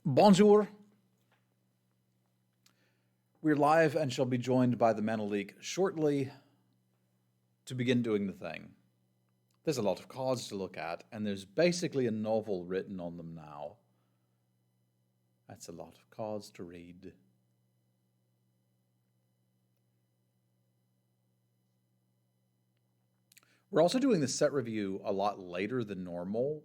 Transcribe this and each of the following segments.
Bonjour. We're live and shall be joined by the Mana Leek shortly to begin doing the thing. There's a lot of cards to look at, and there's basically a novel written on them now. That's a lot of cards to read. We're also doing the set review a lot later than normal.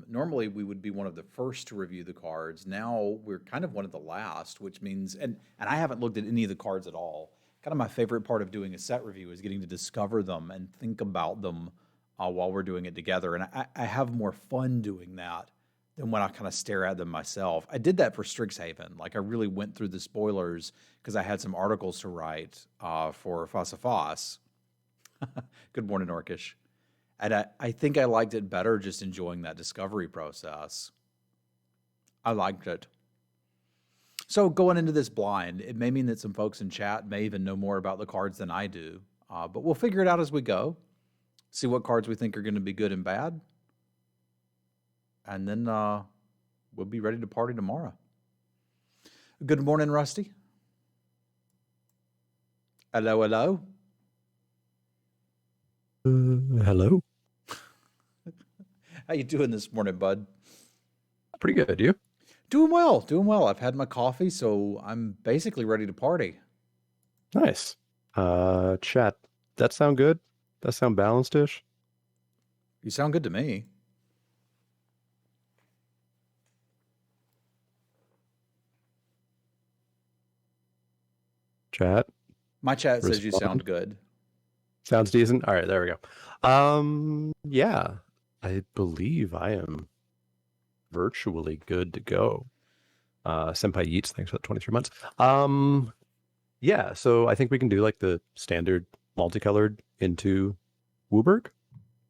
Normally, we would be one of the first to review the cards. Now, we're kind of one of the last, which means, and I haven't looked at any of the cards at all. Kind of my favorite part of doing a set review is getting to discover them and think about them while we're doing it together. And I have more fun doing that than when I kind of stare at them myself. I did that for Strixhaven. Like, I really went through the spoilers because I had some articles to write for Foss. Good morning, Orcish. And I think I liked it better just enjoying that discovery process. I liked it. So going into this blind, it may mean that some folks in chat may even know more about the cards than I do. But we'll figure it out as we go. See what cards we think are going to be good and bad. And then we'll be ready to party tomorrow. Good morning, Rusty. Hello, hello. Hello. How you doing this morning, bud? Pretty good. You? Doing well. Doing well. I've had my coffee, so I'm basically ready to party. Nice. Chat. That sound good? That sound balanced-ish? You sound good to me. Chat. My chat says you sound good. Sounds decent. All right, there we go. Yeah, I believe I am virtually good to go. Senpai Yeats, thanks for the 23 months. Yeah, so I think we can do like the standard multicolored into Wooburg.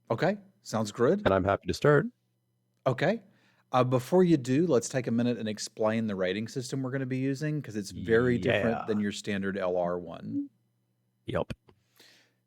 Okay, sounds good. And I'm happy to start. Okay. Before you do, let's take a minute and explain the rating system we're going to be using because it's very different than your standard LR one. Yep.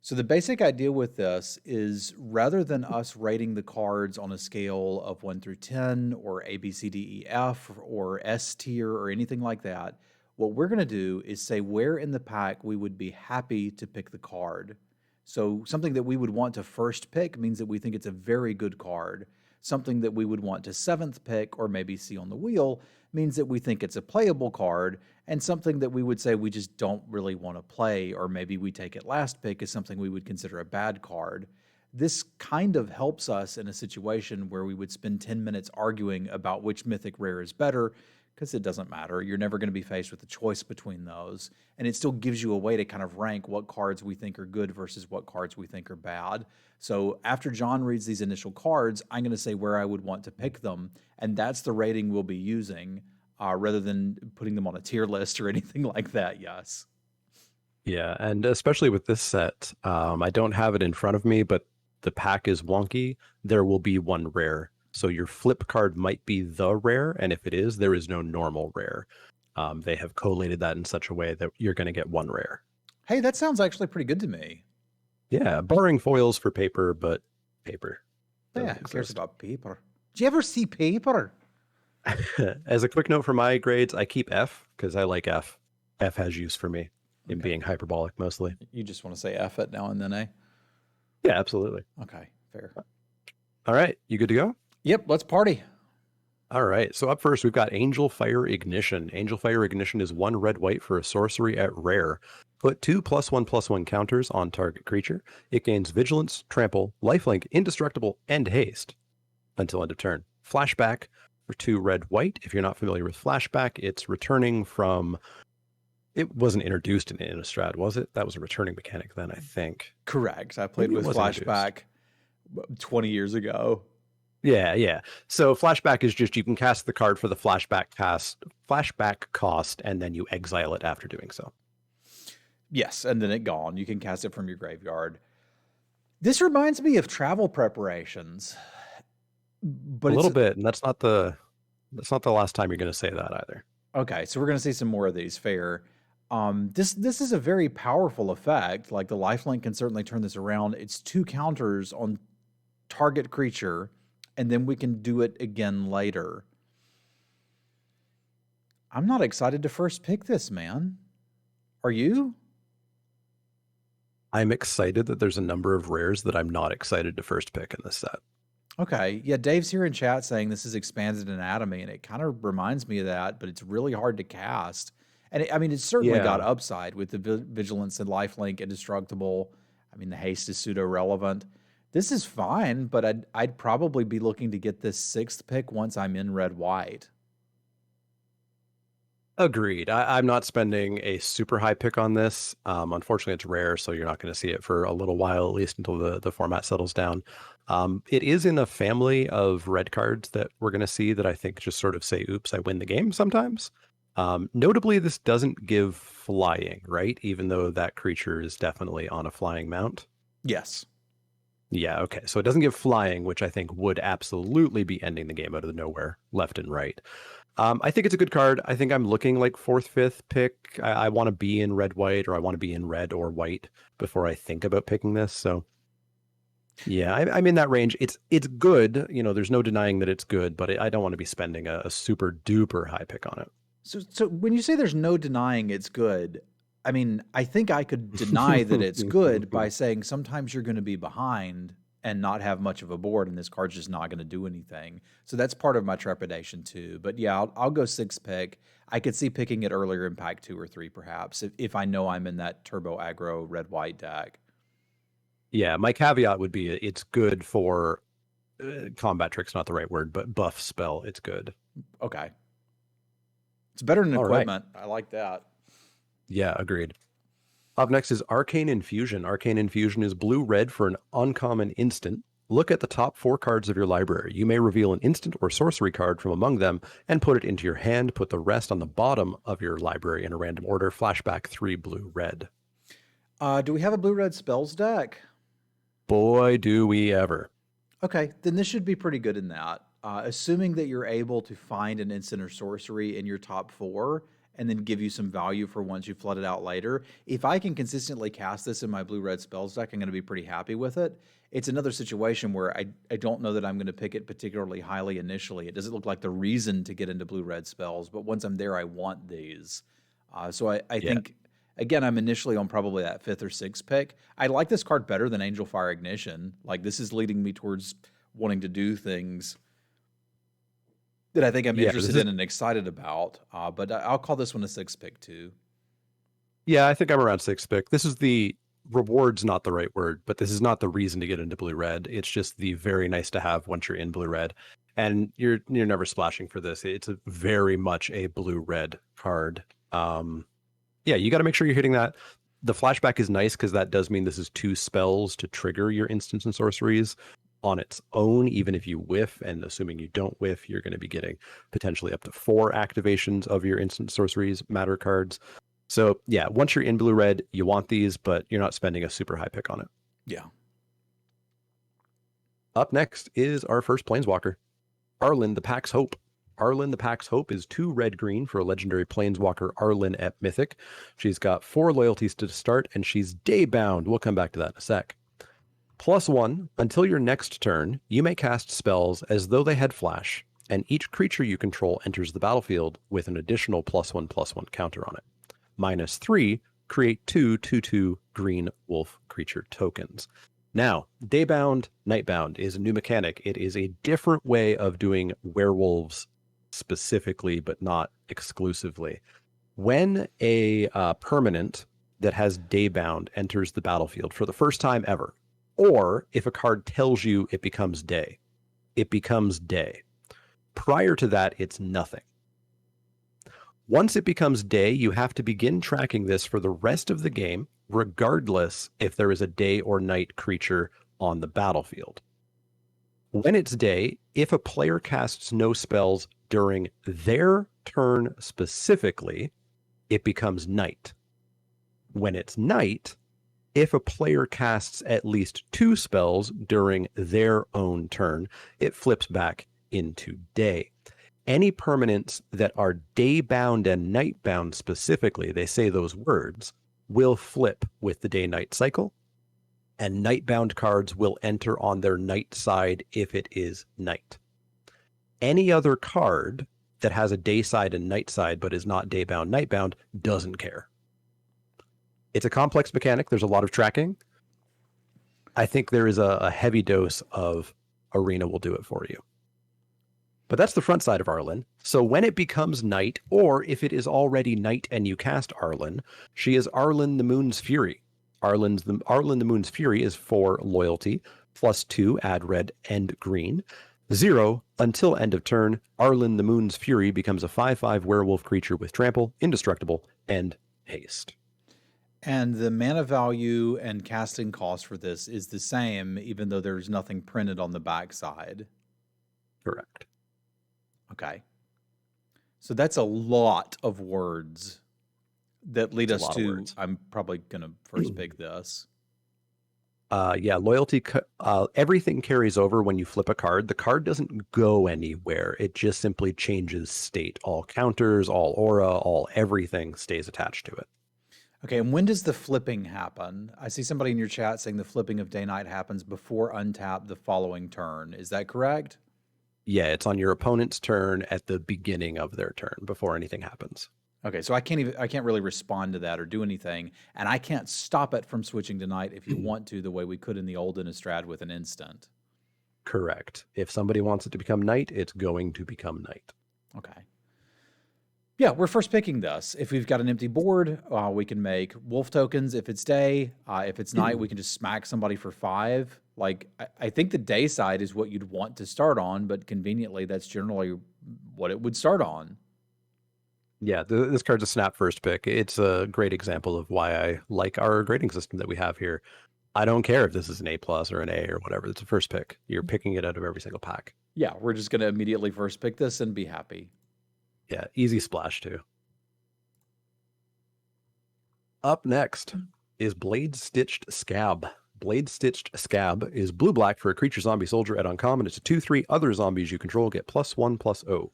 So the basic idea with this is rather than us rating the cards on a scale of 1 through 10 or A, B, C, D, E, F or S tier or anything like that, what we're going to do is say where in the pack we would be happy to pick the card. So something that we would want to first pick means that we think it's a very good card. Something that we would want to 7th pick or maybe see on the wheel means that we think it's a playable card, and something that we would say we just don't really want to play or maybe we take it last pick is something we would consider a bad card. This kind of helps us in a situation where we would spend 10 minutes arguing about which mythic rare is better because it doesn't matter. You're never going to be faced with a choice between those, and it still gives you a way to kind of rank what cards we think are good versus what cards we think are bad. So after John reads these initial cards, I'm going to say where I would want to pick them, and that's the rating we'll be using rather than putting them on a tier list or anything like that, yes. Yeah, and especially with this set, I don't have it in front of me, but the pack is wonky. There will be one rare. So your flip card might be the rare, and if it is, there is no normal rare. They have collated that in such a way that you're going to get one rare. Hey, that sounds actually pretty good to me. Yeah, barring foils for paper, but paper. Yeah, who cares about paper? Do you ever see paper? As a quick note for my grades, I keep F because I like F. F has use for me in being hyperbolic mostly. You just want to say F it now and then, eh? Yeah, absolutely. Okay, fair. All right, you good to go? Yep, let's party. All right, so up first, we've got Angel Fire Ignition. Angel Fire Ignition is 1 red-white for a sorcery at rare. Put 2 +1/+1 counters on target creature. It gains Vigilance, Trample, Lifelink, Indestructible, and Haste until end of turn. Flashback for 2 red-white. If you're not familiar with Flashback, it's returning from... It wasn't introduced in Innistrad, was it? That was a returning mechanic then, I think. Correct. I played with Flashback 20 years ago. Yeah. So flashback is just you can cast the card for the flashback cost, and then you exile it after doing so. Yes, and then it's gone. You can cast it from your graveyard. This reminds me of travel preparations, but a little bit, and that's not the last time you're going to say that either. Okay, so we're going to see some more of these. Fair. This is a very powerful effect. Like the lifelink can certainly turn this around. It's 2 counters on target creature, and then we can do it again later. I'm not excited to first pick this, man. Are you? I'm excited that there's a number of rares that I'm not excited to first pick in this set. Okay. Yeah, Dave's here in chat saying this is expanded anatomy, and it kind of reminds me of that, but it's really hard to cast. And I mean, it's certainly got Yeah, upside with the vigilance and lifelink, indestructible. I mean, the haste is pseudo relevant. This is fine, but I'd probably be looking to get this sixth pick once I'm in red white. agreed. I'm not spending a super high pick on this. Unfortunately, it's rare, so you're not going to see it for a little while, at least until the format settles down. It is in a family of red cards that we're going to see that I think just sort of say, oops, I win the game sometimes. Notably, this doesn't give flying, right? Even though that creature is definitely on a flying mount. Yes. Yeah, okay. So it doesn't give flying, which I think would absolutely be ending the game out of the nowhere, left and right. I think it's a good card. I think I'm looking like fourth, fifth pick. I want to be in red, white, or I want to be in red or white before I think about picking this. So yeah, I'm in that range. It's good. You know, there's no denying that it's good, but I don't want to be spending a super duper high pick on it. So when you say there's no denying it's good, I mean, I think I could deny that it's good by saying sometimes you're going to be behind and not have much of a board, and this card's just not going to do anything. So that's part of my trepidation too. But yeah, I'll go sixth pick. I could see picking it earlier in pack 2 or 3, perhaps, if I know I'm in that turbo aggro red white deck. Yeah, my caveat would be it's good for combat tricks, not the right word, but buff spell. It's good. Okay, it's better than All right. equipment. I like that. Yeah, agreed. Up next is Arcane Infusion. Arcane Infusion is blue-red for an uncommon instant. Look at the top 4 cards of your library. You may reveal an instant or sorcery card from among them and put it into your hand. Put the rest on the bottom of your library in a random order. Flashback 3 blue-red. Do we have a blue-red spells deck? Boy, do we ever. Okay, then this should be pretty good in that. Assuming that you're able to find an instant or sorcery in your top 4 and then give you some value for once you flood it out later. If I can consistently cast this in my blue-red spells deck, I'm going to be pretty happy with it. It's another situation where I don't know that I'm going to pick it particularly highly initially. It doesn't look like the reason to get into blue-red spells, but once I'm there, I want these. So I think, again, I'm initially on probably that 5th or 6th pick. I like this card better than Angel Fire Ignition. Like, this is leading me towards wanting to do things that I think I'm interested in and excited about. But I'll call this one a 6th pick too. Yeah, I think I'm around 6th pick. This is the reward's not the right word, but this is not the reason to get into blue-red. It's just the very nice to have once you're in blue-red. And you're never splashing for this. It's a very much a blue-red card. Yeah, you got to make sure you're hitting that. The flashback is nice because that does mean this is 2 spells to trigger your instants and sorceries on its own, even if you whiff, and assuming you don't whiff, you're going to be getting potentially up to 4 activations of your instant sorceries matter cards. So yeah, once you're in blue-red, you want these, but you're not spending a super high pick on it. Yeah. Up next is our first Planeswalker, Arlinn the Pack's Hope. Arlinn the Pack's Hope is 2 red-green for a legendary Planeswalker Arlinn at Mythic. She's got 4 loyalties to start, and she's day-bound. We'll come back to that in a sec. +1, until your next turn, you may cast spells as though they had flash, and each creature you control enters the battlefield with an additional +1/+1 counter on it. -3, create 2 2/2 green wolf creature tokens. Now, Daybound, Nightbound is a new mechanic. It is a different way of doing werewolves specifically, but not exclusively. When a permanent that has Daybound enters the battlefield for the first time ever, or if a card tells you it becomes day, it becomes day. Prior to that, it's nothing. Once it becomes day, you have to begin tracking this for the rest of the game, regardless if there is a day or night creature on the battlefield. When it's day, if a player casts no spells during their turn specifically, it becomes night. When it's night, if a player casts at least 2 spells during their own turn, it flips back into day. Any permanents that are day-bound and night-bound specifically, they say those words, will flip with the day-night cycle, and night-bound cards will enter on their night side if it is night. Any other card that has a day side and night side, but is not daybound, nightbound, doesn't care. It's a complex mechanic. There's a lot of tracking. I think there is a heavy dose of Arena will do it for you. But that's the front side of Arlen. So when it becomes night, or if it is already night and you cast Arlen, she is Arlen the Moon's Fury. Arlen the Moon's Fury is 4 loyalty, +2, add red and green. 0 until end of turn. Arlen the Moon's Fury becomes a 5/5 werewolf creature with trample, indestructible, and haste. And the mana value and casting cost for this is the same, even though there's nothing printed on the backside. Correct. Okay. So that's a lot of words that lead us to, I'm probably going to first pick this. Yeah, loyalty, everything carries over when you flip a card. The card doesn't go anywhere. It just simply changes state. All counters, all aura, all everything stays attached to it. Okay, and when does the flipping happen? I see somebody in your chat saying the flipping of day-night happens before untap the following turn. Is that correct? Yeah, it's on your opponent's turn at the beginning of their turn before anything happens. Okay, so I can't really respond to that or do anything, and I can't stop it from switching to night if you want to, the way we could in the old Innistrad with an instant. Correct. If somebody wants it to become night, it's going to become night. Okay. Yeah, we're first picking this. If we've got an empty board, we can make wolf tokens if it's day. If it's night, we can just smack somebody for 5. Like, I think the day side is what you'd want to start on, but conveniently, that's generally what it would start on. Yeah, this card's a snap first pick. It's a great example of why I like our grading system that we have here. I don't care if this is an A+ or an A or whatever. It's a first pick. You're picking it out of every single pack. Yeah, we're just going to immediately first pick this and be happy. Yeah, easy splash too. Up next is Blade Stitched Scab. Blade Stitched Scab is blue-black for a creature zombie soldier at uncommon. It's a 2/3. Other zombies you control get +1/+0.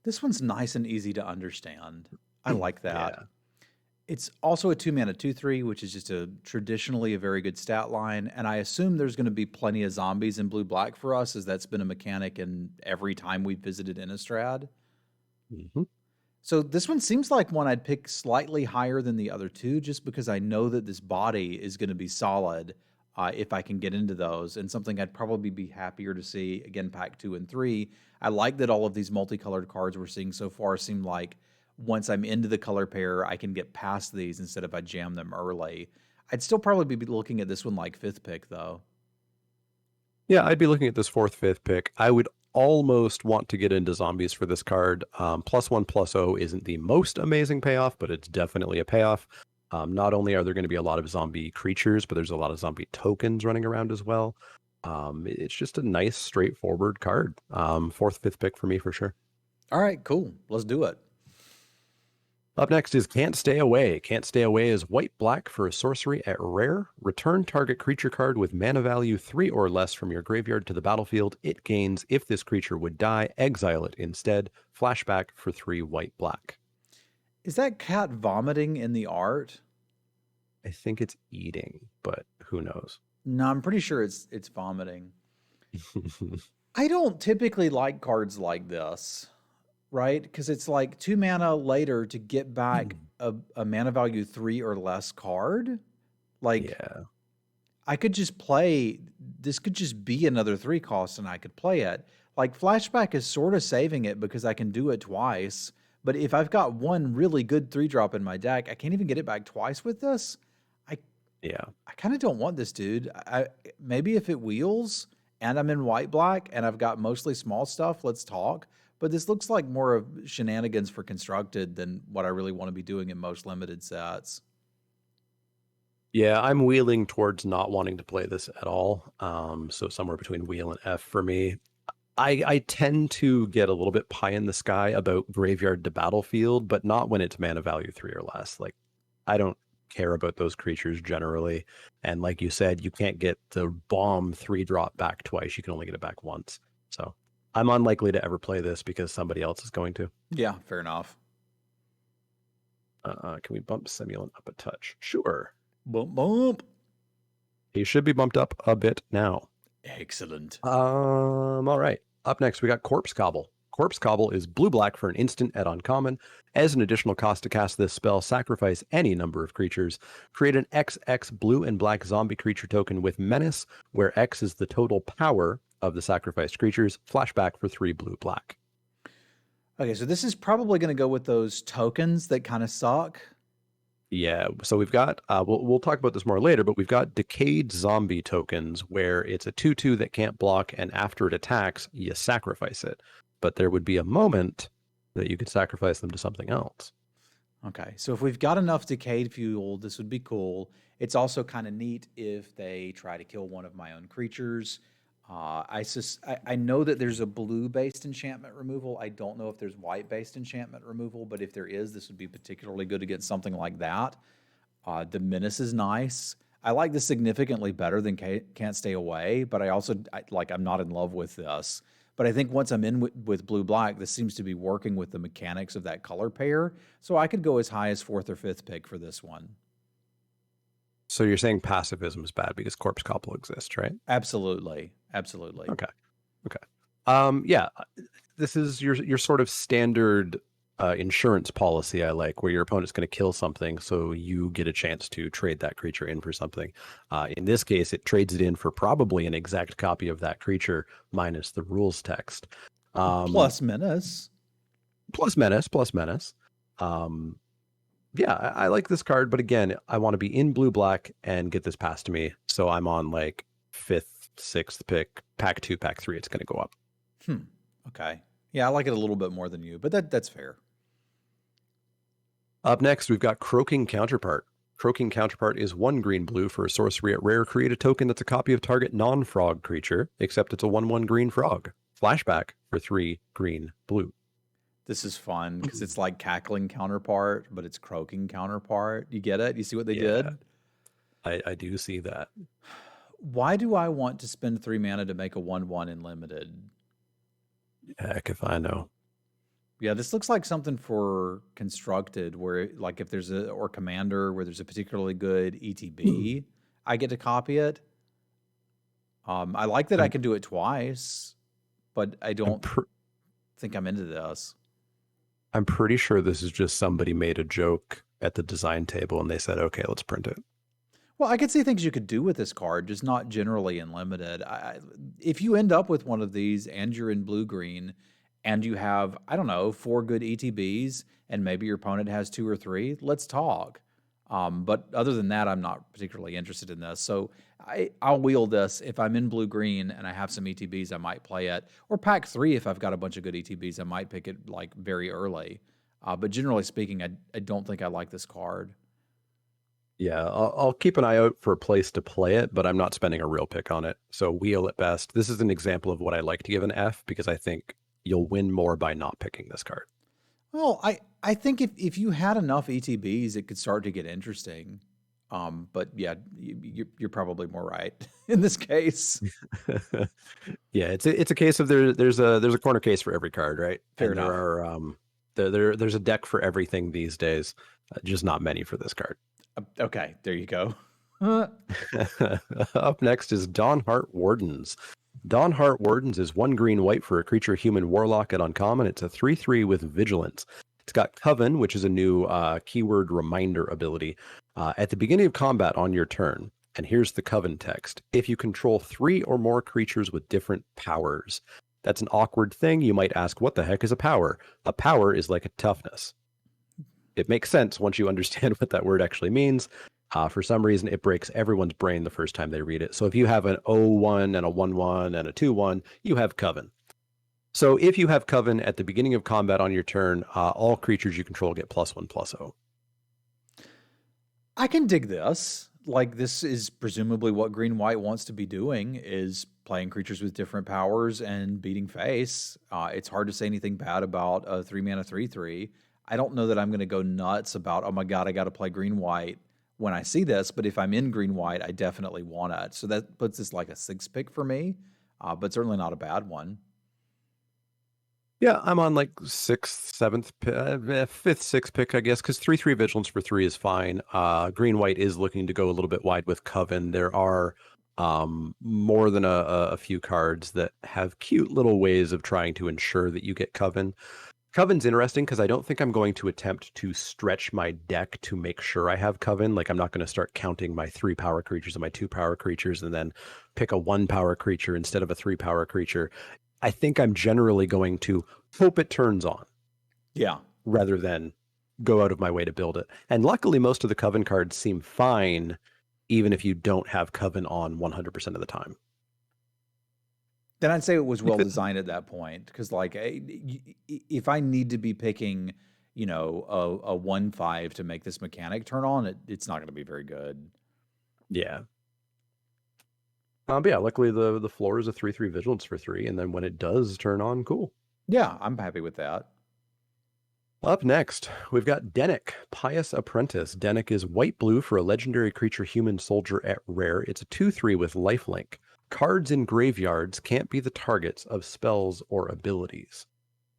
This one's nice and easy to understand. I like that. Yeah. It's also a 2-mana 2/3, which is just traditionally a very good stat line. And I assume there's going to be plenty of zombies in blue-black for us, as that's been a mechanic in every time we've visited Innistrad. Mm-hmm. So this one seems like one I'd pick slightly higher than the other two, just because I know that this body is going to be solid if I can get into those, and something I'd probably be happier to see, again, pack 2 and 3. I like that all of these multicolored cards we're seeing so far seem like once I'm into the color pair, I can get past these instead of I jam them early. I'd still probably be looking at this one like 5th pick, though. Yeah, I'd be looking at this 4th, 5th pick. I would almost want to get into zombies for this card. +1/+0 isn't the most amazing payoff, but it's definitely a payoff. Not only are there going to be a lot of zombie creatures, but there's a lot of zombie tokens running around as well. It's just a nice, straightforward card. 4th, 5th pick for me for sure. All right, cool. Let's do it. Up next is Can't Stay Away. Can't Stay Away is white-black for a sorcery at rare. Return target creature card with mana value 3 or less from your graveyard to the battlefield. It gains if this creature would die. Exile it instead. Flashback for 3 white-black. Is that cat vomiting in the art? I think it's eating, but who knows? No, I'm pretty sure it's vomiting. I don't typically like cards like this, right? Because it's like 2 mana later to get back a mana value 3 or less card. Like, yeah. I could just play, this could just be another 3 cost and I could play it. Like, Flashback is sort of saving it because I can do it twice. But if I've got one really good 3-drop in my deck, I can't even get it back twice with this. I kind of don't want this, dude. Maybe if it wheels and I'm in white-black and I've got mostly small stuff, let's talk. But this looks like more of shenanigans for Constructed than what I really want to be doing in most limited sets. Yeah, I'm wheeling towards not wanting to play this at all. So somewhere between wheel and F for me. I tend to get a little bit pie in the sky about graveyard to battlefield, but not when it's mana value 3 or less. Like, I don't care about those creatures generally. And like you said, you can't get the bomb 3-drop back twice. You can only get it back once. So I'm unlikely to ever play this because somebody else is going to. Yeah, fair enough. Can we bump Semulin up a touch? Sure. Bump, bump. He should be bumped up a bit now. Excellent. All right. Up next, we got Corpse Cobble. Corpse Cobble is blue-black for an instant at uncommon. As an additional cost to cast this spell, sacrifice any number of creatures. Create an XX blue and black zombie creature token with Menace, where X is the total power of the sacrificed creatures. Flashback for 3 blue-black. Okay, so this is probably going to go with those tokens that kind of suck. Yeah, so we've got, we'll talk about this more later, but we've got Decayed Zombie tokens where it's a 2/2 that can't block, and after it attacks, you sacrifice it. But there would be a moment that you could sacrifice them to something else. Okay, so if we've got enough Decayed Fuel, this would be cool. It's also kind of neat if they try to kill one of my own creatures. I know that there's a blue-based enchantment removal. I don't know if there's white-based enchantment removal, but if there is, this would be particularly good against something like that. The Menace is nice. I like this significantly better than Can't Stay Away, but I'm not in love with this. But I think once I'm in with blue-black, this seems to be working with the mechanics of that color pair. So I could go as high as 4th or 5th pick for this one. So you're saying pacifism is bad because Corpse Cobble exists, right? Absolutely. Okay. Yeah, this is your sort of standard insurance policy I like, where your opponent's going to kill something, so you get a chance to trade that creature in for something. In this case, it trades it in for probably an exact copy of that creature minus the rules text. Plus Menace. Plus Menace. Yeah, I like this card, but again, I want to be in blue-black and get this passed to me. So I'm on like 5th, 6th pick, pack 2, pack 3. It's going to go up. Okay. Yeah, I like it a little bit more than you, but that's fair. Up next, we've got Croaking Counterpart. Croaking Counterpart is 1 green-blue for a sorcery at rare. Create a token that's a copy of target non-frog creature, except it's a 1/1 green frog. Flashback for 3 green-blue. This is fun because it's like Cackling Counterpart, but it's Croaking Counterpart. You get it? You see what they did? I do see that. Why do I want to spend 3 mana to make a 1/1 in limited? Heck if I know. Yeah, this looks like something for Constructed, where like if there's or Commander where there's a particularly good ETB, I get to copy it. I like that I can do it twice, but I don't think I'm into this. I'm pretty sure this is just somebody made a joke at the design table and they said, okay, let's print it. Well, I could see things you could do with this card, just not generally in limited. If you end up with one of these and you're in blue-green and you have, I don't know, 4 good ETBs and maybe your opponent has 2 or 3, let's talk. But other than that, I'm not particularly interested in this. So I'll wheel this. If I'm in blue-green and I have some ETBs, I might play it. Or pack 3, if I've got a bunch of good ETBs, I might pick it like very early. But generally speaking, I don't think I like this card. Yeah, I'll keep an eye out for a place to play it, but I'm not spending a real pick on it. So wheel at best. This is an example of what I like to give an F because I think you'll win more by not picking this card. Well, I think if you had enough ETBs, it could start to get interesting. But yeah, you're probably more right in this case. Yeah, it's a case of there's a corner case for every card, right? Fair enough. There's a deck for everything these days, just not many for this card. Okay, there you go. Up next is Donhart Wardens. Donhart Wardens is 1 green-white for a creature human warlock at uncommon. It's a 3/3 with vigilance. It's got Coven, which is a new keyword reminder ability. At the beginning of combat on your turn, and here's the Coven text, if you control 3 or more creatures with different powers. That's an awkward thing. You might ask, what the heck is a power? A power is like a toughness. It makes sense once you understand what that word actually means. For some reason, it breaks everyone's brain the first time they read it. So if you have an 0/1 and a 1/1 and a 2/1, you have Coven. So if you have Coven at the beginning of combat on your turn, all creatures you control get +1/+0. I can dig this. Like, this is presumably what green-white wants to be doing, is playing creatures with different powers and beating face. It's hard to say anything bad about a 3-mana 3/3. I don't know that I'm going to go nuts about, oh my god, I got to play green-white when I see this, but if I'm in green-white, I definitely want it. So that puts this like a 6 pick for me, but certainly not a bad one. Yeah, I'm on like 6th, 7th, 5th, 6th pick, I guess, because 3/3 vigilance for 3 is fine. Green-white is looking to go a little bit wide with Coven. There are more than a few cards that have cute little ways of trying to ensure that you get Coven. Coven's interesting because I don't think I'm going to attempt to stretch my deck to make sure I have Coven. Like, I'm not going to start counting my 3 power creatures and my 2 power creatures and then pick a 1 power creature instead of a 3 power creature. I think I'm generally going to hope it turns on. Yeah. Rather than go out of my way to build it. And luckily, most of the Coven cards seem fine, even if you don't have Coven on 100% of the time. Then I'd say it was well designed at that point, because like if I need to be picking, you know, a 1/5 to make this mechanic turn on, it's not going to be very good. Yeah. But yeah, luckily the floor is a 3/3 vigilance for 3, and then when it does turn on, cool. Yeah, I'm happy with that. Up next, we've got Dennick, Pious Apprentice. Dennick is white-blue for a legendary creature human soldier at rare. It's a 2/3 with lifelink. Cards in graveyards can't be the targets of spells or abilities.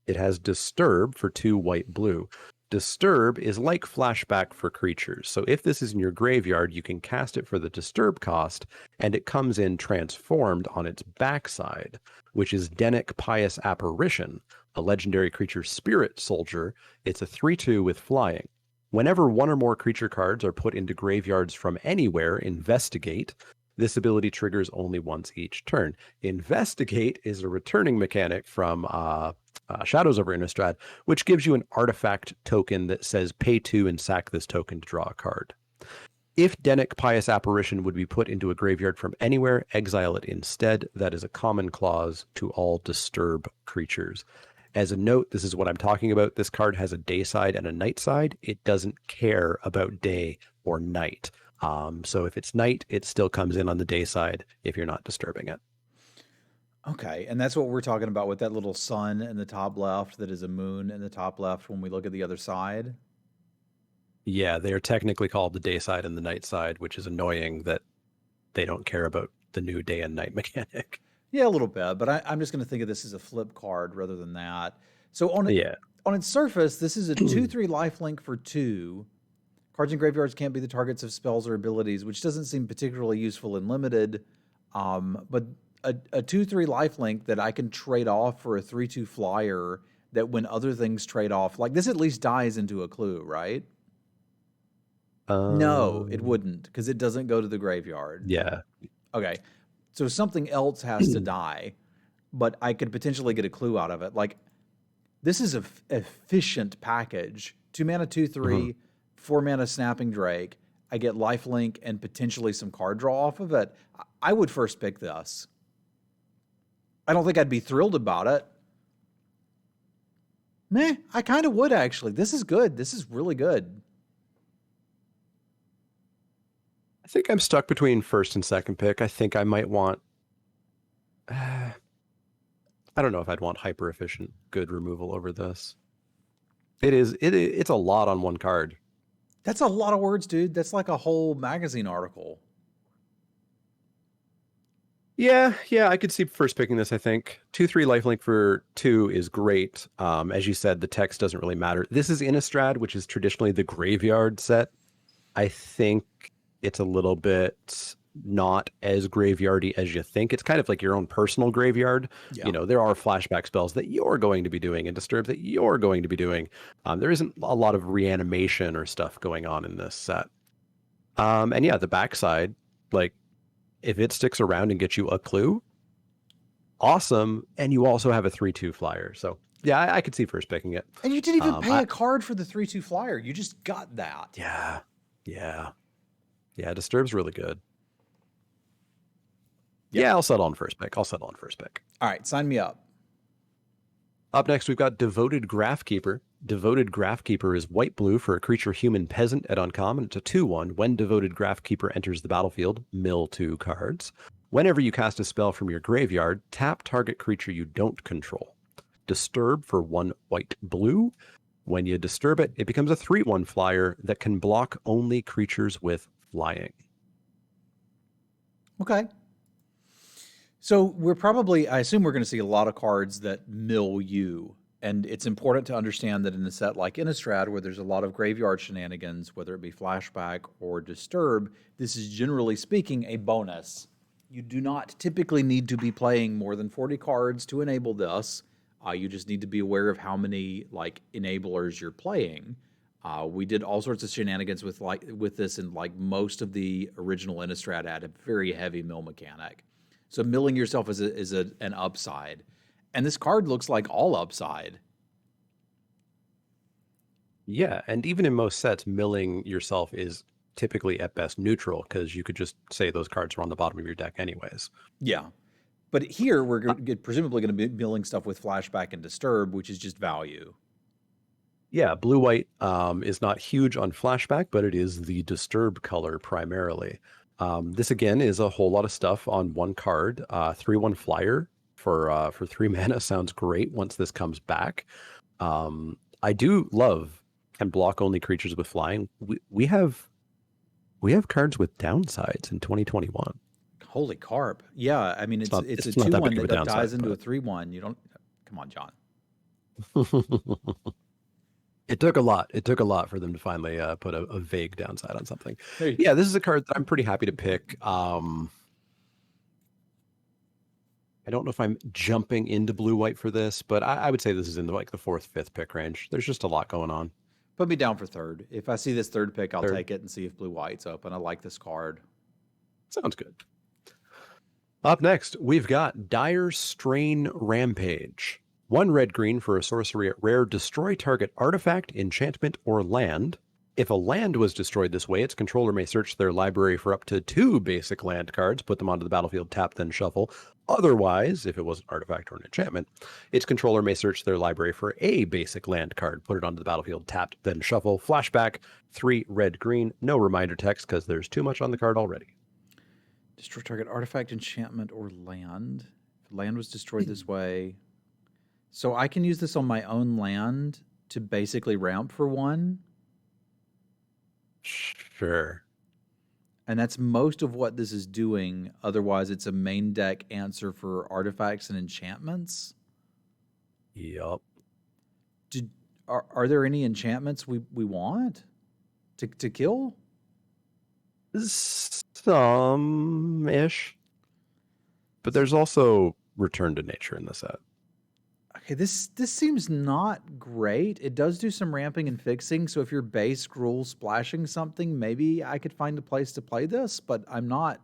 It has Disturb for 2 white-blue. Disturb is like Flashback for creatures. So if this is in your graveyard, you can cast it for the Disturb cost, and it comes in transformed on its backside, which is Dennick Pious Apparition, a legendary creature spirit soldier. It's a 3/2 with flying. Whenever one or more creature cards are put into graveyards from anywhere, investigate. This ability triggers only once each turn. Investigate is a returning mechanic from Shadows over Innistrad, which gives you an artifact token that says pay 2 and sack this token to draw a card. If Dennick Pious Apparition would be put into a graveyard from anywhere, exile it instead. That is a common clause to all Disturb creatures. As a note, this is what I'm talking about. This card has a day side and a night side. It doesn't care about day or night. So if it's night, it still comes in on the day side if you're not disturbing it. Okay, and that's what we're talking about with that little sun in the top left that is a moon in the top left when we look at the other side. Yeah, they are technically called the day side and the night side, which is annoying that they don't care about the new day and night mechanic. Yeah, a little bit, but I'm just going to think of this as a flip card rather than that. So on its surface, this is a 2/3 lifelink for 2. Cards in graveyards can't be the targets of spells or abilities, which doesn't seem particularly useful in limited. But a 2/3 lifelink that I can trade off for a 3/2 flyer that when other things trade off, like this at least dies into a clue, right? No, it wouldn't, because it doesn't go to the graveyard. Yeah. Okay. So something else has to die, but I could potentially get a clue out of it. Like, this is a efficient package. 2 mana, 2/3, 4 mana Snapping Drake. I get lifelink and potentially some card draw off of it. I would first pick this. I don't think I'd be thrilled about it. Meh, I kind of would actually. This is good. This is really good. I think I'm stuck between first and second pick. I think I might want... I don't know if I'd want hyper efficient good removal over this. It's a lot on one card. That's a lot of words, dude. That's like a whole magazine article. Yeah, I could see first picking this, I think. 2/3 lifelink for 2 is great. As you said, the text doesn't really matter. This is Innistrad, which is traditionally the graveyard set. I think it's a little bit not as graveyardy as you think. It's kind of like your own personal graveyard. Yeah. You know, there are flashback spells that you're going to be doing and disturb that you're going to be doing. There isn't a lot of reanimation or stuff going on in this set. And yeah, the backside, like, if it sticks around and gets you a clue, awesome. And you also have a 3/2 flyer. So yeah, I could see first picking it. And you didn't even pay a card for the 3/2 flyer. You just got that. Yeah, Disturb's really good. Yeah, I'll settle on first pick. All right, sign me up. Up next, we've got Devoted Graphkeeper. Devoted Graphkeeper is white-blue for a creature human peasant at uncommon. It's a 2/1. When Devoted Graphkeeper enters the battlefield, mill 2 cards. Whenever you cast a spell from your graveyard, tap target creature you don't control. Disturb for 1 white-blue. When you disturb it, it becomes a 3/1 flyer that can block only creatures with flying. Okay. So I assume we're going to see a lot of cards that mill you. And it's important to understand that in a set like Innistrad, where there's a lot of graveyard shenanigans, whether it be flashback or disturb, this is generally speaking a bonus. You do not typically need to be playing more than 40 cards to enable this. You just need to be aware of how many like enablers you're playing. We did all sorts of shenanigans with this, and like most of the original Innistrad had a very heavy mill mechanic. So milling yourself is an upside, and this card looks like all upside. Yeah, and even in most sets, milling yourself is typically at best neutral because you could just say those cards are on the bottom of your deck anyways. Yeah. But here we're presumably going to be milling stuff with Flashback and Disturb, which is just value. Yeah, blue-white is not huge on flashback, but it is the disturb color primarily. This again is a whole lot of stuff on one card. 3/1 flyer for 3 mana sounds great once this comes back. I do love can block only creatures with flying. We have cards with downsides in 2021. Holy carp! Yeah, I mean it's a not that 2/1 big of a that downside, dies into but... a 3/1. You don't come on, John. It took a lot. It took a lot for them to finally put a vague downside on something. Hey. Yeah, this is a card that I'm pretty happy to pick. I don't know if I'm jumping into blue-white for this, but I would say this is in like the 4th, 5th pick range. There's just a lot going on. Put me down for third. If I see this third pick, I'll Third. take it and see if blue-white's open. I like this card. Sounds good. Up next, we've got Dire Strain Rampage. 1 red-green for a sorcery at rare. Destroy target artifact, enchantment, or land. If a land was destroyed this way, its controller may search their library for up to 2 basic land cards, put them onto the battlefield, tap, then shuffle. Otherwise, if it was an artifact or an enchantment, its controller may search their library for a basic land card, put it onto the battlefield, tapped, then shuffle. Flashback, 3 red-green. No reminder text because there's too much on the card already. Destroy target artifact, enchantment, or land. If land was destroyed this way. So I can use this on my own land to basically ramp for 1? Sure. And that's most of what this is doing. Otherwise, it's a main deck answer for artifacts and enchantments. Yup. Are there any enchantments we want to kill? Some-ish. But there's also Return to Nature in the set. Okay, this seems not great. It does do some ramping and fixing, so if your base Gruul splashing something, maybe I could find a place to play this, but I'm not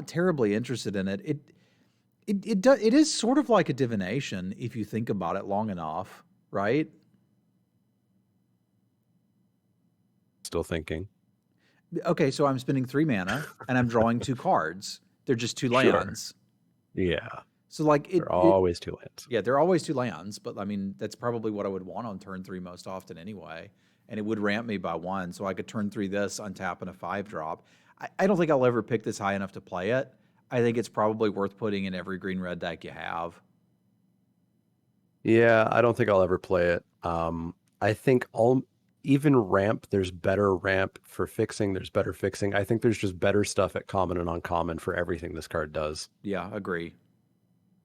terribly interested in it. It is sort of like a divination if you think about it long enough, right? Still thinking. Okay, so I'm spending 3 mana and I'm drawing 2 cards. They're just 2 lands. Sure. Yeah. So like they're always 2 lands. Yeah, they're always 2 lands, but I mean that's probably what I would want on turn 3 most often anyway. And it would ramp me by 1, so I could turn 3 this, untap, and a 5-drop. I don't think I'll ever pick this high enough to play it. I think it's probably worth putting in every green-red deck you have. Yeah, I don't think I'll ever play it. I think even ramp, there's better ramp for fixing. There's better fixing. I think there's just better stuff at common and uncommon for everything this card does. Yeah, agree.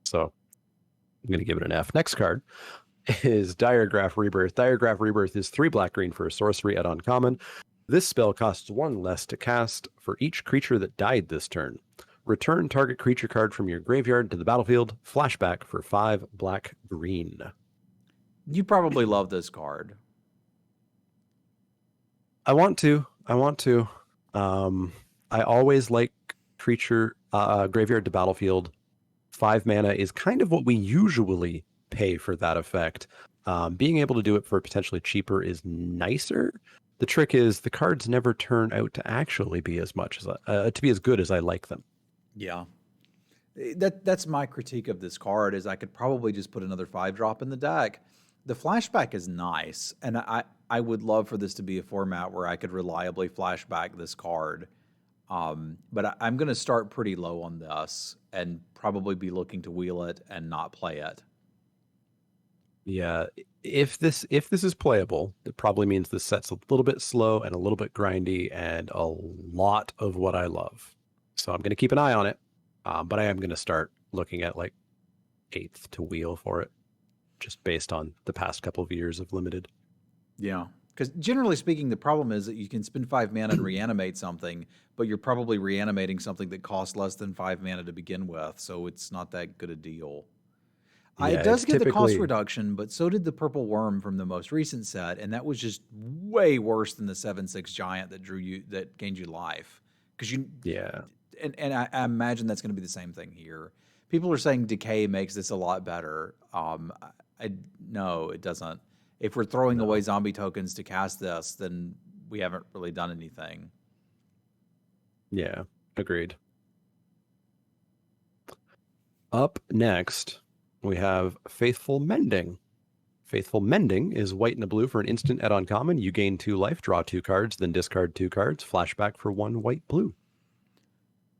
So I'm going to give it an F. Next card is Diregraph Rebirth. Diregraph Rebirth is 3 black-green for a sorcery at uncommon. This spell costs 1 less to cast for each creature that died this turn. Return target creature card from your graveyard to the battlefield. Flashback for 5 black-green. You probably love this card. I want to. I always like creature graveyard to battlefield. 5 mana is kind of what we usually pay for that effect. Being able to do it for potentially cheaper is nicer. The trick is the cards never turn out to actually be as much as to be as good as I like them. Yeah. That's my critique of this card is I could probably just put another 5-drop in the deck. The flashback is nice, and I would love for this to be a format where I could reliably flashback this card. But I'm going to start pretty low on this and probably be looking to wheel it and not play it. Yeah, if this is playable, it probably means this set's a little bit slow and a little bit grindy and a lot of what I love. So I'm going to keep an eye on it, but I am going to start looking at like 8th to wheel for it, just based on the past couple of years of limited. Yeah. Because generally speaking, the problem is that you can spend 5 mana and reanimate something, but you're probably reanimating something that costs less than 5 mana to begin with, so it's not that good a deal. Yeah, It does it's get the cost typically reduction, but so did the Purple Worm from the most recent set, and that was just way worse than the 7/6 giant that gained you life. Because yeah. and I imagine that's going to be the same thing here. People are saying decay makes this a lot better. No, it doesn't. If we're throwing away No. zombie tokens to cast this, then we haven't really done anything. Yeah, agreed. Up next, we have Faithful Mending. Faithful Mending is white and a blue for an instant at uncommon. You gain 2 life, draw 2 cards, then discard 2 cards, flashback for 1 white blue.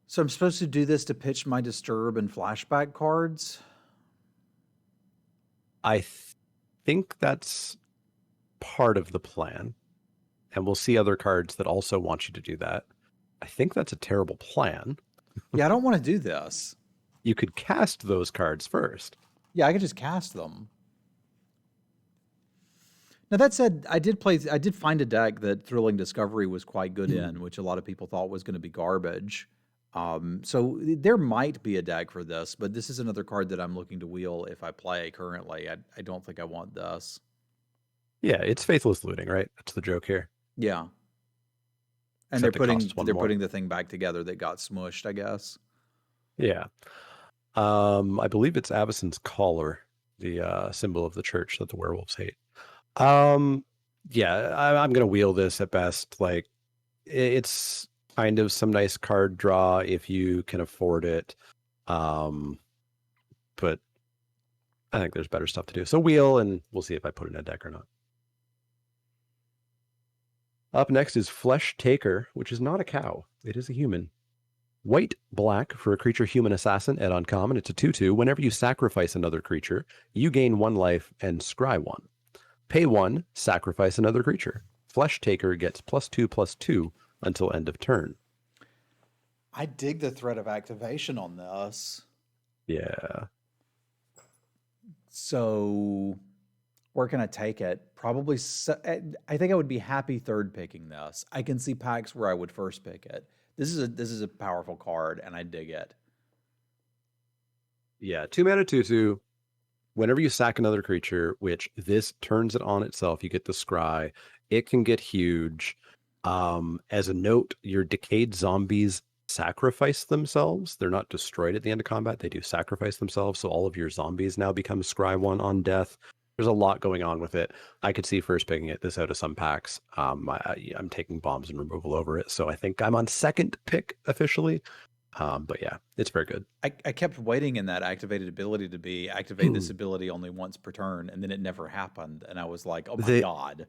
So I'm supposed to do this to pitch my disturb and flashback cards? I think that's part of the plan, and we'll see other cards that also want you to do that. I think that's a terrible plan. Yeah, I don't want to do this. You could cast those cards first. Yeah, I could just cast them. Now that said, I did find a deck that Thrilling Discovery was quite good in, which a lot of people thought was going to be garbage. So there might be a deck for this, but this is another card that I'm looking to wheel if I play currently. I don't think I want this. Yeah, it's Faithless Looting, right? That's the joke here. Yeah. And Except they're putting the thing back together that got smushed, I guess. Yeah. I believe it's Avacyn's Collar, the symbol of the church that the werewolves hate. Yeah, I'm gonna wheel this at best. Like, it's kind of some nice card draw if you can afford it. But I think there's better stuff to do. So wheel, and we'll see if I put it in a deck or not. Up next is Flesh Taker, which is not a cow. It is a human. White, black for a creature human assassin at uncommon. It's a 2/2. Whenever you sacrifice another creature, you gain 1 life and scry 1. Pay 1, sacrifice another creature. Flesh Taker gets +2/+2 until end of turn. I dig the threat of activation on this. Yeah. So where can I take it? Probably, I think I would be happy third picking this. I can see packs where I would first pick it. This is a powerful card, and I dig it. Yeah, 2 mana 2/2. Whenever you sack another creature, which this turns it on itself, you get the scry. It can get huge. As a note, your decayed zombies sacrifice themselves. They're not destroyed at the end of combat. They do sacrifice themselves. So all of your zombies now become scry 1 on death. There's a lot going on with it. I could see first picking this out of some packs. I'm taking bombs and removal over it. So I think I'm on second pick officially. But yeah, it's very good. I kept waiting in that activated ability to be activate this ability only once per turn, and then it never happened. And I was like, oh my God.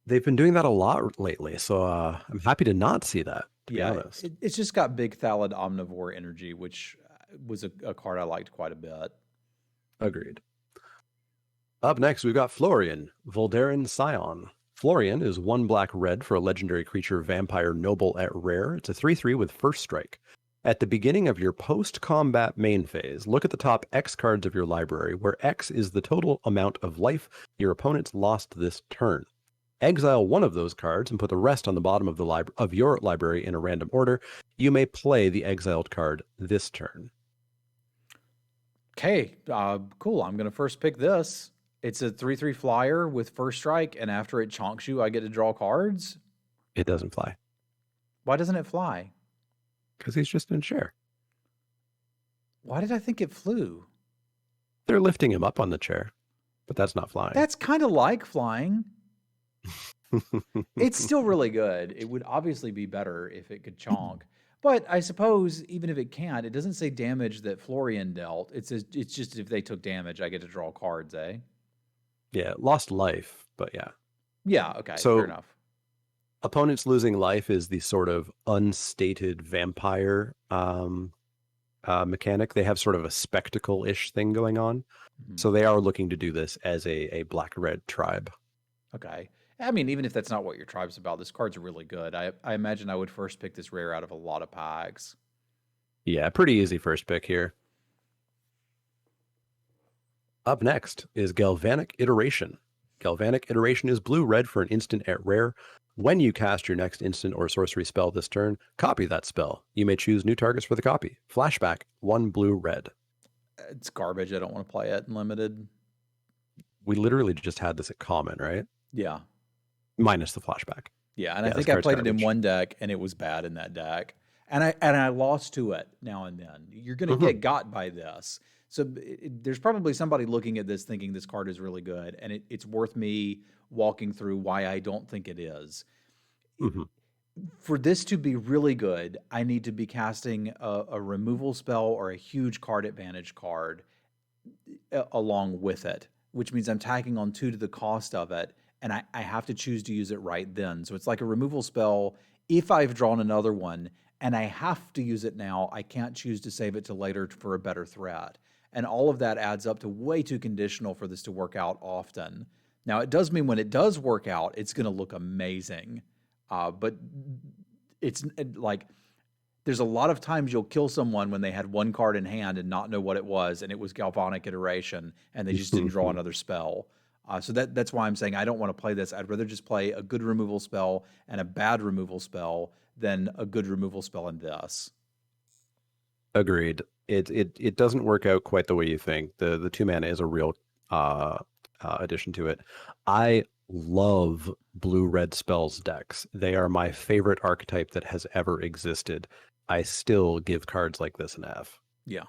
They've been doing that a lot lately. So I'm happy to not see that, to be honest. It's just got big Thallid Omnivore energy, which was a card I liked quite a bit. Agreed. Up next, we've got Florian, Voldaren Scion. Florian is 1 black red for a legendary creature vampire noble at rare. It's a 3/3 with first strike. At the beginning of your post-combat main phase, look at the top X cards of your library, where X is the total amount of life your opponents lost this turn. Exile 1 of those cards and put the rest on the bottom of your library in a random order. You may play the exiled card this turn. Okay, cool. I'm going to first pick this. It's a 3/3 flyer with first strike, and after it chonks you, I get to draw cards? It doesn't fly. Why doesn't it fly? Because he's just in chair. Why did I think it flew? They're lifting him up on the chair, but that's not flying. That's kind of like flying. It's still really good. It would obviously be better if it could chonk. But I suppose even if it can't, it doesn't say damage that Florian dealt. It's just if they took damage, I get to draw cards, eh? Yeah, lost life, but yeah. Yeah, okay, so, fair enough. Opponents losing life is the sort of unstated vampire mechanic. They have sort of a spectacle-ish thing going on. Mm-hmm. So they are looking to do this as a black-red tribe. Okay. I mean, even if that's not what your tribe's about, this card's really good. I imagine I would first pick this rare out of a lot of packs. Yeah, pretty easy first pick here. Up next is Galvanic Iteration. Galvanic Iteration is blue-red for an instant at rare. When you cast your next instant or sorcery spell this turn, copy that spell. You may choose new targets for the copy. Flashback, 1 blue-red. It's garbage. I don't want to play it in limited. We literally just had this at common, right? Yeah. Minus the flashback. Yeah, and I think I played it in one deck, and it was bad in that deck. And I lost to it now and then. You're going to get got by this. So there's probably somebody looking at this thinking this card is really good, and it's worth me walking through why I don't think it is. For this to be really good, I need to be casting a removal spell or a huge card advantage card along with it, which means I'm tacking on 2 to the cost of it, and I have to choose to use it right then. So it's like a removal spell if I've drawn another one, and I have to use it now. I can't choose to save it to later for a better threat. And all of that adds up to way too conditional for this to work out often. Now, it does mean when it does work out, it's going to look amazing. But it's like there's a lot of times you'll kill someone when they had one card in hand and not know what it was, and it was Galvanic Iteration, and they just didn't draw another spell. So that's why I'm saying I don't want to play this. I'd rather just play a good removal spell and a bad removal spell than a good removal spell in this. Agreed. It doesn't work out quite the way you think. The 2 mana is a real addition to it. I love blue-red spells decks. They are my favorite archetype that has ever existed. I still give cards like this an F. Yeah.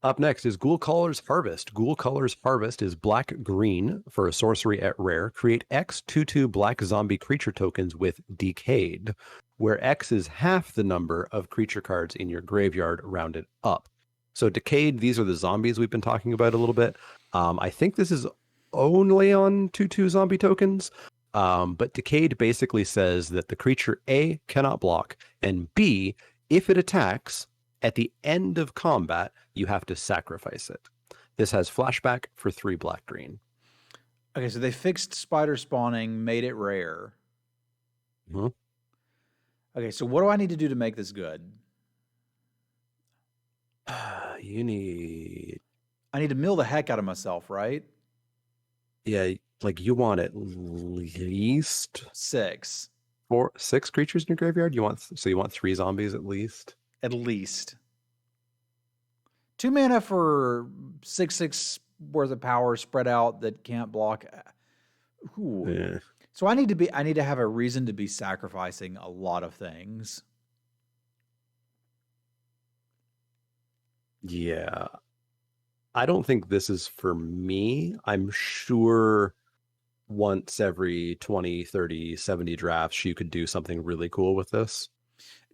Up next is Ghoul-Caller's Harvest. Ghoul-Caller's Harvest is black-green for a sorcery at rare. Create X 2/2 black zombie creature tokens with Decayed, where X is half the number of creature cards in your graveyard rounded up. So Decayed, these are the zombies we've been talking about a little bit. I think this is only on 2/2 zombie tokens, but Decayed basically says that the creature A cannot block, and B, if it attacks, at the end of combat, you have to sacrifice it. This has flashback for 3 black-green. Okay, so they fixed spider spawning, made it rare. Okay, so what do I need to do to make this good? I need to mill the heck out of myself, right? Yeah, like you want at least 6. 6 creatures in your graveyard? You want 3 zombies at least? At least. 2 mana for 6/6 worth of power spread out that can't block. Ooh. Yeah. So I need to have a reason to be sacrificing a lot of things. Yeah. I don't think this is for me. I'm sure once every 20, 30, 70 drafts, you could do something really cool with this.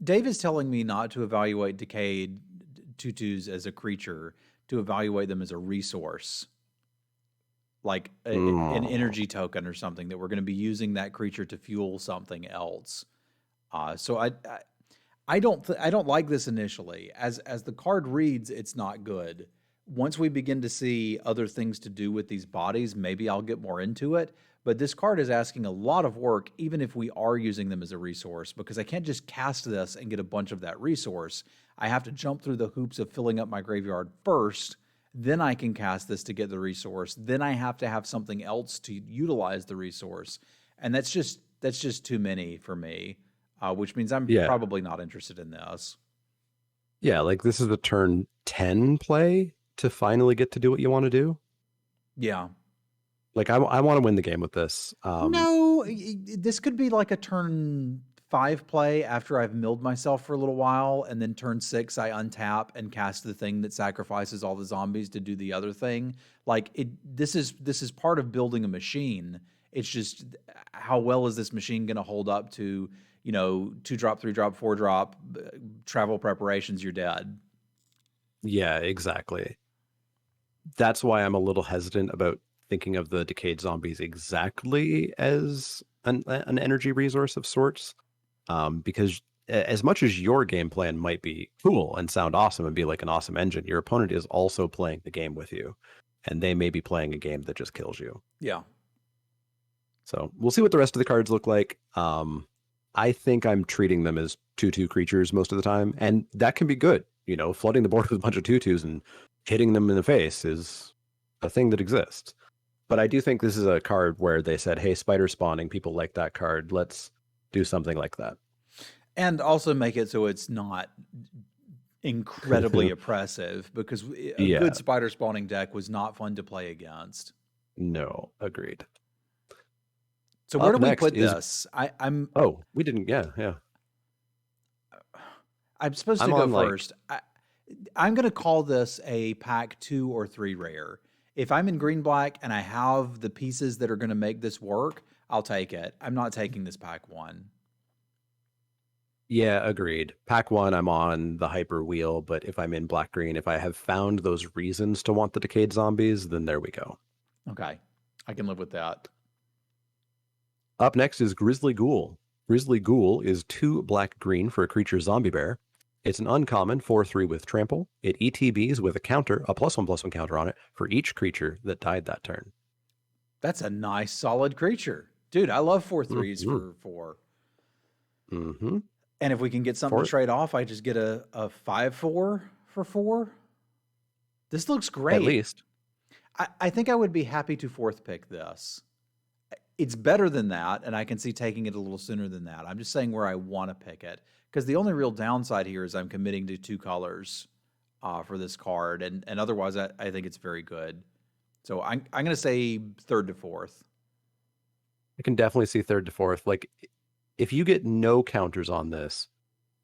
Dave is telling me not to evaluate Decayed 2/2s as a creature, to evaluate them as a resource. Like an energy token or something, that we're going to be using that creature to fuel something else. So I don't like this initially. As the card reads, it's not good. Once we begin to see other things to do with these bodies, maybe I'll get more into it. But this card is asking a lot of work, even if we are using them as a resource, because I can't just cast this and get a bunch of that resource. I have to jump through the hoops of filling up my graveyard first. Then I can cast this to get the resource. Then I have to have something else to utilize the resource. And that's just too many for me, which means I'm probably not interested in this. Yeah, like this is the turn 10 play to finally get to do what you want to do. Yeah. Like I want to win the game with this. No, this could be like a turn 5 play after I've milled myself for a little while, and then turn 6 I untap and cast the thing that sacrifices all the zombies to do the other thing. Like this is part of building a machine. It's just how well is this machine going to hold up to, 2-drop, 3-drop, 4-drop travel preparations? You're dead. Yeah, exactly. That's why I'm a little hesitant about thinking of the Decayed Zombies exactly as an energy resource of sorts. Because as much as your game plan might be cool and sound awesome and be like an awesome engine, your opponent is also playing the game with you, and they may be playing a game that just kills you. Yeah. So we'll see what the rest of the cards look like. I think I'm treating them as 2/2 creatures most of the time, and that can be good. Flooding the board with a bunch of 2/2s and hitting them in the face is a thing that exists. But I do think this is a card where they said, hey, spider spawning, people like that card. Let's do something like that. And also make it so it's not incredibly oppressive, because a Yeah, good spider spawning deck was not fun to play against. no, agreed. So where Up do we next put is, this? I'm oh, we didn't, yeah. I'm supposed to I'm go on like, first. I'm going to call this a pack 2 or 3 rare. If I'm in green black and I have the pieces that are going to make this work, I'll take it. I'm not taking this pack 1. yeah, agreed. Pack one, I'm on the hyper wheel, but if I'm in black green, if I have found those reasons to want the decayed zombies, then there we go. Okay. I can live with that. Up next is Grizzly Ghoul. Grizzly Ghoul is 2 black green for a creature zombie bear. It's an uncommon 4/3 with trample. It ETBs with a counter, a +1/+1 counter on it for each creature that died that turn. That's a nice solid creature. Dude, I love 4/3s Mm-hmm. for 4. Mm-hmm. And if we can get something to trade off, I just get a 5/4 for 4. This looks great. At least. I think I would be happy to 4th pick this. It's better than that, and I can see taking it a little sooner than that. I'm just saying where I want to pick it, because the only real downside here is I'm committing to 2 colors for this card, and otherwise I think it's very good. So I'm going to say 3rd to 4th. I can definitely see 3rd to 4th. Like, if you get no counters on this,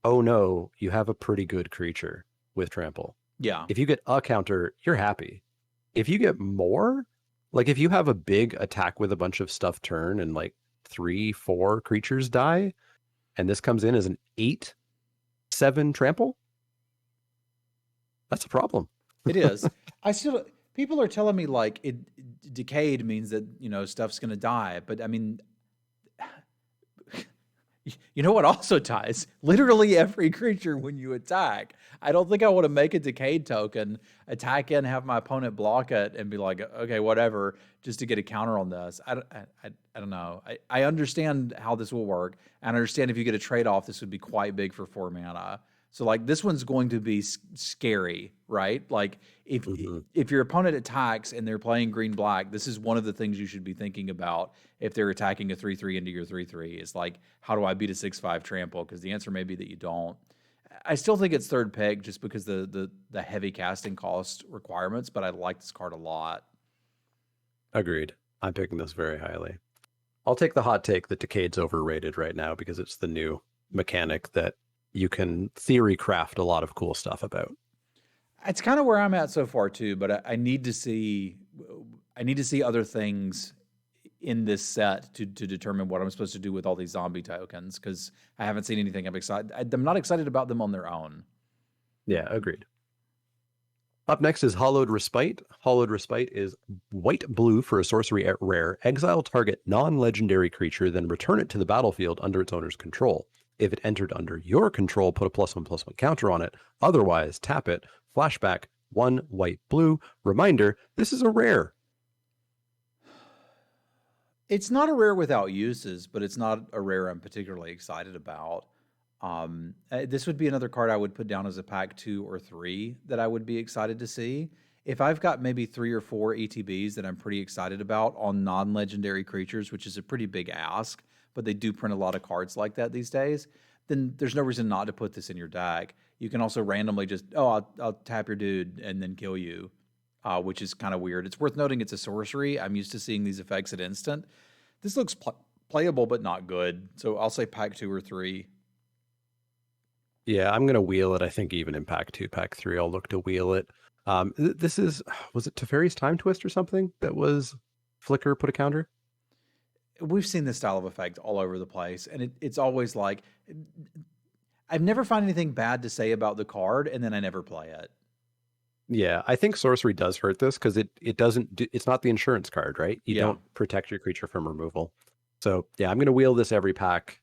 oh no, you have a pretty good creature with trample. Yeah. If you get a counter, you're happy. If you get more, like if you have a big attack with a bunch of stuff turn and like 3-4 creatures die, and this comes in as an 8/7 trample, that's a problem. It is. People are telling me like decayed means that, stuff's going to die, but I mean, you know what also dies? Literally every creature when you attack. I don't think I want to make a decayed token, attack in, have my opponent block it, and be like, okay, whatever, just to get a counter on this. I don't know. I understand how this will work, and I understand if you get a trade-off, this would be quite big for 4 mana. So like this one's going to be scary, right? Like if your opponent attacks and they're playing green black, this is one of the things you should be thinking about if they're attacking a 3/3 into your 3/3. Is like, how do I beat a 6/5 trample? Because the answer may be that you don't. I still think it's 3rd pick just because the heavy casting cost requirements, but I like this card a lot. Agreed. I'm picking this very highly. I'll take the hot take that Decade's overrated right now because it's the new mechanic that you can theory craft a lot of cool stuff about. It's kind of where I'm at so far too, but I need to see other things in this set to determine what I'm supposed to do with all these zombie tokens, because I haven't seen anything I'm not excited about them on their own. Yeah, agreed. Up next is Hollowed Respite. Hollowed Respite is white-blue for a sorcery at rare. Exile target non-legendary creature, then return it to the battlefield under its owner's control. If it entered under your control, put a +1/+1 counter on it. Otherwise, tap it. Flashback, 1 white-blue. Reminder, this is a rare. It's not a rare without uses, but it's not a rare I'm particularly excited about. This would be another card I would put down as a pack 2 or 3 that I would be excited to see. If I've got maybe 3 or 4 ETBs that I'm pretty excited about on non-legendary creatures, which is a pretty big ask, but they do print a lot of cards like that these days, then there's no reason not to put this in your deck. You can also randomly just, I'll tap your dude and then kill you, which is kind of weird. It's worth noting it's a sorcery. I'm used to seeing these effects at instant. This looks playable, but not good. So I'll say pack 2 or 3. Yeah, I'm going to wheel it. I think even in pack 2, pack 3, I'll look to wheel it. This is, was it Teferi's Time Twist or something that was flicker, put a counter? We've seen this style of effect all over the place, and it's always like, I've never found anything bad to say about the card, and then I never play it. Yeah, I think sorcery does hurt this because it doesn't, it's not the insurance card, right? You don't protect your creature from removal. So yeah, I'm going to wheel this every pack.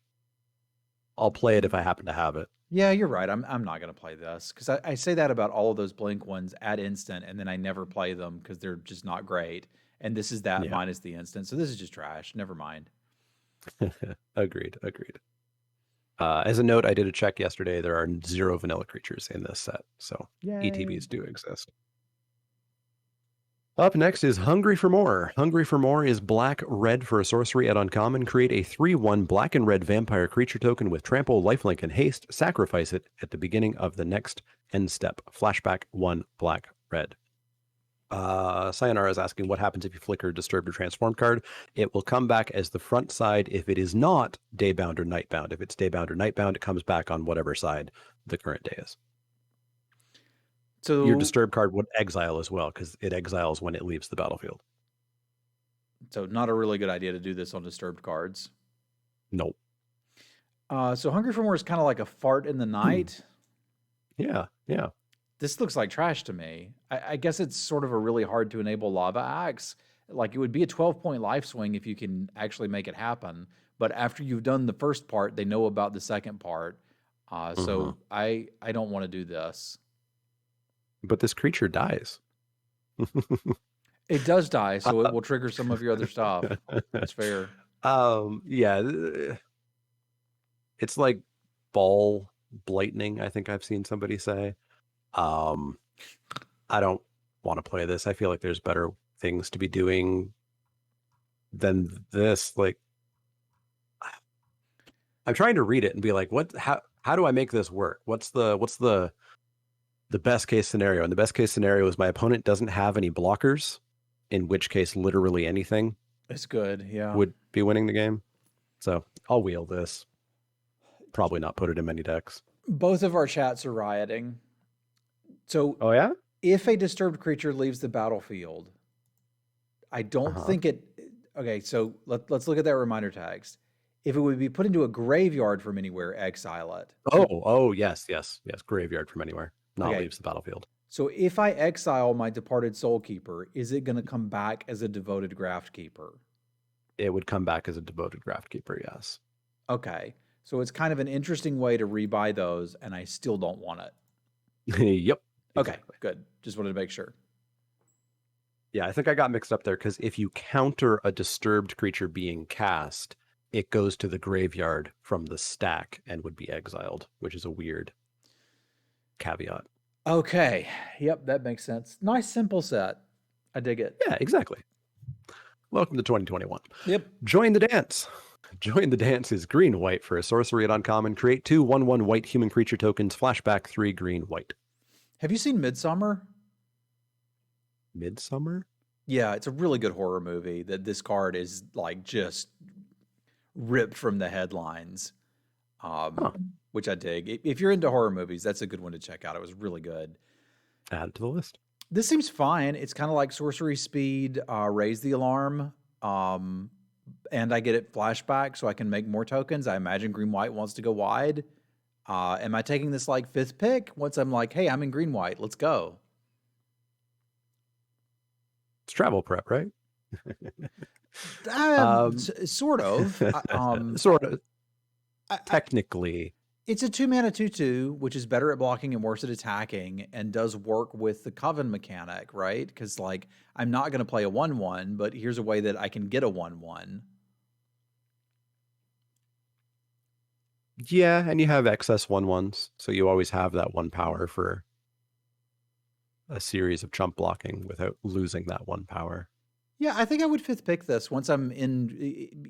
I'll play it if I happen to have it. Yeah, you're right. I'm not going to play this because I say that about all of those Blink ones at instant, and then I never play them because they're just not great. And this is that minus the instant. So this is just trash. Never mind. Agreed. As a note, I did a check yesterday. There are 0 vanilla creatures in this set. So ETBs do exist. Up next is Hungry for More. Hungry for More is black-red for a sorcery at uncommon. Create a 3/1 black and red vampire creature token with trample, lifelink, and haste. Sacrifice it at the beginning of the next end step. Flashback 1 black-red. Sayonara is asking what happens if you flicker Disturbed or Transformed card. It will come back as the front side if it is not Daybound or Nightbound. If it's Daybound or Nightbound, it comes back on whatever side the current day is. So your Disturbed card would exile as well, because it exiles when it leaves the battlefield. So not a really good idea to do this on Disturbed cards. Nope. So Hungry for More is kind of like a fart in the night. Yeah. This looks like trash to me. I guess it's sort of a really hard to enable lava axe. Like it would be a 12-point life swing if you can actually make it happen. But after you've done the first part, they know about the second part. So I don't want to do this. But this creature dies. It does die, so it will trigger some of your other stuff. That's fair. Yeah. It's like ball blightening, I think I've seen somebody say. I don't want to play this. I feel like there's better things to be doing than this. Like, I'm trying to read it and be like, how do I make this work? What's the best case scenario? And the best case scenario is my opponent doesn't have any blockers, in which case literally anything It's good, yeah. would be winning the game. So I'll wheel this. Probably not put it in many decks. Both of our chats are rioting. So Oh yeah? if a disturbed creature leaves the battlefield, I don't think it... Okay, so let's look at that reminder text. If it would be put into a graveyard from anywhere, exile it. Oh, yes. Graveyard from anywhere. Not Okay. leaves the battlefield. So if I exile my Departed Soul Keeper, is it going to come back as a Devoted Graft Keeper? It would come back as a Devoted Graft Keeper, yes. Okay. So it's kind of an interesting way to rebuy those, and I still don't want it. Yep. Okay, Exactly. good. Just wanted to make sure. Yeah, I think I got mixed up there because if you counter a disturbed creature being cast, it goes to the graveyard from the stack and would be exiled, which is a weird caveat. Okay. Yep, that makes sense. Nice, simple set. I dig it. Yeah, exactly. Welcome to 2021. Yep. Join the dance. Join the dance is green-white for a sorcery at uncommon. Create 2 1/1 white human creature tokens. Flashback 3 green-white. Have you seen Midsummer? Midsummer? Yeah, it's a really good horror movie that this card is like just ripped from the headlines, which I dig. If you're into horror movies, that's a good one to check out. It was really good. Add it to the list. This seems fine. It's kind of like sorcery speed, raise the alarm, and I get it flashback so I can make more tokens. I imagine green-white wants to go wide. Am I taking this like 5th pick? Once I'm like, hey, I'm in green-white, let's go. It's travel prep, right? Sort of. Sort of. Technically. It's a 2-mana 2/2, which is better at blocking and worse at attacking, and does work with the Coven mechanic, right? Because like I'm not going to play a 1/1, but here's a way that I can get a 1/1. Yeah, and you have excess 1/1s, so you always have that 1 power for a series of chump blocking without losing that 1 power. Yeah, I think I would 5th pick this once I'm in.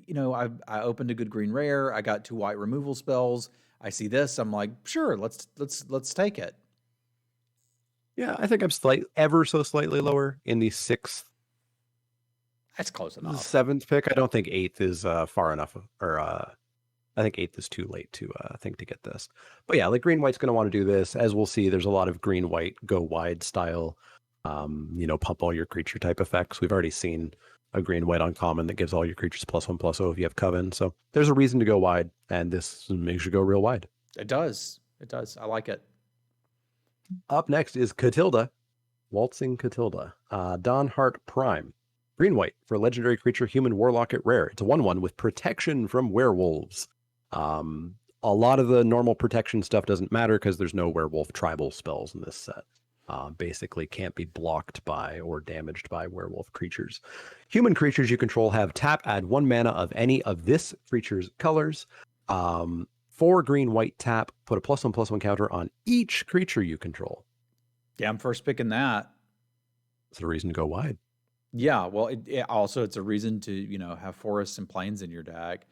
You know, I opened a good green rare. I got 2 white removal spells. I see this. I'm like, sure, let's take it. Yeah, I think I'm ever so slightly lower in the 6th. That's close enough. 7th pick. I don't think 8th is far enough, or I think 8th is too late to think to get this. But yeah, like green-white's going to want to do this. As we'll see, there's a lot of green-white go wide style, pump all your creature type effects. We've already seen a green-white uncommon that gives all your creatures +1/+0 if you have Coven. So there's a reason to go wide, and this makes you go real wide. It does. I like it. Up next is Catilda, Waltzing Catilda, Donhart Prime. Green-white for legendary creature human warlock at rare. It's a 1/1 with protection from werewolves. A lot of the normal protection stuff doesn't matter because there's no werewolf tribal spells in this set. Basically can't be blocked by or damaged by werewolf creatures. Human creatures you control have tap, add 1 mana of any of this creature's colors. 4 green-white tap, put a +1/+1 counter on each creature you control. Yeah, I'm first picking that. That's a reason to go wide. Yeah, well, it's a reason to, have forests and plains in your deck.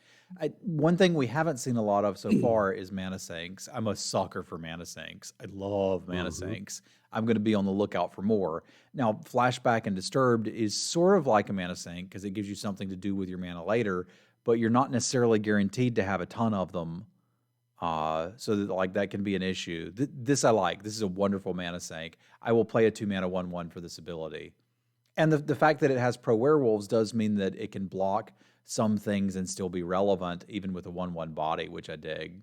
One thing we haven't seen a lot of so far is mana sinks. I'm a sucker for mana sinks. I love mana Hmm. sinks. I'm going to be on the lookout for more. Now, Flashback and Disturbed is sort of like a mana sink because it gives you something to do with your mana later, but you're not necessarily guaranteed to have a ton of them. So that like that can be an issue. This I like. This is a wonderful mana sink. I will play a 2 mana 1/1 for this ability. And the fact that it has pro werewolves does mean that it can block some things and still be relevant, even with a 1/1 body, which I dig.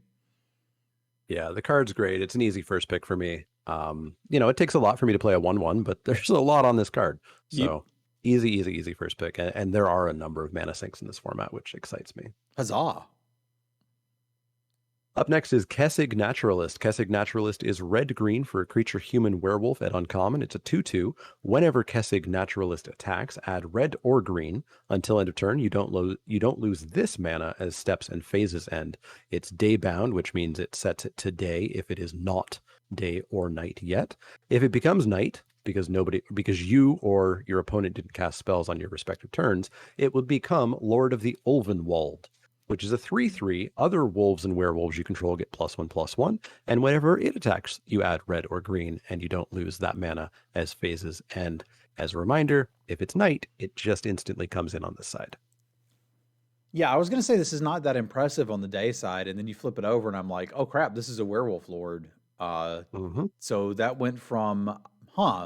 Yeah, the card's great. It's an easy first pick for me. It takes a lot for me to play a 1/1, but there's a lot on this card. Yep. So easy, easy, easy first pick. And there are a number of mana sinks in this format, which excites me. Huzzah. Up next is Kessig Naturalist. Kessig Naturalist is red-green for a creature human werewolf at uncommon. It's a 2/2. Whenever Kessig Naturalist attacks, add red or green. Until end of turn, you don't lose this mana as steps and phases end. It's day-bound, which means it's set to day if it is not day or night yet. If it becomes night, because you or your opponent didn't cast spells on your respective turns, it will become Lord of the Ulvenwald, which is a 3/3. Other wolves and werewolves you control get +1/+1. And whenever it attacks, you add red or green, and you don't lose that mana as phases end. As a reminder, if it's night, it just instantly comes in on this side. Yeah, I was going to say this is not that impressive on the day side, and then you flip it over, and I'm like, oh crap, this is a werewolf lord. Mm-hmm. So that went from,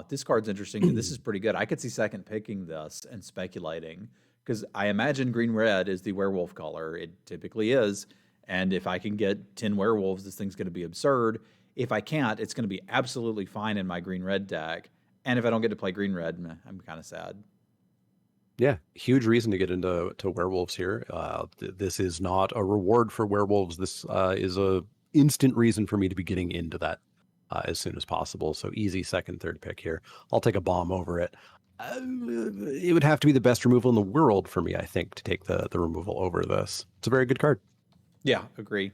this card's interesting, to this is pretty good. I could see second picking this and speculating because I imagine green red is the werewolf color. It typically is. And if I can get 10 werewolves, this thing's going to be absurd. If I can't, it's going to be absolutely fine in my green red deck. And if I don't get to play green red, I'm kind of sad. Yeah, huge reason to get into werewolves here. This is not a reward for werewolves. This is a instant reason for me to be getting into that as soon as possible. So easy second, third pick here. I'll take a bomb over it. It would have to be the best removal in the world for me, I think, to take the removal over this. It's a very good card. Yeah, agree.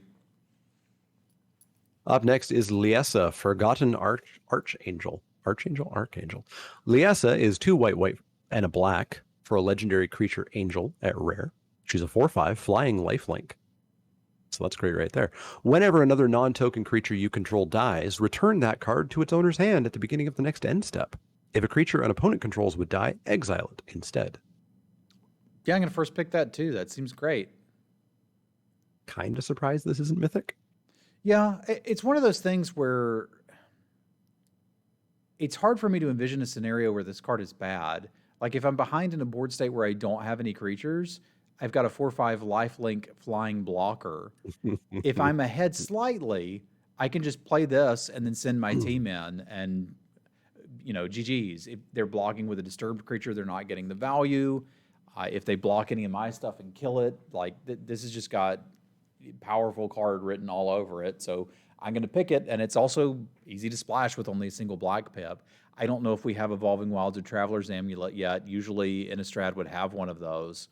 Up next is Lyassa, Forgotten Archangel. Archangel. Lyassa is 2 white, and a black for a legendary creature angel at rare. She's a 4/5 flying lifelink. So that's great right there. Whenever another non-token creature you control dies, return that card to its owner's hand at the beginning of the next end step. If a creature an opponent controls would die, exile it instead. Yeah, I'm going to first pick that too. That seems great. Kind of surprised this isn't mythic. Yeah, it's one of those things where it's hard for me to envision a scenario where this card is bad. Like if I'm behind in a board state where I don't have any creatures, I've got a 4/5 lifelink flying blocker. If I'm ahead slightly, I can just play this and then send my team in and GG's. If they're blocking with a disturbed creature, they're not getting the value. If they block any of my stuff and kill it, like this has just got powerful card written all over it. So I'm going to pick it, and it's also easy to splash with only a single black pip. I don't know if we have Evolving Wilds or Traveler's Amulet yet. Usually Innistrad would have one of those.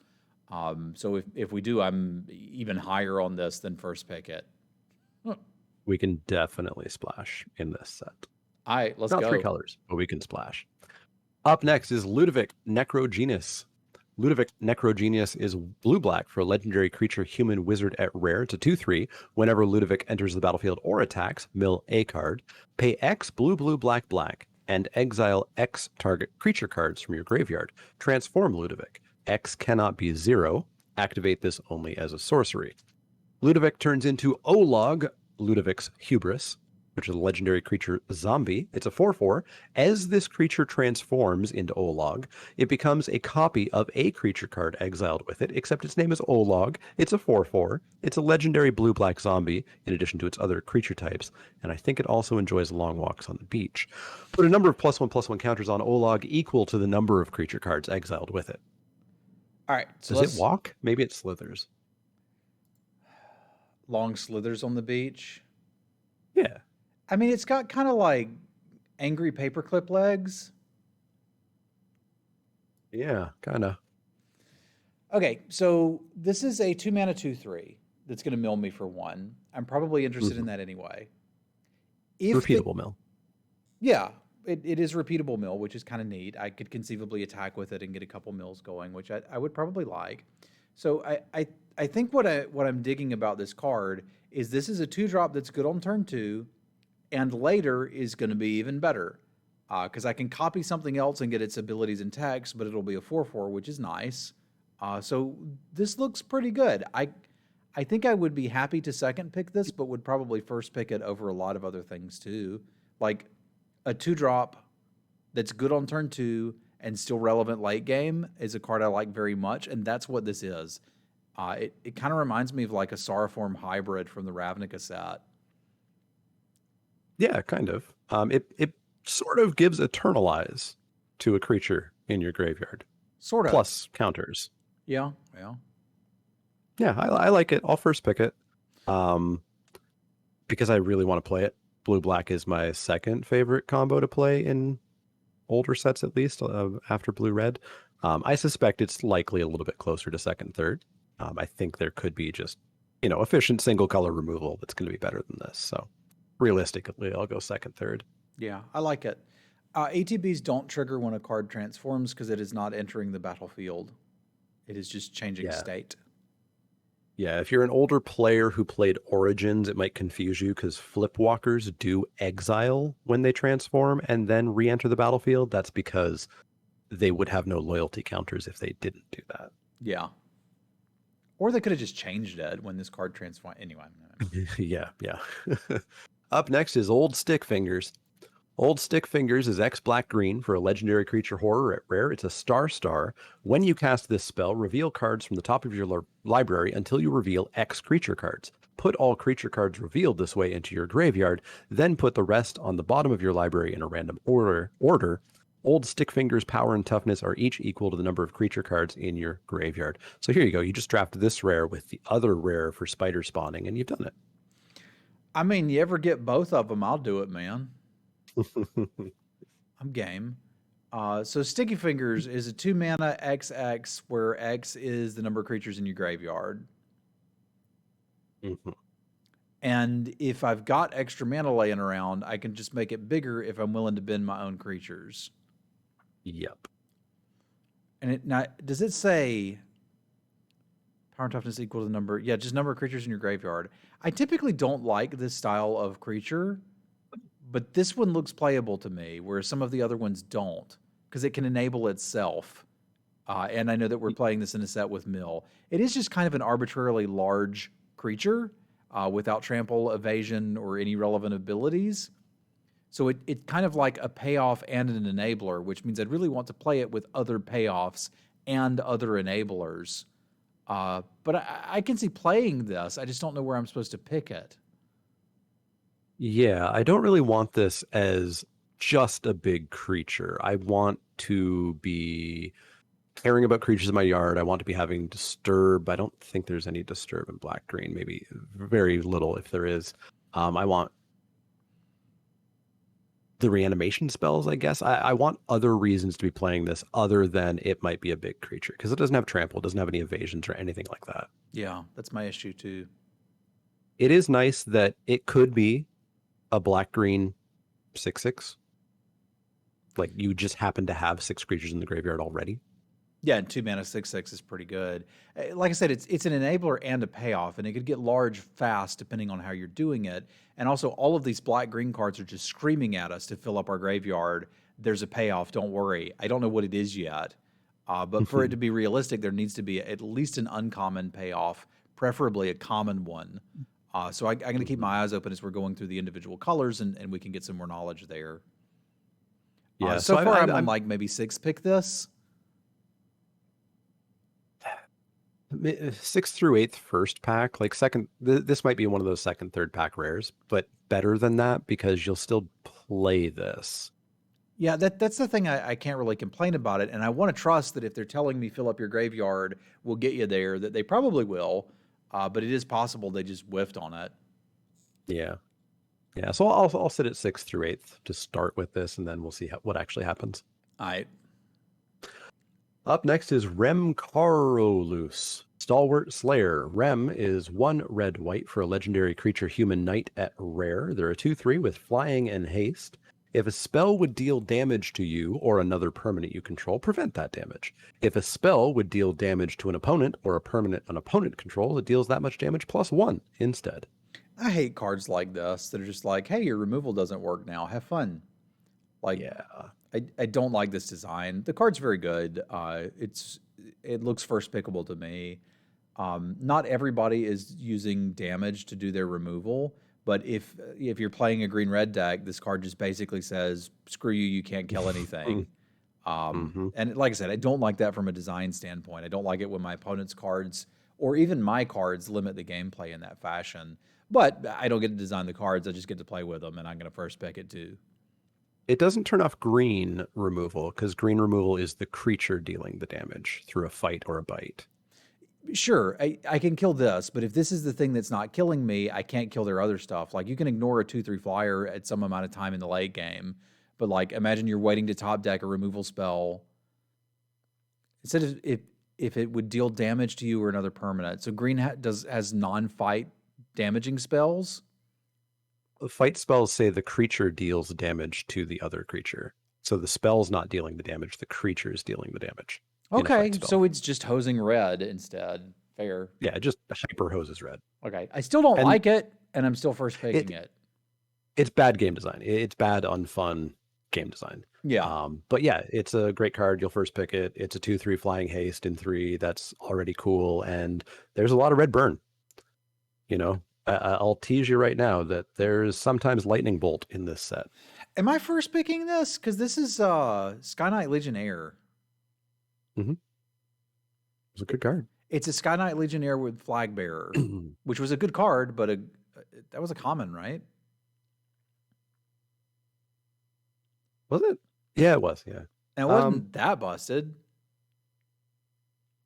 So if we do, I'm even higher on this than first pick it. We can definitely splash in this set. All right, let's Not go. 3 colors, but we can splash. Up next is Ludovic Necrogenius. Ludovic Necrogenius is blue-black for a legendary creature human wizard at rare. It's a 2/3. Whenever Ludovic enters the battlefield or attacks, mill a card. Pay X blue, black, and exile X target creature cards from your graveyard. Transform Ludovic. X cannot be 0. Activate this only as a sorcery. Ludovic turns into Olog, Ludovic's Hubris, which is a legendary creature zombie. It's a 4/4. As this creature transforms into Olog, it becomes a copy of a creature card exiled with it, except its name is Olog. It's a 4/4. It's a legendary blue-black zombie, in addition to its other creature types, and I think it also enjoys long walks on the beach. Put a number of +1/+1 counters on Olog equal to the number of creature cards exiled with it. All right, so Does it walk? Maybe it slithers. Long slithers on the beach. Yeah. I mean, it's got kind of like angry paperclip legs. Yeah, kind of. Okay, so this is a 2 mana 2/3 that's going to mill me for 1. I'm probably interested in that anyway. Repeatable mill. Yeah, it is repeatable mill, which is kind of neat. I could conceivably attack with it and get a couple mills going, which I would probably like. So I think what I'm digging about this card is this is a 2-drop that's good on turn 2, and later is going to be even better. Because I can copy something else and get its abilities in text, but it'll be a 4/4, which is nice. So this looks pretty good. I think I would be happy to second pick this, but would probably first pick it over a lot of other things too. Like a 2-drop that's good on turn 2 and still relevant late game is a card I like very much, and that's what this is. It kind of reminds me of like a Saraform hybrid from the Ravnica set. Yeah, kind of. It sort of gives Eternalize to a creature in your graveyard. Sort of. Plus counters. Yeah. Yeah, I like it. I'll first pick it. Because I really want to play it. Blue-black is my second favorite combo to play in older sets, at least, after blue-red. I suspect it's likely a little bit closer to second, third. I think there could be just, efficient single color removal that's going to be better than this. So realistically, I'll go second, third. Yeah, I like it. ATBs don't trigger when a card transforms because it is not entering the battlefield. It is just changing state. Yeah, if you're an older player who played Origins, it might confuse you because Flipwalkers do exile when they transform and then re-enter the battlefield. That's because they would have no loyalty counters if they didn't do that. Yeah. Or they could have just changed it when this card transformed. Anyway. Yeah. Up next is Old Stick Fingers. Old Stick Fingers is X black-green for a legendary creature horror at rare. It's a star. When you cast this spell, reveal cards from the top of your library until you reveal X creature cards. Put all creature cards revealed this way into your graveyard, then put the rest on the bottom of your library in a random order. Old Stick Fingers' power and toughness are each equal to the number of creature cards in your graveyard. So here you go. You just drafted this rare with the other rare for spider spawning, and you've done it. I mean, you ever get both of them, I'll do it, man. I'm game. So Sticky Fingers is a 2-mana XX where X is the number of creatures in your graveyard. Mm-hmm. And if I've got extra mana laying around, I can just make it bigger if I'm willing to bend my own creatures. Yep. And now, does it say power and toughness equal to the number? Yeah, just number of creatures in your graveyard. I typically don't like this style of creature, but this one looks playable to me, whereas some of the other ones don't, because it can enable itself. And I know that we're playing this in a set with Mill. It is just kind of an arbitrarily large creature without trample, evasion, or any relevant abilities. So it kind of like a payoff and an enabler, which means I'd really want to play it with other payoffs and other enablers. But I can see playing this. I just don't know where I'm supposed to pick it. Yeah, I don't really want this as just a big creature. I want to be caring about creatures in my yard. I want to be having disturb. I don't think there's any disturb in black-green. Maybe very little if there is. I want the reanimation spells, I guess. I want other reasons to be playing this other than it might be a big creature because it doesn't have trample, it doesn't have any evasions or anything like that. Yeah, that's my issue too. It is nice that it could be a black-green 6/6. Like you just happen to have 6 creatures in the graveyard already. Yeah, and 2-mana 6/6 is pretty good. Like I said, it's an enabler and a payoff, and it could get large fast depending on how you're doing it. And also, all of these black-green cards are just screaming at us to fill up our graveyard. There's a payoff, don't worry. I don't know what it is yet. But for it to be realistic, there needs to be at least an uncommon payoff, preferably a common one. So I'm going to keep my eyes open as we're going through the individual colors, and we can get some more knowledge there. Yeah, so far I'm on like maybe 6 pick this. 6th through 8th first pack, like second. This might be one of those second, third pack rares, but better than that because you'll still play this. Yeah, that's the thing I can't really complain about it, and I want to trust that if they're telling me fill up your graveyard, we'll get you there, that they probably will. But it is possible they just whiffed on it. Yeah. So I'll sit at 6th through 8th to start with this, and then we'll see what actually happens. All right. Up next is Rem Carolus, Stalwart Slayer. Rem is 1 red-white for a legendary creature human knight at rare. They're a 2/3 with flying and haste. If a spell would deal damage to you or another permanent you control, prevent that damage. If a spell would deal damage to an opponent or a permanent an opponent controls, it deals that much damage +1 instead. I hate cards like this that are just like, hey, your removal doesn't work now. Have fun. Like, Yeah. I don't like this design. The card's very good. It looks first pickable to me. Not everybody is using damage to do their removal, but if you're playing a green red deck, this card just basically says, "Screw you, you can't kill anything." Mm-hmm. And like I said, I don't like that from a design standpoint. I don't like it when my opponent's cards or even my cards limit the gameplay in that fashion. But I don't get to design the cards; I just get to play with them, and I'm going to first pick it too. It doesn't turn off green removal because green removal is the creature dealing the damage through a fight or a bite. Sure, I can kill this, but if this is the thing that's not killing me, I can't kill their other stuff. Like, you can ignore a 2/3 flyer at some amount of time in the late game, but like, imagine you're waiting to top deck a removal spell. Instead of if it would deal damage to you or another permanent. So green has non-fight damaging spells. Fight spells say the creature deals damage to the other creature. So the spell's not dealing the damage, the creature is dealing the damage. Okay, so it's just hosing red instead. Fair. Yeah, it just hyper hoses red. Okay, I still don't like it, and I'm still first picking it. It's bad game design. It's bad, unfun game design. Yeah. But yeah, it's a great card. You'll first pick it. It's a 2/3 flying haste in 3. That's already cool. And there's a lot of red burn. I'll tease you right now that there's sometimes lightning bolt in this set. Am I first picking this? Because this is Sky Knight Legionnaire. Mm-hmm. It's a good card. It's a Sky Knight Legionnaire with Flag Bearer, which was a good card, but that was a common, right? Was it? Yeah, it was. Yeah. And it wasn't that busted.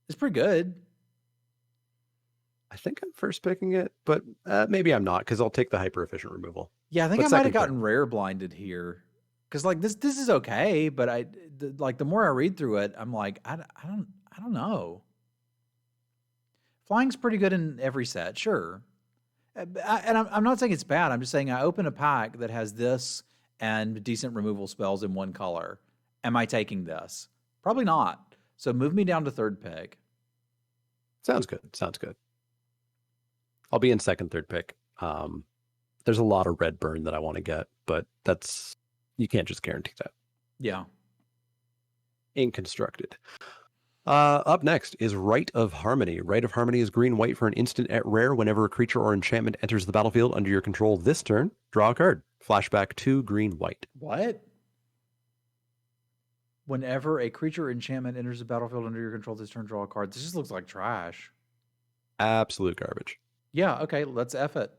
It's pretty good. I think I'm first picking it, but maybe I'm not because I'll take the hyper efficient removal. Yeah, I think I might have gotten rare blinded here. Because like this is okay, but the more I read through it, I'm like, I don't know. Flying's pretty good in every set, sure. And I'm not saying it's bad. I'm just saying I open a pack that has this and decent removal spells in one color. Am I taking this? Probably not. So move me down to third pick. Sounds good. I'll be in second, third pick. There's a lot of red burn that I want to get, but you can't just guarantee that. Yeah. Inconstructed. Up next is Rite of Harmony. Rite of Harmony is green-white for an instant at rare. Whenever a creature or enchantment enters the battlefield under your control this turn, draw a card. Flashback 2 green-white. What? Whenever a creature or enchantment enters the battlefield under your control this turn, draw a card. This just looks like trash. Absolute garbage. Yeah, okay, let's F it.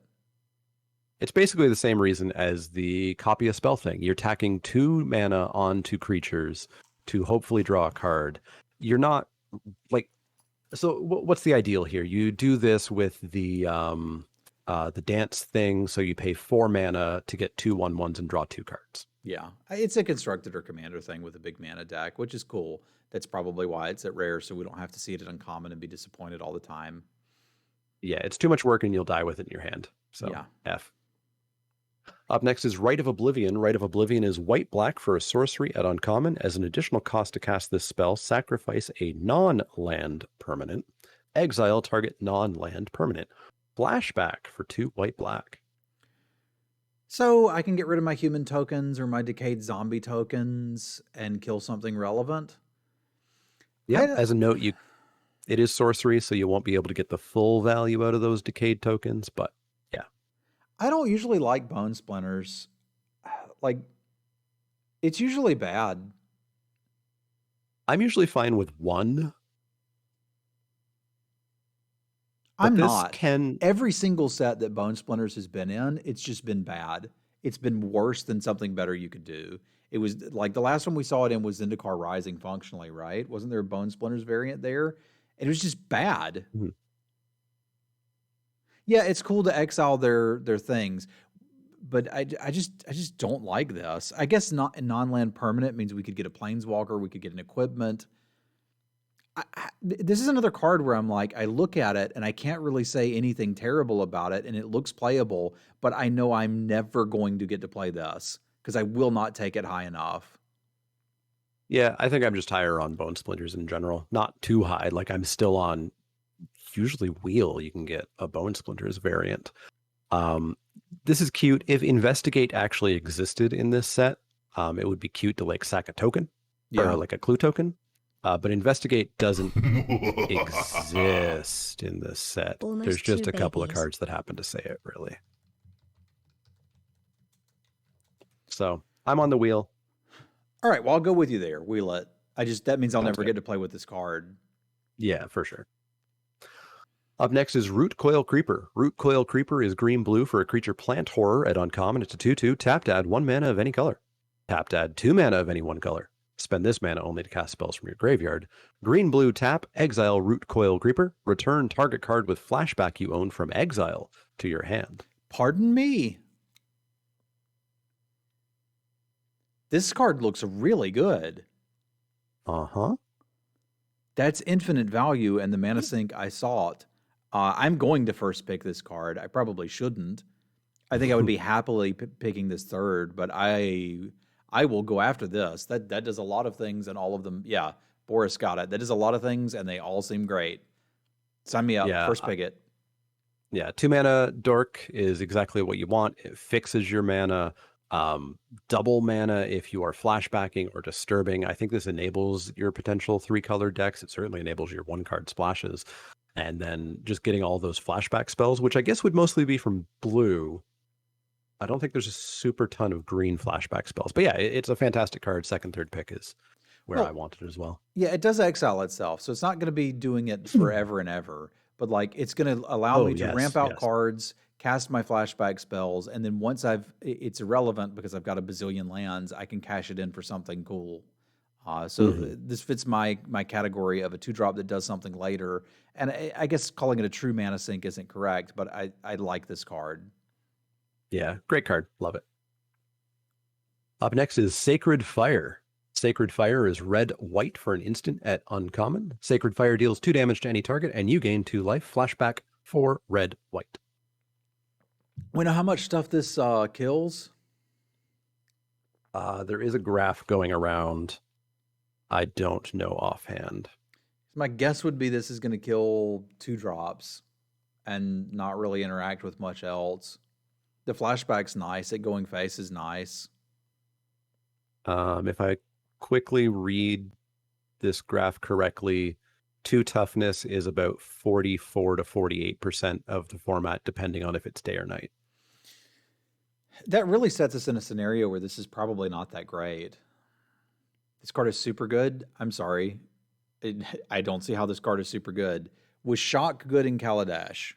It's basically the same reason as the copy a spell thing. You're tacking 2 mana onto creatures to hopefully draw a card. You're not so what's the ideal here? You do this with the dance thing, so you pay 4 mana to get 2 1/1s and draw 2 cards. Yeah, it's a constructed or commander thing with a big mana deck, which is cool. That's probably why it's at rare, so we don't have to see it at uncommon and be disappointed all the time. Yeah, it's too much work and you'll die with it in your hand. So yeah. F. Up next is Rite of Oblivion. Rite of Oblivion is white-black for a sorcery at uncommon. As an additional cost to cast this spell, sacrifice a non-land permanent. Exile target non-land permanent. Flashback for 2 white-black. So I can get rid of my human tokens or my decayed zombie tokens and kill something relevant? Yeah, as a note, it is sorcery, so you won't be able to get the full value out of those decayed tokens, but yeah. I don't usually like bone splinters. Like, it's usually bad. I'm usually fine with 1. I'm not. Every single set that Bone Splinters has been in, it's just been bad. It's been worse than something better you could do. It was like the last one we saw it in was Zendikar Rising functionally, right? Wasn't there a Bone Splinters variant there? It was just bad. Mm-hmm. Yeah, it's cool to exile their things, but I just don't like this. I guess not non-land permanent means we could get a planeswalker, we could get an equipment. This is another card where I'm like, I look at it and I can't really say anything terrible about it, and it looks playable, but I know I'm never going to get to play this. because I will not take it high enough. Yeah, I think I'm just higher on bone splinters in general. Not too high. Like I'm still on usually wheel. You can get a bone splinters variant. Um, this is cute. If investigate actually existed in this set, it would be cute to like sack a token or Yeah. like a clue token. But investigate doesn't exist in this set. There's Almost just two a couple of babies. cards that happen to say it, really. So I'm on the wheel. All right, well, I'll go with you there. Wheel it. That means I'll Sounds never good. get to play with this card. Yeah, for sure. Up next is Root Coil Creeper. Root Coil Creeper is green-blue for a creature plant horror at uncommon. It's a 2/2. Tap to add 1 mana of any color. Tap to add 2 mana of any one color. Spend this mana only to cast spells from your graveyard. Green-blue tap, exile Root Coil Creeper. Return target card with flashback you own from exile to your hand. Pardon me. This card looks really good. Uh-huh. That's infinite value and the mana sink I sought. I'm going to first pick this card. I probably shouldn't. I think I would be happily picking this third, but I will go after this. That does a lot of things, and all of them. Yeah, Boris got it. That does a lot of things, and they all seem great. Sign me up. Yeah, First pick it. Yeah, 2 mana Dork is exactly what you want. It fixes your mana. Double mana if you are flashbacking or disturbing. I think this enables your potential 3-color decks. It certainly enables your 1-card splashes. And then just getting all those flashback spells, which I guess would mostly be from blue. I don't think there's a super ton of green flashback spells. But yeah, it's a fantastic card. Second, third pick is where I want it as well. Yeah, it does exile itself, so it's not going to be doing it forever and ever. But like, it's going to allow me to ramp out cards, cast my flashback spells, and then once it's irrelevant because I've got a bazillion lands, I can cash it in for something cool. This fits my category of a 2-drop that does something later. And I guess calling it a true mana sink isn't correct, but I like this card. Yeah, great card. Love it. Up next is Sacred Fire. Sacred Fire is red-white for an instant at uncommon. Sacred Fire deals 2 damage to any target, and you gain 2 life. Flashback for red-white. We know how much stuff this kills? There is a graph going around. I don't know offhand. My guess would be this is going to kill 2-drops and not really interact with much else. The flashback's nice. It going face is nice. If I quickly read this graph correctly, 2 toughness is about 44 to 48% of the format, depending on if it's day or night. That really sets us in a scenario where this is probably not that great. This card is super good. I'm sorry. I don't see how this card is super good. Was Shock good in Kaladesh?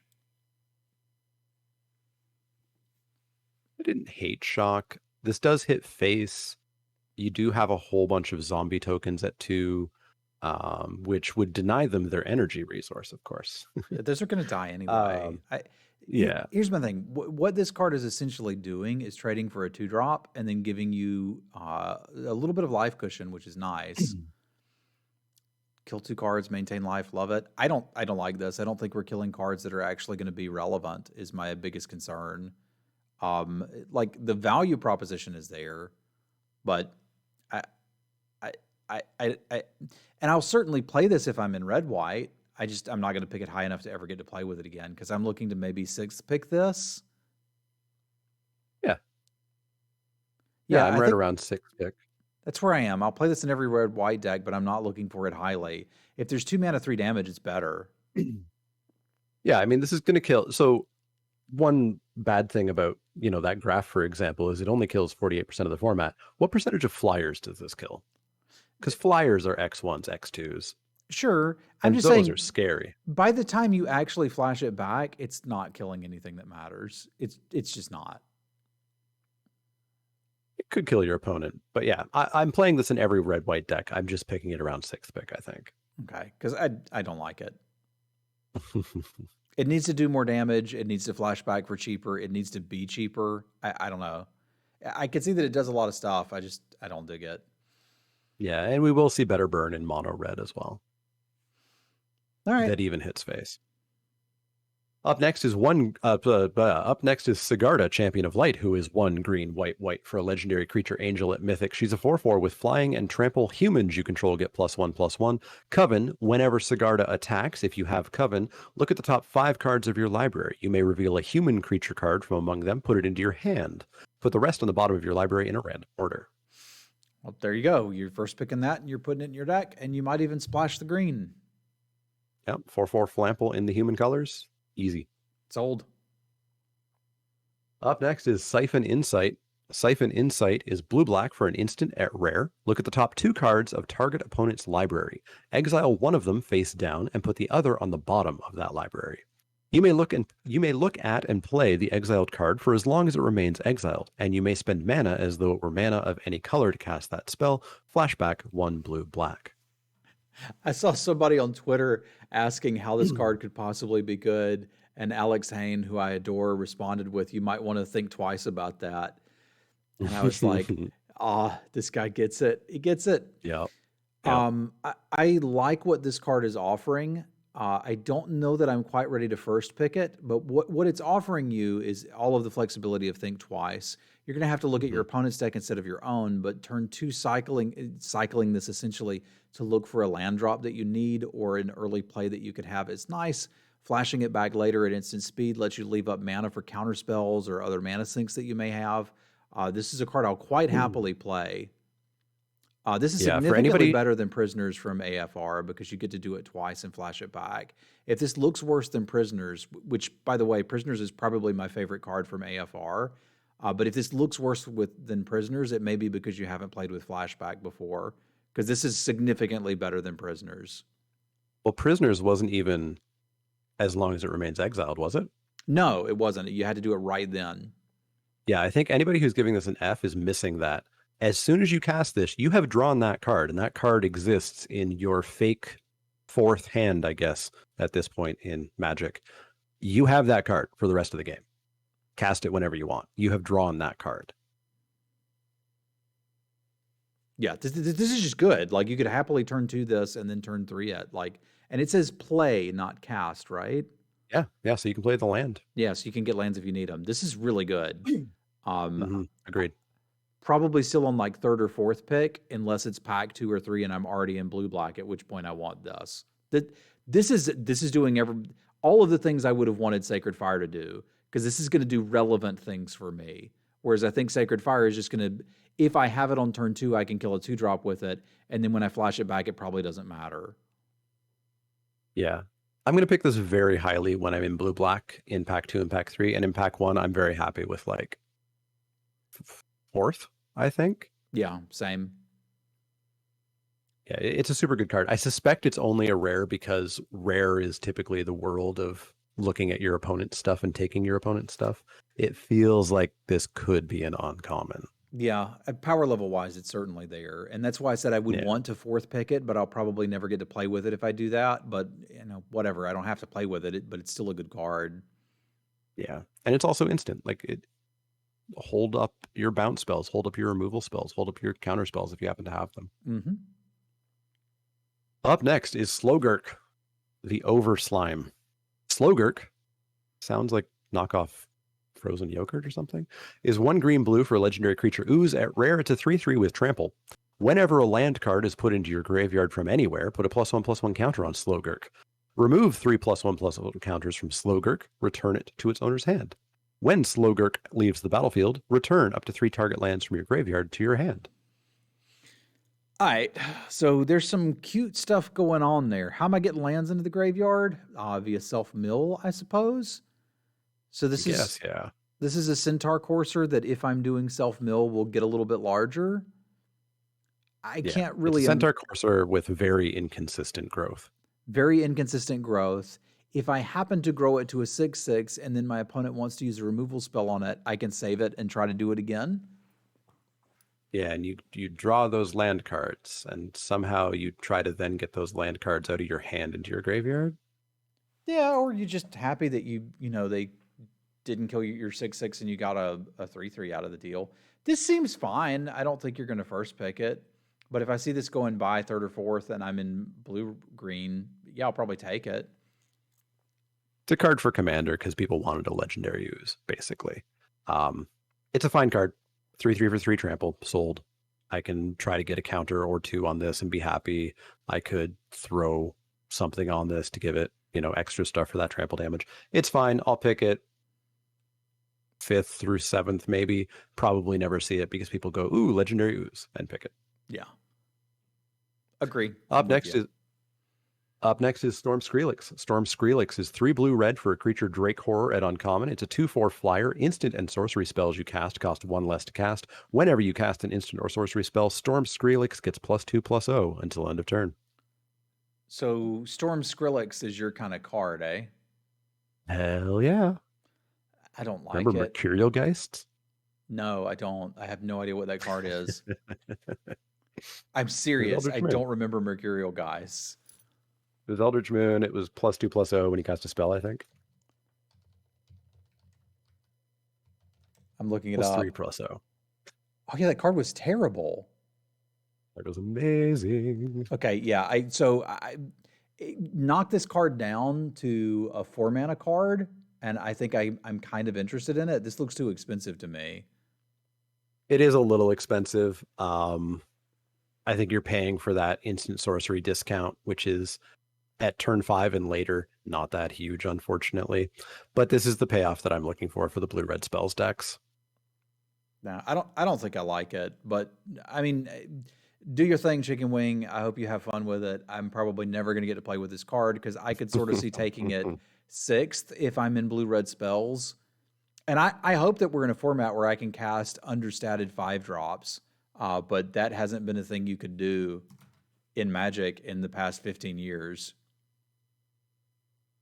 I didn't hate Shock. This does hit face. You do have a whole bunch of zombie tokens at 2, which would deny them their energy resource, of course. Those are going to die anyway. Here's my thing. What this card is essentially doing is trading for a 2-drop and then giving you a little bit of life cushion, which is nice. Kill 2 cards, maintain life, love it. I don't like this. I don't think we're killing cards that are actually going to be relevant is my biggest concern. Like the value proposition is there, but and I'll certainly play this if I'm in red-white. I'm not going to pick it high enough to ever get to play with it again because I'm looking to maybe 6th pick this. Yeah, I'm right around 6th pick. That's where I am. I'll play this in every red-white deck, but I'm not looking for it highly. If there's 2 mana, 3 damage, it's better. Yeah, I mean, this is going to kill. So one bad thing about, that graph, for example, is it only kills 48% of the format. What percentage of flyers does this kill? Because flyers are X1s, X2s. Sure. I'm just those saying, are scary. By the time you actually flash it back, it's not killing anything that matters. It's just not. It could kill your opponent. But yeah, I'm playing this in every red-white deck. I'm just picking it around 6th pick, I think. Okay, because I don't like it. It needs to do more damage. It needs to flash back for cheaper. It needs to be cheaper. I don't know. I can see that it does a lot of stuff. I don't dig it. Yeah, and we will see better burn in mono red as well. All right. That even hits face. Up next is Sigarda, Champion of Light, who is 1 green, white, white for a legendary creature angel at Mythic. She's a 4/4 with flying and trample. Humans you control get +1/+1. Coven, whenever Sigarda attacks, if you have Coven, look at the top 5 cards of your library. You may reveal a human creature card from among them, put it into your hand. Put the rest on the bottom of your library in a random order. Well, there you go. You're first picking that and you're putting it in your deck, and you might even splash the green. Yep, 4/4 Flample in the human colors. Easy. Sold. Up next is Siphon Insight. Siphon Insight is blue-black for an instant at rare. Look at the top 2 cards of target opponent's library. Exile one of them face down and put the other on the bottom of that library. You may look at and play the exiled card for as long as it remains exiled, and you may spend mana as though it were mana of any color to cast that spell. Flashback 1 blue-black. I saw somebody on Twitter asking how this card could possibly be good, and Alex Hain, who I adore, responded with, "You might want to think twice about that." And I was like, this guy gets it. He gets it. Yeah. I like what this card is offering. I don't know that I'm quite ready to first pick it, but what it's offering you is all of the flexibility of think twice. You're going to have to look at your opponent's deck instead of your own, but turn 2 cycling this essentially to look for a land drop that you need or an early play that you could have. It's nice. Flashing it back later at instant speed lets you leave up mana for counter spells or other mana sinks that you may have. This is a card I'll quite happily play. This is significantly better than Prisoners from AFR because you get to do it twice and flash it back. If this looks worse than Prisoners, which, by the way, Prisoners is probably my favorite card from AFR, but if this looks worse than Prisoners, it may be because you haven't played with Flashback before, because this is significantly better than Prisoners. Well, Prisoners wasn't even as long as it remains exiled, was it? No, it wasn't. You had to do it right then. Yeah, I think anybody who's giving this an F is missing that. As soon as you cast this, you have drawn that card, and that card exists in your fake 4th hand, I guess, at this point in Magic. You have that card for the rest of the game. Cast it whenever you want. You have drawn that card. Yeah, this is just good. Like, you could happily turn 2 this and then turn 3 it. Like, and it says play, not cast, right? Yeah, so you can play the land. Yeah, so you can get lands if you need them. This is really good. Agreed. Probably still on like 3rd or 4th pick, unless it's pack 2 or 3 and I'm already in blue-black, at which point I want this. This is doing all of the things I would have wanted Sacred Fire to do, because this is going to do relevant things for me. Whereas I think Sacred Fire is just going to, if I have it on turn 2, I can kill a 2-drop with it, and then when I flash it back, it probably doesn't matter. Yeah. I'm going to pick this very highly when I'm in blue-black in pack 2 and pack 3, and in pack 1, I'm very happy with like 4th, I think. Yeah, same. Yeah, it's a super good card. I suspect it's only a rare because rare is typically the world of looking at your opponent's stuff and taking your opponent's stuff. It feels like this could be an uncommon. Yeah, power level wise, it's certainly there, and that's why I said I would want to 4th pick it, but I'll probably never get to play with it if I do that. But whatever, I don't have to play with it, but it's still a good card. Yeah, and it's also instant. Like, it hold up your bounce spells, hold up your removal spells, hold up your counter spells if you happen to have them. Up next is Slogurk, the Over Slime. Slogurk sounds like knockoff frozen yogurt or something, is 1 green blue for a legendary creature ooze. At rare, it's a 3/3 with trample. Whenever a land card is put into your graveyard from anywhere, put a +1/+1 counter on Slogurk. Remove 3 +1/+1 counters from Slogurk, return it to its owner's hand. When Slogurk leaves the battlefield, return up to 3 target lands from your graveyard to your hand. All right, so there's some cute stuff going on there. How am I getting lands into the graveyard? Via self-mill, I suppose. So this is a Centaur Courser that if I'm doing self-mill will get a little bit larger. I can't really... It's a Centaur Courser with very inconsistent growth. Very inconsistent growth. If I happen to grow it to a 6/6 and then my opponent wants to use a removal spell on it, I can save it and try to do it again. Yeah, and you draw those land cards, and somehow you try to then get those land cards out of your hand into your graveyard. Yeah, or you're just happy that they didn't kill your 6/6 and you got a 3/3 out of the deal. This seems fine. I don't think you're going to first pick it, but if I see this going by 3rd or 4th and I'm in blue-green, yeah, I'll probably take it. It's a card for commander because people wanted a legendary use, basically. It's a fine card. 3/3 for 3 trample, sold. I can try to get a counter or 2 on this and be happy. I could throw something on this to give it, extra stuff for that trample damage. It's fine. I'll pick it 5th through 7th, maybe. Probably never see it because people go, ooh, legendary ooze, and pick it. Yeah. Agree. Up next is Storm Skrillex. Storm Skrillex is 3 blue-red for a creature Drake Horror at uncommon. It's a 2/4 flyer. Instant and sorcery spells you cast cost 1 less to cast. Whenever you cast an instant or sorcery spell, Storm Skrillex gets +2/+0 until end of turn. So Storm Skrillex is your kind of card, eh? Hell yeah. I don't like Remember it. Mercurial Geists? No, I don't. I have no idea what that card is. I'm serious. I don't remember Mercurial Guys. It was Eldritch Moon. It was +2/+0 when you cast a spell, I think. I'm looking it up. +3/+0. Oh yeah, that card was terrible. That was amazing. Okay, yeah. I knocked this card down to a 4-mana card, and I think I'm kind of interested in it. This looks too expensive to me. It is a little expensive. I think you're paying for that instant sorcery discount, which is at turn 5 and later, not that huge, unfortunately. But this is the payoff that I'm looking for the blue-red spells decks. No, I don't think I like it, but I mean, do your thing, Chicken Wing. I hope you have fun with it. I'm probably never going to get to play with this card because I could sort of see taking it 6th if I'm in blue-red spells. And I hope that we're in a format where I can cast understated 5-drops, but that hasn't been a thing you could do in Magic in the past 15 years.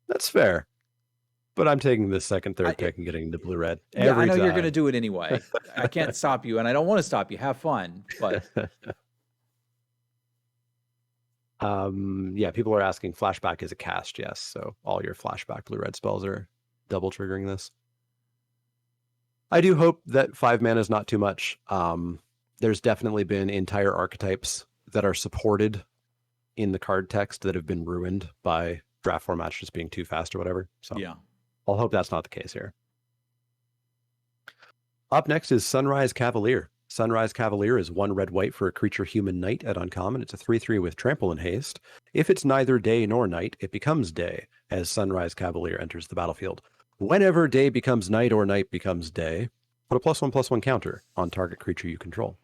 That's fair. But I'm taking the second, third pick and getting the blue-red. Yeah, I know you're going to do it anyway. I can't stop you, and I don't want to stop you. Have fun, but... yeah, people are asking, flashback is a cast, yes. So all your flashback blue-red spells are double triggering this. I do hope that 5 mana is not too much. There's definitely been entire archetypes that are supported in the card text that have been ruined by draft formats just being too fast or whatever. So yeah, I'll hope that's not the case here. Up next is Sunrise Cavalier. Sunrise Cavalier is 1 red-white for a creature human knight at uncommon. It's a 3/3 with trample and haste. If it's neither day nor night, it becomes day as Sunrise Cavalier enters the battlefield. Whenever day becomes night or night becomes day, put a +1/+1 counter on target creature you control.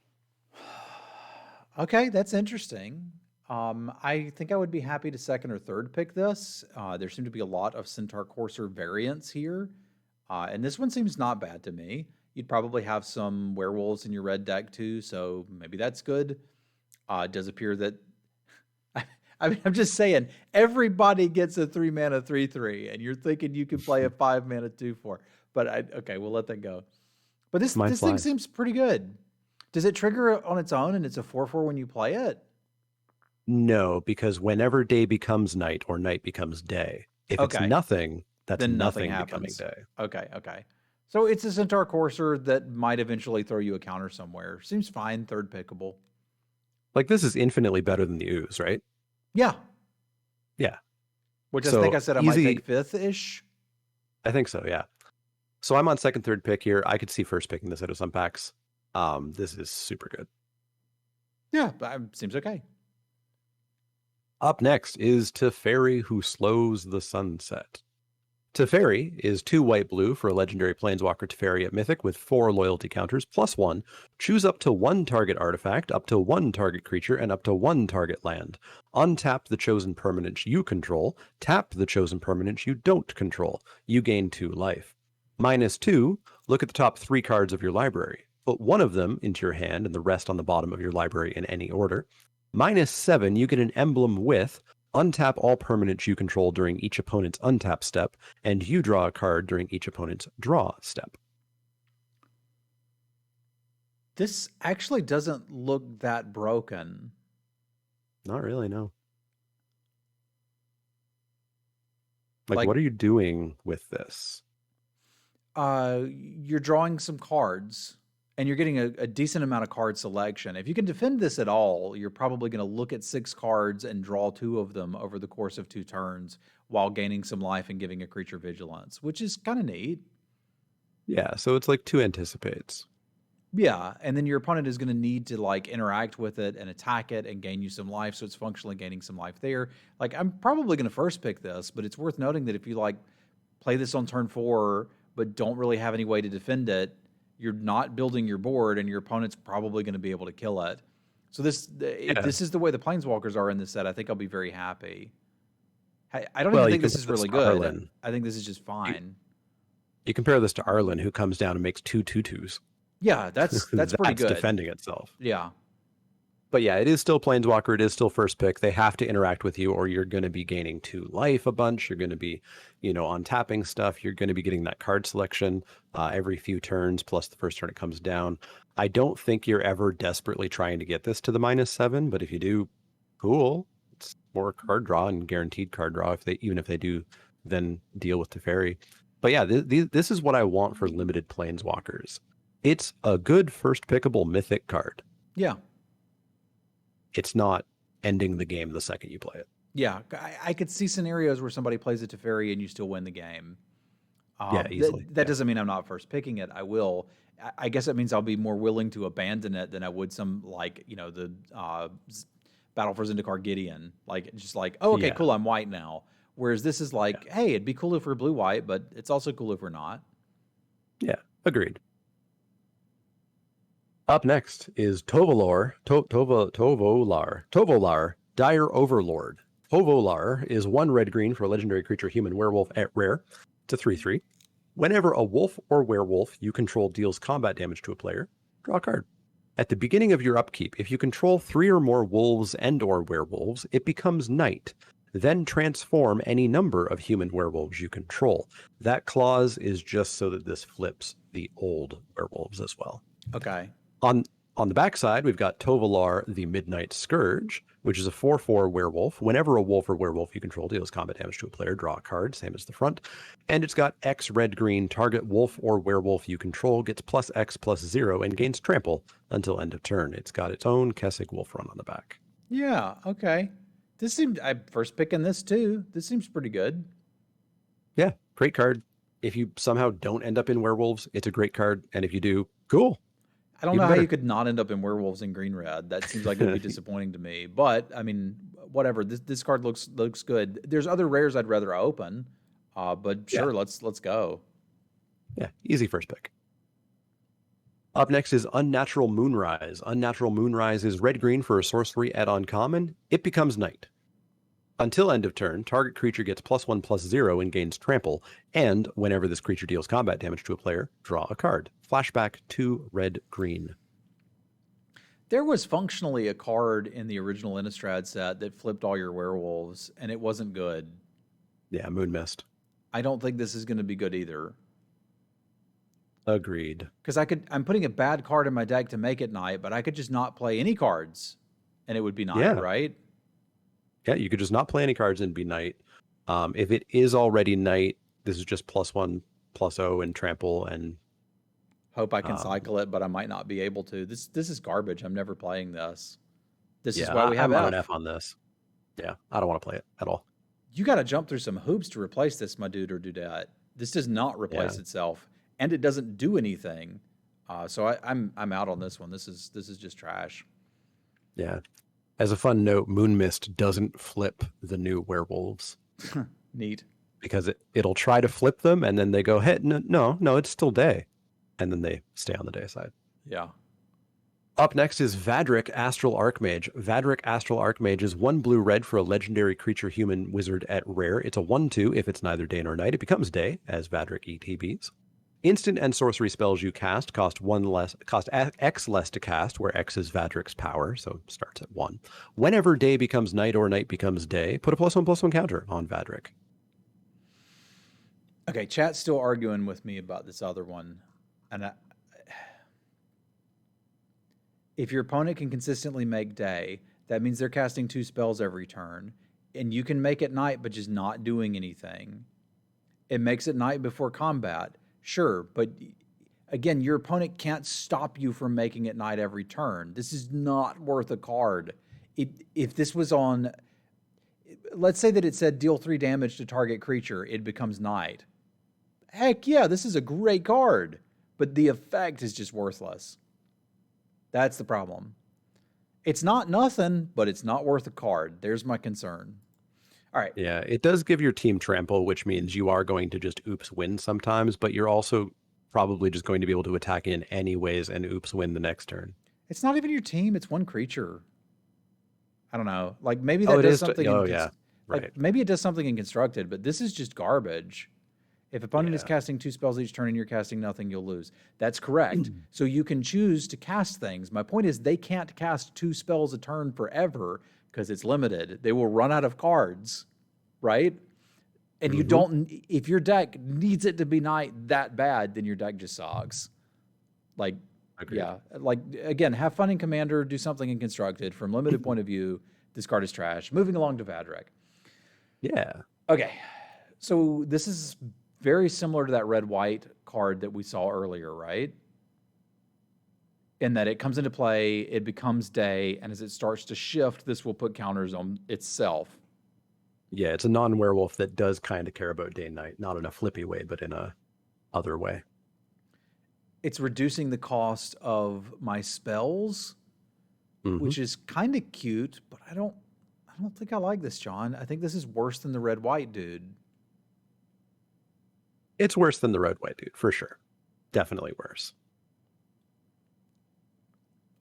Okay, that's interesting. I think I would be happy to second or third pick this. There seem to be a lot of Centaur Courser variants here. And this one seems not bad to me. You'd probably have some werewolves in your red deck too, so maybe that's good. It does appear that... I mean, I'm just saying, everybody gets a 3-mana 3/3, and you're thinking you can play a 5-mana 2/4. But okay, we'll let that go. But this thing seems pretty good. Does it trigger on its own and it's a 4/4 when you play it? No, because whenever day becomes night or night becomes day, if it's nothing, that's then nothing becoming day. Okay. So it's a Centaur Courser that might eventually throw you a counter somewhere. Seems fine, third pickable. Like, this is infinitely better than the ooze, right? Yeah. Yeah. Which I think I said I might take 5th-ish. I think so, yeah. So I'm on second, third pick here. I could see first picking this out of some packs. This is super good. Yeah, seems okay. Up next is Teferi, who slows the sunset. Teferi is 2 white-blue for a legendary Planeswalker Teferi at Mythic with 4 loyalty counters, +1. Choose up to 1 target artifact, up to 1 target creature, and up to 1 target land. Untap the chosen permanent you control. Tap the chosen permanent you don't control. You gain 2 life. -2, look at the top 3 cards of your library. Put 1 of them into your hand and the rest on the bottom of your library in any order. -7, you get an emblem with... Untap all permanents you control during each opponent's untap step, and you draw a card during each opponent's draw step. This actually doesn't look that broken. Not really, no. Like, what are you doing with this? You're drawing some cards. And you're getting a decent amount of card selection. If you can defend this at all, you're probably going to look at 6 cards and draw 2 of them over the course of 2 turns while gaining some life and giving a creature vigilance, which is kind of neat. Yeah, so it's like 2 anticipates. Yeah, and then your opponent is going to need to like interact with it and attack it and gain you some life, so it's functionally gaining some life there. Like I'm probably going to first pick this, but it's worth noting that if you like play this on turn 4 but don't really have any way to defend it, you're not building your board and your opponent's probably going to be able to kill it. So if this is the way the planeswalkers are in this set, I think I'll be very happy. I don't Well, even you think this compare is this really to good. Arlen. I think this is just fine. You compare this to Arlen, who comes down and makes 2 2/2s. Yeah, that's pretty good. Defending itself. Yeah. But yeah, it is still Planeswalker. It is still first pick. They have to interact with you, or you're going to be gaining 2 life a bunch. You're going to be, on tapping stuff. You're going to be getting that card selection every few turns, plus the first turn it comes down. I don't think you're ever desperately trying to get this to the -7, but if you do, cool. It's more card draw and guaranteed card draw even if they do then deal with Teferi. But yeah, this is what I want for limited Planeswalkers. It's a good first pickable mythic card. Yeah. It's not ending the game the second you play it. Yeah, I could see scenarios where somebody plays a Teferi and you still win the game. Yeah, easily. That doesn't mean I'm not first picking it. I will. I guess it means I'll be more willing to abandon it than I would some the Battle for Zendikar Gideon. Like just like, oh, okay, cool, I'm white now. Whereas this is like, hey, it'd be cool if we're blue-white, but it's also cool if we're not. Yeah, agreed. Up next is Tovolar, Dire Overlord. Tovolar is 1 red-green for a legendary creature human werewolf at rare. It's a 3/3. Whenever a wolf or werewolf you control deals combat damage to a player, draw a card. At the beginning of your upkeep, if you control 3 or more wolves and/or werewolves, it becomes night. Then transform any number of human werewolves you control. That clause is just so that this flips the old werewolves as well. Okay. On the backside, we've got Tovolar, the Midnight Scourge, which is a 4/4 werewolf. Whenever a wolf or werewolf you control deals combat damage to a player, draw a card, same as the front. And it's got X red-green. Target wolf or werewolf you control gets +X/+0 and gains trample until end of turn. It's got its own Kessig Wolf Run on the back. Yeah, okay. I'm first picking this too. This seems pretty good. Yeah, great card. If you somehow don't end up in werewolves, it's a great card. And if you do, cool. I don't know how you could not end up in werewolves in green-red. That seems like it would be disappointing to me. But, I mean, whatever. This card looks good. There's other rares I'd rather open. But sure, let's go. Yeah, easy first pick. Up next is Unnatural Moonrise. Unnatural Moonrise is red-green for a sorcery at uncommon. It becomes night. Until end of turn, target creature gets +1/+0 and gains trample, and whenever this creature deals combat damage to a player, draw a card. Flashback to red-green. There was functionally a card in the original Innistrad set that flipped all your werewolves, and it wasn't good. Yeah, Moonmist. I don't think this is going to be good either. Agreed. Because I'm putting a bad card in my deck to make it night, but I could just not play any cards, and it would be night, right? Yeah, you could just not play any cards and be night. If it is already night, this is just +1/+0 and trample and hope I can cycle it, but I might not be able to. This is garbage. I'm never playing this. This is why we have I'm on an F on this. Yeah, I don't want to play it at all. You got to jump through some hoops to replace this, my dude or dudette. This does not replace itself, and it doesn't do anything. So I'm out on this one. This is just trash. Yeah. As a fun note, Moonmist doesn't flip the new werewolves. Neat. Because it'll try to flip them, and then they go, hey, no, it's still day. And then they stay on the day side. Yeah. Up next is Vadrik Astral Archmage. Vadrik Astral Archmage is 1 blue-red for a legendary creature human wizard at rare. It's a 1/2. If it's neither day nor night, it becomes day, as Vadrik ETBs. Instant and sorcery spells you cast cost X less to cast, where X is Vadrik's power, so it starts at 1. Whenever day becomes night or night becomes day, put a +1/+1 counter on Vadrik. Okay, chat's still arguing with me about this other one. And if your opponent can consistently make day, that means they're casting 2 spells every turn. And you can make it night, but just not doing anything. It makes it night before combat. Sure, but Again, your opponent can't stop you from making it night every turn. This is not worth a card. If this was on, let's say that it said deal 3 damage to target creature, it becomes night. Heck yeah, this is a great card, but the effect is just worthless. That's the problem. It's not nothing, but it's not worth a card. There's my concern. All right. Yeah, it does give your team trample, which means you are going to just oops win sometimes, but you're also probably just going to be able to attack in anyways and oops win the next turn. It's not even your team, it's one creature. I don't know. Like maybe that does something right. maybe it does something in constructed, but this is just garbage. If opponent is casting 2 spells each turn and you're casting nothing, you'll lose. That's correct. So you can choose to cast things. My point is they can't cast 2 spells a turn forever because it's limited. They will run out of cards, right? And you don't, if your deck needs it to be night that bad, then your deck just sucks. Like, Agreed. yeah, like, again, have fun in Commander, do something in Constructed. From limited point of view, this card is trash. Moving along to Vadrak. Yeah. Okay, so this is very similar to that red-white card that we saw earlier, right? In that it comes into play, it becomes day, and as it starts to shift, this will put counters on itself. Yeah, it's a non-werewolf that does kind of care about day and night, not in a flippy way, but in a other way. It's reducing the cost of my spells, which is kind of cute, but I don't think I like this, John. I think this is worse than the red-white dude. It's worse than the red-white dude, for sure. Definitely worse.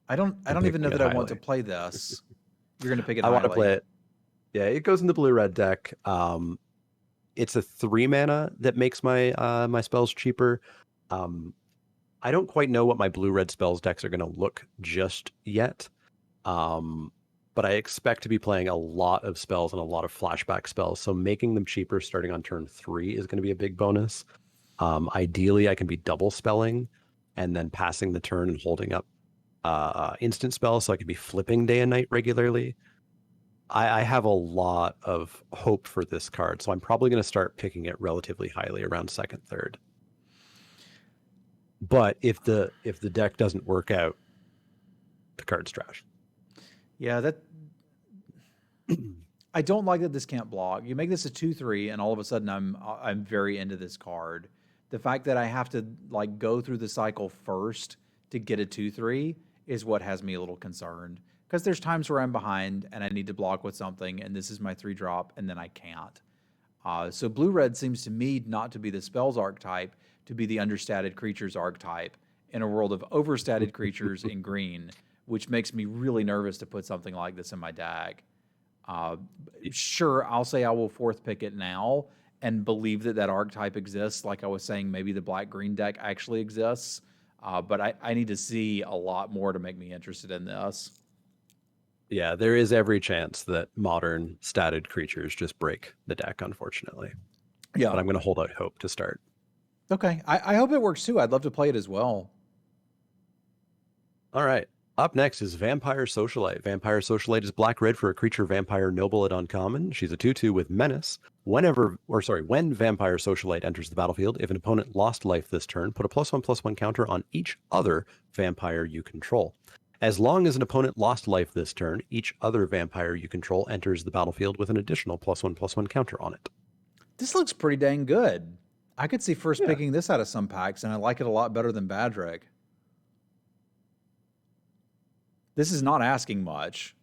I don't even know that I want to play this. You're going to pick it. I want to play it. Yeah, it goes in the blue-red deck. It's a 3 mana that makes my my spells cheaper. I don't quite know what my blue-red spells decks are going to look just yet. But I expect to be playing a lot of spells and a lot of flashback spells. So making them cheaper starting on turn 3 is going to be a big bonus. Ideally, I can be double spelling and then passing the turn and holding up instant spells, so I could be flipping day and night regularly. I have a lot of hope for this card, so I'm probably going to start picking it relatively highly around second, third. But if the deck doesn't work out, the card's trash. Yeah, that I don't like that this can't block. You make this a 2/3, and all of a sudden I'm very into this card. The fact that I have to like go through the cycle first to get a 2/3 is what has me a little concerned. Because there's times where I'm behind and I need to block with something, and this is my 3-drop, and then I can't. So blue-red seems to me not to be the spells archetype, to be the understated creatures archetype in a world of overstated creatures in green, which makes me really nervous to put something like this in my deck. Sure, I'll say I will 4th pick it now and believe that that archetype exists. Like I was saying, maybe the black-green deck actually exists. But I need to see a lot more to make me interested in this. Yeah, there is every chance that modern statted creatures just break the deck, unfortunately. Yeah. But I'm going to hold out hope to start. Okay. I hope it works too. I'd love to play it as well. All right. Up next is Vampire Socialite. Vampire Socialite is black-red for a creature vampire noble at uncommon. She's a 2/2 with menace. When Vampire Socialite enters the battlefield, if an opponent lost life this turn, put a +1/+1 counter on each other vampire you control. As long as an opponent lost life this turn, each other vampire you control enters the battlefield with an additional +1/+1 counter on it. This looks pretty dang good. I could see first picking this out of some packs, and I like it a lot better than Vadrak. This is not asking much.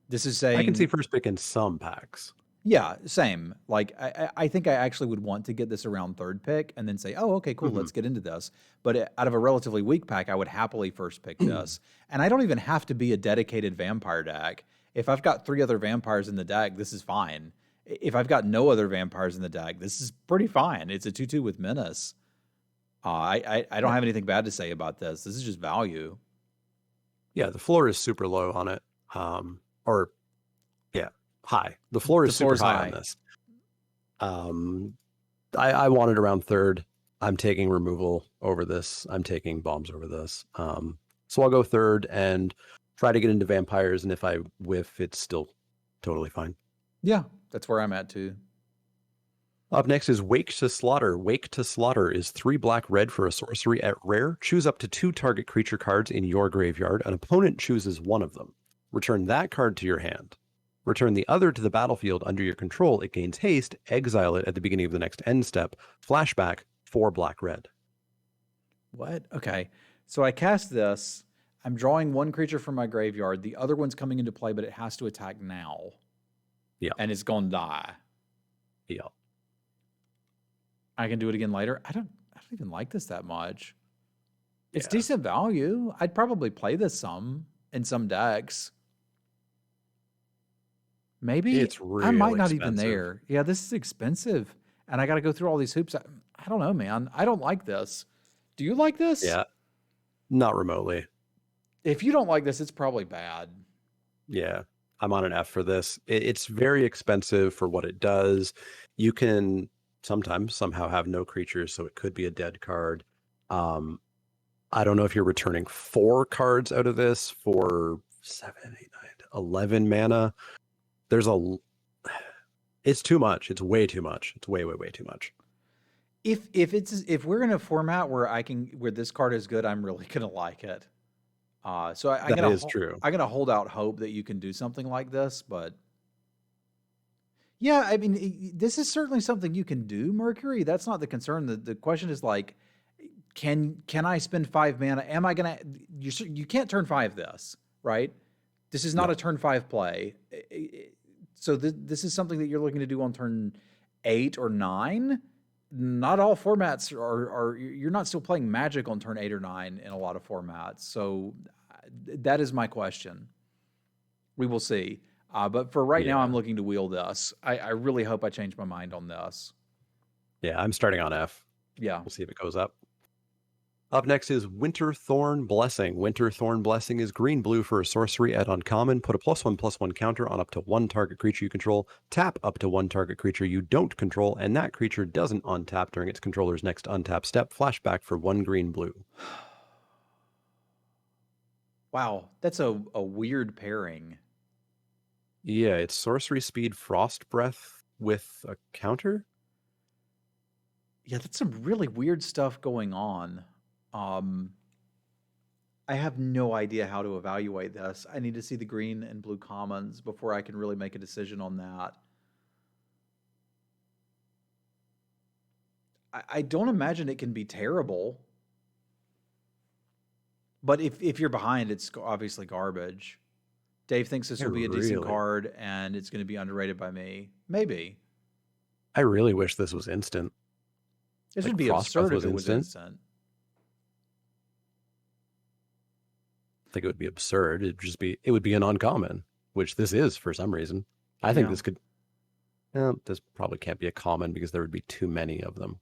This is saying... I can see first pick in some packs. Yeah, same. Like, I think I actually would want to get this around 3rd pick and then say, oh, okay, cool, let's get into this. But out of a relatively weak pack, I would happily first pick this. And I don't even have to be a dedicated vampire deck. If I've got 3 other vampires in the deck, this is fine. If I've got no other vampires in the deck, this is pretty fine. It's a 2/2 with menace. I don't have anything bad to say about this. This is just value. Yeah, the floor is super low on it. High. The floor is super high on this. I want it around 3rd. I'm taking removal over this. I'm taking bombs over this. So I'll go 3rd and try to get into vampires, and if I whiff, it's still totally fine. Yeah, that's where I'm at too. Up next is Wake to Slaughter. Wake to Slaughter is 3 black red for a sorcery at rare. Choose up to 2 target creature cards in your graveyard. An opponent chooses one of them. Return that card to your hand. Return the other to the battlefield under your control. It gains haste. Exile it at the beginning of the next end step. Flashback 4 black red. What? Okay. So I cast this. I'm drawing one creature from my graveyard. The other one's coming into play, but it has to attack now. Yeah. And it's going to die. Yeah. I can do it again later. I don't even like this that much. It's decent value. I'd probably play this some in some decks. Maybe It's real I might not expensive. even there. Yeah, this is expensive. And I got to go through all these hoops. I don't know, man. I don't like this. Do you like this? Yeah. Not remotely. If you don't like this, it's probably bad. Yeah. I'm on an F for this. It's very expensive for what it does. You can sometimes somehow have no creatures, so it could be a dead card. I don't know if you're returning 4 cards out of this for 7, 8, 9, 11 mana. It's too much. It's way too much. It's way too much. If we're in a format where where this card is good, I'm really gonna like it. So I'm gonna hold out hope that you can do something like this, but yeah, I mean, this is certainly something you can do, Mercury. That's not the concern. The question is like, can I spend 5 mana? Am I gonna? You can't turn 5 this, right? This is not a turn 5 play. So this is something that you're looking to do on turn 8 or 9. Not all formats are. You're not still playing Magic on turn 8 or 9 in a lot of formats. So that is my question. We will see. But for right now, I'm looking to wheel this. I really hope I change my mind on this. Yeah, I'm starting on F. Yeah. We'll see if it goes up. Up next is Winterthorn Blessing. Winterthorn Blessing is green-blue for a sorcery at uncommon. Put a +1/+1 counter on up to 1 target creature you control. Tap up to 1 target creature you don't control, and that creature doesn't untap during its controller's next untap step. Flashback for 1 green-blue. Wow, that's a weird pairing. Yeah, it's sorcery speed Frost Breath with a counter? Yeah, that's some really weird stuff going on. I have no idea how to evaluate this. I need to see the green and blue commons before I can really make a decision on that. I don't imagine it can be terrible. But if you're behind, it's obviously garbage. Dave thinks this will be a decent card, and it's going to be underrated by me. Maybe. I really wish this was instant. This would be absurd if it was instant. I think it would be absurd. It would be an uncommon, which this is for some reason. I think this could. This probably can't be a common because there would be too many of them.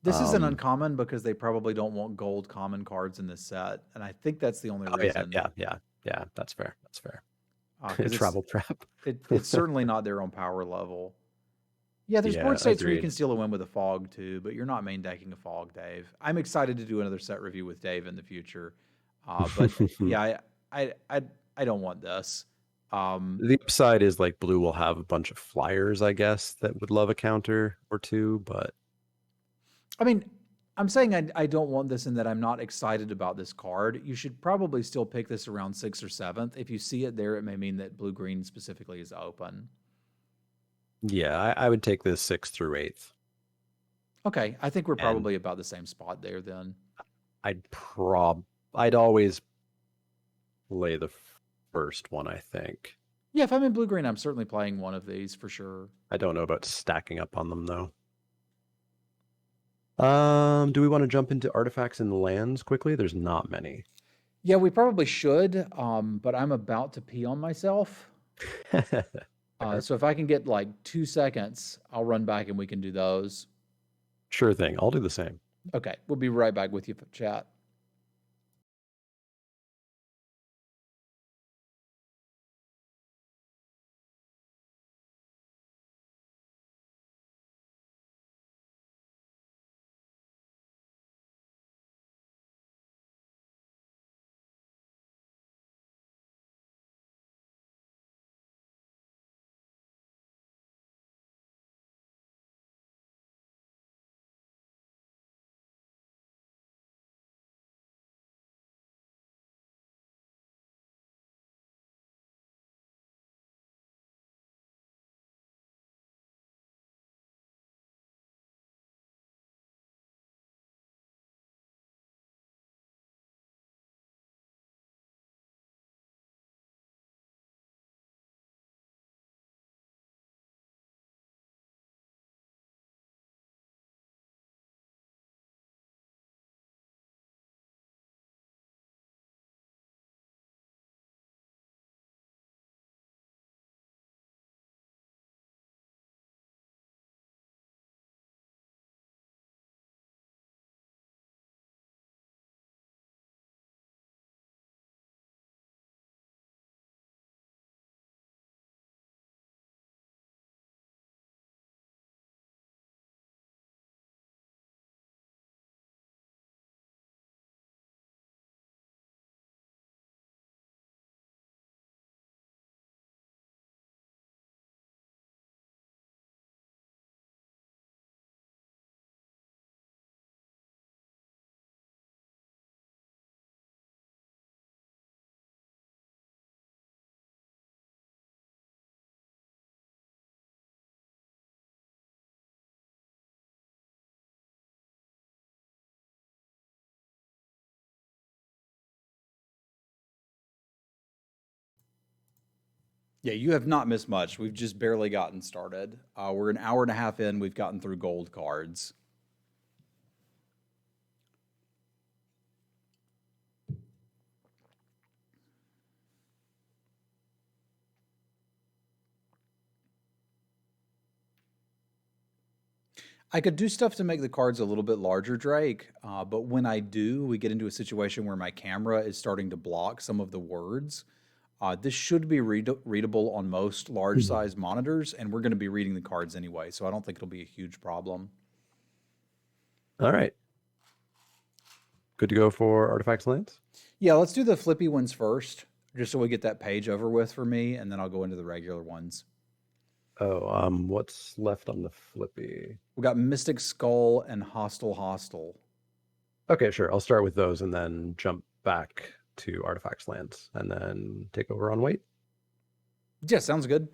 This is an uncommon because they probably don't want gold common cards in this set, and I think that's the only reason. Yeah. That's fair. That's fair. Travel trap. It's certainly not their own power level. Yeah, there's board states where you can steal a win with a fog too, but you're not main decking a fog, Dave. I'm excited to do another set review with Dave in the future. But yeah, I don't want this. The upside is like blue will have a bunch of flyers, I guess, that would love a counter or two, but I mean, I'm saying I don't want this and that I'm not excited about this card. You should probably still pick this around 6th or 7th. If you see it there, it may mean that blue-green specifically is open. Yeah, I would take this 6th through 8th. Okay, I think we're probably about the same spot there then. I'd always play the first one, I think. Yeah, if I'm in blue-green, I'm certainly playing one of these for sure. I don't know about stacking up on them though. Do we want to jump into artifacts and lands quickly? There's not many. Yeah, we probably should, but I'm about to pee on myself. So if I can get like 2 seconds, I'll run back and we can do those. Sure thing. I'll do the same. Okay, we'll be right back with you for chat. Yeah, you have not missed much. We've just barely gotten started. We're an hour and a half in. We've gotten through gold cards. I could do stuff to make the cards a little bit larger, Drake, but when I do, we get into a situation where my camera is starting to block some of the words. This should be readable on most large Mhm. size monitors, and we're going to be reading the cards anyway, so I don't think it'll be a huge problem. All right. Good to go for artifacts lands? Yeah, let's do the flippy ones first, just so we get that page over with for me, and then I'll go into the regular ones. Oh, what's left on the flippy? We got Mystic Skull and Hostile. Okay, sure. I'll start with those and then jump back to artifacts lands and then take over on weight. Yeah, sounds good.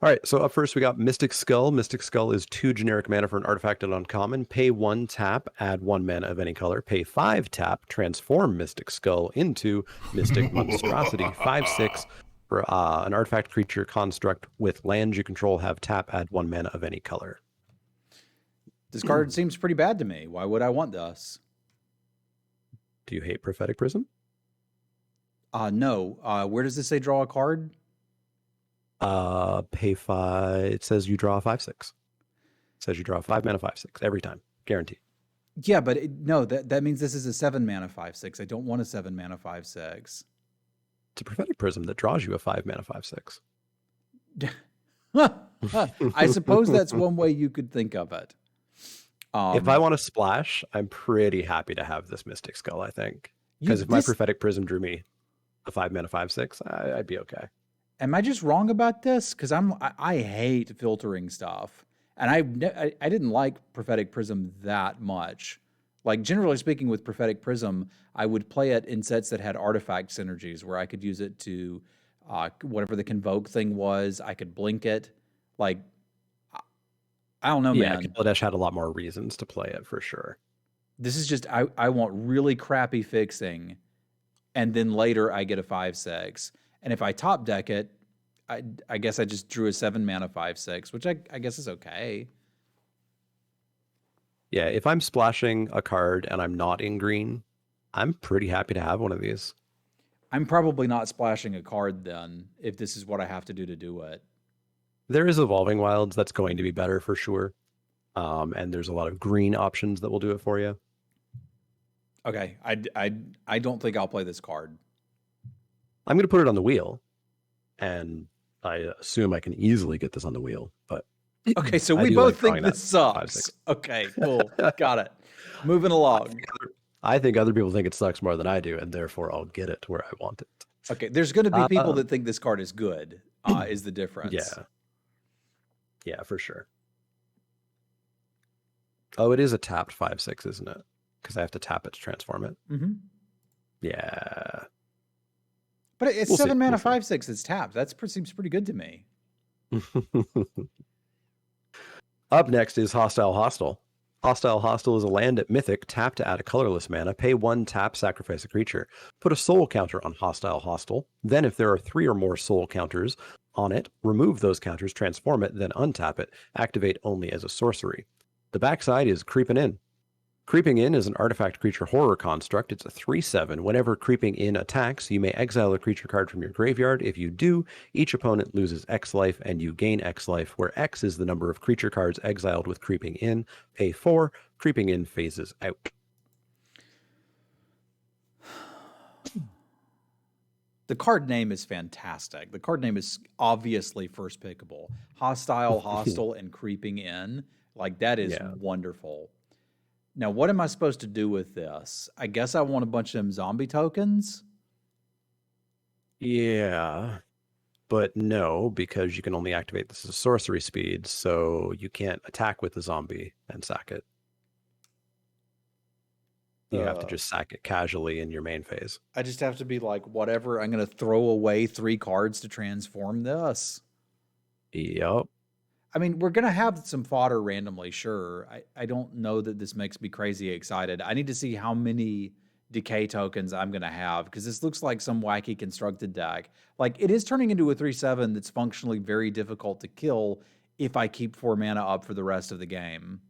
All right, so up first we got Mystic Skull. Mystic Skull is 2 generic mana for an artifact and uncommon. Pay 1 tap, add 1 mana of any color. Pay 5 tap, transform Mystic Skull into Mystic Monstrosity. 5/6 for an artifact creature construct with lands you control, have tap, add 1 mana of any color. This card seems pretty bad to me. Why would I want this? Do you hate Prophetic Prism? No. Where does this say draw a card? Pay 5. It says you draw a 5/6. It says you draw a 5 mana 5/6 every time, guaranteed. Yeah, but no, that means this is a 7 mana 5/6. I don't want a 7 mana 5/6. It's a Prophetic Prism that draws you a 5 mana 5/6. I suppose that's one way you could think of it. If I want to splash, I'm pretty happy to have this Mystic Skull, I think. Because if my Prophetic Prism drew me a 5 mana 5/6, I'd be okay. Am I just wrong about this? Because I hate filtering stuff, and I didn't like Prophetic Prism that much. Like, generally speaking, with Prophetic Prism, I would play it in sets that had artifact synergies, where I could use it to whatever the Convoke thing was. I could blink it. Like, I don't know, man. Yeah, Kaladesh had a lot more reasons to play it for sure. This is just I want really crappy fixing, and then later I get a 5/6. And if I top deck it, I guess I just drew a 7 mana 5/6, which I guess is okay. Yeah, if I'm splashing a card and I'm not in green, I'm pretty happy to have one of these. I'm probably not splashing a card then, if this is what I have to do it. There is Evolving Wilds that's going to be better for sure. And there's a lot of green options that will do it for you. Okay, I don't think I'll play this card. I'm going to put it on the wheel, and I assume I can easily get this on the wheel. But okay, so we both think this sucks. Okay, cool, got it. Moving along. I think other people think it sucks more than I do, and therefore I'll get it where I want it. Okay, there's going to be people that think this card is good. Is the difference? Yeah, for sure. Oh, it is a tapped 5/6, isn't it? Because I have to tap it to transform it. Mm-hmm. Yeah. But it's 7 mana 5/6. It's tapped. That seems pretty good to me. Up next is Hostile. Hostile is a land at Mythic. Tap to add a colorless mana. Pay 1 tap, sacrifice a creature. Put a soul counter on Hostile. Then if there are 3 or more soul counters on it, remove those counters, transform it, then untap it. Activate only as a sorcery. The backside is Creeping In. Creeping In is an artifact creature horror construct. It's a 3/7. Whenever Creeping In attacks, you may exile a creature card from your graveyard. If you do, each opponent loses X life and you gain X life, where X is the number of creature cards exiled with Creeping In. Pay 4. Creeping In phases out. The card name is fantastic. The card name is obviously first pickable. Hostile, and Creeping In. Like, that is wonderful. Now, what am I supposed to do with this? I guess I want a bunch of them zombie tokens. Yeah, but no, because you can only activate this as sorcery speed, so you can't attack with the zombie and sack it. You have to just sack it casually in your main phase. I just have to be like, whatever, I'm going to throw away 3 cards to transform this. Yep. I mean, we're going to have some fodder randomly, sure. I don't know that this makes me crazy excited. I need to see how many decay tokens I'm going to have, because this looks like some wacky constructed deck. Like, it is turning into a 3/7 that's functionally very difficult to kill if I keep 4 mana up for the rest of the game.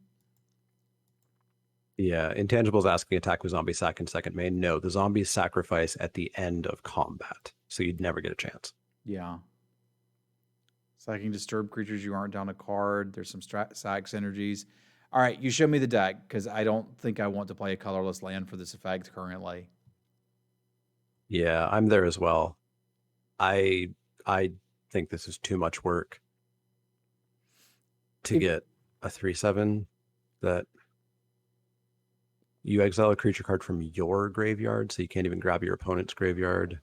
Yeah, Intangible's asking attack with zombie sack in second main. No, the zombies sacrifice at the end of combat, so you'd never get a chance. Yeah. So I can disturb creatures you aren't down a card. There's some sack synergies. All right, you show me the deck, because I don't think I want to play a colorless land for this effect currently. Yeah, I'm there as well. I think this is too much work to get a 3/7 that you exile a creature card from your graveyard, so you can't even grab your opponent's graveyard.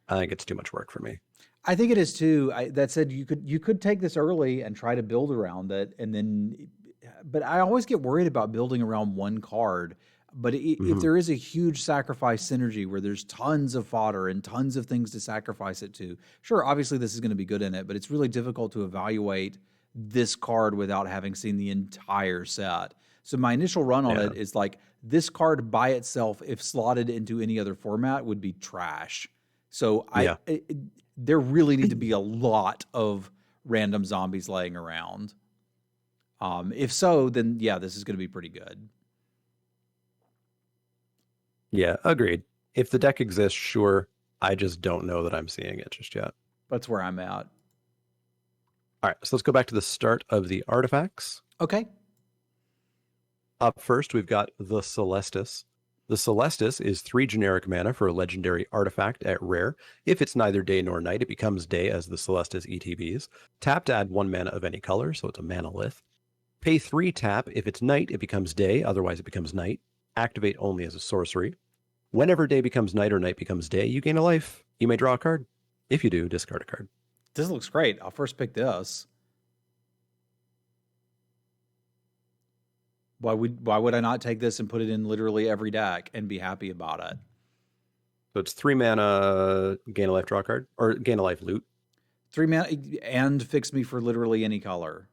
I think it's too much work for me. I think it is too. That said, you could take this early and try to build around it, and then. But I always get worried about building around one card. But if there is a huge sacrifice synergy where there's tons of fodder and tons of things to sacrifice it to, sure, obviously this is going to be good in it, but it's really difficult to evaluate this card without having seen the entire set. So my initial run on it is like, this card by itself, if slotted into any other format, would be trash. So there really need to be a lot of random zombies laying around. If so, then yeah, this is going to be pretty good. Yeah, agreed. If the deck exists, sure. I just don't know that I'm seeing it just yet. That's where I'm at. All right, so let's go back to the start of the artifacts. Okay. Up first, we've got the Celestus. The Celestus is 3 generic mana for a legendary artifact at rare. If it's neither day nor night, it becomes day as the Celestus ETBs. Tap to add 1 mana of any color, so it's a manalith. Pay 3 tap. If it's night, it becomes day, otherwise it becomes night. Activate only as a sorcery. Whenever day becomes night or night becomes day, you gain a life. You may draw a card. If you do, discard a card. This looks great. I'll first pick this. Why would I not take this and put it in literally every deck and be happy about it? So it's 3 mana, gain a life, draw a card, or gain a life, loot. 3 mana and fix me for literally any color.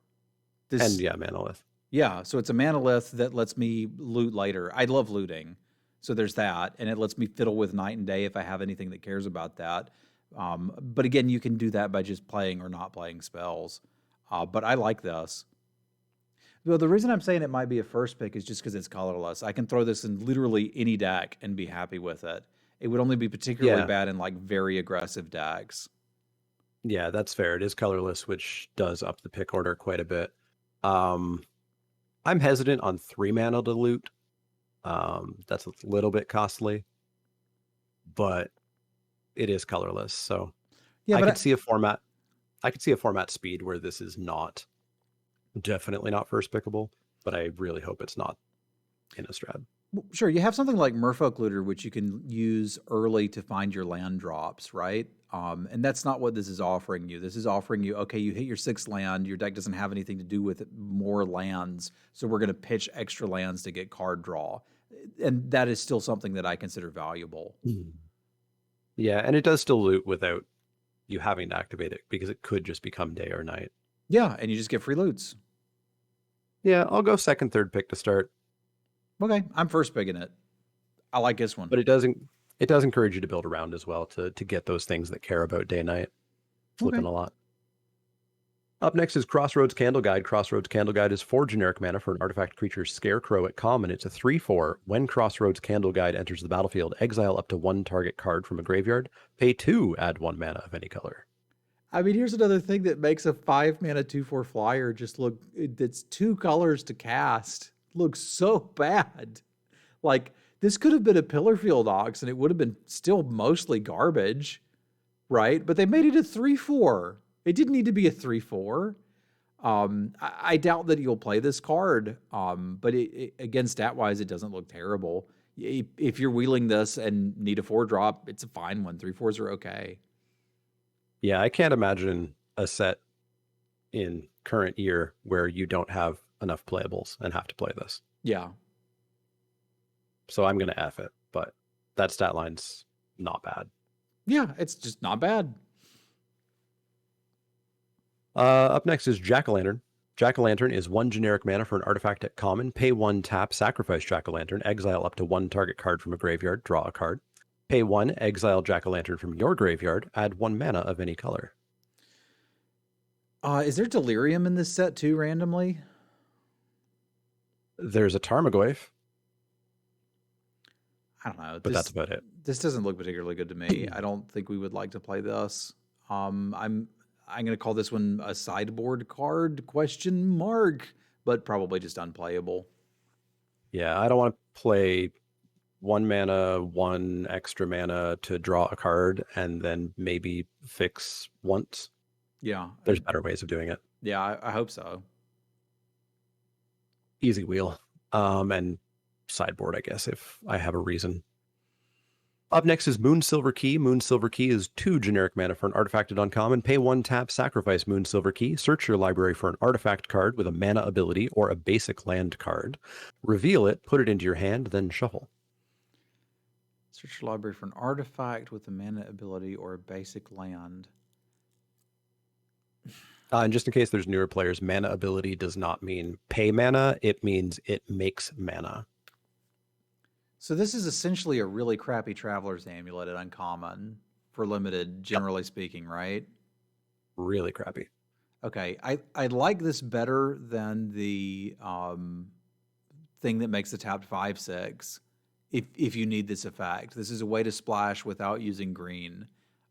And yeah, manalith. Yeah, so it's a manalith that lets me loot later. I love looting, so there's that, and it lets me fiddle with night and day if I have anything that cares about that. But again, you can do that by just playing or not playing spells. But I like this. Well, the reason I'm saying it might be a first pick is just because it's colorless. I can throw this in literally any deck and be happy with it. It would only be particularly bad in like very aggressive decks. Yeah, that's fair. It is colorless, which does up the pick order quite a bit. I'm hesitant on 3 mana to loot. That's a little bit costly, but it is colorless. So yeah, I could see a format. I could see a format speed where this is definitely not first pickable, but I really hope it's not Innistrad. Well, sure, you have something like Merfolk Looter, which you can use early to find your land drops, right? And that's not what this is offering you. This is offering you, okay, you hit your 6th land, your deck doesn't have anything to do with more lands, so we're going to pitch extra lands to get card draw. And that is still something that I consider valuable. Yeah, and it does still loot without you having to activate it, because it could just become day or night. Yeah, and you just get free loots. Yeah, I'll go second, third pick to start. Okay, I'm first picking it. I like this one. But it does encourage you to build around as well to get those things that care about day and night. Flipping a lot. Up next is Crossroads Candleguide. Crossroads Candleguide is 4 generic mana for an artifact creature Scarecrow at common. It's a 3/4. When Crossroads Candleguide enters the battlefield, exile up to 1 target card from a graveyard. Pay 2, add 1 mana of any color. I mean, here's another thing that makes a 5 mana 2/4 flyer just look, it's 2 colors to cast. Looks so bad. Like, this could have been a Pillarfield Ox and it would have been still mostly garbage, right? But they made it a 3/4. It didn't need to be a 3/4. I doubt that you'll play this card, but again, stat-wise, it doesn't look terrible. If you're wheeling this and need a 4-drop, it's a fine one. 3/4s are okay. Yeah, I can't imagine a set in current year where you don't have enough playables and have to play this. Yeah. So I'm going to F it, but that stat line's not bad. Yeah, it's just not bad. Up next is Jack-O-Lantern. Jack-o'-lantern is 1 generic mana for an artifact at common. Pay 1, tap, sacrifice Jack-o'-lantern, exile up to 1 target card from a graveyard, draw a card. Pay 1, exile Jack-o'-lantern from your graveyard, add 1 mana of any color. Is there Delirium in this set too, randomly? There's a Tarmogoyf. I don't know. But that's about it. This doesn't look particularly good to me. I don't think we would like to play this. I'm going to call this one a sideboard card, ? But probably just unplayable. Yeah, I don't want to play 1 mana, 1 extra mana to draw a card and then maybe fix once. Yeah. There's better ways of doing it. Yeah, I hope so. Easy wheel. And sideboard, I guess, if I have a reason. Up next is Moonsilver Key. Moonsilver Key is 2 generic mana for an artifact at uncommon. Pay 1, tap, sacrifice Moonsilver Key. Search your library for an artifact card with a mana ability or a basic land card. Reveal it, put it into your hand, then shuffle. Search your library for an artifact with a mana ability or a basic land. And just in case there's newer players, mana ability does not mean pay mana. It means it makes mana. So this is essentially a really crappy Traveler's Amulet at uncommon for limited, generally speaking, right? Really crappy. Okay, I like this better than the thing that makes the tapped 5/6. If you need this effect, this is a way to splash without using green,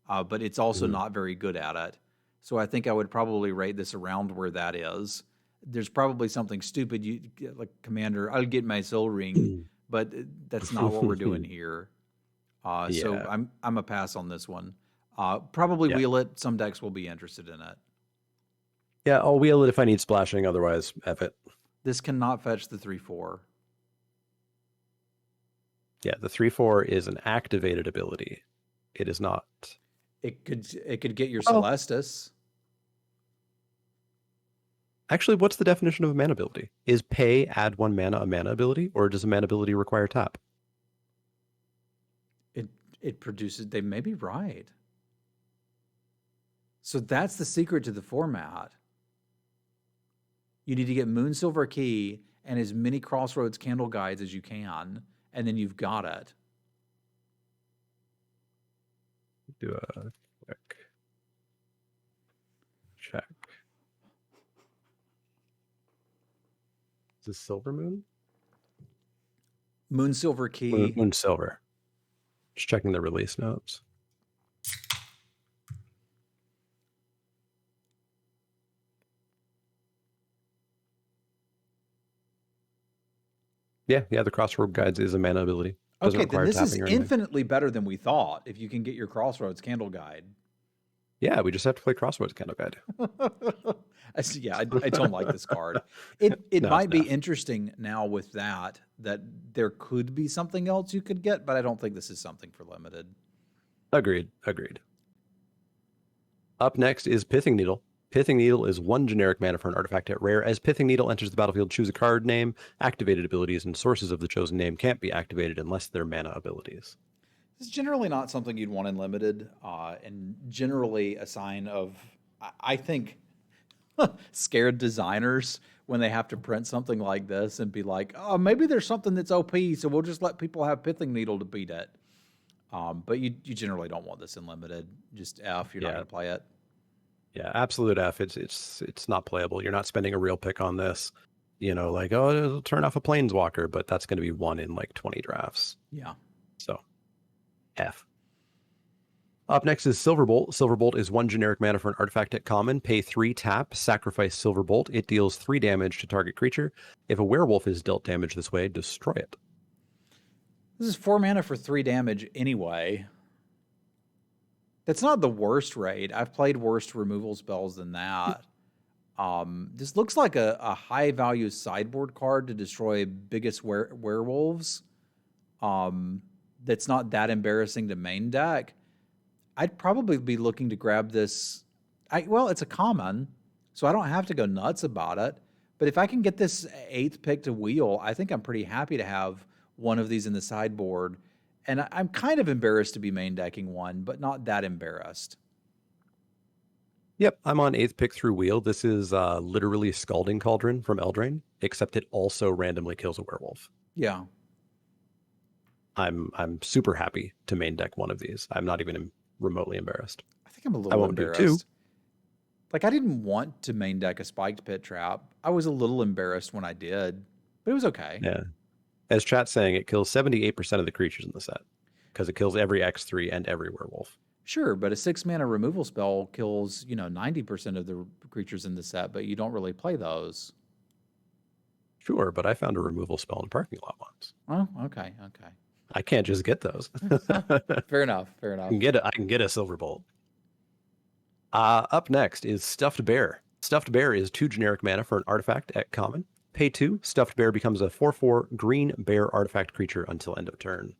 but it's also not very good at it. So I think I would probably rate this around where that is. There's probably something stupid you like, Commander. I'll get my Soul Ring, but that's not what we're doing here. So I'm a pass on this one. Probably wheel it. Some decks will be interested in it. Yeah, I'll wheel it if I need splashing. Otherwise, F it. This cannot fetch the 3/4. Yeah, the 3/4 is an activated ability. It is not. It could get your Celestis. Actually, what's the definition of a mana ability? Is pay, add 1 mana a mana ability, or does a mana ability require tap? It produces. They may be right. So that's the secret to the format. You need to get Moonsilver Key and as many Crossroads Candle Guides as you can, and then you've got it. Do a quick check. Is this Silver Moon? Moonsilver Key. Moon Silver. Just checking the release notes. Yeah, the Crossroad Guides is a mana ability. Okay, then this is infinitely better than we thought if you can get your Crossroads Candle Guide. Yeah, we just have to play Crossroads Candle Guide. I don't like this card. It might be interesting now with that there could be something else you could get, but I don't think this is something for limited. Agreed. Up next is Pithing Needle. Pithing Needle is 1 generic mana for an artifact at rare. As Pithing Needle enters the battlefield, choose a card name. Activated abilities and sources of the chosen name can't be activated unless they're mana abilities. This is generally not something you'd want in limited, and generally a sign of, I think, scared designers when they have to print something like this and be like, oh, maybe there's something that's OP, so we'll just let people have Pithing Needle to beat it. But you generally don't want this in limited. Just F, you're not going to play it. Yeah, absolute F. It's not playable. You're not spending a real pick on this. Like, oh, it'll turn off a Planeswalker, but that's going to be 1 in like 20 drafts. Yeah. So, F. Up next is Silverbolt. Silverbolt is 1 generic mana for an artifact at common. Pay 3, tap, sacrifice Silverbolt. It deals 3 damage to target creature. If a werewolf is dealt damage this way, destroy it. This is 4 mana for 3 damage anyway. That's not the worst raid. I've played worse removal spells than that. This looks like a high-value sideboard card to destroy biggest werewolves. That's not that embarrassing to main deck. I'd probably be looking to grab this. It's a common, so I don't have to go nuts about it. But if I can get this 8th pick to wheel, I think I'm pretty happy to have one of these in the sideboard. And I'm kind of embarrassed to be main decking one, but not that embarrassed. Yep, I'm on 8th pick through wheel. This is literally Scalding Cauldron from Eldraine, except it also randomly kills a werewolf. Yeah. I'm super happy to main deck one of these. I'm not even remotely embarrassed. I think I'm a I little won't do two. embarrassed. Like, I didn't want to main deck a spiked pit trap. I was a little embarrassed when I did, but it was okay. Yeah. As chat's saying, it kills 78% of the creatures in the set because it kills every X3 and every werewolf. Sure, but a 6-mana removal spell kills, 90% of the creatures in the set, but you don't really play those. Sure, but I found a removal spell in a parking lot once. Oh, okay. I can't just get those. Fair enough. I can get a silver bolt. Up next is Stuffed Bear. Stuffed Bear is 2 generic mana for an artifact at common. Pay 2, Stuffed Bear becomes a 4/4 green bear artifact creature until end of turn.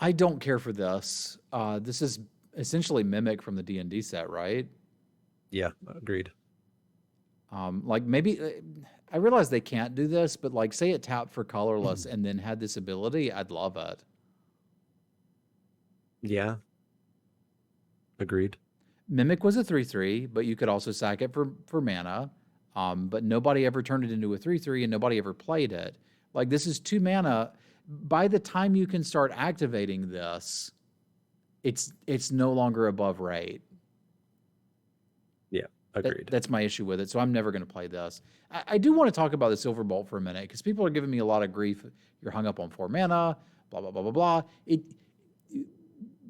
I don't care for this. This is essentially Mimic from the D&D set, right? Yeah, agreed. Like maybe I realize they can't do this, but like say it tapped for colorless and then had this ability, I'd love it. Yeah. Agreed. Mimic was a 3/3, but you could also sack it for mana. But nobody ever turned it into a 3/3 and nobody ever played it. Like this is 2 mana. By the time you can start activating this, it's no longer above rate. Yeah, agreed. That's my issue with it. So I'm never going to play this. I do want to talk about the Silver Bolt for a minute because people are giving me a lot of grief. You're hung up on 4 mana, blah, blah, blah, blah, blah.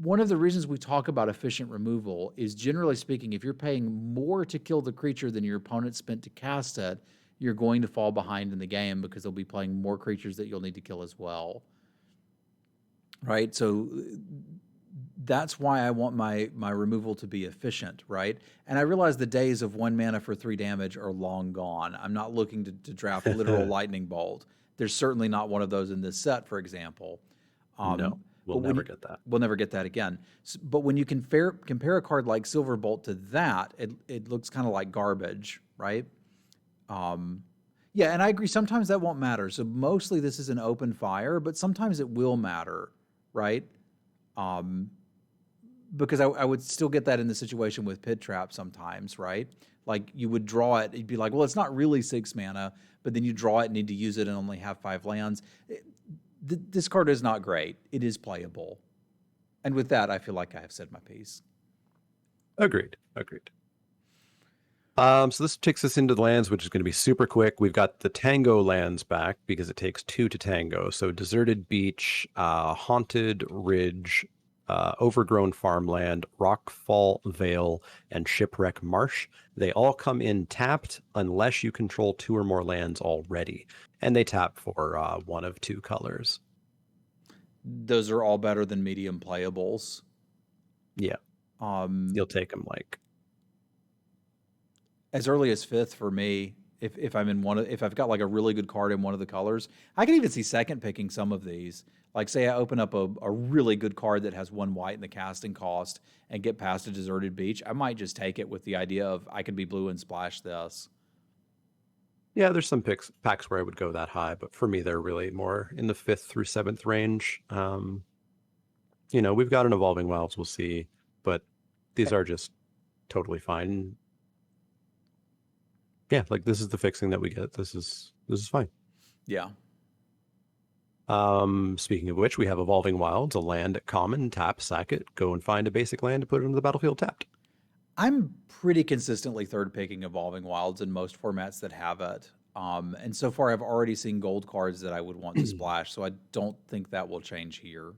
One of the reasons we talk about efficient removal is generally speaking, if you're paying more to kill the creature than your opponent spent to cast it, you're going to fall behind in the game because they'll be playing more creatures that you'll need to kill as well. Right? So that's why I want my removal to be efficient, right? And I realize the days of 1 mana for 3 damage are long gone. I'm not looking to draft literal lightning bolt. There's certainly not one of those in this set, for example. No, we'll never get that. We'll never get that again. But when you compare a card like Silver Bolt to that, it looks kind of like garbage, right? Yeah, and I agree. Sometimes that won't matter. So mostly this is an open fire, but sometimes it will matter, right? Because I would still get that in the situation with Pit Trap sometimes, right? Like you would draw it, you'd be like, well, it's not really 6 mana, but then you draw it, need to use it, and only have 5 lands. This card is not great. It is playable. And with that, I feel like I have said my piece. Agreed. So this takes us into the lands, which is going to be super quick. We've got the Tango lands back because it takes 2 to tango. So Deserted Beach, Haunted Ridge, Overgrown Farmland, Rockfall Vale, and Shipwreck Marsh. They all come in tapped unless you control 2 or more lands already. And they tap for 1 of 2 colors. Those are all better than medium playables. Yeah. You'll take them like as early as 5th for me. If I'm in if I've got like a really good card in one of the colors, I can even see second picking some of these. Like say I open up a really good card that has 1 white in the casting cost and get past a Deserted Beach, I might just take it with the idea of I could be blue and splash this. Yeah, there's some packs where I would go that high, but for me, they're really more in the 5th through 7th range. We've got an Evolving Wilds, we'll see, but these are just totally fine. Yeah, like this is the fixing that we get. This is fine. Yeah. Speaking of which, we have Evolving Wilds, a land at common, tap, sack it, go and find a basic land to put it into the battlefield tapped. I'm pretty consistently third picking Evolving Wilds in most formats that have it. And so far, I've already seen gold cards that I would want to splash, so I don't think that will change here.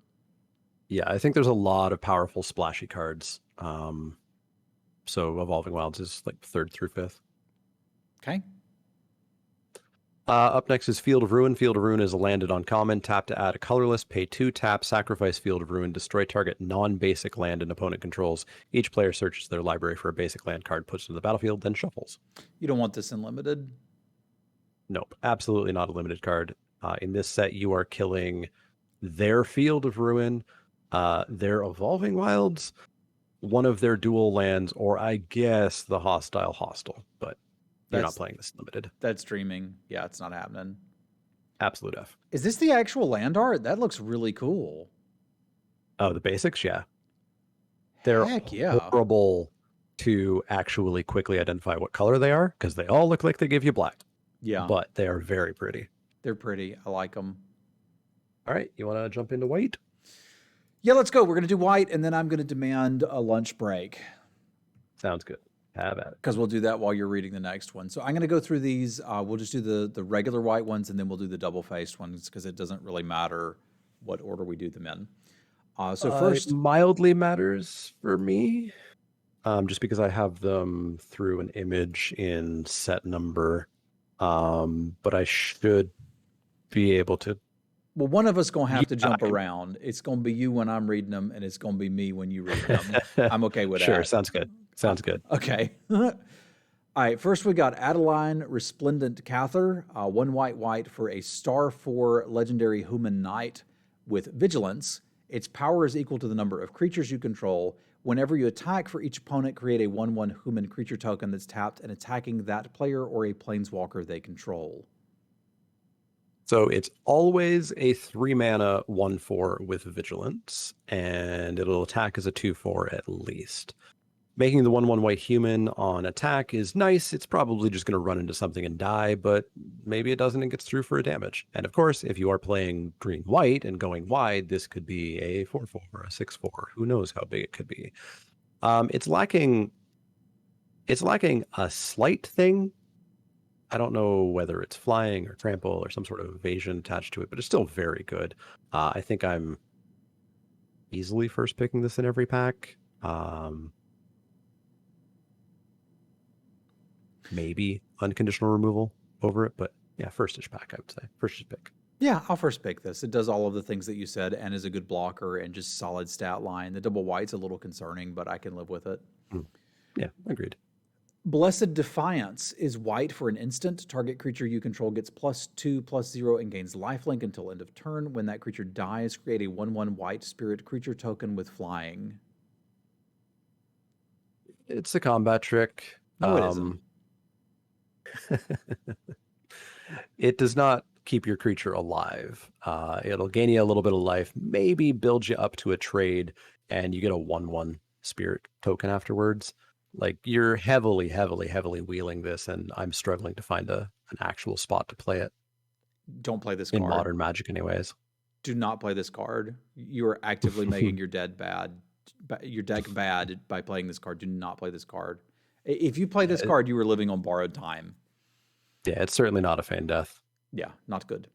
Yeah, I think there's a lot of powerful splashy cards. So Evolving Wilds is like 3rd through 5th. Okay. Up next is Field of Ruin. Field of Ruin is a landed uncommon. Tap to add a colorless. Pay 2, tap, sacrifice Field of Ruin. Destroy target non-basic land an opponent controls. Each player searches their library for a basic land card, puts it in the battlefield, then shuffles. You don't want this in limited? Nope, absolutely not a limited card. In this set, you are killing their Field of Ruin, their Evolving Wilds, one of their dual lands, or I guess the hostile hostile, but you're not playing this limited. That's dreaming. Yeah, it's not happening. Absolute F. Is this the actual land art? That looks really cool. Oh, the basics? Yeah. They're Heck yeah. horrible to actually quickly identify what color they are, because they all look like they give you black. Yeah, But they are very pretty. they're pretty. I like them. All right, you want to jump into white? Yeah, let's go. We're going to do white, and then I'm going to demand a lunch break. Sounds good. Have at it. Because we'll do that while you're reading the next one. So I'm going to go through these. We'll just do the regular white ones, and then we'll do the double-faced ones, because it doesn't really matter what order we do them in. So first, it mildly matters for me, just because I have them through an image in set number, but I should be able to. well, one of us going to have to jump around. It's going to be you when I'm reading them, and it's going to be me when you read them. I'm okay with that. Sure, sounds good. Sounds good. Okay. All right, first we got Adeline Resplendent Cather, 1 white for a star 4 legendary human knight with vigilance. Its power is equal to the number of creatures you control. Whenever you attack for each opponent, create a 1/1 human creature token that's tapped and attacking that player or a planeswalker they control. So it's always a 3 mana 1/4 with vigilance, and it'll attack as a 2/4 at least. Making the 1/1 white human on attack is nice. It's probably just going to run into something and die, but maybe it doesn't and gets through for a damage. And of course, if you are playing green-white and going wide, this could be a 4/4, a 6/4. Who knows how big it could be. It's lacking a slight thing. I don't know whether it's flying or trample or some sort of evasion attached to it, but it's still very good. I think I'm easily first picking this in every pack. Maybe unconditional removal over it, but yeah, first-ish pack, I would say. First-ish pick. Yeah, I'll first pick this. It does all of the things that you said and is a good blocker and just solid stat line. The double white's a little concerning, but I can live with it. Yeah, agreed. Blessed Defiance is white for an instant. Target creature you control gets +2/+0 and gains lifelink until end of turn. When that creature dies, create a 1/1 white spirit creature token with flying. It's a combat trick. No, it isn't. It does not keep your creature alive. It'll gain you a little bit of life, maybe build you up to a trade, and you get a 1/1 spirit token afterwards. Like, you're heavily wheeling this, and I'm struggling to find an actual spot to play it. Don't play this card. In Modern Magic anyways. Do not play this card. You are actively making your deck bad by playing this card. Do not play this card. If you play this card, you are living on borrowed time. Yeah, it's certainly not a feign death. Yeah, not good.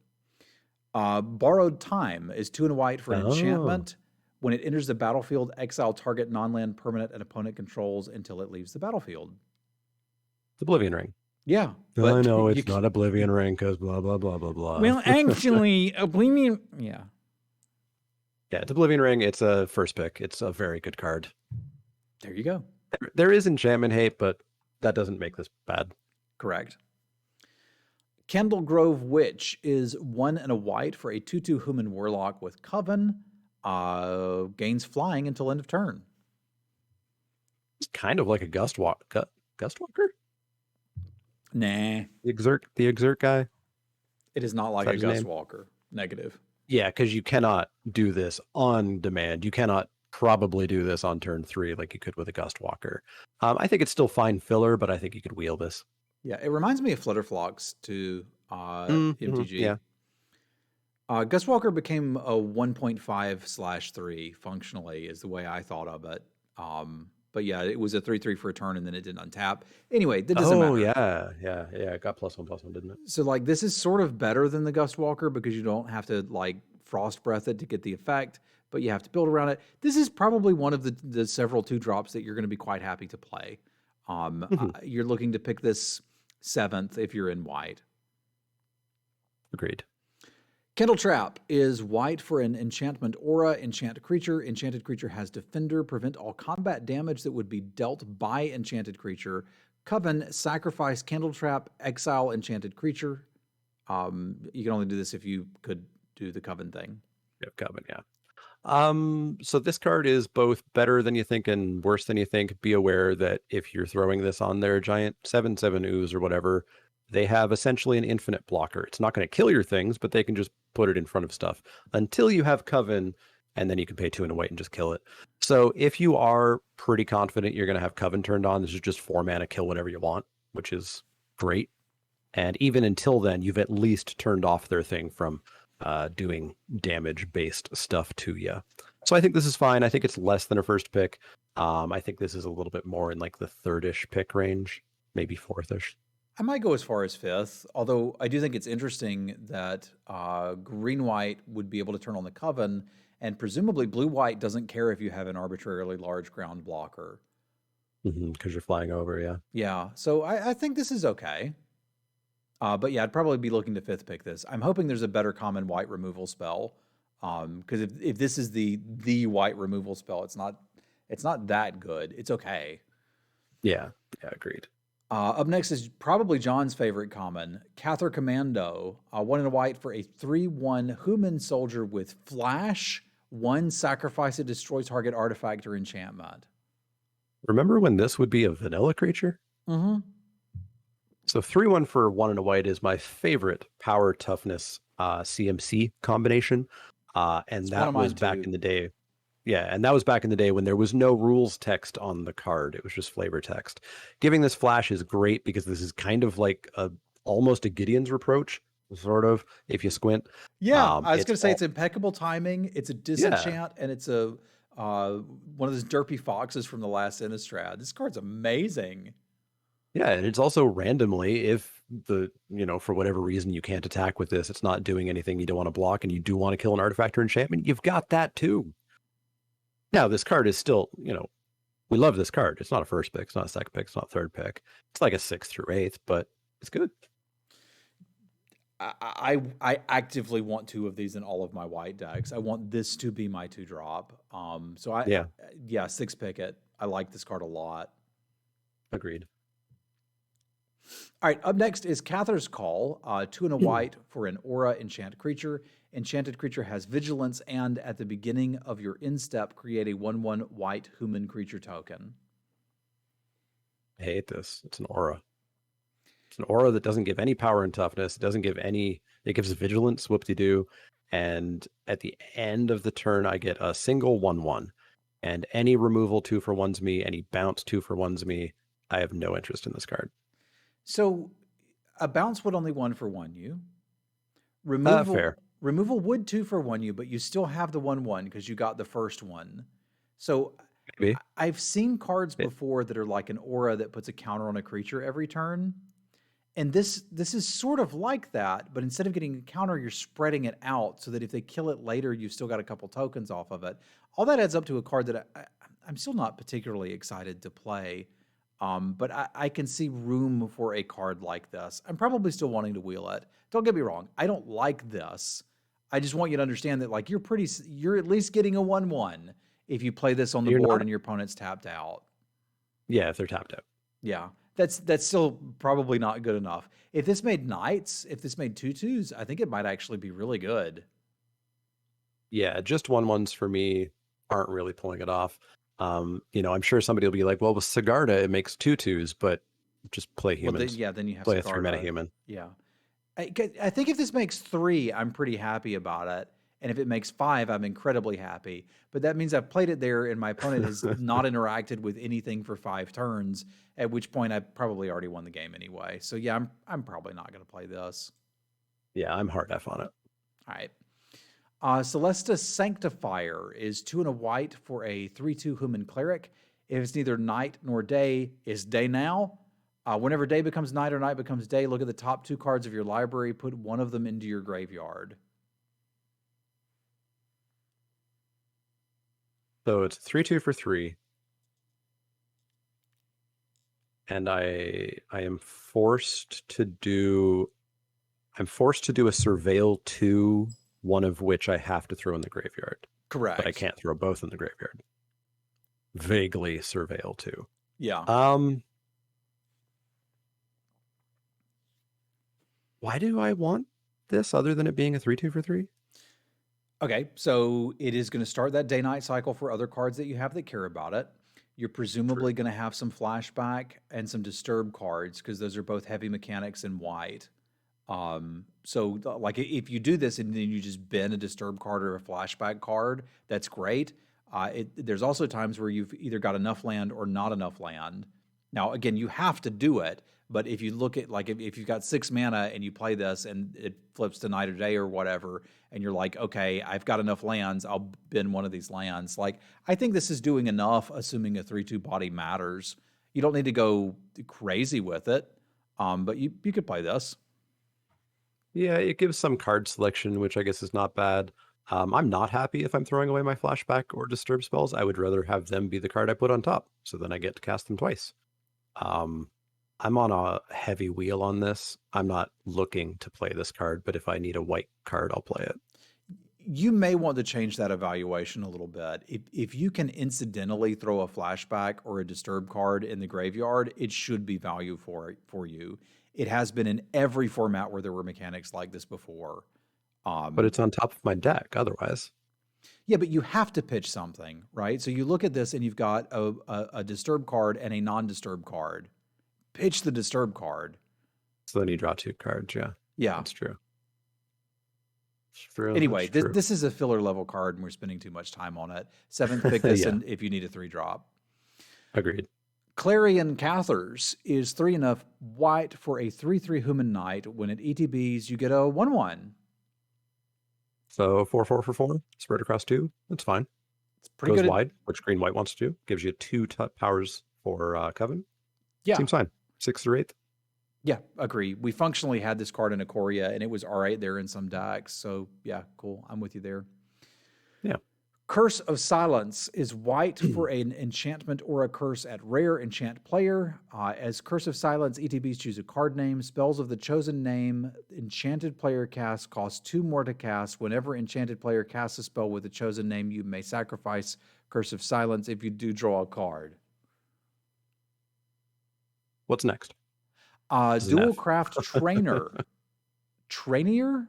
Borrowed Time is 2 white for an enchantment. When it enters the battlefield, exile target non-land permanent an opponent controls until it leaves the battlefield. It's Oblivion Ring. Yeah. But I know it's not Oblivion Ring because blah, blah, blah, blah, blah. Well, actually, Oblivion... Yeah. Yeah, it's Oblivion Ring. It's a first pick. It's a very good card. There you go. There is enchantment hate, but that doesn't make this bad. Correct. Kendall Grove Witch is 1 white for a 2/2 human warlock with Coven. Gains flying until end of turn. It's kind of like a Gustwalker? Nah. The Exert guy? It is not like a Gustwalker. Negative. Yeah, because you cannot do this on demand. You cannot probably do this on turn 3 like you could with a Gustwalker. I think it's still fine filler, but I think you could wheel this. Yeah, it reminds me of Flutterflocks to MTG. Yeah. Gustwalker became a 1.5/3 functionally, is the way I thought of it. But yeah, it was a 3/3 for a turn, and then it didn't untap. Anyway, that doesn't matter. Oh, yeah. It got +1/+1, didn't it? So, like, this is sort of better than the Gustwalker because you don't have to, like, frost breath it to get the effect, but you have to build around it. This is probably one of the several 2-drops that you're going to be quite happy to play. You're looking to pick this 7th if you're in white. Agreed. Kendall Trap is white for an enchantment aura. Enchant creature. Enchanted creature has defender. Prevent all combat damage that would be dealt by enchanted creature. Coven, sacrifice Kendall Trap, exile enchanted creature. You can only do this if you could do the Coven thing. Yeah, Coven, yeah. So this card is both better than you think and worse than you think. Be aware that if you're throwing this on their giant 7/7 ooze or whatever, they have essentially an infinite blocker. It's not going to kill your things, but they can just put it in front of stuff until you have Coven, and then you can pay 2 and a white and just kill it. So if you are pretty confident you're going to have Coven turned on, this is just 4 mana, kill whatever you want, which is great. And even until then, you've at least turned off their thing from doing damage-based stuff to you. So I think this is fine. I think it's less than a first pick. I think this is a little bit more in like the third-ish pick range, maybe fourth-ish. I might go as far as fifth, although I do think it's interesting that green-white would be able to turn on the Coven, and presumably blue-white doesn't care if you have an arbitrarily large ground blocker. Because you're flying over, yeah. Yeah, so I think this is okay. But yeah, I'd probably be looking to fifth pick this. I'm hoping there's a better common white removal spell. Because if this is the white removal spell, it's not that good. It's okay. Yeah, agreed. Up next is probably John's favorite common, Cather Commando. 1 and a white for a 3/1 human soldier with flash. 1 sacrifice it, destroy target artifact or enchantment. Remember when this would be a vanilla creature? Mm-hmm. So 3/1 for 1 and a white is my favorite power toughness CMC combination. And that was back in the day. Yeah, and that was back in the day when there was no rules text on the card. It was just flavor text. Giving this flash is great because this is kind of like almost a Gideon's reproach, sort of, if you squint. Yeah, I was going to say it's impeccable timing. It's a disenchant, and it's a one of those derpy foxes from the last Innistrad. This card's amazing. Yeah, and it's also randomly, if for whatever reason you can't attack with this, it's not doing anything you don't want to block, and you do want to kill an artifact or enchantment, you've got that too. Now, this card is still, we love this card. It's not a first pick, it's not a second pick, it's not a third pick. It's like a 6th through 8th, but it's good. I actively want 2 of these in all of my white decks. I want this to be my 2-drop. So yeah, 6th pick it. I like this card a lot. Agreed. All right, up next is Cather's Call, 2 and a white for an aura enchant creature. Enchanted creature has vigilance, and at the beginning of your end step, create a 1/1 white human creature token. I hate this. It's an aura. It's an aura that doesn't give any power and toughness. It doesn't give any, it gives vigilance, whoop-de-doo. And at the end of the turn, I get a single 1/1. And any removal 2-for-1's me, any bounce 2-for-1's me. I have no interest in this card. So a bounce would only 1-for-1 you. Fair. Removal would 2-for-1 you, but you still have the 1/1 because you got the first one. So Maybe. I've seen cards before that are like an aura that puts a counter on a creature every turn. And this is sort of like that, but instead of getting a counter, you're spreading it out so that if they kill it later, you've still got a couple tokens off of it. All that adds up to a card that I'm still not particularly excited to play. But I can see room for a card like this. I'm probably still wanting to wheel it. Don't get me wrong. I don't like this. I just want you to understand that like you're at least getting a 1/1 if you play this on the board and your opponent's tapped out. Yeah, if they're tapped out. Yeah, that's still probably not good enough. If this made knights, if this made 2/2s, I think it might actually be really good. Yeah, just 1/1s for me aren't really pulling it off. I'm sure somebody will be like, well, with Sigarda, it makes 2/2s, but just play humans. Well, then you have play Sigarda. a 3-mana human. Yeah. I think if this makes 3, I'm pretty happy about it. And if it makes 5, I'm incredibly happy. But that means I've played it there and my opponent has not interacted with anything for 5 turns, at which point I probably already won the game anyway. So yeah, I'm probably not going to play this. Yeah, I'm hard F on it. All right. Celesta Sanctifier is 2 and a white for a 3/2 human cleric. If it's neither night nor day, it's day now. Whenever day becomes night or night becomes day, look at the top 2 cards of your library, put one of them into your graveyard. So it's 3/2 for 3. And I am forced to do a Surveil 2, one of which I have to throw in the graveyard. Correct. But I can't throw both in the graveyard. Vaguely Surveil 2. Yeah. Why do I want this other than it being a 3/2 for 3? Okay, so it is going to start that day-night cycle for other cards that you have that care about it. You're presumably going to have some flashback and some disturb cards because those are both heavy mechanics in white. So like if you do this and then you just bin a disturb card or a flashback card, that's great. There's also times where you've either got enough land or not enough land. Now, again, you have to do it, but if you look at like if you've got 6 mana and you play this and it flips to night or day or whatever, and you're like, okay, I've got enough lands, I'll bin one of these lands. Like I think this is doing enough, assuming a 3/2 body matters. You don't need to go crazy with it, but you could play this. Yeah, it gives some card selection, which I guess is not bad. I'm not happy if I'm throwing away my flashback or disturb spells. I would rather have them be the card I put on top, so then I get to cast them twice. Um, I'm on a heavy wheel on this. I'm not looking to play this card, but if I need a white card, I'll play it. You may want to change that evaluation a little bit. If you can incidentally throw a flashback or a disturb card in the graveyard, it should be value for you. It has been in every format where there were mechanics like this before. But it's on top of my deck otherwise. Yeah, but you have to pitch something, right? So you look at this and you've got a disturb card and a non-disturb card. Pitch the disturb card. So then you draw 2 cards, yeah. Yeah. That's true. True, anyway, that's true. This is a filler level card and we're spending too much time on it. 7th, pick this Yeah. in if you need a 3-drop. Agreed. Clarion Cathars is 3 enough white for a 3/3 human knight. When it ETBs, you get a 1/1. So 4/4 for 4, spread across 2. That's fine. It's pretty Goes good. wide, which green white wants to do. Gives you 2 powers for Coven. Yeah. Seems fine. 6th or 8th. Yeah, agree. We functionally had this card in Ikoria, and it was all right there in some decks. So yeah, cool. I'm with you there. Yeah. Curse of Silence is white for an enchantment or a curse at rare enchant player. As Curse of Silence, ETBs choose a card name. Spells of the chosen name enchanted player casts cost 2 more to cast. Whenever enchanted player casts a spell with the chosen name, you may sacrifice Curse of Silence if you do draw a card. What's next? Dual Craft Trainer. Trainier?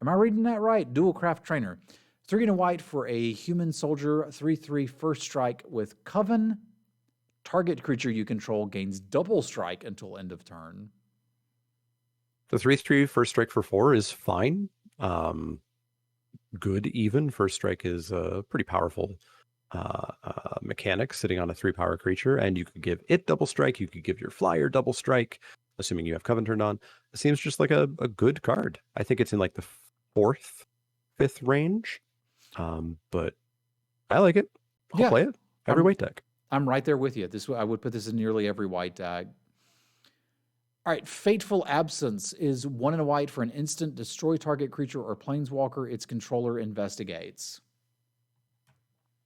Am I reading that right? Dual Craft Trainer. 3 and a white for a human soldier, 3/3 first strike with Coven. Target creature you control gains double strike until end of turn. The 3/3 first strike for 4 is fine. Good even. First strike is a pretty powerful mechanic sitting on a 3-power creature, and you could give it double strike. You could give your flyer double strike, assuming you have Coven turned on. It seems just like a good card. I think it's in like the 4th, 5th range. But I like it. I'll play it. Every white deck. I'm right there with you. I would put this in nearly every white deck. All right, Fateful Absence is 1 and a white for an instant. Destroy target creature or planeswalker its controller investigates.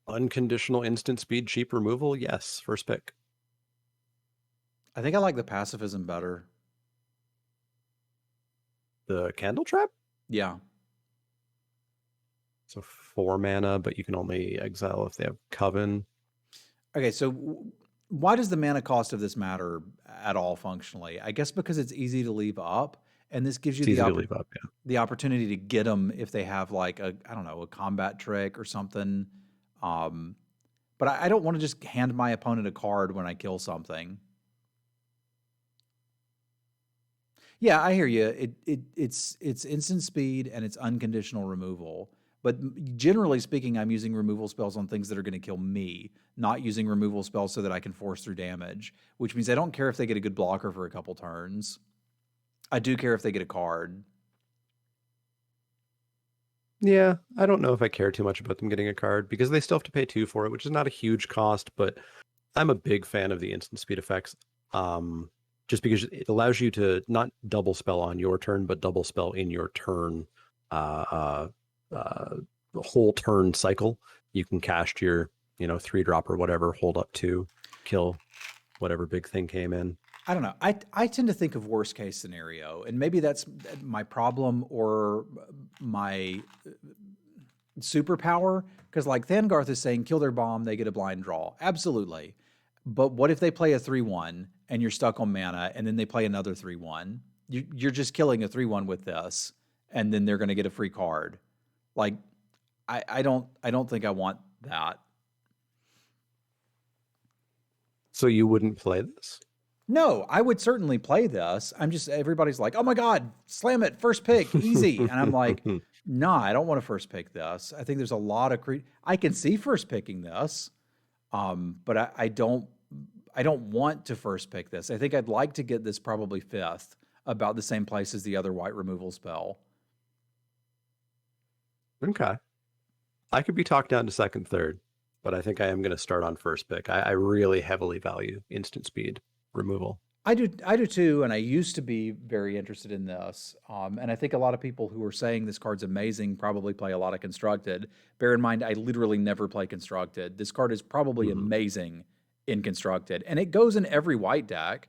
Unconditional instant speed, cheap removal. Yes, first pick. I think I like the pacifism better. The Candle Trap? Yeah. So 4 mana, but you can only exile if they have Coven. Okay, so why does the mana cost of this matter at all functionally? I guess because it's easy to leave up, and this gives you the opportunity to get them if they have like a combat trick or something. But I don't want to just hand my opponent a card when I kill something. Yeah, I hear you. It's instant speed and it's unconditional removal. But generally speaking, I'm using removal spells on things that are going to kill me, not using removal spells so that I can force through damage, which means I don't care if they get a good blocker for a couple turns. I do care if they get a card. Yeah, I don't know if I care too much about them getting a card because they still have to pay 2 for it, which is not a huge cost, but I'm a big fan of the instant speed effects. Just because it allows you to not double spell on your turn, but double spell in your turn, the whole turn cycle. You can cast your, 3-drop or whatever, hold up 2, kill whatever big thing came in. I don't know. I tend to think of worst case scenario, and maybe that's my problem or my superpower. Because like Thangarth is saying, kill their bomb, they get a blind draw. Absolutely. But what if they play a 3/1 and you're stuck on mana, and then they play another 3/1? You're just killing a 3/1 with this, and then they're going to get a free card. Like, I don't think I want that. So you wouldn't play this? No, I would certainly play this. Everybody's like, oh my God, slam it, first pick, easy. And I'm like, nah, I don't want to first pick this. I think there's a lot of I can see first picking this, but I don't want to first pick this. I think I'd like to get this probably fifth, about the same place as the other white removal spell. Okay. I could be talked down to second, third, but I think I am going to start on first pick. I really heavily value instant speed removal. I do too, and I used to be very interested in this. And I think a lot of people who are saying this card's amazing probably play a lot of Constructed. Bear in mind, I literally never play Constructed. This card is probably amazing in Constructed, and it goes in every white deck.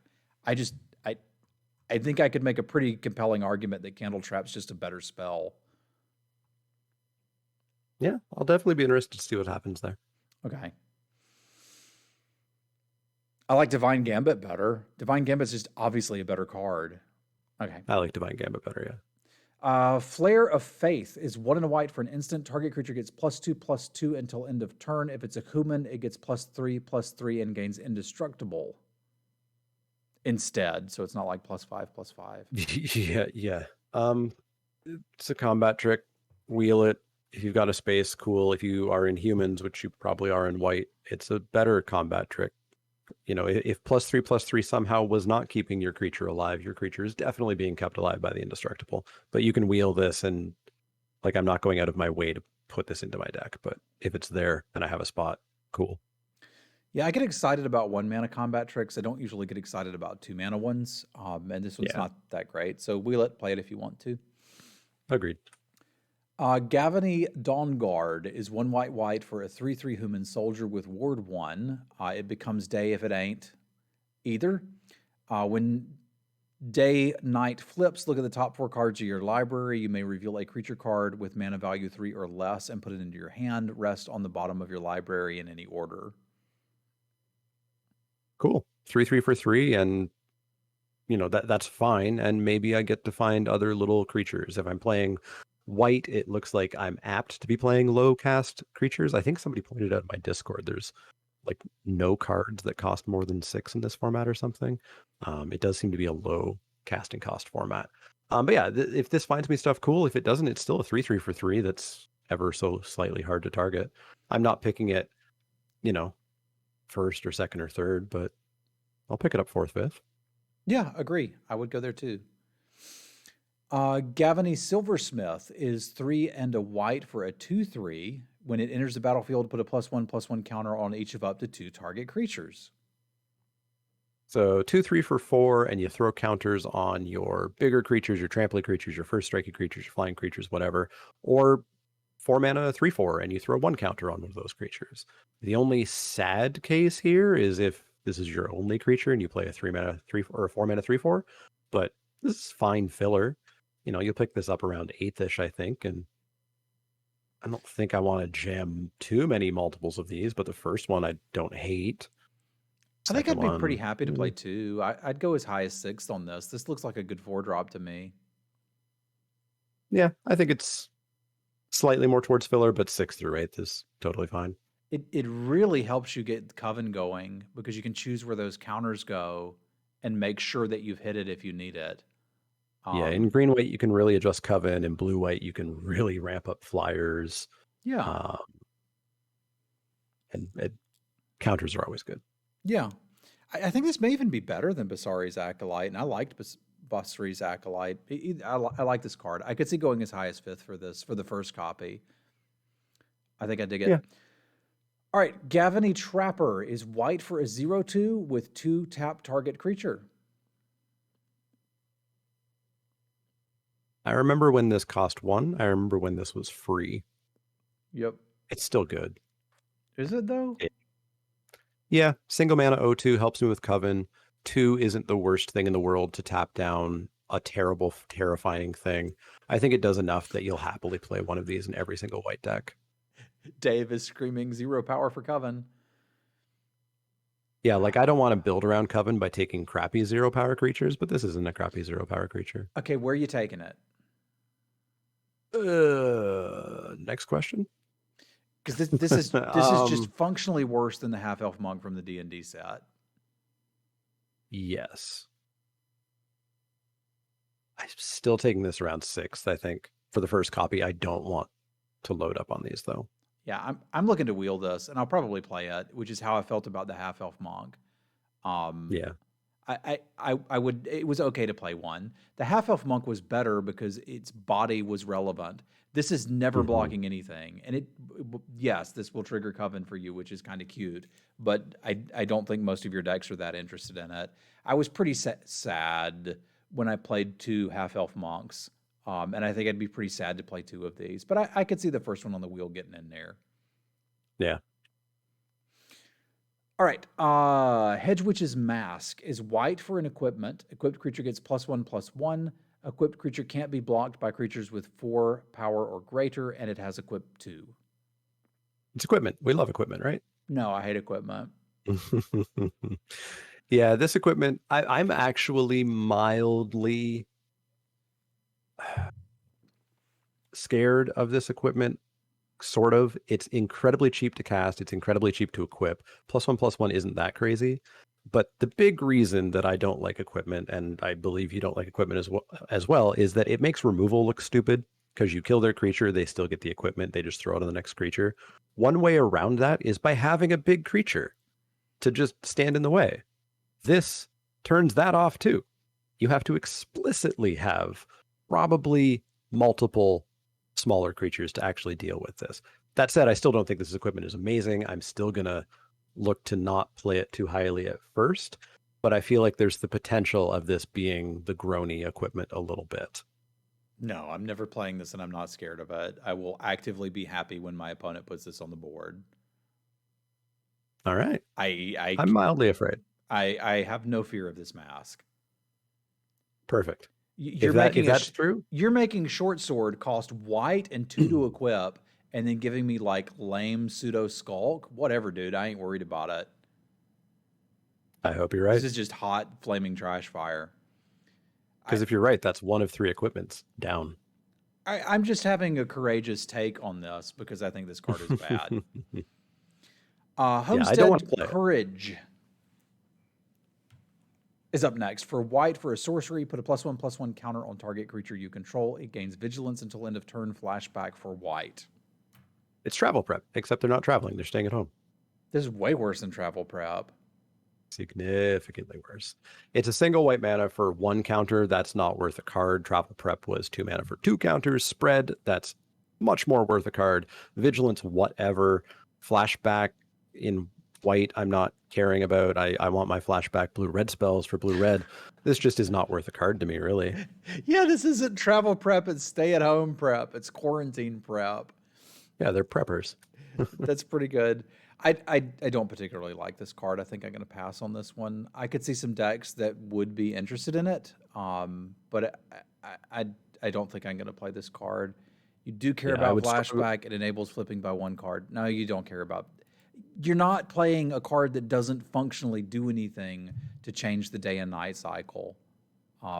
I think I could make a pretty compelling argument that Candle Trap's just a better spell. Yeah, I'll definitely be interested to see what happens there. Okay. I like Divine Gambit better. Divine Gambit's just obviously a better card. Okay. I like Divine Gambit better, yeah. Flare of Faith is 1 and a white for an instant. Target creature gets +2/+2 until end of turn. If it's a human, it gets +3/+3 and gains indestructible instead. So it's not like +5/+5. Yeah. It's a combat trick. Wheel it. If you've got a space, cool. If you are in humans, which you probably are in white, it's a better combat trick. You know, if +3/+3 somehow was not keeping your creature alive, your creature is definitely being kept alive by the indestructible. But you can wheel this, and like, I'm not going out of my way to put this into my deck, but if it's there and I have a spot, cool. Yeah, I get excited about 1 mana combat tricks. I don't usually get excited about 2 mana ones. And this one's not that great. So wheel it, play it if you want to. Agreed. Galvanic Dawnguard is 1 white for a 3/3 human soldier with ward 1. It becomes day if it ain't either. When day night flips, look at the top 4 cards of your library. You may reveal a creature card with mana value 3 or less and put it into your hand. Rest on the bottom of your library in any order. Cool. 3/3 for 3, and you know, that's fine. And maybe I get to find other little creatures. If I'm playing white, it looks like I'm apt to be playing low cast creatures. I think somebody pointed out in my Discord there's like no cards that cost more than 6 in this format or something. It does seem to be a low casting cost format. But yeah, if this finds me stuff, cool. If it doesn't, it's still a 3/3 for 3 that's ever so slightly hard to target. I'm not picking it, you know, first or second or third, but I'll pick it up fourth, fifth. Yeah, agree. I would go there too. Galvanic Silversmith is 3 and a white for a 2/3. When it enters the battlefield, put a +1/+1 counter on each of up to 2 target creatures. So 2/3 for 4, and you throw counters on your bigger creatures, your trampling creatures, your first striking creatures, your flying creatures, whatever. Or 4 mana 3/4, and you throw 1 counter on one of those creatures. The only sad case here is if this is your only creature and you play a 3 mana 3 or a 4 mana 3/4, but this is fine filler. You know, you'll pick this up around 8th-ish, I think, and I don't think I want to jam too many multiples of these, but the first one I don't hate. I think I'd be pretty happy to play 2. I'd go as high as 6th on this. This looks like a good 4-drop to me. Yeah, I think it's slightly more towards filler, but 6th through 8th is totally fine. It really helps you get Coven going because you can choose where those counters go and make sure that you've hit it if you need it. Yeah, in green-white, you can really adjust Coven. In blue-white, you can really ramp up flyers. Yeah. And counters are always good. Yeah. I think this may even be better than Basari's Acolyte, and I liked Basari's Acolyte. I like this card. I could see going as high as 5th for this, for the first copy. I think I dig it. Yeah. All right, Galvanic Trapper is white for a 0/2 with 2 tap target creature. I remember when this cost 1. I remember when this was free. Yep. It's still good. Is it though? Yeah, single mana 0/2 helps me with Coven. 2 isn't the worst thing in the world to tap down a terrible, terrifying thing. I think it does enough that you'll happily play one of these in every single white deck. Dave is screaming 0 power for Coven. Yeah, like I don't want to build around Coven by taking crappy 0 power creatures, but this isn't a crappy 0 power creature. Okay, where are you taking it? Next question. Because this is just functionally worse than the half elf monk from the D&D set. Yes. I'm still taking this around 6th, I think, for the first copy. I don't want to load up on these, though. Yeah, I'm looking to wheel this, and I'll probably play it, which is how I felt about the half elf monk. Yeah. I would. It was okay to play one. The half elf monk was better because its body was relevant. This is never Mhm. blocking anything, and yes, this will trigger Coven for you, which is kind of cute. But I don't think most of your decks are that interested in it. I was pretty sad when I played 2 half elf monks, and I think I'd be pretty sad to play 2 of these. But I could see the first one on the wheel getting in there. Yeah. All right. Hedge Witch's Mask is white for an equipment. Equipped creature gets +1/+1. Equipped creature can't be blocked by creatures with 4 power or greater, and it has equip 2. It's equipment. We love equipment, right? No, I hate equipment. Yeah, this equipment, I'm actually mildly scared of this equipment. Sort of. It's incredibly cheap to cast. It's incredibly cheap to equip. +1/+1 isn't that crazy. But the big reason that I don't like equipment, and I believe you don't like equipment as well, is that it makes removal look stupid because you kill their creature, they still get the equipment, they just throw it on the next creature. One way around that is by having a big creature to just stand in the way. This turns that off too. You have to explicitly have probably multiple smaller creatures to actually deal with this. That said, I still don't think this equipment is amazing. I'm still going to look to not play it too highly at first, but I feel like there's the potential of this being the groany equipment a little bit. No, I'm never playing this, and I'm not scared of it. I will actively be happy when my opponent puts this on the board. All right. I I'm mildly afraid. I have no fear of this mask. Perfect. You're If that's true, you're making short sword cost white and 2 to equip, and then giving me like lame pseudo skulk. Whatever, dude. I ain't worried about it. I hope you're This right. is just hot flaming trash fire. Because if you're right, that's one of 3 equipments down. I'm just having a courageous take on this because I think this card is bad. Yeah, I don't want to Homestead play it. Courage is up next. For white, for a sorcery, put a +1/+1 counter on target creature you control. It gains vigilance until end of turn. Flashback for white. It's travel prep, except they're not traveling. They're staying at home. This is way worse than travel prep. Significantly worse. It's a single white mana for 1 counter. That's not worth a card. Travel prep was 2 mana for 2 counters. Spread, that's much more worth a card. Vigilance, whatever. Flashback in white, I'm not caring about. I want my flashback blue-red spells for blue-red. This just is not worth a card to me, really. Yeah, this isn't travel prep. It's stay-at-home prep. It's quarantine prep. Yeah, they're preppers. That's pretty good. I don't particularly like this card. I think I'm going to pass on this one. I could see some decks that would be interested in it, but I don't think I'm going to play this card. You do care Yeah, I about would start. flashback. It enables flipping by 1 card. No, you don't care about. You're not playing a card that doesn't functionally do anything to change the day and night cycle.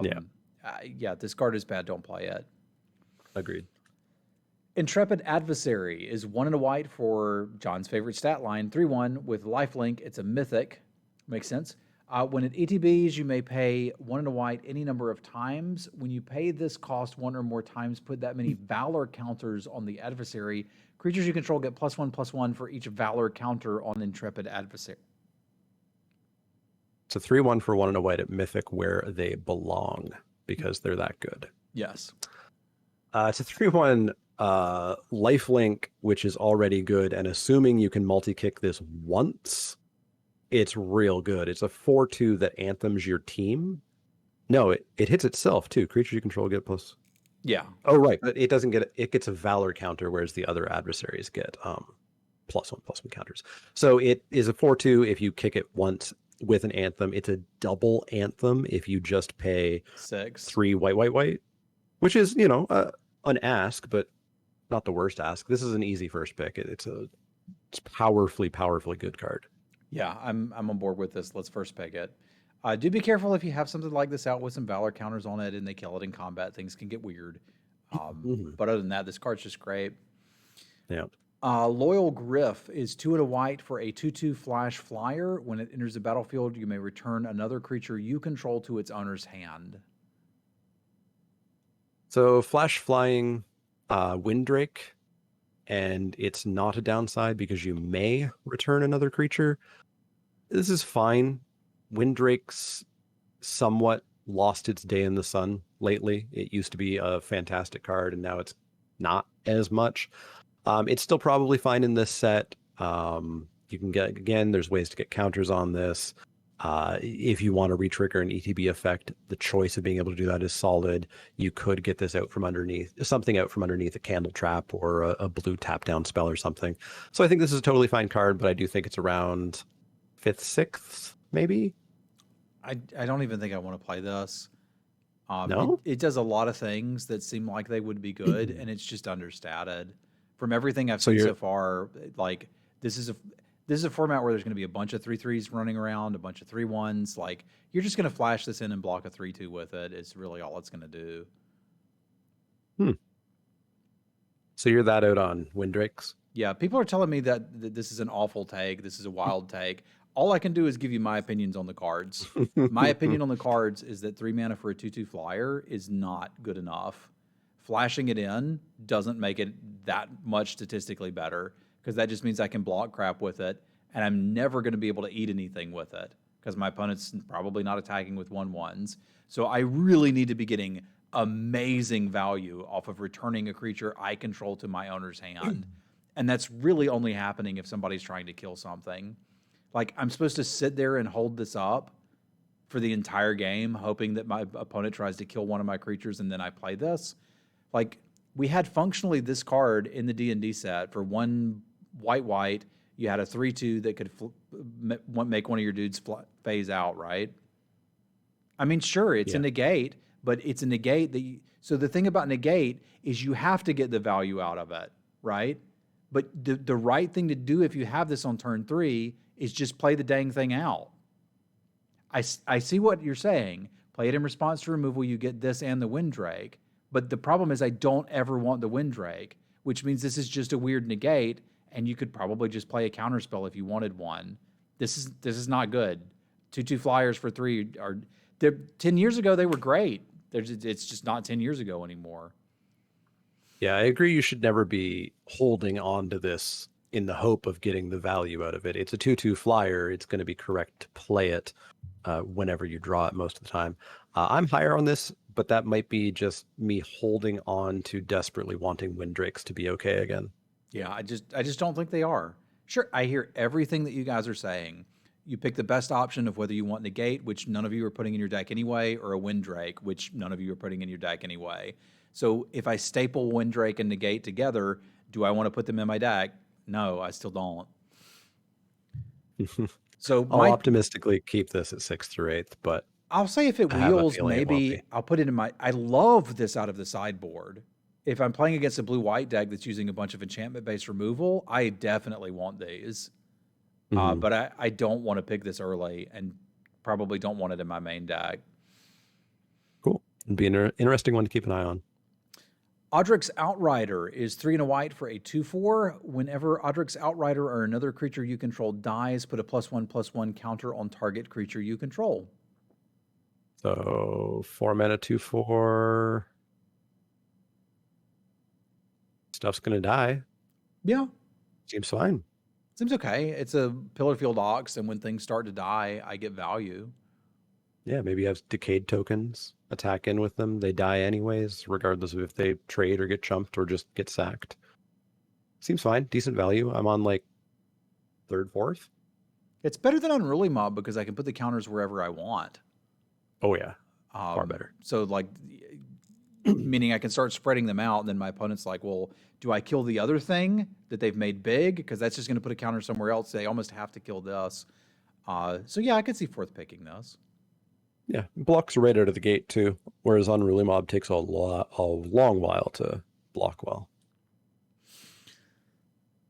Yeah, Yeah, this card is bad. Don't play it. agreed. Intrepid Adversary is 1 and a white for John's favorite stat line, 3/1 with lifelink. It's a mythic. Makes sense. When it ETBs, you may pay 1 and a white any number of times. When you pay this cost 1 or more times, put that many Valor counters on the adversary. Creatures you control get +1/+1 for each Valor counter on Intrepid Adversary. It's a 3/1 for 1 and a white at Mythic where they belong because they're that good. Yes. It's a 3/1 lifelink, which is already good. And assuming you can multi-kick this once, it's real good. It's a 4/2 that anthems your team. No, it hits itself too. Creatures you control get plus. Yeah. Oh, right. But it doesn't get it gets a Valor counter, whereas the other adversaries get +1/+1 counters. So it is a 4/2 if you kick it once with an anthem. It's a double anthem if you just pay 6. 3 white, which is, an ask, but not the worst ask. This is an easy first pick. It's powerfully good card. Yeah, I'm on board with this. Let's first pick it. Do be careful if you have something like this out with some Valor counters on it and they kill it in combat. Things can get weird. But other than that, this card's just great. Yeah. Loyal Griff is 2 and a white for a 2/2 flash flyer. When it enters the battlefield, you may return another creature you control to its owner's hand. So flash flying Windrake, and it's not a downside because you may return another creature. This is fine. Windrake's somewhat lost its day in the sun lately. It used to be a fantastic card, and now it's not as much. It's still probably fine in this set. You can get, again, there's ways to get counters on this. If you want to retrigger an ETB effect, the choice of being able to do that is solid. You could get this out from underneath, something out from underneath a Candle Trap or a blue tap down spell or something. So I think this is a totally fine card, but I do think it's around 5th, 6th, maybe. I don't even think I want to play this. No? It does a lot of things that seem like they would be good, and it's just understated. From everything I've seen so far, like this is a format where there's going to be a bunch of 3/3s running around, a bunch of 3/1s. Like you're just going to flash this in and block a 3/2 with it. It's really all it's going to do. So you're that out on Windrakes? Yeah, people are telling me that this is an awful take. This is a wild take. All I can do is give you my opinions on the cards. My opinion on the cards is that 3 mana for a 2/2 flyer is not good enough. Flashing it in doesn't make it that much statistically better because that just means I can block crap with it, and I'm never going to be able to eat anything with it because my opponent's probably not attacking with 1/1s. So I really need to be getting amazing value off of returning a creature I control to my owner's hand. And that's really only happening if somebody's trying to kill something. Like, I'm supposed to sit there and hold this up for the entire game, hoping that my opponent tries to kill one of my creatures and then I play this. Like, we had functionally this card in the D&D set for 1 white. You had a 3/2 that could make one of your dudes phase out, right? I mean, sure, it's a negate, but it's a negate that so the thing about negate is you have to get the value out of it, right? But the right thing to do if you have this on turn 3 is just play the dang thing out. I see what you're saying. Play it in response to removal, you get this and the Windrake. But the problem is I don't ever want the Windrake, which means this is just a weird negate, and you could probably just play a counterspell if you wanted one. This is not good. 2/2 flyers for 3 are... 10 years ago, they were great. It's just not 10 years ago anymore. Yeah, I agree. You should never be holding on to this in the hope of getting the value out of it. It's a 2/2 flyer. It's going to be correct to play it whenever you draw it most of the time. I'm higher on this, but that might be just me holding on to desperately wanting Windrakes to be okay again. Yeah, I just don't think they are. Sure, I hear everything that you guys are saying. You pick the best option of whether you want Negate, which none of you are putting in your deck anyway, or a Windrake, which none of you are putting in your deck anyway. So if I staple Windrake and Negate together, do I want to put them in my deck? No, I still don't. So I'll optimistically keep this at 6th or 8th, but I'll say if it wheels, maybe I'll put it in my... I love this out of the sideboard. If I'm playing against a blue-white deck that's using a bunch of enchantment-based removal, I definitely want these. But I don't want to pick this early and probably don't want it in my main deck. Cool. It'd be an interesting one to keep an eye on. Audric's Outrider is 3 and a white for a 2/4. Whenever Audric's Outrider or another creature you control dies, put a +1/+1 counter on target creature you control. So 4 mana 2/4. Stuff's gonna die. Yeah. Seems fine. Seems okay. It's a Pillarfield Ox, and when things start to die, I get value. Yeah, maybe you have decayed tokens, attack in with them. They die anyways, regardless of if they trade or get chumped or just get sacked. Seems fine. Decent value. I'm on like 3rd, 4th. It's better than Unruly Mob because I can put the counters wherever I want. Oh, yeah. Far better. So, like, meaning I can start spreading them out, and then my opponent's like, well, do I kill the other thing that they've made big? Because that's just going to put a counter somewhere else. They almost have to kill this. So, yeah, I could see 4th picking this. Yeah, blocks right out of the gate too, whereas Unruly Mob takes a long while to block well.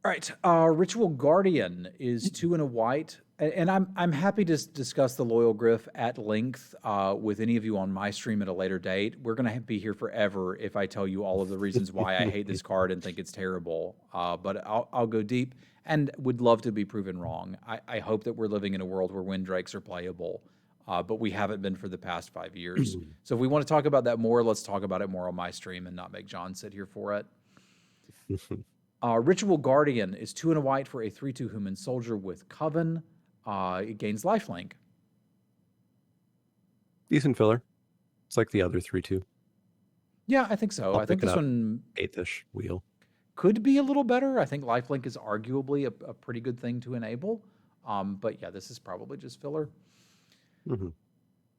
All right, Ritual Guardian is 2 and a white And I'm happy to discuss the Loyal Griff at length with any of you on my stream at a later date. We're going to be here forever if I tell you all of the reasons why I hate this card and think it's terrible. But I'll go deep and would love to be proven wrong. I hope that we're living in a world where Windrakes are playable, but we haven't been for the past 5 years. So if we want to talk about that more, let's talk about it more on my stream and not make John sit here for it. Ritual Guardian is 2 and a white for a 3/2 human soldier with Coven. It gains lifelink. Decent filler. It's like the other 3/2. Yeah, I think so. I think this one 8th-ish wheel could be a little better. I think lifelink is arguably a pretty good thing to enable. But yeah, this is probably just filler.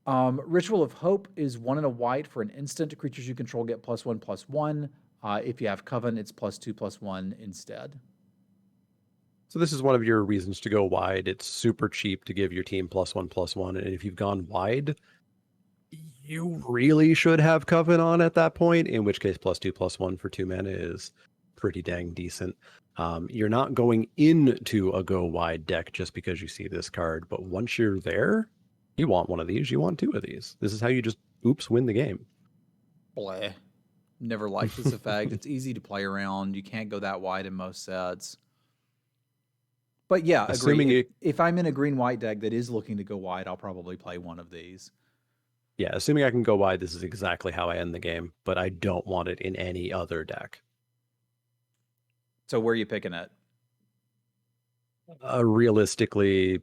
Ritual of Hope is 1 and a white for an instant. Creatures you control get +1/+1. If you have Coven, it's +2/+1 instead. So this is one of your reasons to go wide. It's super cheap to give your team +1/+1. And if you've gone wide, you really should have Coven on at that point, in which case +2/+1 for 2 mana is pretty dang decent. You're not going into a go wide deck just because you see this card, but once you're there, you want one of these, you want 2 of these. This is how you just win the game. Bleh. Never liked this effect. It's easy to play around. You can't go that wide in most sets. But yeah, agree. If I'm in a green-white deck that is looking to go wide, I'll probably play one of these. Yeah, assuming I can go wide, this is exactly how I end the game, but I don't want it in any other deck. So where are you picking it? Realistically,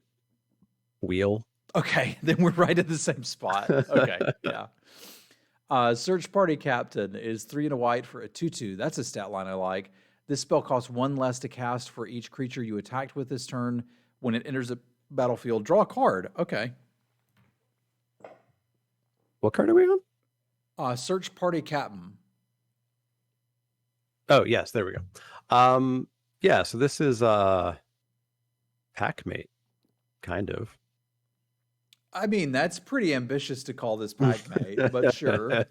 wheel. Okay, then we're right at the same spot. Okay, yeah. Search Party Captain is 3 and a white for a 2/2. That's a stat line I like. This spell costs 1 less to cast for each creature you attacked with this turn. When it enters the battlefield, draw a card. Okay. What card are we on? Search Party Captain. Oh, yes, there we go. Yeah, so this is Packmate, kind of. I mean, that's pretty ambitious to call this Packmate, but sure.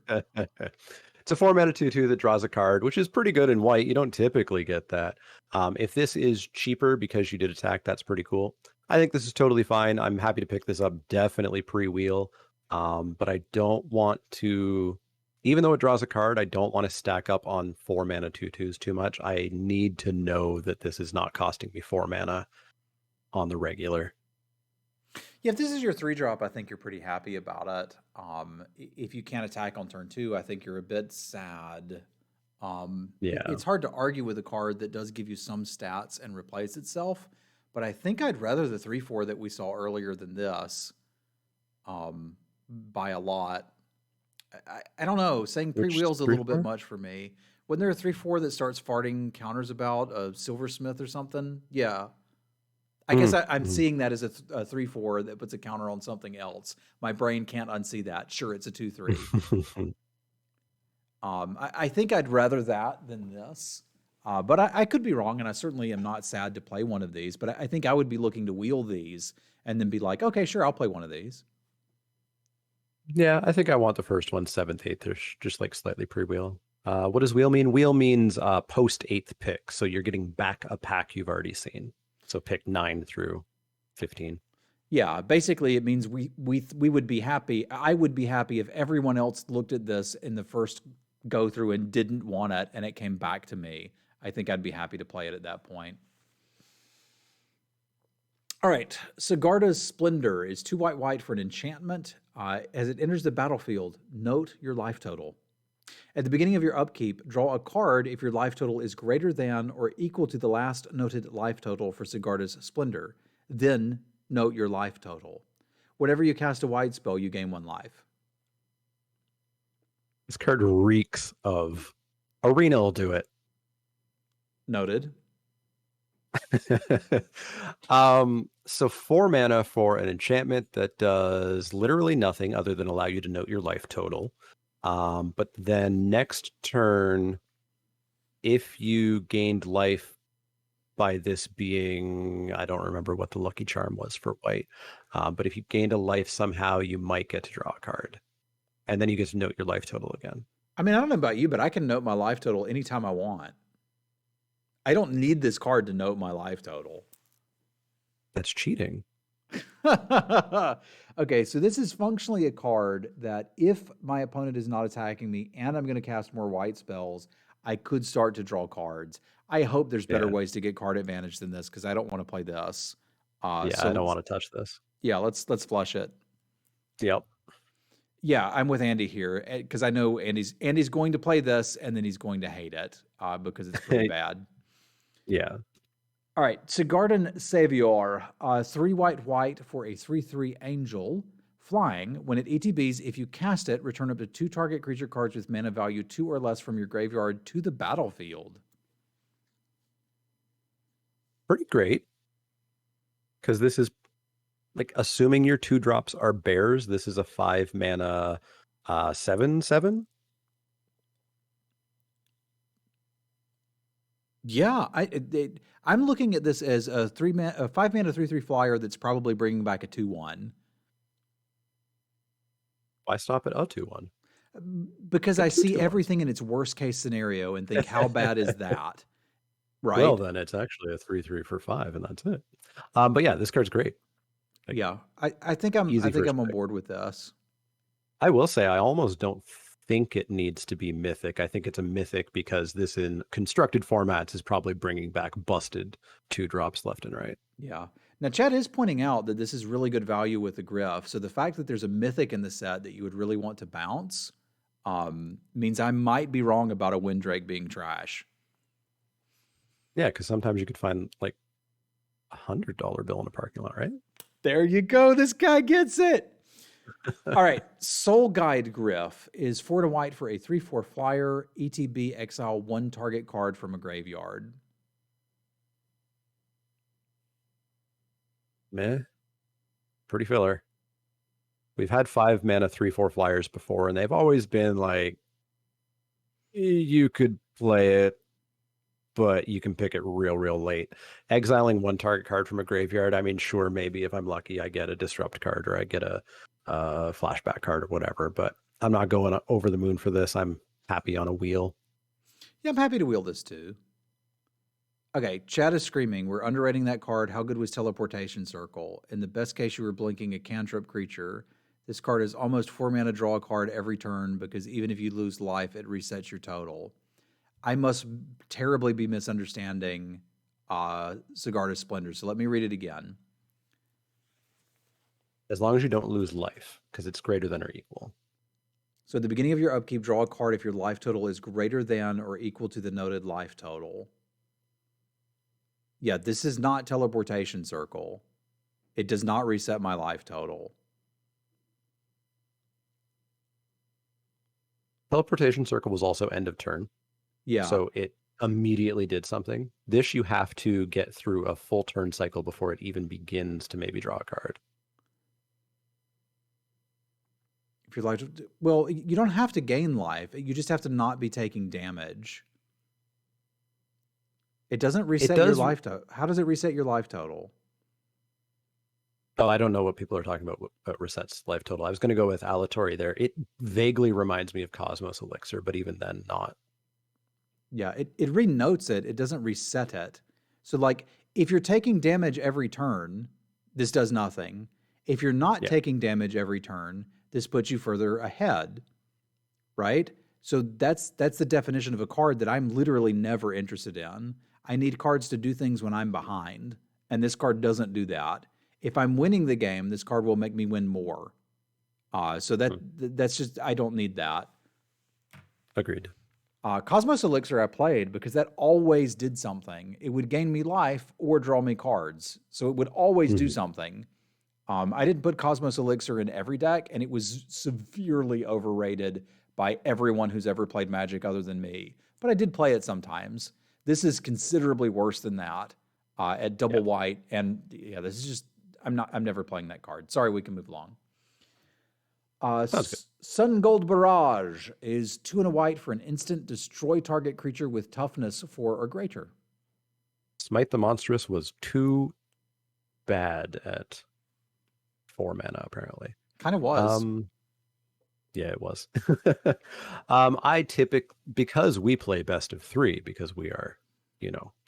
It's a 4 mana 2/2 that draws a card, which is pretty good in white. You don't typically get that. If this is cheaper because you did attack, that's pretty cool. I think this is totally fine. I'm happy to pick this up, definitely pre-wheel. But I don't want to, even though it draws a card, I don't want to stack up on 4 mana 2/2s too much. I need to know that this is not costing me 4 mana on the regular. Yeah, if this is your 3-drop, I think you're pretty happy about it. If you can't attack on turn 2, I think you're a bit sad. Yeah. It's hard to argue with a card that does give you some stats and replace itself, but I think I'd rather the 3/4 that we saw earlier than this by a lot. I don't know. Saying pre-wheel's a little bit much for me. Wasn't there a 3/4 that starts farting counters about a Silversmith or something? Yeah. I guess I'm seeing that as a 3/4 that puts a counter on something else. My brain can't unsee that. Sure, it's a 2/3. I think I'd rather that than this. But I could be wrong, and I certainly am not sad to play one of these. But I think I would be looking to wheel these and then be like, okay, sure, I'll play one of these. Yeah, I think I want the first one 7th, 8th-ish, just like slightly pre-wheel. What does wheel mean? Wheel means post 8th pick, so you're getting back a pack you've already seen. So pick 9 through 15. Yeah, basically it means we would be happy. I would be happy if everyone else looked at this in the first go through and didn't want it, and it came back to me. I think I'd be happy to play it at that point. All right, Sigarda's Splendor is 2 white for an enchantment. As it enters the battlefield, note your life total. At the beginning of your upkeep, draw a card if your life total is greater than or equal to the last noted life total for Sigarda's Splendor. Then note your life total. Whenever you cast a wide spell, you gain 1 life. This card reeks of Arena will do it. Noted. So 4 mana for an enchantment that does literally nothing other than allow you to note your life total. But then next turn, if you gained life by this being, I don't remember what the lucky charm was for white, but if you gained a life somehow, you might get to draw a card. And then you get to note your life total again. I mean, I don't know about you, but I can note my life total anytime I want. I don't need this card to note my life total. That's cheating. Okay, so this is functionally a card that if my opponent is not attacking me and I'm going to cast more white spells, I could start to draw cards. I hope there's better Yeah. ways to get card advantage than this because I don't want to play this. Yeah, I don't want to touch this. Yeah, let's flush it. Yep. Yeah, I'm with Andy here because I know Andy's going to play this and then he's going to hate it because it's pretty bad. Yeah. All right, Sigarden Savior, 3 white for a 3/3 angel, flying. When it ETBs, if you cast it, return up to 2 target creature cards with mana value 2 or less from your graveyard to the battlefield. Pretty great. Because this is, like, assuming your 2-drops are bears, this is a 5 mana 7/7. Yeah, I'm looking at this as a 5 mana 3/3 flyer that's probably bringing back a 2/1. Why stop at a 2/1? Because Get I two see 2/1s. everything in its worst case scenario and think, how bad is that? Right? Well, then it's actually a 3/3 for 5, and that's it. But yeah, this card's great. Like, Yeah, I think I'm easy first I'm on pick. board with this. I will say I almost don't think it needs to be mythic. I think it's a mythic because this in constructed formats is probably bringing back busted 2-drops left and right. Yeah. Now, Chad is pointing out that this is really good value with the Griff. So the fact that there's a mythic in the set that you would really want to bounce means I might be wrong about a Windrake being trash. Yeah, because sometimes you could find like $100 bill in a parking lot, right? There you go. This guy gets it. All right. Soul Guide Griff is 4 white for a 3/4 flyer. ETB exile 1 target card from a graveyard. Meh. Pretty filler. We've had 5 mana 3/4 flyers before, and they've always been like, you could play it, but you can pick it real late. Exiling 1 target card from a graveyard, I mean, sure, maybe if I'm lucky, I get a disrupt card or I get a flashback card or whatever, but I'm not going over the moon for this. I'm happy on a wheel. Yeah, I'm happy to wheel this too. Okay, Chad is screaming. We're underrating that card. How good was Teleportation Circle? In the best case, you were blinking a cantrip creature. This card is almost 4 mana draw a card every turn because even if you lose life, it resets your total. I must terribly be misunderstanding Sigarda's Splendor, so let me read it again. As long as you don't lose life, because it's greater than or equal. So at the beginning of your upkeep, draw a card if your life total is greater than or equal to the noted life total. Yeah, this is not Teleportation Circle. It does not reset my life total. Teleportation Circle was also end of turn. Yeah. So it immediately did something. This you have to get through a full turn cycle before it even begins to maybe draw a card. If you're like, well, you don't have to gain life. You just have to not be taking damage. It doesn't reset your life total. How does it reset your life total? Oh, I don't know what people are talking about resets life total. I was going to go with Aleatory there. It vaguely reminds me of Cosmos Elixir, but even then not. Yeah, it renotes it. It doesn't reset it. So like if you're taking damage every turn, this does nothing. If you're not taking damage every turn, this puts you further ahead, right? So that's the definition of a card that I'm literally never interested in. I need cards to do things when I'm behind, and this card doesn't do that. If I'm winning the game, this card will make me win more. So that's just, I don't need that. Agreed. Cosmos Elixir I played because that always did something. It would gain me life or draw me cards. So it would always do something. I didn't put Cosmos Elixir in every deck, and it was severely overrated by everyone who's ever played Magic other than me. But I did play it sometimes. This is considerably worse than that at double white. And yeah, this is just, I'm never playing that card. Sorry, we can move along. Sun Gold Barrage is 2 and a white for an instant. Destroy target creature with toughness 4 or greater. Smite the Monstrous was too bad at 4 mana, apparently. Kind of was. Yeah, it was. I typically, because we play best of 3, because we are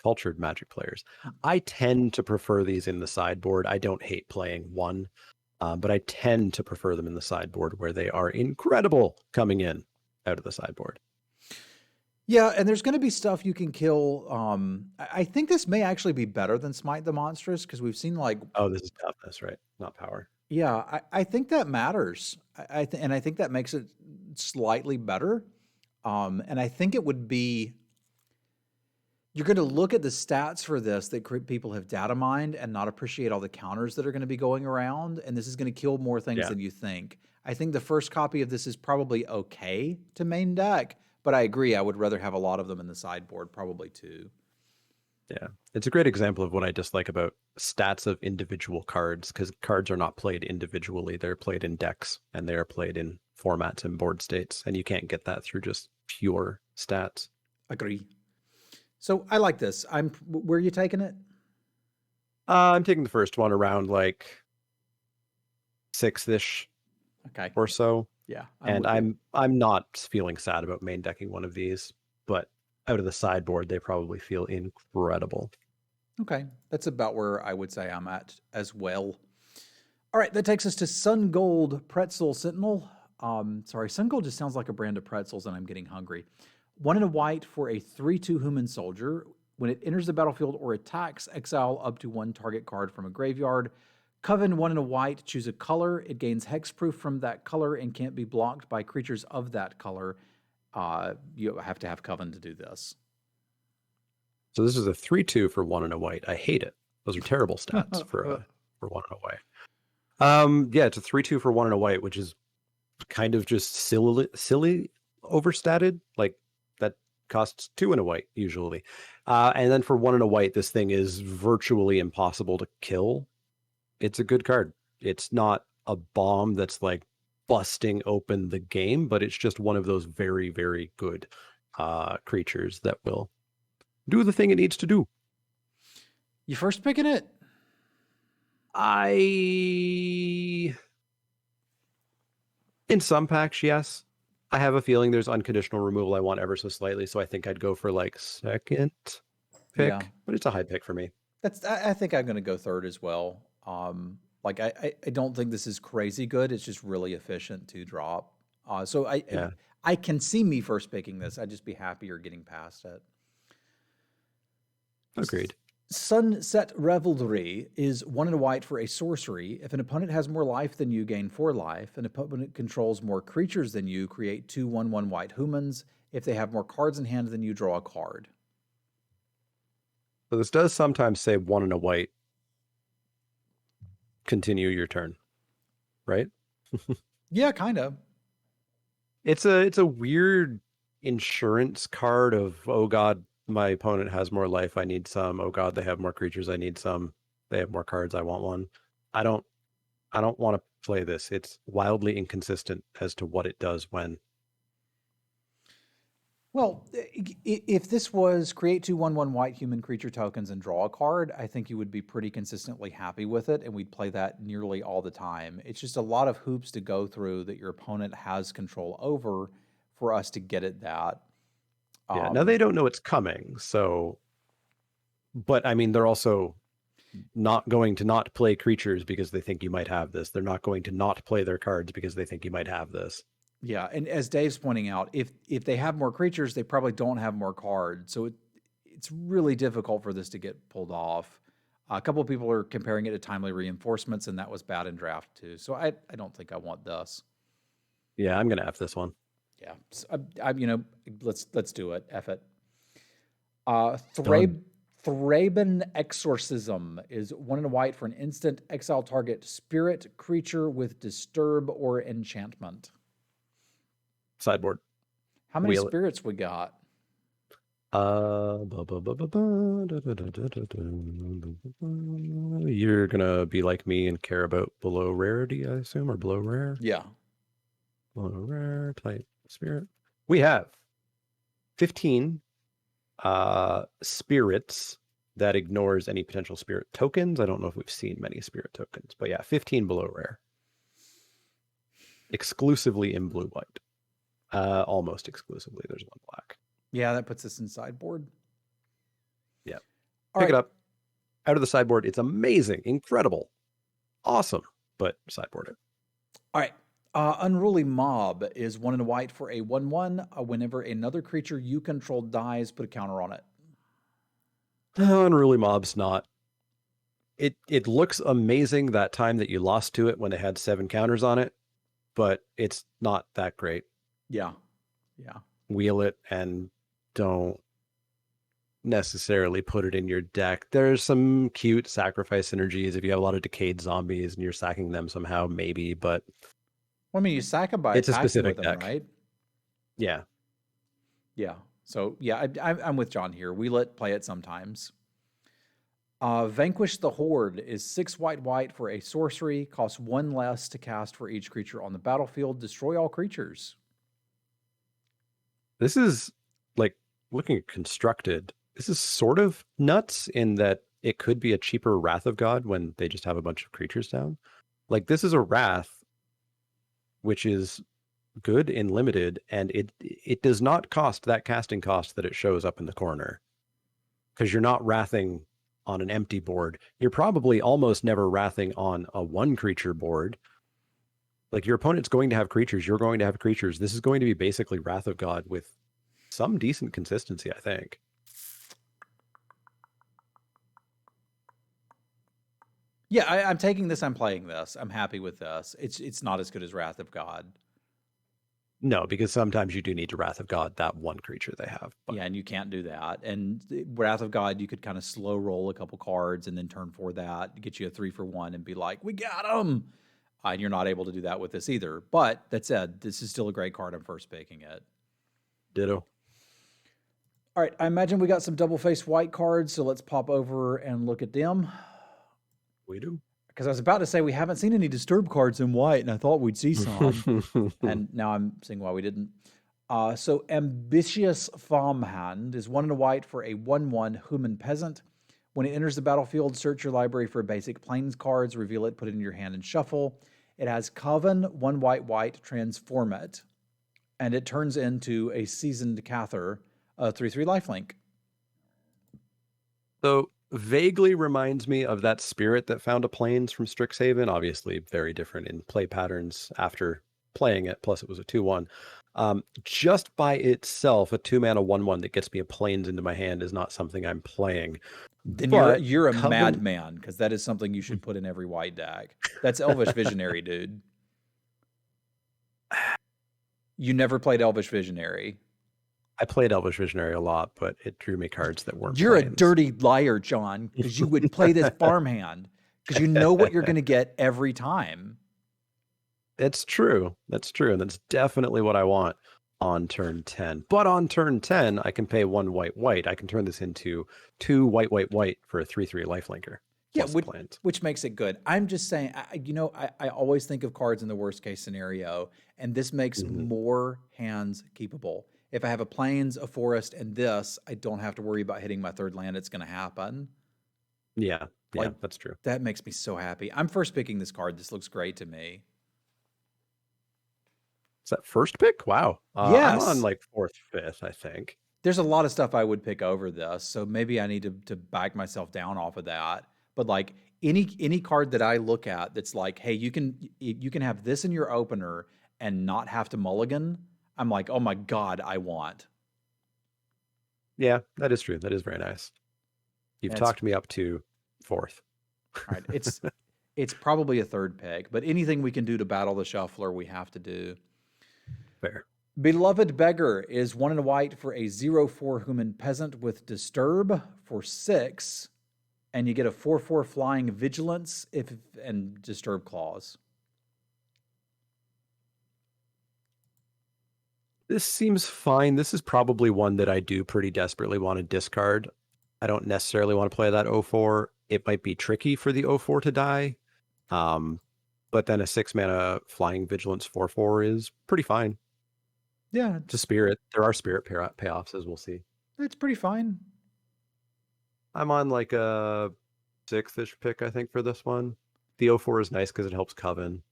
cultured Magic players. I tend to prefer these in the sideboard. I don't hate playing one, but I tend to prefer them in the sideboard where they are incredible coming in out of the sideboard. Yeah, and there's going to be stuff you can kill. I think this may actually be better than Smite the Monstrous because we've seen like, Oh, this is toughness, right? Not power. yeah, I think that matters. And I think that makes it slightly better. And I think it would be, you're going to look at the stats for this that people have data mined and not appreciate all the counters that are going to be going around. And this is going to kill more things Yeah. than you think. I think the first copy of this is probably okay to main deck, but I agree. I would rather have a lot of them in the sideboard, probably too. Yeah. It's a great example of what I dislike about stats of individual cards, because cards are not played individually. They're played in decks and they are played in formats and board states. And you can't get that through just pure stats. Agree. So I like this. Where are you taking it? I'm taking the first one around like 6-ish Okay. or so. Yeah. I'm not feeling sad about main decking one of these, but out of the sideboard, they probably feel incredible. Okay. That's about where I would say I'm at as well. All right. That takes us to Sun Gold Pretzel Sentinel. Sorry, Sun Gold just sounds like a brand of pretzels and I'm getting hungry. 1 and a white for a 3/2 human soldier. When it enters the battlefield or attacks, exile up to 1 target card from a graveyard. Coven 1 and a white, choose a color. It gains hexproof from that color and can't be blocked by creatures of that color. You have to have Coven to do this. So this is a 3/2 for 1 and a white. I hate it. Those are terrible stats for 1 and a white. Yeah, it's a 3/2 for 1 and a white, which is kind of just silly overstated. Like that costs 2 and a white usually. And then for 1 and a white, this thing is virtually impossible to kill. It's a good card. It's not a bomb that's like busting open the game, but it's just one of those very, very good creatures that will do the thing it needs to do. You first picking it? In some packs, yes. I have a feeling there's unconditional removal I want ever so slightly, so I think I'd go for like second pick, Yeah. but it's a high pick for me. I think I'm going to go third as well. Like I don't think this is crazy good. It's just really efficient to drop. So I can see me first picking this. I'd just be happier getting past it. Agreed. Sunset Revelry is 1 and a white for a sorcery. If an opponent has more life than you, gain 4 life. An opponent controls more creatures than you, create 2 1/1 white humans. If they have more cards in hand than you, draw a card. So this does sometimes say 1 and a white. Continue your turn, right? Yeah, kind of. It's a weird insurance card of, oh god, my opponent has more life, I need some. Oh god, they have more creatures, I need some. They have more cards, I want one. I don't want to play this. It's wildly inconsistent as to what it does when. Well, if this was create 2 1/1 white human creature tokens and draw a card, I think you would be pretty consistently happy with it, and we'd play that nearly all the time. It's just a lot of hoops to go through that your opponent has control over for us to get at that. Yeah, now they don't know it's coming, so. But I mean, they're also not going to not play creatures because they think you might have this. They're not going to not play their cards because they think you might have this. Yeah, and as Dave's pointing out, if they have more creatures, they probably don't have more cards. So it's really difficult for this to get pulled off. A couple of people are comparing it to Timely Reinforcements, and that was bad in draft too. So I don't think I want this. Yeah, I'm gonna F this one. Yeah, so let's do it. F it. Thraben Exorcism is 1 and a white for an instant. Exile target spirit creature with disturb or enchantment. Sideboard. How many spirits we got? You're gonna be like me and care about below rarity, I assume, or below rare? Yeah. Below rare type spirit. We have 15 spirits that ignores any potential spirit tokens. I don't know if we've seen many spirit tokens, but yeah, 15 below rare. Exclusively in blue-white. Almost exclusively. There's 1 black. Yeah, that puts us in sideboard. All Pick it right. up out of the sideboard. It's amazing, incredible, awesome, but sideboard it. All right. Unruly Mob is 1 and a white for a 1/1. Whenever another creature you control dies, put a counter on it. Unruly Mob's not. It looks amazing that time that you lost to it when it had 7 counters on it, but it's not that great. Yeah. Yeah. Wheel it and don't necessarily put it in your deck. There's some cute sacrifice synergies if you have a lot of decayed zombies and you're sacking them somehow, maybe, but Well, I mean, you sack them by it's a attacking with specific them, deck. right? Yeah. Yeah. So, yeah, I'm with John here. We let play it sometimes. Vanquish the Horde is 6 white white for a sorcery, costs 1 less to cast for each creature on the battlefield. Destroy all creatures. This is like looking at constructed. This is sort of nuts in that it could be a cheaper Wrath of God when they just have a bunch of creatures down. Like this is a Wrath, which is good in limited, and it does not cost that casting cost that it shows up in the corner. Because you're not wrathing on an empty board. You're probably almost never wrathing on a 1 creature board. Like your opponent's going to have creatures, you're going to have creatures. This is going to be basically Wrath of God with some decent consistency, I think. Yeah, I'm taking this. I'm playing this. I'm happy with this. It's not as good as Wrath of God. No, because sometimes you do need to Wrath of God that 1 creature they have. But. Yeah, and you can't do that. And Wrath of God, you could kind of slow roll a couple cards and then turn for that, get you a 3 for 1 and be like, we got him. And you're not able to do that with this either. But that said, this is still a great card. I'm first picking it. Ditto. All right, I imagine we got some double-faced white cards, so let's pop over and look at them. We do. Because I was about to say we haven't seen any disturb cards in white, and I thought we'd see some. And now I'm seeing why we didn't. So Ambitious Farmhand is 1 and a white for a 1/1 human peasant. When it enters the battlefield, search your library for basic plains cards, reveal it, put it in your hand, and shuffle. It has Coven, 1 white white, transform it. And it turns into a Seasoned Cather, a 3/3 lifelink. So vaguely reminds me of that spirit that found a plains from Strixhaven. Obviously, very different in play patterns after playing it. Plus, it was a 2/1. Just by itself, a 2-mana 1/1 that gets me a plains into my hand is not something I'm playing. Then you're a madman, because that is something you should put in every white deck. That's Elvish Visionary, dude. You never played Elvish Visionary. I played Elvish Visionary a lot, but it drew me cards that weren't You're plains. A dirty liar, John, because you would play this farmhand, because you know what you're going to get every time. That's true. That's true. And that's definitely what I want on turn 10. But on turn 10, I can pay 1 white white. I can turn this into 2 white white white for a 3/3 lifelinker. Yeah, which makes it good. I'm just saying, I always think of cards in the worst case scenario, and this makes more hands keepable. If I have a plains, a forest, and this, I don't have to worry about hitting my 3rd land. It's going to happen. Yeah, that's true. That makes me so happy. I'm first picking this card. This looks great to me. Is that first pick? Wow. Yes. I'm on like 4th, 5th, I think. There's a lot of stuff I would pick over this, so maybe I need to back myself down off of that. But like any card that I look at that's like, hey, you can have this in your opener and not have to mulligan, I'm like, oh my God, I want. Yeah, that is true. That is very nice. You've talked me up to 4th. All right, it's probably a 3rd pick, but anything we can do to battle the shuffler, we have to do. Fair. Beloved Beggar is 1 and a white for a 0/4 human peasant with Disturb for 6, and you get a 4/4 flying vigilance and Disturb clause. This seems fine. This is probably one that I do pretty desperately want to discard. I don't necessarily want to play that 0/4. It might be tricky for the 0/4 to die. But then a 6-mana flying vigilance 4/4 is pretty fine. Yeah. It's a spirit. There are spirit payoffs, as we'll see. It's pretty fine. I'm on like a 6th-ish pick, I think, for this one. The 0/4 is nice because it helps Coven.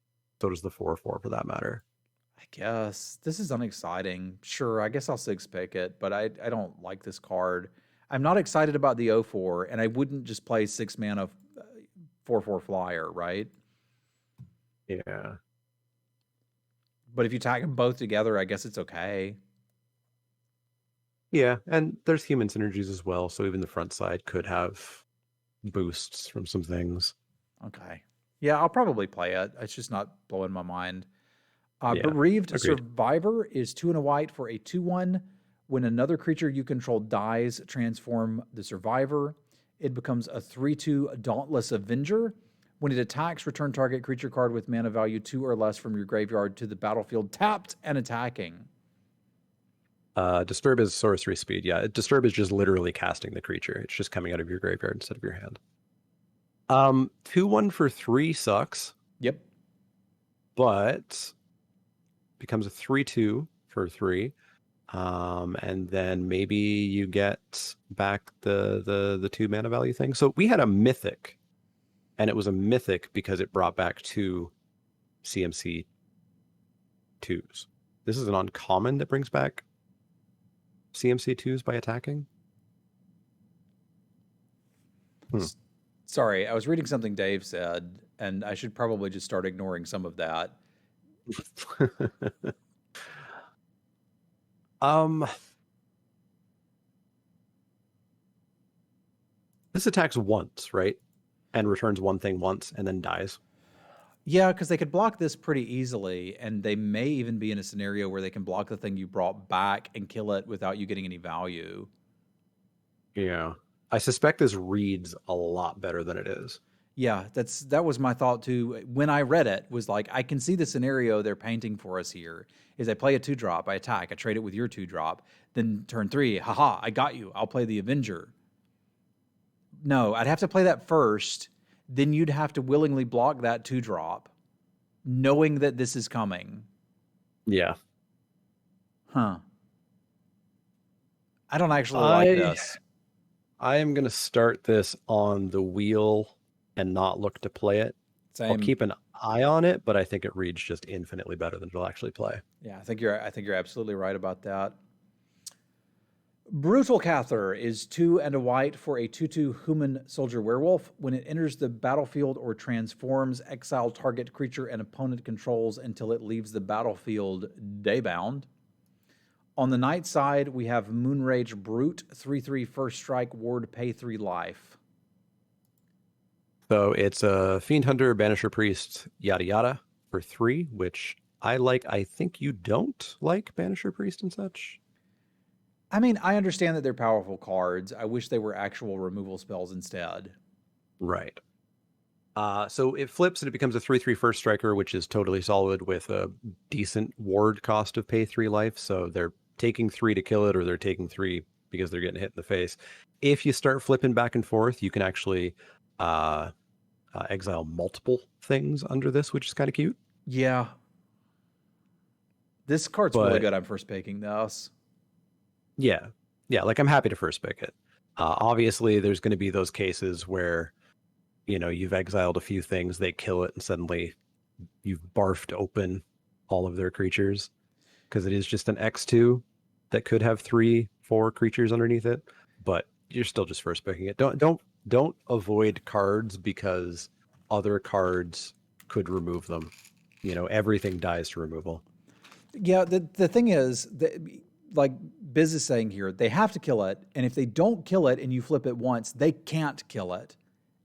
So does the 4/4 for that matter. I guess. This is unexciting. Sure, I guess I'll 6 pick it, but I don't like this card. I'm not excited about the 0/4, and I wouldn't just play 6 mana 4/4 flyer, right? Yeah. But if you tag them both together, I guess it's okay. Yeah, and there's human synergies as well, so even the front side could have boosts from some things. Okay. Yeah, I'll probably play it. It's just not blowing my mind. Yeah, Bereaved agreed. Survivor is 2 and a white for a 2/1. When another creature you control dies, transform the survivor. It becomes a 3/2 Dauntless Avenger. When it attacks, return target creature card with mana value 2 or less from your graveyard to the battlefield, tapped and attacking. Disturb is sorcery speed. Yeah, Disturb is just literally casting the creature. It's just coming out of your graveyard instead of your hand. 2/1 for 3 sucks. Yep. But becomes a 3/2 for 3. And then maybe you get back the 2 mana value thing. So we had a mythic, and it was a mythic because it brought back 2 CMC 2s. This is an uncommon that brings back CMC 2s by attacking. Sorry, I was reading something Dave said, and I should probably just start ignoring some of that. This attacks once, right? And returns one thing once and then dies. Yeah, because they could block this pretty easily, and they may even be in a scenario where they can block the thing you brought back and kill it without you getting any value. Yeah. I suspect this reads a lot better than it is. Yeah, that was my thought too. When I read it, was like, I can see the scenario they're painting for us here. Is I play a 2-drop, I attack, I trade it with your 2-drop, then turn 3, haha, I got you. I'll play the Avenger. No, I'd have to play that first, then you'd have to willingly block that 2-drop, knowing that this is coming. Yeah. Huh. I don't actually like this. I am going to start this on the wheel and not look to play it. Same. I'll keep an eye on it, but I think it reads just infinitely better than it'll actually play. Yeah, I think you're absolutely right about that. Brutal Cather is 2 and a white for a 2/2 human soldier werewolf. When it enters the battlefield or transforms, exile target creature and opponent controls until it leaves the battlefield, daybound. On the night side, we have Moonrage Brute, 3/3 first strike, ward, pay 3 life. So it's a Fiend Hunter, Banisher Priest, yada yada for 3, which I like. I think you don't like Banisher Priest and such. I mean, I understand that they're powerful cards. I wish they were actual removal spells instead. Right. So it flips and it becomes a 3/3 first striker, which is totally solid with a decent ward cost of pay 3 life. So they're taking 3 to kill it, or they're taking 3 because they're getting hit in the face. If you start flipping back and forth, you can actually exile multiple things under this, which is kind of cute. Yeah. This card's really good. I'm first picking this. Yeah. Yeah, like I'm happy to first pick it. Obviously, there's going to be those cases where, you know, you've exiled a few things, they kill it, and suddenly you've barfed open all of their creatures, because it is just an X2 that could have 3-4 creatures underneath it, but you're still just first picking it. Don't avoid cards because other cards could remove them. You know, everything dies to removal. Yeah, the thing is that, like Biz is saying here, they have to kill it, and if they don't kill it and you flip it once, they can't kill it.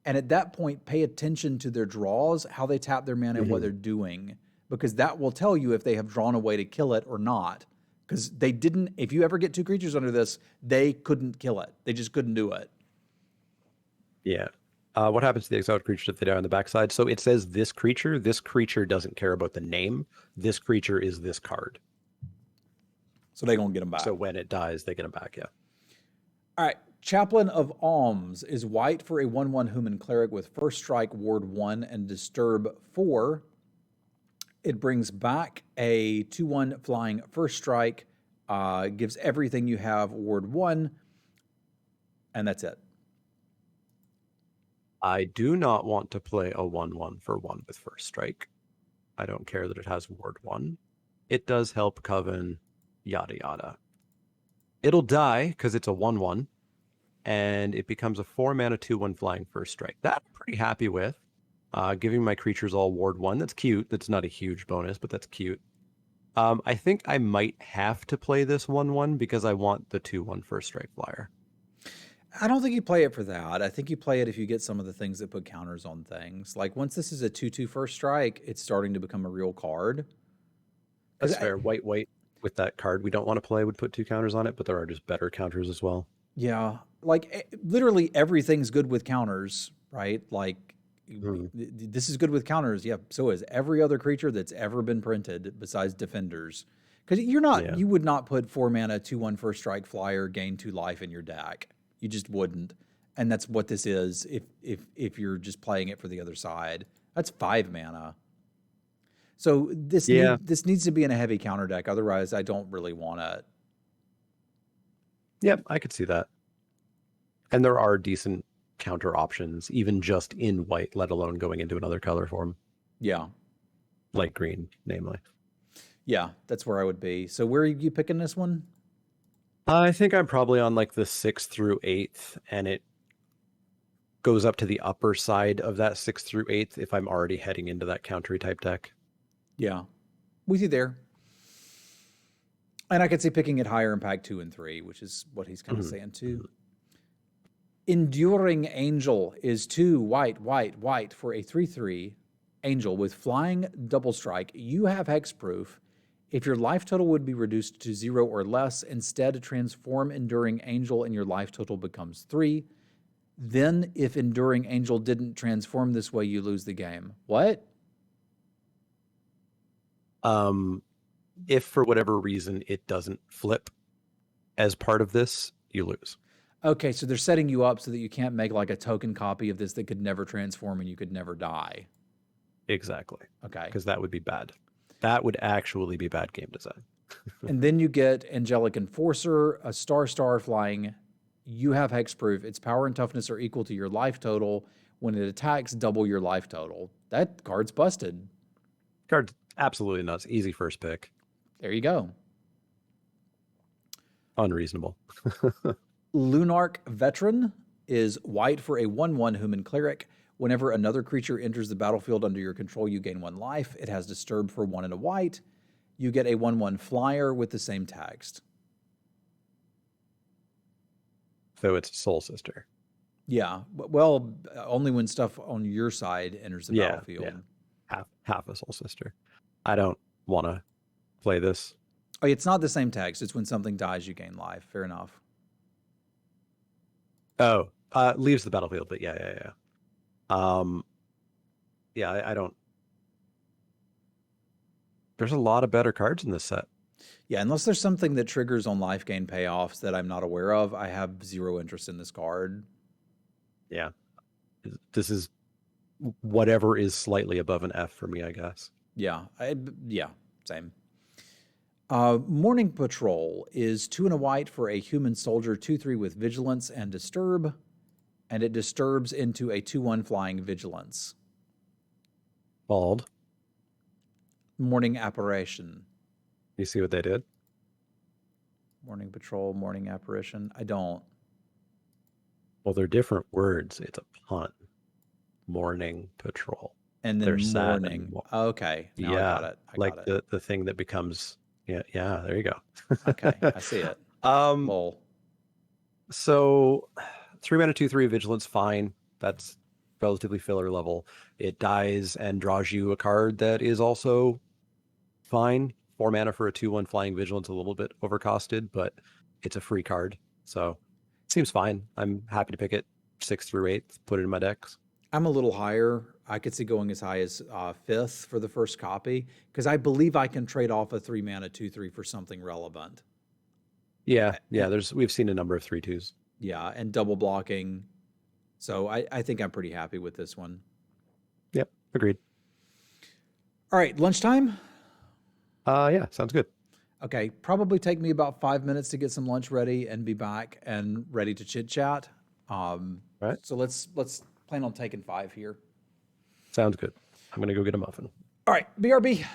And at that point, pay attention to their draws, how they tap their mana, and what they're doing, because that will tell you if they have drawn a way to kill it or not. Because they didn't, if you ever get 2 creatures under this, they couldn't kill it. They just couldn't do it. Yeah. What happens to the exiled creatures if they die on the backside? So it says this creature doesn't care about the name. This creature is this card. So they're going to get them back. So when it dies, they get them back, yeah. All right. Chaplain of Alms is white for a 1/1 human cleric with first strike, ward 1, and disturb 4. It brings back a 2/1 flying first strike, gives everything you have ward 1, and that's it. I do not want to play a 1/1 for 1 with first strike. I don't care that it has ward 1. It does help Coven, yada yada. It'll die because it's a 1/1. and it becomes a 4-mana 2/1 flying first strike. That I'm pretty happy with. Giving my creatures all ward 1. That's cute. That's not a huge bonus, but that's cute. I think I might have to play this 1/1 because I want the 2/1 first strike flyer. I don't think you play it for that. I think you play it if you get some of the things that put counters on things. Like once this is a 2/2 first strike, it's starting to become a real card. That's fair. White with that card we don't want to play would put 2 counters on it, but there are just better counters as well. Yeah, like literally everything's good with counters, right? Like this is good with counters. Yeah, so is every other creature that's ever been printed besides defenders. Because you would not put 4-mana 2/1 first strike flyer, gain 2 life in your deck. You just wouldn't. And that's what this is if you're just playing it for the other side. That's 5 mana. So this needs to be in a heavy counter deck. Otherwise, I don't really want it. Yep, I could see that. And there are decent counter options, even just in white, let alone going into another color form. Yeah. Like green, namely. Yeah, that's where I would be. So where are you picking this one? I think I'm probably on like the 6th through 8th, and it goes up to the upper side of that 6th through 8th if I'm already heading into that countery type deck. Yeah, with you there. And I could see picking it higher in pack 2 and 3, which is what he's kind of saying too. Enduring Angel is 2 white for a 3/3 angel with flying double strike. You have hexproof. If your life total would be reduced to 0 or less, instead transform Enduring Angel and your life total becomes 3. Then if Enduring Angel didn't transform this way, you lose the game. What? If for whatever reason it doesn't flip as part of this, you lose. Okay, so they're setting you up so that you can't make like a token copy of this that could never transform and you could never die. Exactly. Okay. Because that would be bad. That would actually be bad game design. And then you get Angelic Enforcer, a star flying. You have hexproof. Its power and toughness are equal to your life total. When it attacks, double your life total. That card's busted. Card's absolutely nuts. Easy first pick. There you go. Unreasonable. Lunarch Veteran is white for a 1/1 human cleric. Whenever another creature enters the battlefield under your control, you gain 1 life. It has Disturb for 1 and a white. You get a 1/1 flyer with the same text. So it's Soul Sister. Yeah. Well, only when stuff on your side enters the battlefield. Yeah. Half a Soul Sister. I don't want to play this. Oh, it's not the same text. It's when something dies, you gain life. Fair enough. Oh, leaves the battlefield, but yeah. I don't. There's a lot of better cards in this set. Yeah, unless there's something that triggers on life gain payoffs that I'm not aware of, I have 0 interest in this card. Yeah. This is whatever is slightly above an F for me, I guess. Yeah, same. Morning Patrol is 2 and a white for a human soldier, 2/3 with Vigilance and Disturb, and it disturbs into a 2/1 flying Vigilance. Bald. Morning Apparition. You see what they did? Morning Patrol, Morning Apparition. I don't. Well, they're different words. It's a pun. Morning Patrol. And then morning. Okay. Now yeah. I got it. Like the thing that becomes. Yeah. There you go. Okay. I see it. Lol. So 3-mana 2/3 Vigilance, fine. That's relatively filler level. It dies and draws you a card that is also fine. 4 mana for a 2/1 flying Vigilance, a little bit overcosted, but it's a free card. So it seems fine. I'm happy to pick it 6th through 8th, put it in my decks. I'm a little higher. I could see going as high as 5th for the first copy, because I believe I can trade off a 3-mana 2/3 for something relevant. Yeah. We've seen a number of 3/2s. Yeah, and double blocking. So I think I'm pretty happy with this one. Yep, agreed. All right, lunchtime? Yeah, sounds good. Okay, probably take me about 5 minutes to get some lunch ready and be back and ready to chit chat. Right. So let's plan on taking 5 here. Sounds good. I'm gonna go get a muffin. All right, BRB.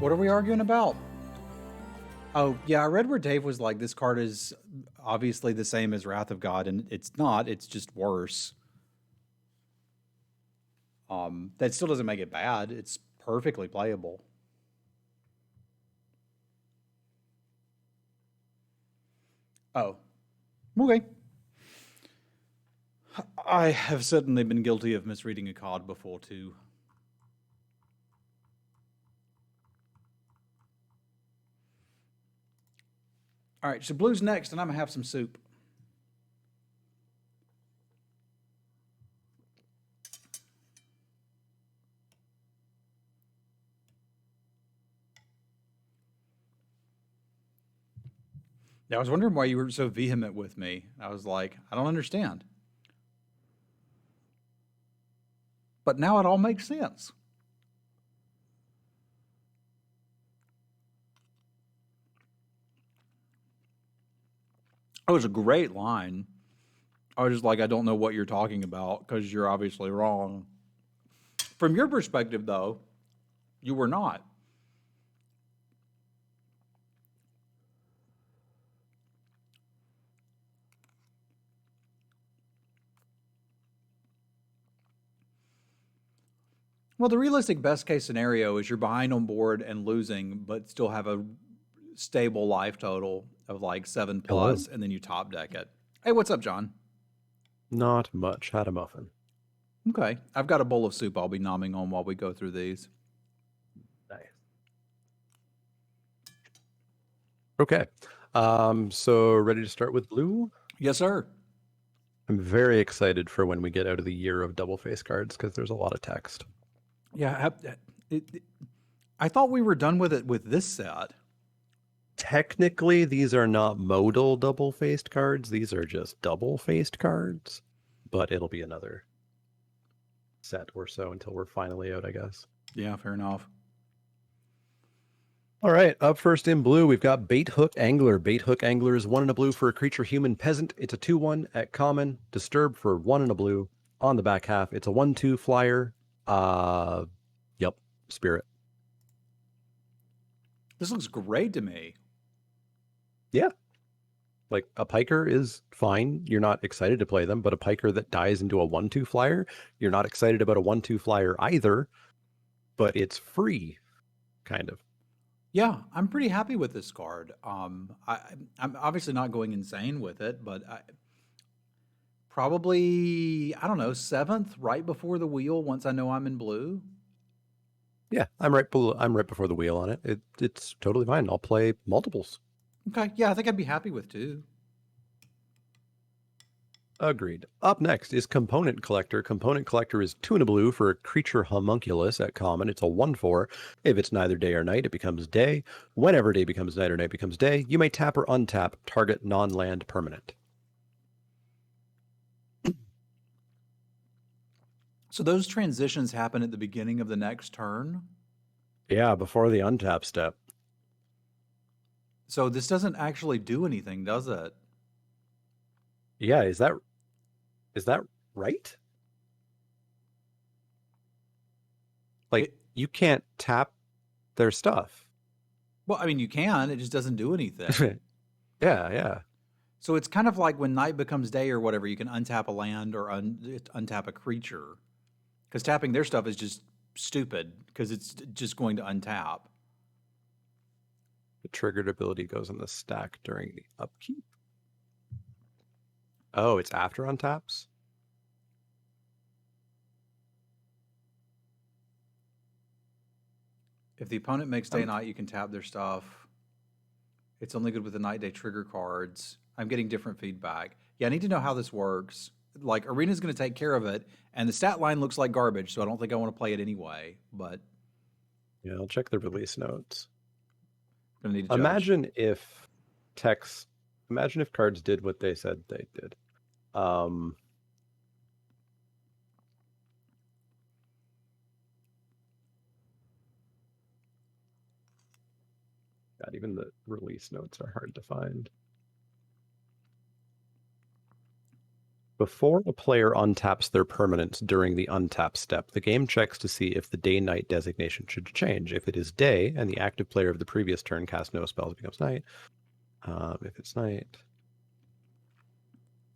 What are we arguing about? Oh, yeah, I read where Dave was like, this card is obviously the same as Wrath of God, and it's not, it's just worse. That still doesn't make it bad. It's perfectly playable. Oh, okay. I have certainly been guilty of misreading a card before, too. All right, so blue's next, and I'm going to have some soup. Yeah, I was wondering why you were so vehement with me. I was like, I don't understand. But now it all makes sense. It was a great line. I was just like, I don't know what you're talking about because you're obviously wrong. From your perspective, though, you were not. Well, the realistic best case scenario is you're behind on board and losing, but still have a stable life total of like 7 Hello. plus, and then you top deck it. Hey, what's up, John? Not much. Had a muffin. Okay, I've got a bowl of soup I'll be nomming on while we go through these. Nice. Okay. So ready to start with blue? Yes, sir. I'm very excited for when we get out of the year of double face cards because there's a lot of text. Yeah, I thought we were done with it with this set. Technically, these are not modal double-faced cards. These are just double-faced cards, but it'll be another set or so until we're finally out, I guess. Yeah, fair enough. All right, up first in blue, we've got Bait Hook Angler. Bait Hook Angler is 1 and a blue for a creature human peasant. It's a 2/1 at common. Disturb for 1 and a blue. On the back half, it's a 1/2 flyer. Yep, spirit. This looks great to me. Yeah. Like a piker is fine. You're not excited to play them, but a piker that dies into a 1/2 flyer, you're not excited about a 1/2 flyer either, but it's free, kind of. Yeah, I'm pretty happy with this card. I'm obviously not going insane with it, but probably, I don't know, 7th, right before the wheel once I know I'm in blue. Yeah, I'm right before the wheel on it. It's totally fine. I'll play multiples. Okay, yeah, I think I'd be happy with 2. Agreed. Up next is Component Collector. Component Collector is 2 and a blue for a creature homunculus at common. It's a 1/4. If it's neither day or night, it becomes day. Whenever day becomes night or night becomes day, you may tap or untap target non-land permanent. So those transitions happen at the beginning of the next turn. Yeah, before the untap step. So this doesn't actually do anything, does it? Yeah, is that right? Like, you can't tap their stuff. Well, I mean, you can, it just doesn't do anything. Yeah. So it's kind of like when night becomes day or whatever, you can untap a land or untap a creature. Because tapping their stuff is just stupid because it's just going to untap. The triggered ability goes in the stack during the upkeep. Oh, it's after untaps? If the opponent makes day night, you can tap their stuff. It's only good with the night day trigger cards. I'm getting different feedback. Yeah, I need to know how this works. Like, Arena's going to take care of it, and the stat line looks like garbage, so I don't think I want to play it anyway. But Yeah, I'll check the release notes. I'm going to need to Imagine if cards did what they said they did. God, even the release notes are hard to find. Before a player untaps their permanents during the untap step, the game checks to see if the day-night designation should change. If it is day and the active player of the previous turn casts no spells, it becomes night. If it's night.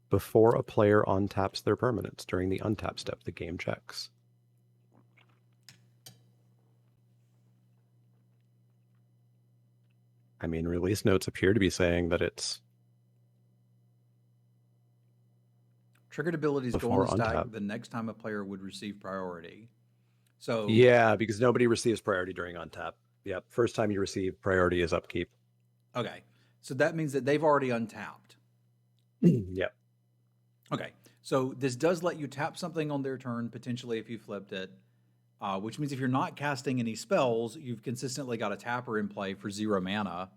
Before a player untaps their permanents during the untap step, the game checks. I mean, release notes appear to be saying that it's Triggered abilities go on before the stack untap. the next time a player would receive priority. So Yeah, because nobody receives priority during untap. Yep, first time you receive priority is upkeep. okay, so that means that they've already untapped. Yep. Okay, so this does let you tap something on their turn potentially if you flipped it, which means if you're not casting any spells, you've consistently got a tapper in play for 0 mana.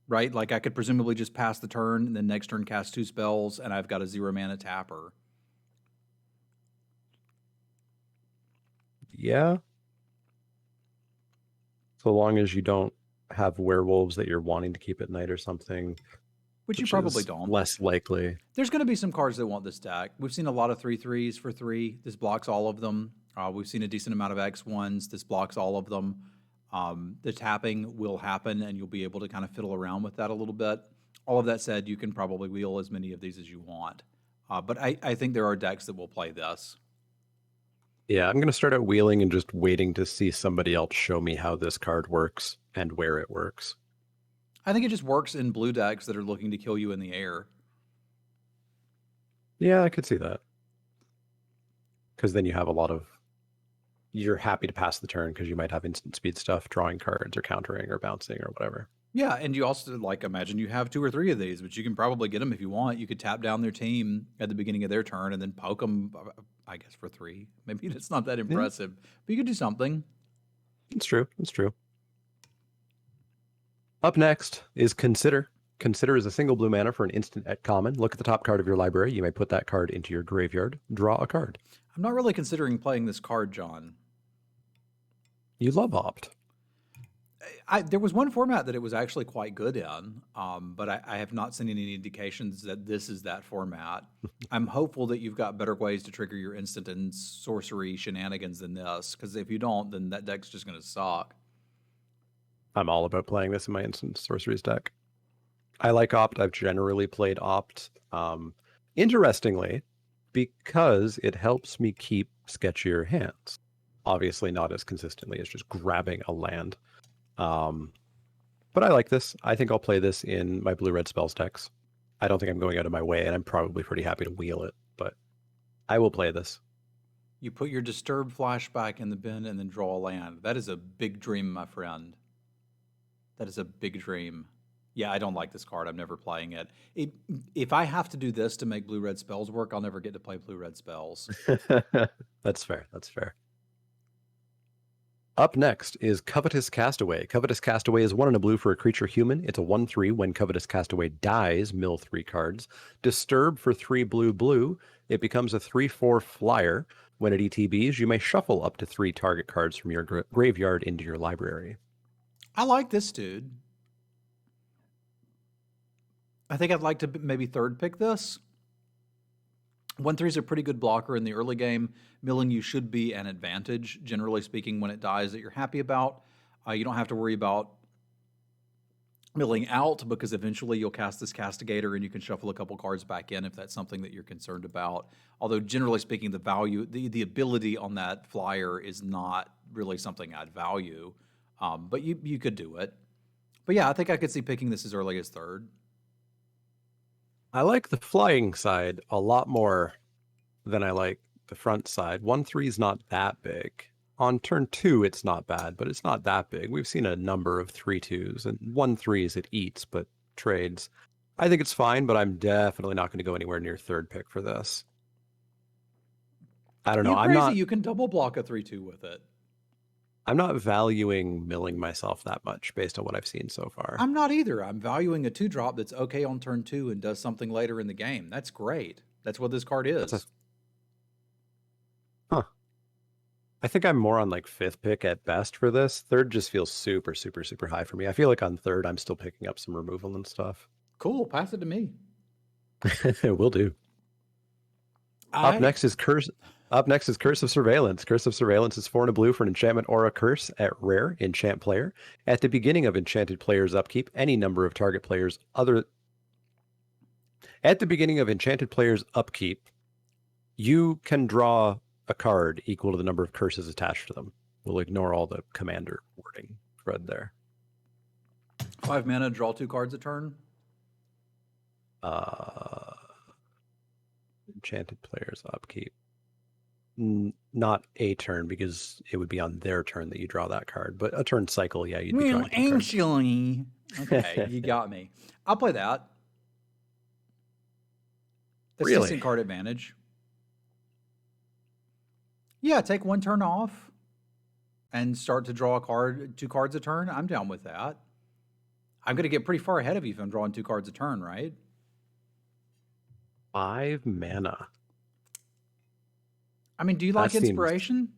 Right? Like I could presumably just pass the turn and then next turn cast 2 spells and I've got a 0 mana tapper. Yeah. So long as you don't have werewolves that you're wanting to keep at night or something. Which you probably is don't. Less likely. There's going to be some cards that want this deck. We've seen a lot of 3/3s for 3. This blocks all of them. We've seen a decent amount of X1s. This blocks all of them. The tapping will happen, and you'll be able to kind of fiddle around with that a little bit. All of that said, you can probably wheel as many of these as you want. But I think there are decks that will play this. Yeah, I'm going to start out wheeling and just waiting to see somebody else show me how this card works and where it works. I think it just works in blue decks that are looking to kill you in the air. Yeah, I could see that. Because then you have a lot of... You're happy to pass the turn because you might have instant speed stuff, drawing cards or countering or bouncing or whatever. Yeah, and you also, like, imagine you have 2 or 3 of these, but you can probably get them if you want. You could tap down their team at the beginning of their turn and then poke them, I guess, for 3. Maybe it's not that impressive, but you could do something. It's true. It's true. Up next is Consider. Consider is a single blue mana for an instant at common. Look at the top card of your library. You may put that card into your graveyard. Draw a card. I'm not really considering playing this card, John. You love Opt. There was one format that it was actually quite good in, but I have not seen any indications that this is that format. I'm hopeful that you've got better ways to trigger your instant and sorcery shenanigans than this, because if you don't, then that deck's just going to suck. I'm all about playing this in my instant sorceries deck. I like Opt. I've generally played Opt. Interestingly, because it helps me keep sketchier hands. Obviously not as consistently as just grabbing a land. But I like this. I think I'll play this in my blue-red spells decks. I don't think I'm going out of my way, and I'm probably pretty happy to wheel it, but I will play this. You put your Disturbed flashback in the bin and then draw a land. That is a big dream, my friend. That is a big dream. Yeah, I don't like this card. I'm never playing it. If I have to do this to make blue-red spells work, I'll never get to play blue-red spells. That's fair. That's fair. Up next is Covetous Castaway. Covetous Castaway is 1 and a blue for a creature human. It's a 1/3. When Covetous Castaway dies, mill 3 cards. Disturb for 3 blue. It becomes a 3/4 flyer. When it ETBs, you may shuffle up to 3 target cards from your graveyard into your library. I like this dude. I think I'd like to maybe third pick this. 1/3 is a pretty good blocker in the early game. Milling you should be an advantage, generally speaking, when it dies that you're happy about. You don't have to worry about milling out because eventually you'll cast this Castigator and you can shuffle a couple cards back in if that's something that you're concerned about. Although generally speaking, the value, the ability on that flyer is not really something I'd value. But you could do it. But yeah, I think I could see picking this as early as third. I like the flying side a lot more than I like the front side. 1/3 is not that big. On turn 2, it's not bad, but it's not that big. We've seen a number of 3/2s, and 1/3s it eats, but trades. I think it's fine, but I'm definitely not going to go anywhere near third pick for this. I don't know. You're I'm crazy. not. You can double block a 3/2 with it. I'm not valuing milling myself that much based on what I've seen so far. I'm not either. I'm valuing a 2-drop that's okay on turn 2 and does something later in the game. That's great. That's what this card is. Huh. I think I'm more on like 5th pick at best for this. Third just feels super, super, super high for me. I feel like on third, I'm still picking up some removal and stuff. Cool. Pass it to me. Will do. Up I next is Curse. Up next is Curse of Surveillance. Curse of Surveillance is 4 and a blue for an enchantment or a curse at rare enchant player. At the beginning of enchanted player's upkeep, any number of target players other. At the beginning of enchanted player's upkeep, you can draw a card equal to the number of curses attached to them. We'll ignore all the commander wording read there. 5 mana, draw 2 cards a turn. Enchanted player's upkeep. Not a turn, because it would be on their turn that you draw that card, but a turn cycle, yeah, you'd be drawing 2 cards. Actually, okay, you got me. I'll play that. That's Really? decent card advantage. Yeah, take 1 turn off and start to draw a card, 2 cards a turn. I'm down with that. I'm going to get pretty far ahead of you if I'm drawing 2 cards a turn, right? 5 mana. I mean, do you like That seems- inspiration?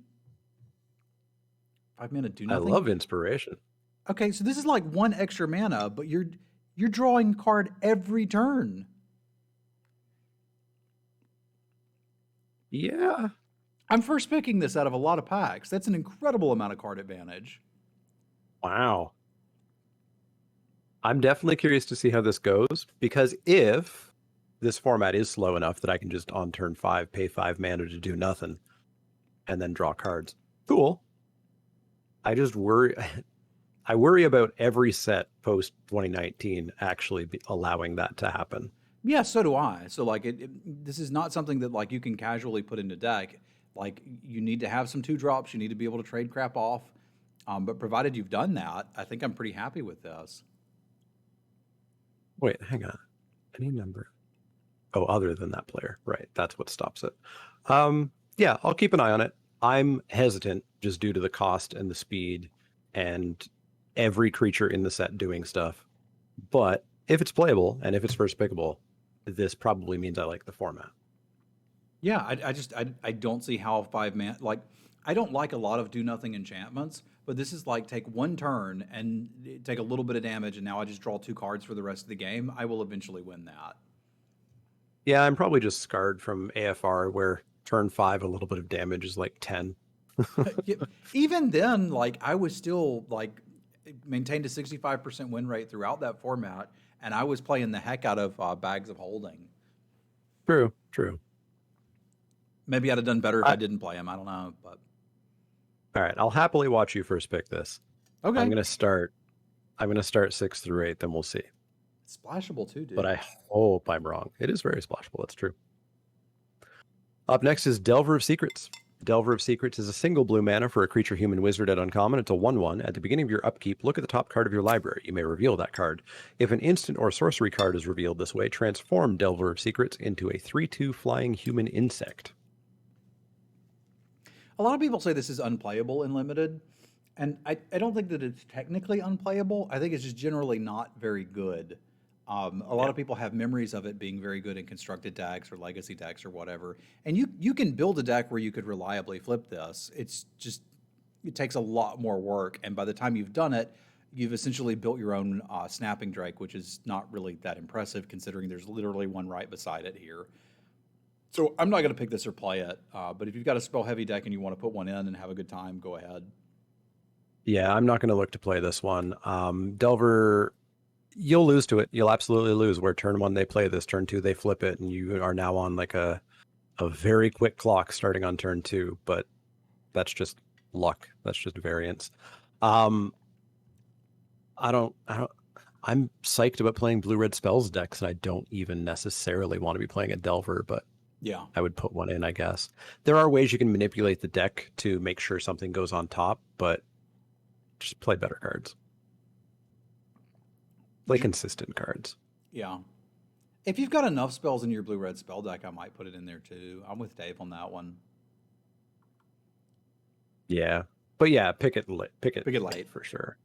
5 mana, do nothing. I love inspiration. Okay, so this is like 1 extra mana, but you're drawing card every turn. Yeah. I'm first picking this out of a lot of packs. That's an incredible amount of card advantage. Wow. I'm definitely curious to see how this goes, because if this format is slow enough that I can just on turn 5 pay 5 mana to do nothing and then draw cards, cool. I just worry. I worry about every set post 2019 actually allowing that to happen. Yeah, so do I. So like, this is not something that like you can casually put into deck. Like, you need to have some 2-drops. You need to be able to trade crap off. But provided you've done that, I think I'm pretty happy with this. Wait, hang on. Any number? Oh, other than that player. Right. That's what stops it. Yeah, I'll keep an eye on it. I'm hesitant just due to the cost and the speed and every creature in the set doing stuff. But if it's playable and if it's first pickable, this probably means I like the format. Yeah, I don't see how 5 mana, like, I don't like a lot of do nothing enchantments, but this is like take 1 turn and take a little bit of damage, and now I just draw 2 cards for the rest of the game. I will eventually win that. Yeah, I'm probably just scarred from AFR where turn 5, a little bit of damage is like 10. Yeah, even then, like, I was still like maintained a 65% win rate throughout that format, and I was playing the heck out of Bags of Holding. True. Maybe I'd have done better if I didn't play him. I don't know, but All right, I'll happily watch you first pick this. okay. I'm gonna start 6 through 8, then we'll see. It's splashable too, dude. But I hope I'm wrong. It is very splashable. That's true. Up next is Delver of Secrets. Delver of Secrets is a single blue mana for a creature, human, wizard at uncommon. It's a 1/1. At the beginning of your upkeep, look at the top card of your library. You may reveal that card. If an instant or sorcery card is revealed this way, transform Delver of Secrets into a 3/2 flying human insect. A lot of people say this is unplayable in Limited, and I don't think that it's technically unplayable. I think it's just generally not very good. A lot of people have memories of it being very good in constructed decks or legacy decks or whatever. And you can build a deck where you could reliably flip this. It's just, it takes a lot more work. And by the time you've done it, you've essentially built your own Snapping Drake, which is not really that impressive considering there's literally one right beside it here. So I'm not going to pick this or play it. But if you've got a spell heavy deck and you want to put one in and have a good time, go ahead. Yeah, I'm not going to look to play this one. Delver, you'll lose to it. You'll absolutely lose. Where turn 1 they play this, turn 2 they flip it, and you are now on like a very quick clock starting on turn 2. But that's just luck. That's just variance. I'm psyched about playing blue-red spells decks, and I don't even necessarily want to be playing a Delver, but Yeah. I would put one in, I guess. There are ways you can manipulate the deck to make sure something goes on top, but just play better cards. Play consistent cards. Yeah. If you've got enough spells in your blue-red spell deck, I might put it in there too. I'm with Dave on that one. Yeah. But yeah, pick it late for sure.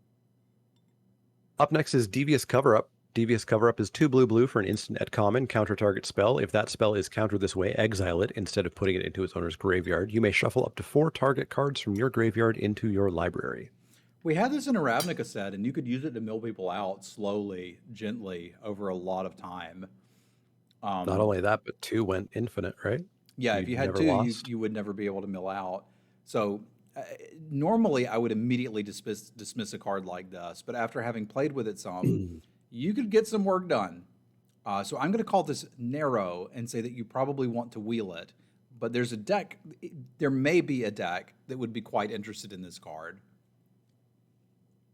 Up next is Devious Cover-Up. Devious Cover-Up is 2 blue for an instant at common, counter target spell. If that spell is countered this way, exile it instead of putting it into its owner's graveyard. You may shuffle up to 4 target cards from your graveyard into your library. We had this in a Ravnica set, and you could use it to mill people out slowly, gently, over a lot of time. Not only that, but 2 went infinite, right? Yeah, if You'd you had never two, lost. you would never be able to mill out. So normally I would immediately dismiss a card like this, but after having played with it some, you could get some work done. So I'm going to call this narrow and say that you probably want to wheel it. But there's a deck, there may be a deck that would be quite interested in this card.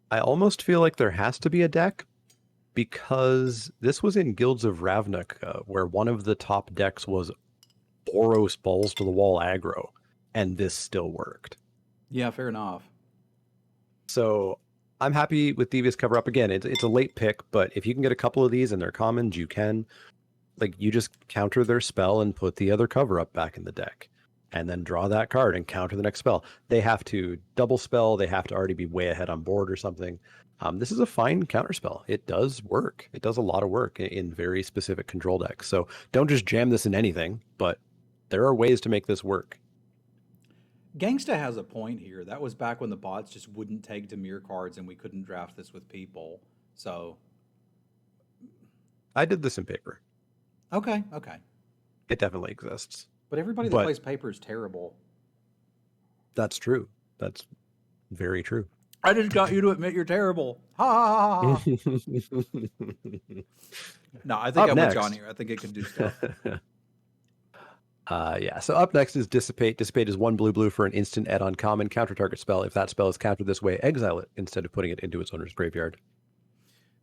I almost feel like there has to be a deck because this was in Guilds of Ravnica, where one of the top decks was Boros Balls to the Wall aggro, and this still worked. Yeah, fair enough. So I'm happy with Devious Cover Up. Again, it's a late pick, but if you can get a couple of these and they're commons, you can. Like, you just counter their spell and put the other cover up back in the deck. And then draw that card and counter the next spell. They have to double spell. They have to already be way ahead on board or something. This is a fine counter spell. It does work. It does a lot of work in very specific control decks. So don't just jam this in anything, but there are ways to make this work. Gangsta has a point here. That was back when the bots just wouldn't take Demir cards and we couldn't draft this with people. So. I did this in paper. Okay. It definitely exists. But everybody that plays paper is terrible. That's true. That's very true. I just got you to admit you're terrible. Ha ha ha. No, I think I'm with John here. I think it can do stuff. Yeah, so up next is Dissipate. Dissipate is 1 blue for an instant add-on common counter target spell. If that spell is countered this way, exile it instead of putting it into its owner's graveyard.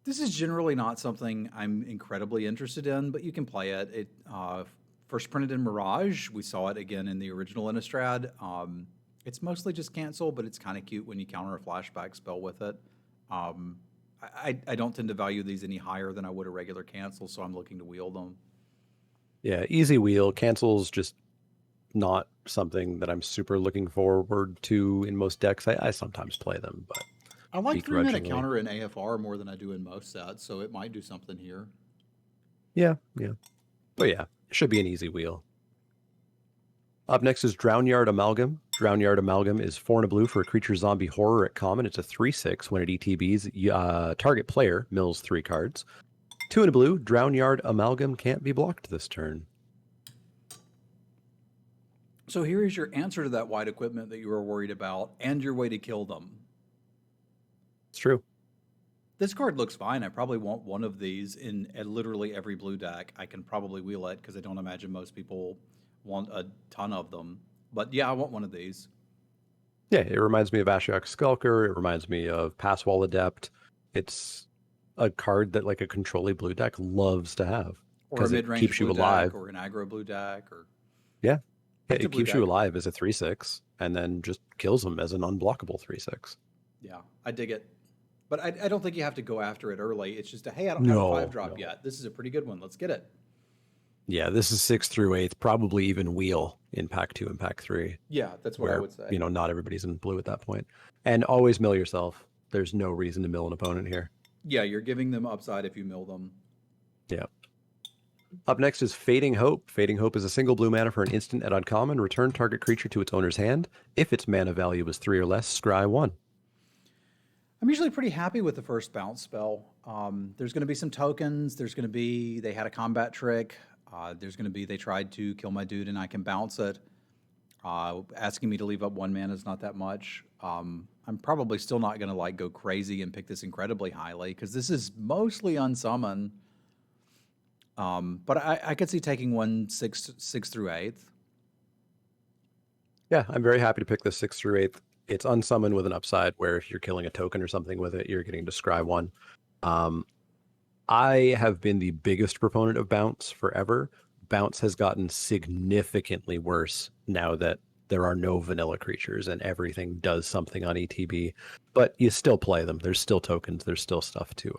This is generally not something I'm incredibly interested in, but you can play it. It first printed in Mirage. We saw it again in the original Innistrad. It's mostly just cancel, but it's kind of cute when you counter a flashback spell with it. I don't tend to value these any higher than I would a regular cancel, so I'm looking to wheel them. Yeah, easy wheel. Cancel's just not something that I'm super looking forward to in most decks. I sometimes play them, but I like 3-minute counter in AFR more than I do in most sets, so it might do something here. Yeah. But yeah, it should be an easy wheel. Up next is Drownyard Amalgam. Drownyard Amalgam is 4 and a blue for a creature zombie horror at common. It's a 3/6. When it ETBs, target player mills 3 cards. 2 and a blue, Drownyard Amalgam can't be blocked this turn. So here is your answer to that white equipment that you were worried about and your way to kill them. It's true. This card looks fine. I probably want one of these in literally every blue deck. I can probably wheel it because I don't imagine most people want a ton of them. But yeah, I want one of these. Yeah, it reminds me of Ashiok Skulker. It reminds me of Passwall Adept. It's a card that like a controlly blue deck loves to have. Or a mid-range blue deck, or an aggro blue deck, or yeah, it keeps you alive as a 3/6, and then just kills them as an unblockable 3/6. Yeah, I dig it, but I don't think you have to go after it early. It's just hey, I don't have a 5-drop yet. This is a pretty good one. Let's get it. Yeah, this is 6th through 8th, probably even wheel in pack 2 and pack 3. Yeah, that's what I would say. Not everybody's in blue at that point, and always mill yourself. There's no reason to mill an opponent here. Yeah, you're giving them upside if you mill them. Yeah. Up next is Fading Hope. Fading Hope is a single blue mana for an instant at uncommon. Return target creature to its owner's hand. If its mana value is 3 or less, scry 1. I'm usually pretty happy with the first bounce spell. There's going to be some tokens. There's going to be, they had a combat trick. There's going to be, they tried to kill my dude and I can bounce it. Asking me to leave up 1 mana is not that much. I'm probably still not going to like go crazy and pick this incredibly highly because this is mostly unsummon. But I could see taking one 6th through 8th. Yeah, I'm very happy to pick this 6th through 8th. It's unsummon with an upside where if you're killing a token or something with it, you're getting to scry 1. I have been the biggest proponent of bounce forever. Bounce has gotten significantly worse now that there are no vanilla creatures and everything does something on ETB, but you still play them. There's still tokens. There's still stuff to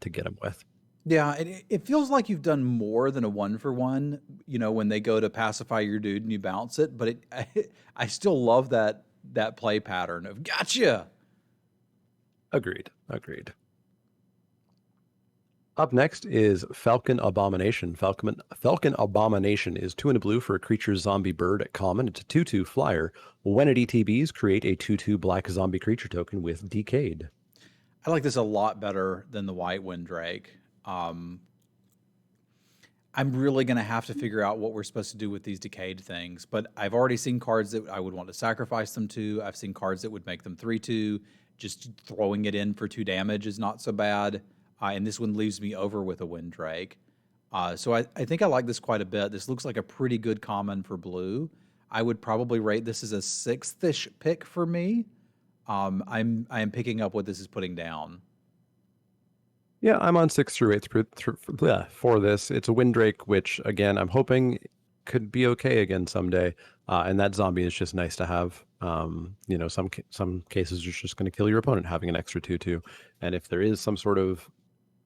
get them with. Yeah, it feels like you've done more than a 1-for-1, when they go to pacify your dude and you bounce it, but I still love that play pattern of gotcha. Agreed. Up next is Falcon Abomination. Falcon Abomination is 2 and a blue for a creature zombie bird at common. It's a 2/2 flyer. When it ETBs, create a 2/2 black zombie creature token with Decayed. I like this a lot better than the White Wind Drake. I I'm really going to have to figure out what we're supposed to do with these decayed things. But I've already seen cards that I would want to sacrifice them to. I've seen cards that would make them 3/2. Just throwing it in for 2 damage is not so bad. And this one leaves me over with a Windrake. So I think I like this quite a bit. This looks like a pretty good common for blue. I would probably rate this as a 6th-ish pick for me. I am picking up what this is putting down. Yeah, I'm on 6th through 8th for this. It's a Windrake, which, again, I'm hoping could be okay again someday. And that zombie is just nice to have. You know, some cases you're just going to kill your opponent having an extra 2/2. And if there is some sort of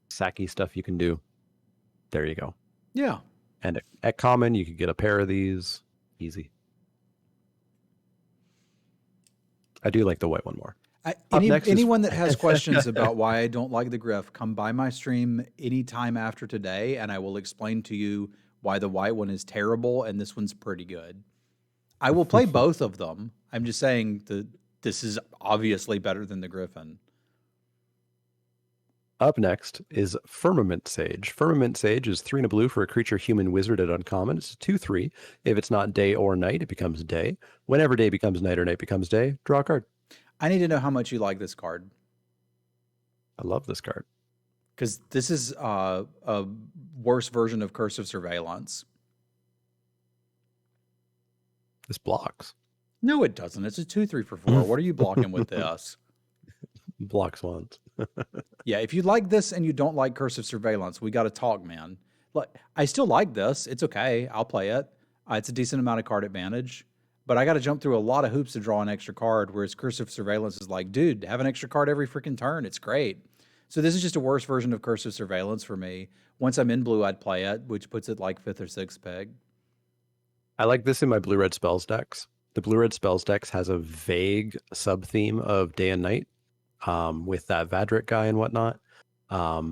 sacky stuff you can do, there you go. Yeah. And at common, you could get a pair of these. Easy. I do like the white one more. Anyone that has questions about why I don't like the Griff, come by my stream anytime after today, and I will explain to you why the white one is terrible and this one's pretty good. I will play both of them. I'm just saying that this is obviously better than the Griffin. Up next is Firmament Sage. Firmament Sage is 3 and a blue for a creature human wizard at uncommon. It's a 2/3. If it's not day or night, it becomes day. Whenever day becomes night or night becomes day, draw a card. I need to know how much you like this card. I love this card. Because this is a worse version of Curse of Surveillance. This blocks. No, it doesn't. It's a 2/3 for 4. What are you blocking with this? Blocks once. Yeah, if you like this and you don't like Curse of Surveillance, we got to talk, man. Like, I still like this. It's okay. I'll play it. It's a decent amount of card advantage. But I got to jump through a lot of hoops to draw an extra card, whereas Curse of Surveillance is like, dude, have an extra card every freaking turn. It's great. So this is just a worse version of Curse of Surveillance for me. Once I'm in blue, I'd play it, which puts it like 5th or 6th peg. I like this in my blue-red spells decks. The blue-red spells decks has a vague sub-theme of day and night with that Vadrik guy and whatnot.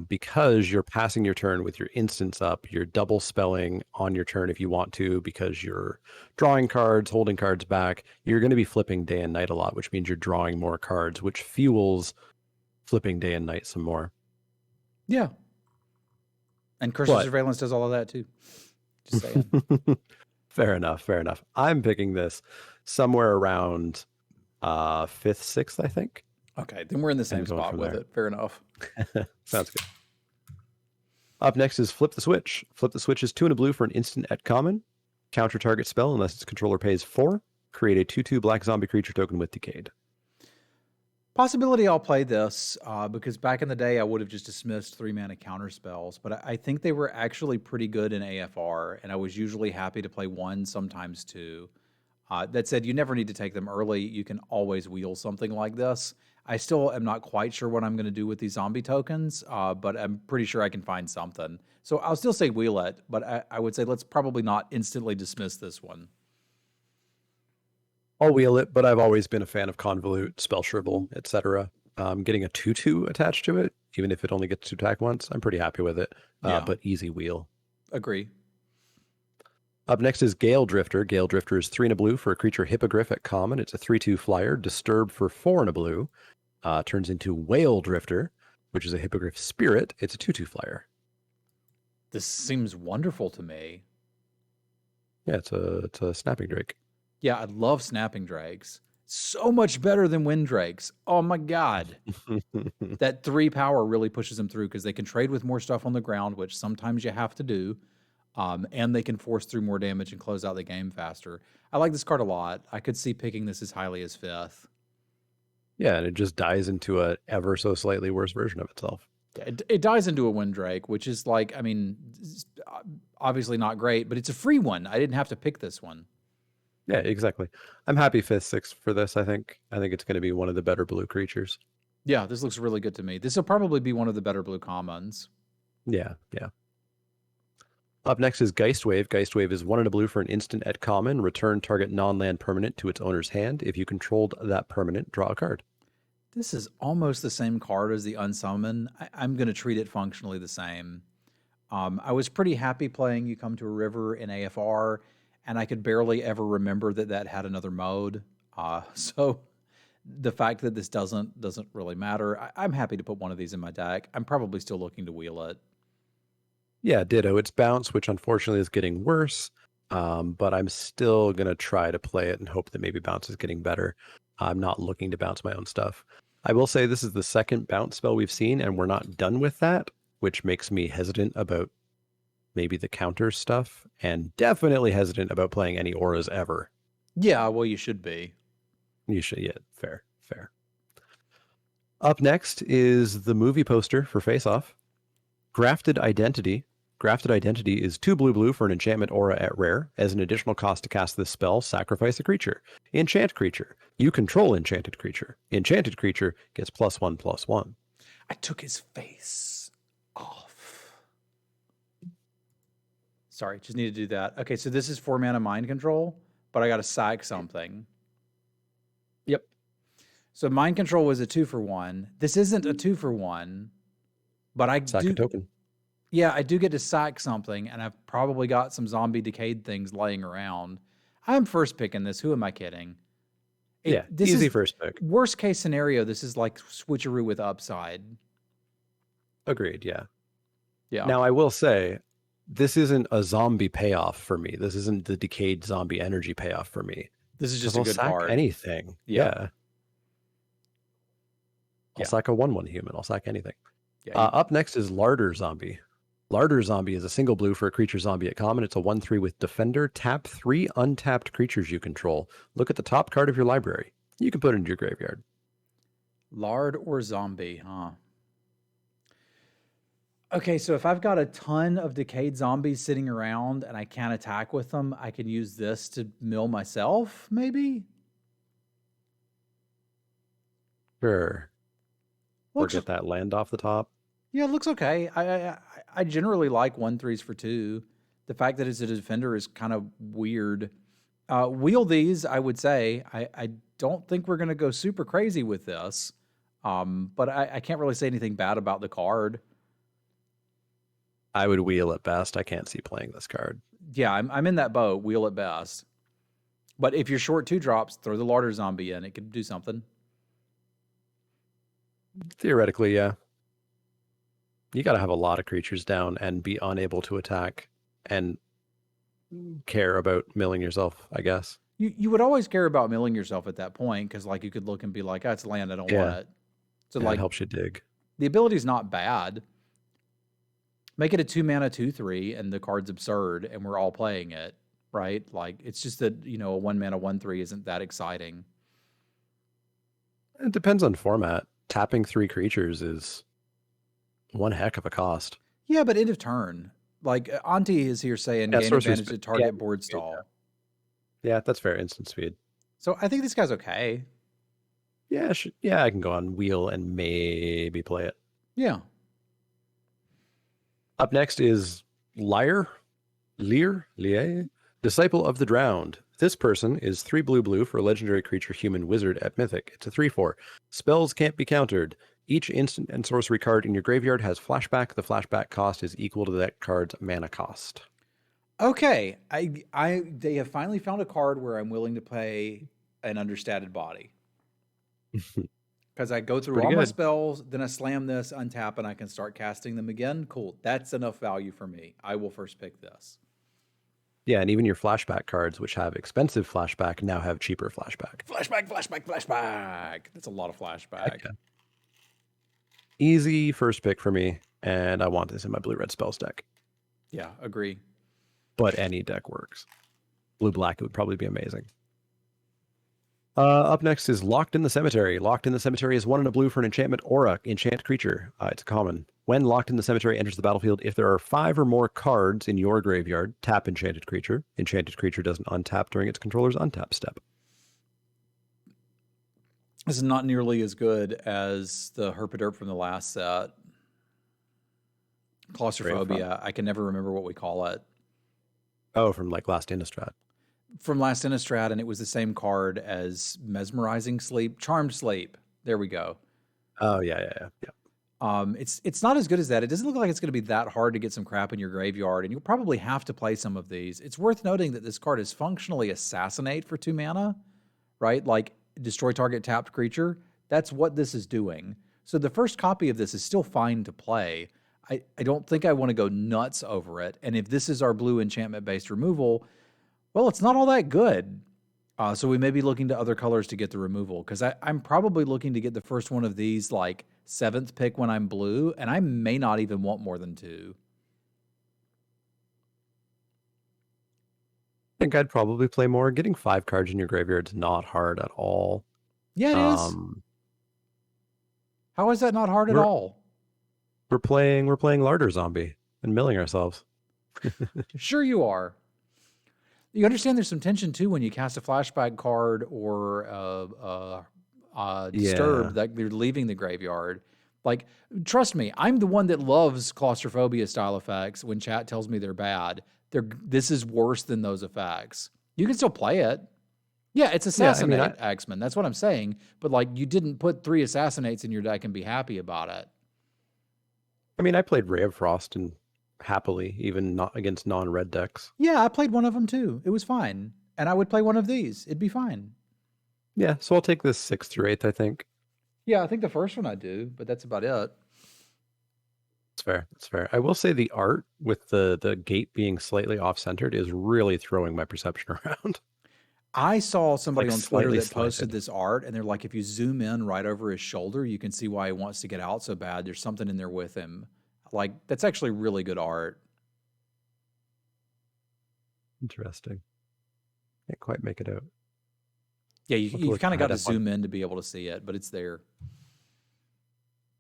Because you're passing your turn with your instants up, you're double spelling on your turn if you want to, because you're drawing cards, holding cards back. You're going to be flipping day and night a lot, which means you're drawing more cards, which fuels flipping day and night some more. Yeah. And Curse of Surveillance does all of that too. Just saying. Fair enough. Fair enough. I'm picking this somewhere around 5th, 6th, I think. Okay, then we're in the same spot with it. Fair enough. Sounds good. Up next is Flip the Switch. Flip the Switch is 2 and a blue for an instant at common. Counter target spell unless its controller pays 4. Create a 2/2 black zombie creature token with Decayed. Possibility I'll play this because back in the day I would have just dismissed 3-mana counter spells, but I think they were actually pretty good in AFR, and I was usually happy to play 1, sometimes 2. That said, you never need to take them early. You can always wheel something like this. I still am not quite sure what I'm going to do with these zombie tokens, but I'm pretty sure I can find something. So I'll still say wheel it, but I would say let's probably not instantly dismiss this one. I'll wheel it, but I've always been a fan of Convolute, Spell Shrivel, etc. Getting a 2/2 attached to it, even if it only gets to attack once, I'm pretty happy with it. But easy wheel. Agree. Up next is Gale Drifter. Gale Drifter is 3 and a blue for a creature Hippogriff at common. It's a 3/2 flyer. Disturb for 4 and a blue. Turns into Whale Drifter, which is a Hippogriff Spirit. It's a 2/2 flyer. This seems wonderful to me. Yeah, it's a Snapping Drake. Yeah, I love Snapping Drakes. So much better than Windrakes. Oh my god. That 3 power really pushes them through because they can trade with more stuff on the ground, which sometimes you have to do. And they can force through more damage and close out the game faster. I like this card a lot. I could see picking this as highly as 5th. Yeah, and it just dies into a ever so slightly worse version of itself. It dies into a Windrake, which is like, I mean, obviously not great, but it's a free one. I didn't have to pick this one. Yeah, exactly. I'm happy 5th, 6th for this, I think. I think it's going to be one of the better blue creatures. Yeah, this looks really good to me. This will probably be one of the better blue commons. Yeah, yeah. Up next is Geistwave. Geistwave is 1 and a blue for an instant at common. Return target non-land permanent to its owner's hand. If you controlled that permanent, draw a card. This is almost the same card as the Unsummon. I'm going to treat it functionally the same. I was pretty happy playing You Come to a River in AFR, and I could barely ever remember that had another mode. So the fact that this doesn't really matter. I'm happy to put one of these in my deck. I'm probably still looking to wheel it. Yeah, ditto. It's bounce, which unfortunately is getting worse. But I'm still gonna try to play it and hope that maybe bounce is getting better. I'm not looking to bounce my own stuff. I will say this is the second bounce spell we've seen, and we're not done with that, which makes me hesitant about maybe the counter stuff, and definitely hesitant about playing any auras ever. Yeah, well, you should be. You should, yeah, fair, fair. Up next is the movie poster for Face Off. Grafted Identity. Grafted Identity is 2 blue for an enchantment aura at rare. As an additional cost to cast this spell, sacrifice a creature. Enchant creature. You control enchanted creature. Enchanted creature gets +1/+1. I took his face off. Sorry, just need to do that. Okay, so this is 4 mana mind control, but I got to sack something. Yep. So mind control was a 2-for-1. This isn't a 2-for-1, but I Sack do. a token. Yeah, I do get to sack something, and I've probably got some zombie decayed things laying around. I'm first picking this. Who am I kidding? This easy is first pick. Worst case scenario. This is like switcheroo with upside. Agreed, yeah. Yeah. Now, I will say, this isn't a zombie payoff for me. This isn't the decayed zombie energy payoff for me. This is just I'll a good sack card. anything. Yeah. I'll sack a 1/1 human. I'll sack anything. Yeah, Up next is Larder Zombie. Larder Zombie is a single blue for a creature zombie at common. It's a 1/3 with Defender. Tap 3 untapped creatures you control. Look at the top card of your library. You can put it into your graveyard. Lard or zombie, huh? Okay, so if I've got a ton of decayed zombies sitting around and I can't attack with them, I can use this to mill myself, maybe? Sure. Or Looks, get that land off the top. yeah, it looks okay. I generally like 1/3s for 2. The fact that it's a defender is kind of weird. Wheel these, I would say. I don't think we're going to go super crazy with this, but I can't really say anything bad about the card. I would wheel at best. I can't see playing this card. Yeah, I'm in that boat. Wheel at best. But if you're short 2-drops, throw the Larder Zombie in. It could do something. Theoretically, yeah. You got to have a lot of creatures down and be unable to attack and care about milling yourself, I guess. You would always care about milling yourself at that point because, like, you could look and be like, oh, it's land. I don't want it. So, like, it helps you dig. The ability's not bad. Make it a 2-mana 2/3, and the card's absurd, and we're all playing it, right? Like, it's just that, a 1-mana 1/3 isn't that exciting. It depends on format. Tapping 3 creatures is one heck of a cost. Yeah, but end of turn. Like, Auntie is here saying gain advantage to target board stall. Yeah, that's fair. Instant speed. So I think this guy's okay. Yeah, I can go on wheel and maybe play it. Yeah. Up next is Lear, Disciple of the Drowned. This person is 3 blue for a legendary creature human wizard at Mythic. It's a 3/4. Spells can't be countered. Each instant and sorcery card in your graveyard has flashback. The flashback cost is equal to that card's mana cost. Okay. They have finally found a card where I'm willing to play an understated body. Because I go through all my spells, then I slam this, untap, and I can start casting them again. Cool. That's enough value for me. I will first pick this. Yeah, and even your flashback cards, which have expensive flashback, now have cheaper flashback. Flashback. That's a lot of flashback. Okay. Easy first pick for me, and I want this in my blue-red spells deck. Yeah, agree. But any deck works. Blue-black, it would probably be amazing. Up next is Locked in the Cemetery. Locked in the Cemetery is 1 and a blue for an enchantment aura, enchant creature. It's common. When Locked in the Cemetery enters the battlefield, if there are 5 or more cards in your graveyard, tap enchanted creature. Enchanted creature doesn't untap during its controller's untap step. This is not nearly as good as the Herpaderp from the last set. Claustrophobia. I can never remember what we call it. Oh, from like last Innistrad. From last Innistrad, and it was the same card as Mesmerizing Sleep, Charmed Sleep. There we go. Oh yeah. It's not as good as that. It doesn't look like it's going to be that hard to get some crap in your graveyard, and you'll probably have to play some of these. It's worth noting that this card is functionally Assassinate for 2 mana, right? Like destroy target tapped creature. That's what this is doing. So the first copy of this is still fine to play. I don't think I want to go nuts over it. And if this is our blue enchantment-based removal, well, it's not all that good. So we may be looking to other colors to get the removal, because I'm probably looking to get the first one of these like 7th pick when I'm blue, and I may not even want more than 2. I think I'd probably play more. Getting 5 cards in your graveyard's not hard at all. Yeah, it is. How is that not hard at all? We're playing Larder Zombie and milling ourselves. Sure you are. You understand there's some tension too when you cast a flashback card or disturb, that they're leaving the graveyard. Like, trust me, I'm the one that loves claustrophobia style effects when chat tells me they're bad. This is worse than those effects. You can still play it. Yeah, it's Assassinate Axeman. That's what I'm saying. But like, you didn't put 3 Assassinates in your deck and be happy about it. I mean, I played Ray of Frost and happily, even not against non-red decks. Yeah, I played one of them too. It was fine. And I would play one of these. It'd be fine. Yeah, so I'll take this 6th through 8th, I think. Yeah, I think the first one I do, but that's about it. That's fair. That's fair. I will say the art with the gate being slightly off-centered is really throwing my perception around. I saw somebody Like on Twitter that slightly posted this art, and they're like, if you zoom in right over his shoulder, you can see why he wants to get out so bad. There's something in there with him. Like, that's actually really good art. Interesting. Can't quite make it out. Yeah, you've kind of got to zoom in to be able to see it, but it's there.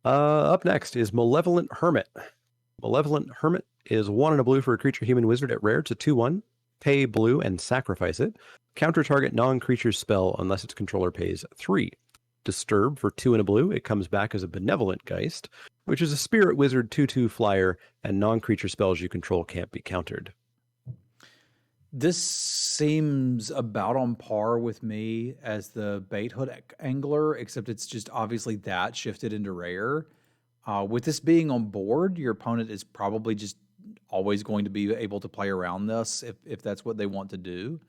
Up next is Malevolent Hermit. Malevolent Hermit is 1 and a blue for a creature human wizard at rare. It's a 2/1. Pay blue and sacrifice it. Counter target non-creature spell unless its controller pays 3. Disturb for 2 and a blue. It comes back as a Benevolent Geist, which is a spirit wizard 2/2 flyer, and non-creature spells you control can't be countered. This seems about on par with me as the Bait Hood Angler, except it's just obviously that shifted into rare. With this being on board, your opponent is probably just always going to be able to play around this if that's what they want to do.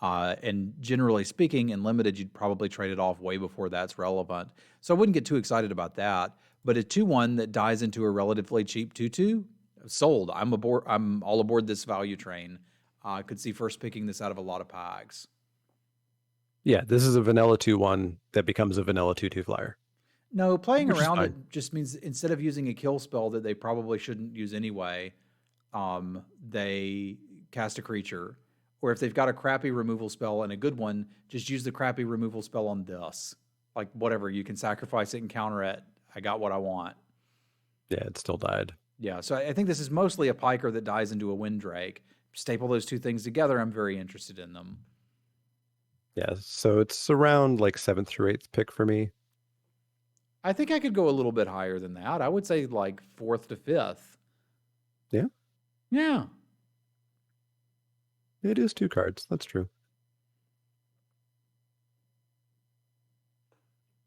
And generally speaking, in limited, you'd probably trade it off way before that's relevant. So I wouldn't get too excited about that. But a 2/1 that dies into a relatively cheap 2/2, sold. I'm aboard. I'm all aboard this value train. I could see first picking this out of a lot of packs. Yeah, this is a vanilla 2/1 that becomes a vanilla 2/2 flyer. No, playing around it just means instead of using a kill spell that they probably shouldn't use anyway, they cast a creature. Or if they've got a crappy removal spell and a good one, just use the crappy removal spell on this. Like, whatever, you can sacrifice it and counter it. I got what I want. Yeah, it still died. Yeah, so I think this is mostly a piker that dies into a Windrake. Staple those two things together, I'm very interested in them. Yeah, so it's around like 7th through 8th pick for me. I think I could go a little bit higher than that. I would say like 4th to 5th. Yeah? Yeah. It is 2 cards. That's true.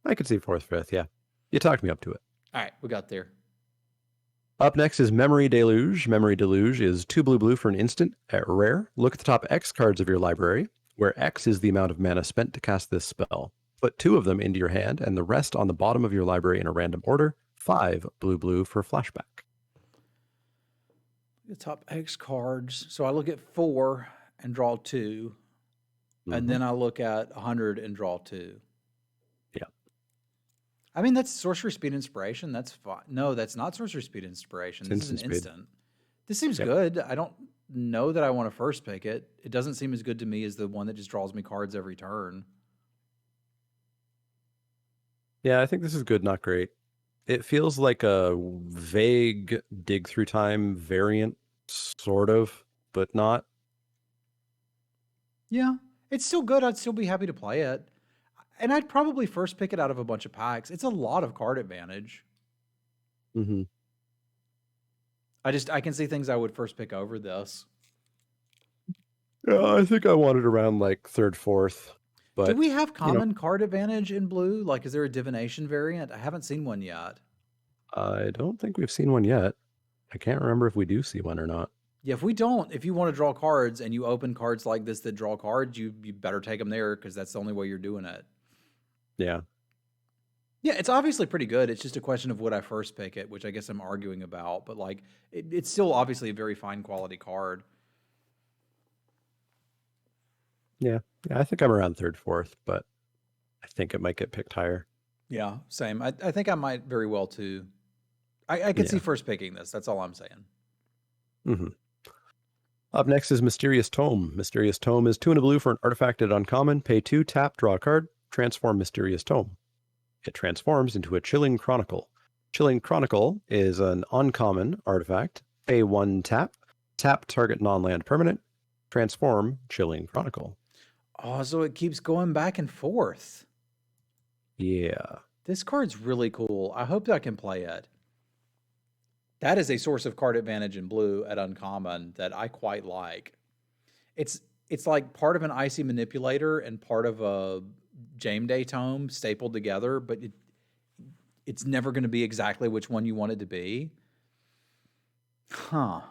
I could see 4th, 5th, yeah. You talked me up to it. All right, we got there. Up next is Memory Deluge. Memory Deluge is 2 blue for an instant at rare. Look at the top X cards of your library, where X is the amount of mana spent to cast this spell. Put 2 of them into your hand and the rest on the bottom of your library in a random order. 5 blue for flashback. The top X cards. So I look at 4 and draw 2. And then I look at 100 and draw 2. Yeah. I mean, that's Sorcery Speed Inspiration. That's fine. No, that's not Sorcery Speed Inspiration. This is an instant. This seems good. I don't know that I want to first pick it. It doesn't seem as good to me as the one that just draws me cards every turn. Yeah, I think this is good, not great. It feels like a vague dig through time variant, sort of, but not. Yeah, it's still good. I'd still be happy to play it. And I'd probably first pick it out of a bunch of packs. It's a lot of card advantage. Mm-hmm. I can see things I would first pick over this. Yeah, I think I want it around like 3rd, 4th. But do we have common card advantage in blue? Like, is there a divination variant? I haven't seen one yet. I don't think we've seen one yet. I can't remember if we do see one or not. Yeah, if we don't, if you want to draw cards and you open cards like this that draw cards, you better take them there because that's the only way you're doing it. Yeah. Yeah, it's obviously pretty good. It's just a question of would I first pick it, which I guess I'm arguing about. But like, it's still obviously a very fine quality card. Yeah. Yeah, I think I'm around third, fourth, but I think it might get picked higher. Yeah, same. I think I might very well too. I could see Yeah. first picking this. That's all I'm saying. hmm Up next is Mysterious Tome. Mysterious Tome is 2 and a blue for an artifact at uncommon. Pay 2, tap, draw a card, transform Mysterious Tome. It transforms into a Chilling Chronicle. Chilling Chronicle is an uncommon artifact. Pay 1, tap, tap target non-land permanent, transform Chilling Chronicle. Oh, so it keeps going back and forth. Yeah. This card's really cool. I hope that I can play it. That is a source of card advantage in blue at uncommon that I quite like. It's like part of an icy manipulator and part of a Jame Day tome stapled together, but it's never going to be exactly which one you want it to be. Huh.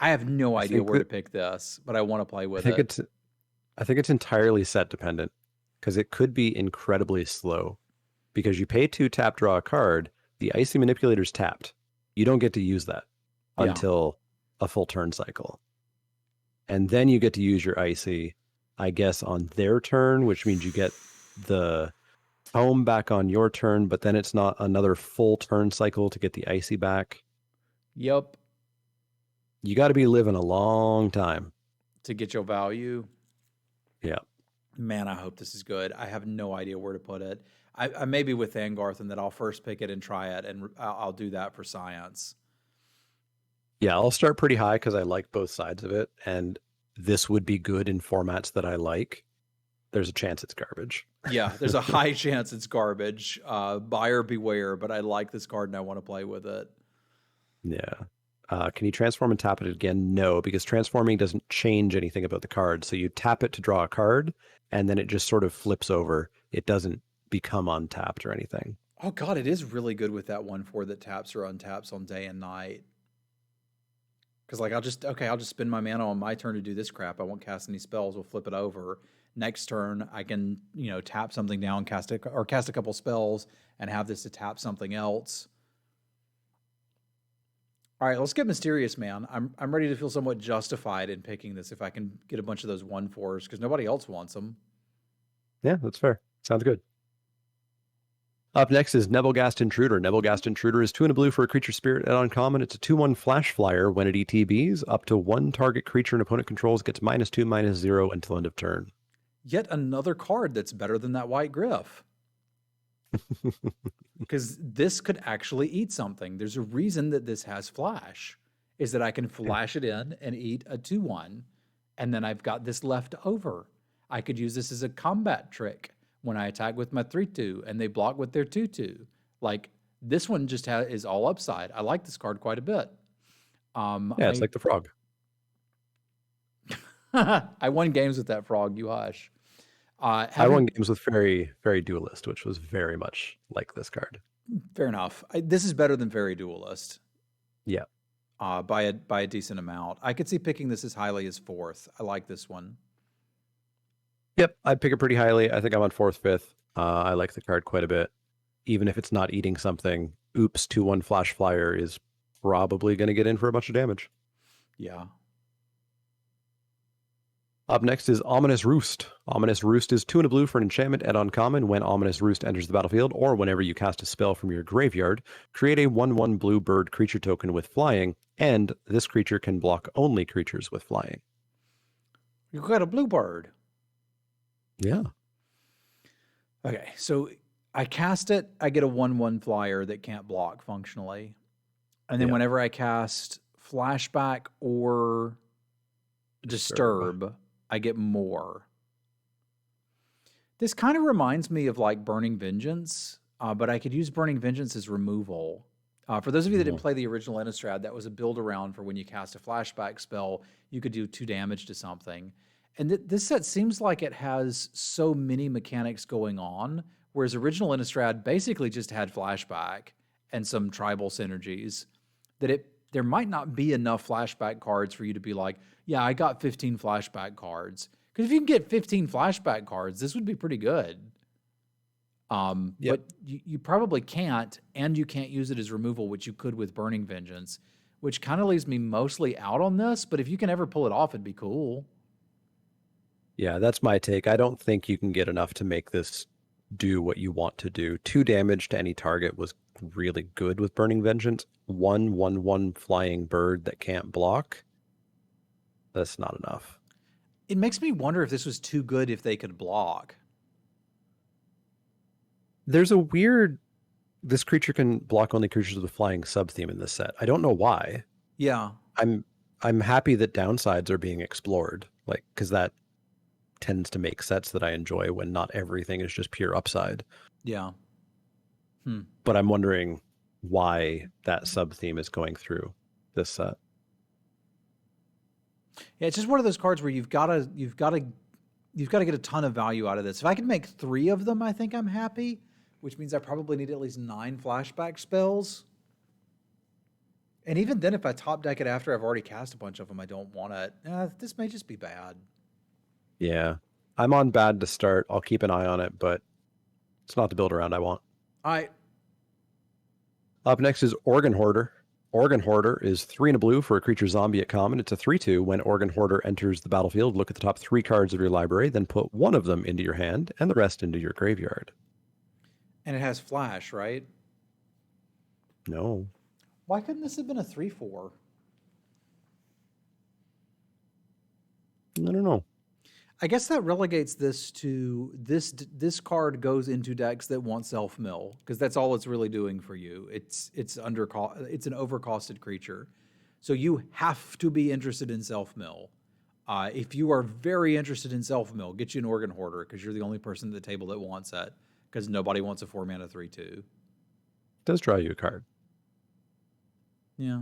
I have no idea where to pick this, but I want to play with it. I think it's entirely set dependent because it could be incredibly slow because you pay 2, tap, draw a card. The icy manipulator's tapped. You don't get to use that until a full turn cycle. And then you get to use your icy, I guess, on their turn, which means you get the home back on your turn, but then it's not another full turn cycle to get the icy back. Yep. You got to be living a long time to get your value. Yeah. Man, I hope this is good. I have no idea where to put it. I may be with Thangarth and that I'll first pick it and try it, and I'll do that for science. Yeah, I'll start pretty high because I like both sides of it, and this would be good in formats that I like. There's a chance it's garbage. Yeah, there's a high chance it's garbage. Buyer beware, but I like this card and I want to play with it. Yeah. Can you transform and tap it again? No, because transforming doesn't change anything about the card. So you tap it to draw a card, and then it just sort of flips over. It doesn't become untapped or anything. Oh God, it is really good with that 1/4 that taps or untaps on day and night. Because like I'll just spend my mana on my turn to do this crap. I won't cast any spells. We'll flip it over. Next turn, I can tap something down, cast a couple spells, and have this to tap something else. All right, let's get Mysterious Man. I'm ready to feel somewhat justified in picking this if I can get a bunch of those 1/4s because nobody else wants them. Yeah, that's fair. Sounds good. Up next is Nebelgast Intruder. Nebelgast Intruder is 2 and a blue for a creature spirit at uncommon. It's a 2/1 flash flyer. When it ETBs, up to 1 target creature an opponent controls gets -2/-0 until end of turn. Yet another card that's better than that White Griff. Because this could actually eat something. There's a reason that this has flash, is that I can flash it in and eat a 2/1, and then I've got this left over. I could use this as a combat trick when I attack with my 3/2 and they block with their 2/2. Like this one just is all upside. I like this card quite a bit. It's like the frog. I won games with that frog. You hush. I won games with Fairy Duelist, which was very much like this card. Fair enough. This is better than Fairy Duelist. Yeah. By a decent amount. I could see picking this as highly as 4th. I like this one. Yep, I'd pick it pretty highly. I think I'm on 4th, 5th. I like the card quite a bit. Even if it's not eating something, oops, 2/1 flash flyer is probably going to get in for a bunch of damage. Yeah. Up next is Ominous Roost. Ominous Roost is 2 and a blue for an enchantment at uncommon. When Ominous Roost enters the battlefield, or whenever you cast a spell from your graveyard, create a 1/1 blue bird creature token with flying, and this creature can block only creatures with flying. You got a blue bird. Yeah. Okay, so I cast it, I get a 1/1 flyer that can't block functionally. And then whenever I cast Flashback or Disturb, I get more. This kind of reminds me of like Burning Vengeance, but I could use Burning Vengeance as removal. For those of you that didn't play the original Innistrad, that was a build around for when you cast a flashback spell, you could do 2 damage to something. And this set seems like it has so many mechanics going on, whereas original Innistrad basically just had flashback and some tribal synergies, that there might not be enough flashback cards for you to be like, yeah, I got 15 flashback cards. Because if you can get 15 flashback cards, this would be pretty good. Yep. But you probably can't, and you can't use it as removal, which you could with Burning Vengeance, which kind of leaves me mostly out on this. But if you can ever pull it off, it'd be cool. Yeah, that's my take. I don't think you can get enough to make this do what you want to do. 2 damage to any target was really good with Burning Vengeance. 1/1/1 flying bird that can't block. That's not enough. It makes me wonder if this was too good if they could block. There's a weird. This creature can block only creatures with a flying sub theme in this set. I don't know why. Yeah. I'm happy that downsides are being explored, like, because that tends to make sets that I enjoy when not everything is just pure upside. Yeah. But I'm wondering why that sub theme is going through this set. Yeah, it's just one of those cards where you've got to get a ton of value out of this. If I can make 3 of them, I think I'm happy, which means I probably need at least 9 flashback spells. And even then, if I top deck it after I've already cast a bunch of them, I don't want it. This may just be bad. Yeah. I'm on bad to start. I'll keep an eye on it, but it's not the build around I want. All right. Up next is Organ Hoarder. Organ Hoarder is 3 and a blue for a creature zombie at common. It's a 3/2. When Organ Hoarder enters the battlefield, look at the top 3 cards of your library, then put 1 of them into your hand and the rest into your graveyard. And it has flash, right? No. Why couldn't this have been a 3/4? I don't know. I guess that relegates this to this card goes into decks that want self-mill, because that's all it's really doing for you. It's an overcosted creature. So you have to be interested in self-mill. If you are very interested in self-mill, get you an Organ Hoarder, because you're the only person at the table that wants it, because nobody wants a 4-mana 3/2. It does draw you a card. Yeah.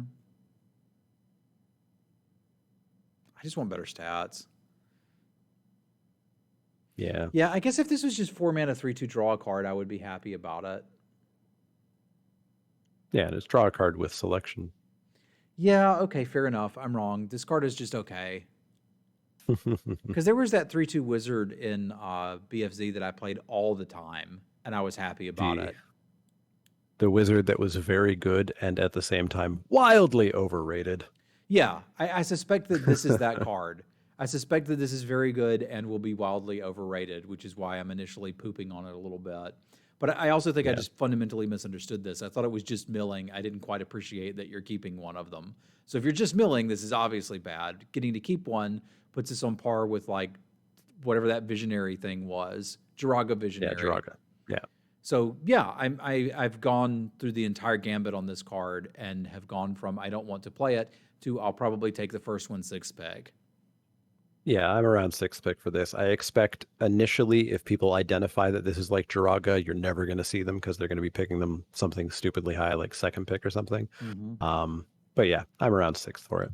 I just want better stats. Yeah. Yeah, I guess if this was just 4-mana 3/2 draw a card, I would be happy about it. Yeah, and it's draw a card with selection. Yeah, okay, fair enough. I'm wrong. This card is just okay. Because there was that 3/2 wizard in BFZ that I played all the time, and I was happy about it. The wizard that was very good and at the same time wildly overrated. Yeah, I suspect that this is that card. I suspect that this is very good and will be wildly overrated, which is why I'm initially pooping on it a little bit. But I also think I just fundamentally misunderstood this. I thought it was just milling. I didn't quite appreciate that you're keeping one of them. So if you're just milling, this is obviously bad. Getting to keep one puts us on par with, like, whatever that visionary thing was. Jiraga Visionary. Yeah, Jiraga. Yeah. So yeah, I've gone through the entire gambit on this card and have gone from I don't want to play it to I'll probably take the first one 6 pick. Yeah, I'm around 6th pick for this. I expect initially, if people identify that this is like Jiraga, you're never going to see them because they're going to be picking them something stupidly high, like 2nd pick or something. But yeah, I'm around 6th for it.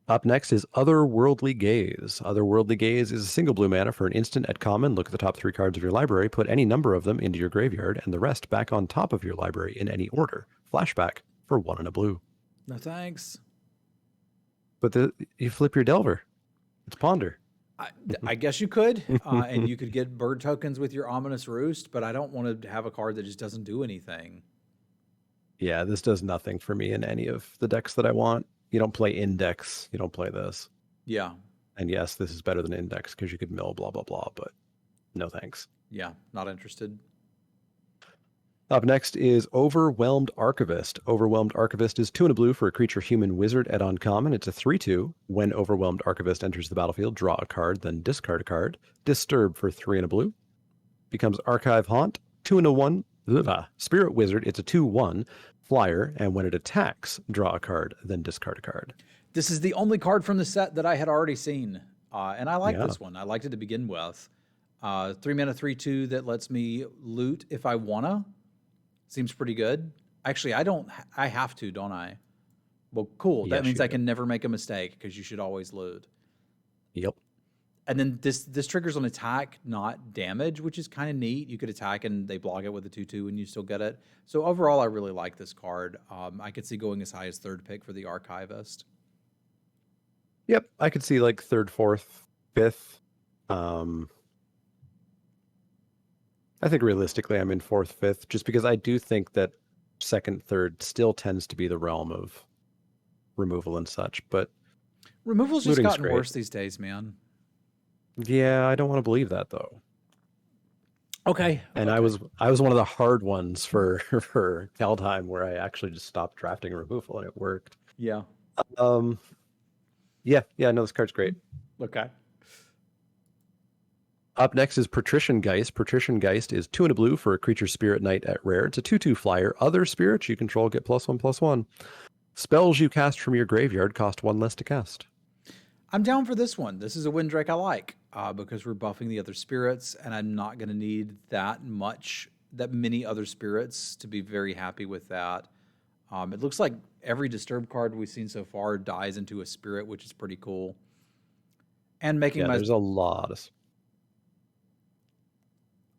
Up next is Otherworldly Gaze. Otherworldly Gaze is a single blue mana for an instant at common. Look at the top 3 cards of your library, put any number of them into your graveyard, and the rest back on top of your library in any order. Flashback for 1 and a blue. No thanks. But you flip your Delver. It's Ponder. I guess you could, and you could get bird tokens with your Ominous Roost, but I don't want to have a card that just doesn't do anything. Yeah, this does nothing for me in any of the decks that I want. You don't play Index. You don't play this. Yeah. And yes, this is better than Index because you could mill blah, blah, blah, but no thanks. Yeah, not interested. Up next is Overwhelmed Archivist. Overwhelmed Archivist is 2 and a blue for a creature human wizard at uncommon. It's a 3/2. When Overwhelmed Archivist enters the battlefield, draw a card, then discard a card. Disturb for 3 and a blue. Becomes Archive Haunt. 2 and a 1. Spirit Wizard. It's a 2/1 flyer, and when it attacks, draw a card, then discard a card. This is the only card from the set that I had already seen, and I like this one. I liked it to begin with. 3 mana 3/2 that lets me loot if I wanna. Seems pretty good. Actually, I have to, don't I? Well, cool. Yes, that means you I do. can never make a mistake because you should always loot. Yep. And then this triggers on attack, not damage, which is kind of neat. You could attack and they block it with a 2/2 and you still get it. So overall, I really like this card. I could see going as high as 3rd pick for the Archivist. Yep. I could see like 3rd, 4th, 5th. I think realistically I'm in 4th, 5th, just because I do think that 2nd, 3rd still tends to be the realm of removal and such, but Removal's just looting's gotten great. worse these days, man. Yeah, I don't want to believe that though. Okay. And I was one of the hard ones for for Kaldheim where I actually just stopped drafting removal and it worked. Yeah. Yeah, no, this card's great. Okay. Up next is Patrician Geist. Patrician Geist is 2 and a blue for a creature spirit knight at rare. It's a 2/2 flyer. Other spirits you control get +1/+1. Spells you cast from your graveyard cost 1 less to cast. I'm down for this one. This is a Windrake I like because we're buffing the other spirits, and I'm not going to need that many other spirits to be very happy with that. It looks like every Disturb card we've seen so far dies into a spirit, which is pretty cool. And making there's a lot of...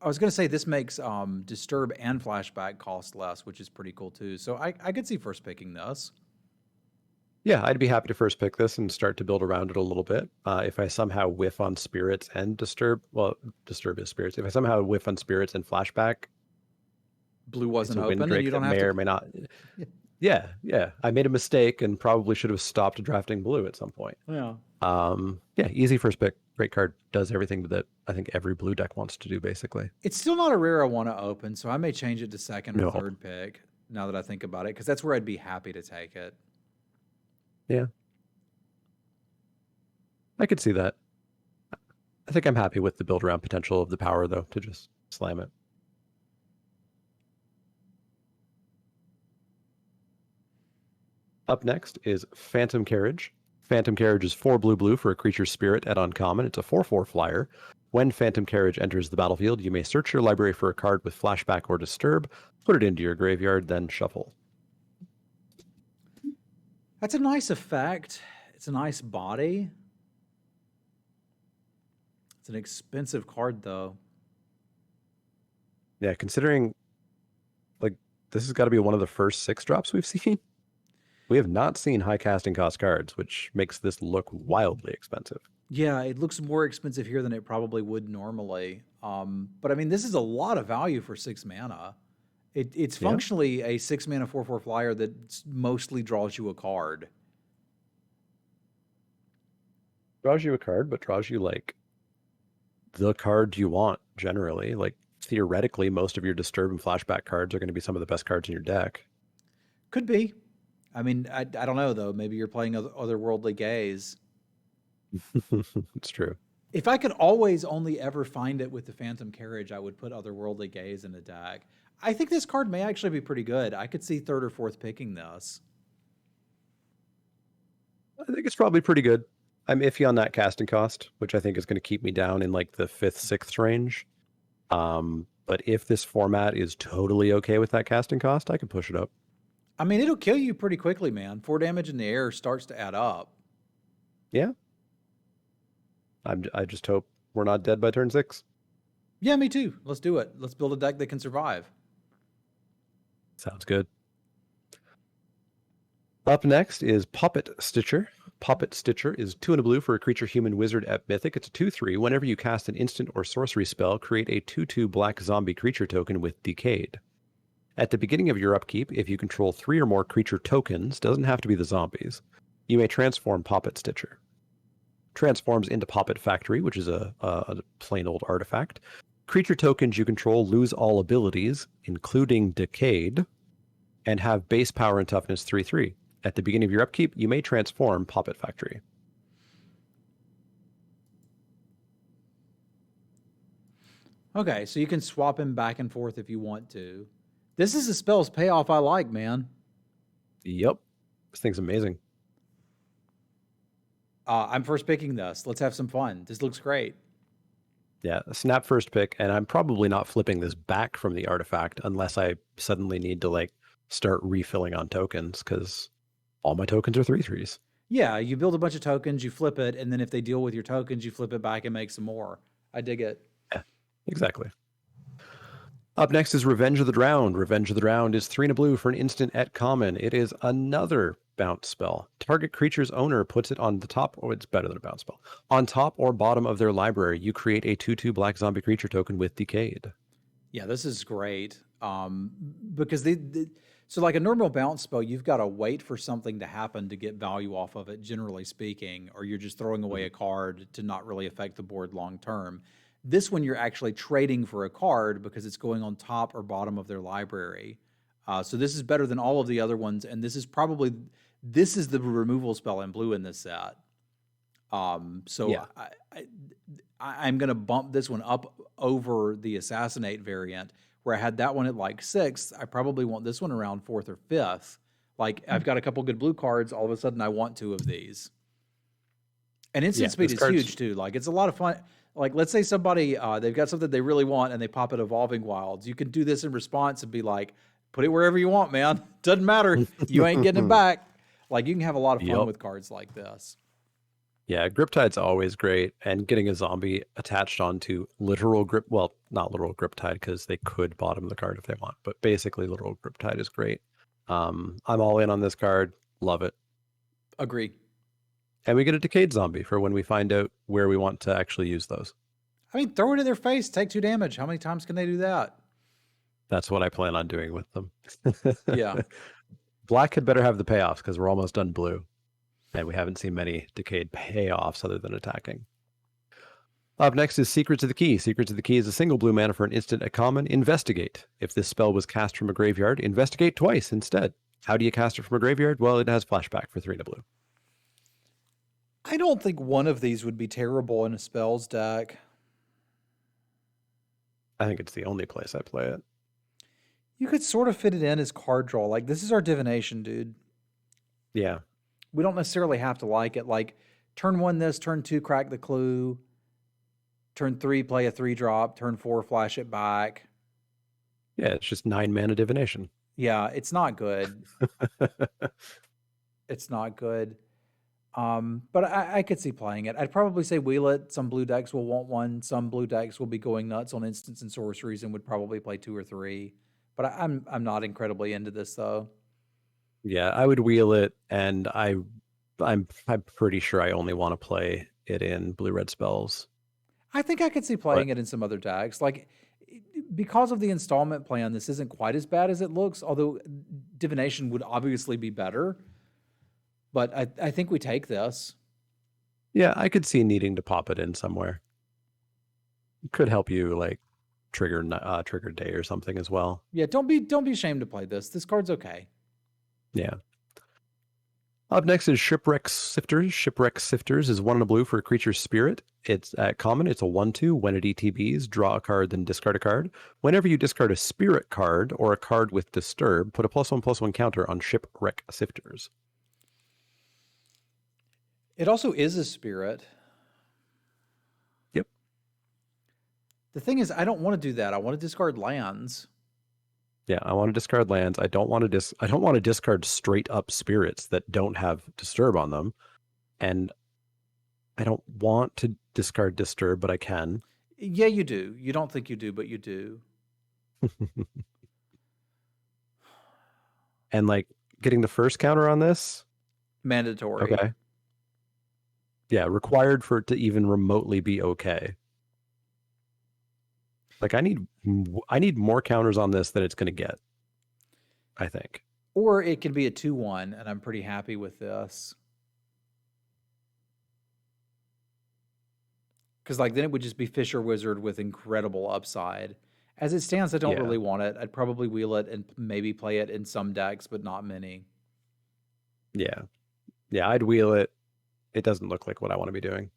I was going to say this makes Disturb and Flashback cost less, which is pretty cool too. So I could see first picking this. Yeah, I'd be happy to first pick this and start to build around it a little bit. If I somehow whiff on spirits and Disturb, well, Disturb is spirits. If I somehow whiff on spirits and Flashback, blue wasn't open, and you don't have may to... or may not. Yeah. I made a mistake and probably should have stopped drafting blue at some point. Yeah. Easy first pick. Great card. Does everything that I think every blue deck wants to do, basically. It's still not a rare I want to open, so I may change it to second or No. third pick now that I think about it, because that's where I'd be happy to take it. Yeah. I could see that. I think I'm happy with the build around potential of the power, though, to just slam it. Up next is Phantom Carriage. Phantom Carriage is 4 blue for a creature spirit at uncommon. It's a 4/4 flyer. When Phantom Carriage enters the battlefield, you may search your library for a card with Flashback or Disturb, put it into your graveyard, then shuffle. That's a nice effect. It's a nice body. It's an expensive card, though. Yeah, considering, like, this has got to be one of the first 6 drops we've seen. We have not seen high casting cost cards, which makes this look wildly expensive. Yeah, it looks more expensive here than it probably would normally. But I mean, this is a lot of value for 6 mana. It's functionally a 6 mana 4/4 flyer that mostly draws you a card. Draws you a card, but draws you, like, the card you want, generally. Like, theoretically, most of your Disturb and Flashback cards are going to be some of the best cards in your deck. Could be. I mean, I don't know, though. Maybe you're playing Otherworldly Gaze. It's true. If I could always only ever find it with the Phantom Carriage, I would put Otherworldly Gaze in a deck. I think this card may actually be pretty good. I could see third or fourth picking this. I think it's probably pretty good. I'm iffy on that casting cost, which I think is going to keep me down in like the 5th, 6th range. But if this format is totally okay with that casting cost, I could push it up. I mean, it'll kill you pretty quickly, man. 4 damage in the air starts to add up. Yeah. I just hope we're not dead by turn 6. Yeah, me too. Let's do it. Let's build a deck that can survive. Sounds good. Up next is Puppet Stitcher. Puppet Stitcher is 2 and a blue for a creature human wizard at Mythic. It's a 2/3. Whenever you cast an instant or sorcery spell, create a 2/2 black zombie creature token with Decayed. At the beginning of your upkeep, if you control 3 or more creature tokens, doesn't have to be the zombies, you may transform Puppet Stitcher. Transforms into Puppet Factory, which is a plain old artifact. Creature tokens you control lose all abilities, including Decayed, and have base power and toughness 3/3. At the beginning of your upkeep, you may transform Puppet Factory. Okay, so you can swap him back and forth if you want to. This is a spell's payoff I like, man. Yep. This thing's amazing. I'm first picking this. Let's have some fun. This looks great. Yeah, snap first pick, and I'm probably not flipping this back from the artifact unless I suddenly need to like start refilling on tokens, because all my tokens are 3/3s. Yeah, you build a bunch of tokens, you flip it, and then if they deal with your tokens, you flip it back and make some more. I dig it. Yeah, exactly. Up next is Revenge of the Drowned. Revenge of the Drowned is 3 and a blue for an instant at common. It is another bounce spell. Target creature's owner puts it on the top, or it's better than a bounce spell. On top or bottom of their library, you create a 2/2 black zombie creature token with Decayed. Yeah, this is great. Because so like a normal bounce spell, you've got to wait for something to happen to get value off of it, generally speaking, or you're just throwing away Mhm. a card to not really affect the board long term. This one, you're actually trading for a card because it's going on top or bottom of their library. So this is better than all of the other ones, and this is the removal spell in blue in this set. So Yeah. I'm going to bump this one up over the assassinate variant, where I had that one at like sixth. I probably want this one around fourth or fifth. Like I've got a couple good blue cards. All of a sudden, I want two of these. And instant Yeah. speed This is card's huge too. Like it's a lot of fun. Like let's say somebody they've got something they really want and they pop it Evolving Wilds. You can do this in response and be like, put it wherever you want, man. Doesn't matter. You ain't getting it back. Like you can have a lot of fun Yep. with cards like this. Yeah, grip tide's always great, and getting a zombie attached onto literal grip, well, not literal grip tide because they could bottom the card if they want, but basically literal grip tide is great. I'm all in on this card, love it. Agree. And we get a decayed zombie for when we find out where we want to actually use those. I mean, throw it in their face, take 2 damage. How many times can they do that? That's what I plan on doing with them. Yeah. Black had better have the payoffs because we're almost done blue. And we haven't seen many decayed payoffs other than attacking. Up next is Secrets of the Key. Secrets of the Key is a single blue mana for an instant, a common, Investigate. If this spell was cast from a graveyard, investigate twice instead. How do you cast it from a graveyard? Well, it has flashback for 3 and a blue. I don't think one of these would be terrible in a spells deck. I think it's the only place I play it. You could sort of fit it in as card draw. Like, this is our divination, dude. Yeah. We don't necessarily have to like it. Like, turn 1 this, turn 2 crack the clue, turn 3 play a 3-drop, turn 4 flash it back. Yeah, it's just 9 mana divination. Yeah, it's not good. It's not good. But I could see playing it. I'd probably say wheel it. Some blue decks will want one. Some blue decks will be going nuts on instants and sorceries and would probably play 2 or 3. But I'm not incredibly into this though. Yeah, I would wheel it, and I'm pretty sure I only want to play it in blue-red spells. I think I could see playing it in some other decks. Like because of the installment plan, this isn't quite as bad as it looks, although divination would obviously be better. But I think we take this. Yeah, I could see needing to pop it in somewhere. It could help you like trigger day or something as well. Yeah, don't be ashamed to play this. This card's okay. Yeah. Up next is Shipwreck Sifters. Shipwreck Sifters is 1 in a blue for a creature's spirit. It's at common. It's a 1/2. When it ETBs, draw a card, then discard a card. Whenever you discard a spirit card or a card with Disturb, put a +1/+1 counter on Shipwreck Sifters. It also is a spirit. Yep. The thing is, I don't want to do that. I want to discard lands. Yeah, I want to discard lands. I don't want to discard straight up spirits that don't have Disturb on them. And I don't want to discard Disturb, but I can. Yeah, you do. You don't think you do, but you do. And like getting the first counter on this? Mandatory. Okay. Yeah, required for it to even remotely be okay. Like I need more counters on this than it's going to get, I think. Or it can be a 2/1, and I'm pretty happy with this. Because like then it would just be Fisher Wizard with incredible upside. As it stands, I don't Yeah. really want it. I'd probably wheel it and maybe play it in some decks, but not many. Yeah. Yeah, I'd wheel it. It doesn't look like what I want to be doing.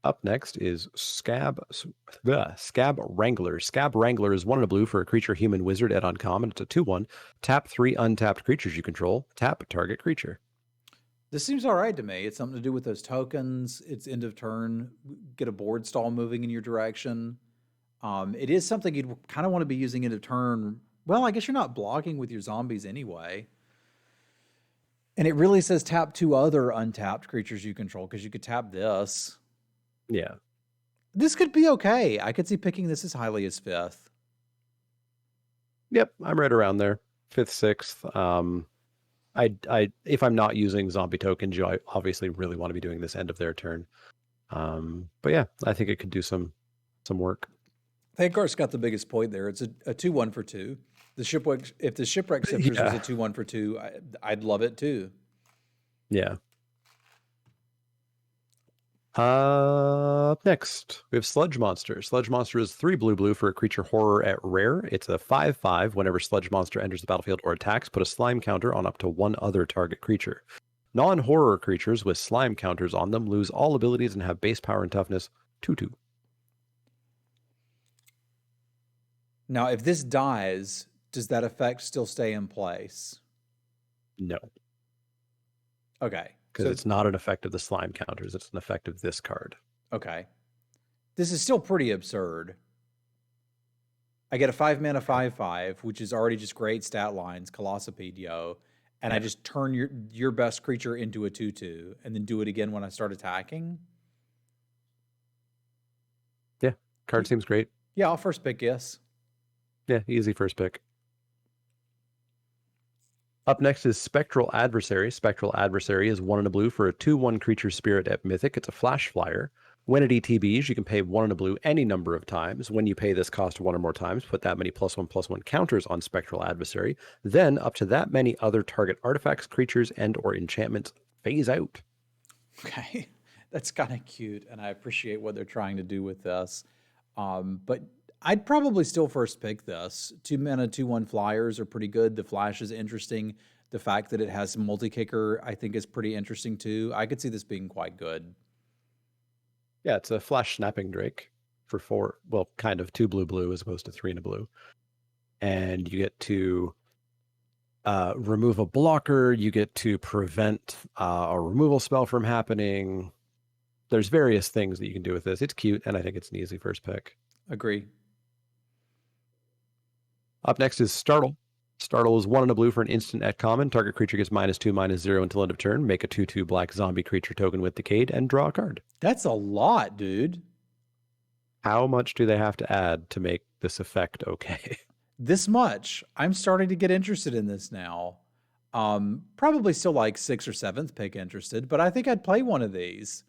Up next is Scab Wrangler. Scab Wrangler is 1 in a blue for a creature human wizard at uncommon. It's a 2/1. Tap 3 untapped creatures you control. Tap target creature. This seems all right to me. It's something to do with those tokens. It's end of turn. Get a board stall moving in your direction. It is something you'd kind of want to be using end of turn. Well, I guess you're not blocking with your zombies anyway. And it really says tap 2 other untapped creatures you control because you could tap this. Yeah. This could be okay. I could see picking this as highly as 5th. Yep, I'm right around there. 5th, 6th. I if I'm not using zombie tokens, you obviously really want to be doing this end of their turn. But yeah, I think it could do some work. Thankar's got the biggest point there. It's a 2-1 for 2. The shipwreck, if the shipwreck scepters was Yeah. a 2-1 for 2, I'd love it too. Yeah. Up next, we have Sludge Monster. Sludge Monster is 3 blue for a creature horror at rare. It's a 5/5. Whenever Sludge Monster enters the battlefield or attacks, put a slime counter on up to one other target creature. Non-horror creatures with slime counters on them lose all abilities and have base power and toughness 2/2. Now, if this dies, does that effect still stay in place? No, Okay. because it's not an effect of the slime counters. It's an effect of this card. Okay. This is still pretty absurd. I get a 5 mana 5/5, which is already just great stat lines, Colossopedio, and I just turn your best creature into a 2/2, and then do it again when I start attacking. Yeah, card seems great. Yeah, I'll first pick yes. Yeah, easy first pick. Up next is Spectral Adversary. Spectral Adversary is 1 and a blue for a 2/1 creature spirit at Mythic. It's a flash flyer. When it ETBs, you can pay 1 and a blue any number of times. When you pay this cost 1 or more times, put that many +1/+1 counters on Spectral Adversary. Then up to that many other target artifacts, creatures, and or enchantments phase out. Okay, that's kind of cute, and I appreciate what they're trying to do with this. But I'd probably still first pick this. 2 mana, 2/1 flyers are pretty good. The flash is interesting. The fact that it has multi-kicker, I think, is pretty interesting too. I could see this being quite good. Yeah, it's a flash snapping drake for 4, well, kind of 2 blue as opposed to 3 and a blue. And you get to remove a blocker, you get to prevent a removal spell from happening. There's various things that you can do with this. It's cute, and I think it's an easy first pick. Agree. Up next is Startle. Startle is 1 and a blue for an instant at common. Target creature gets -2/-0 until end of turn. Make a 2/2 black zombie creature token with Decayed and draw a card. That's a lot, dude. How much do they have to add to make this effect okay? This much. I'm starting to get interested in this now. Probably still like 6th or 7th pick interested, but I think I'd play one of these.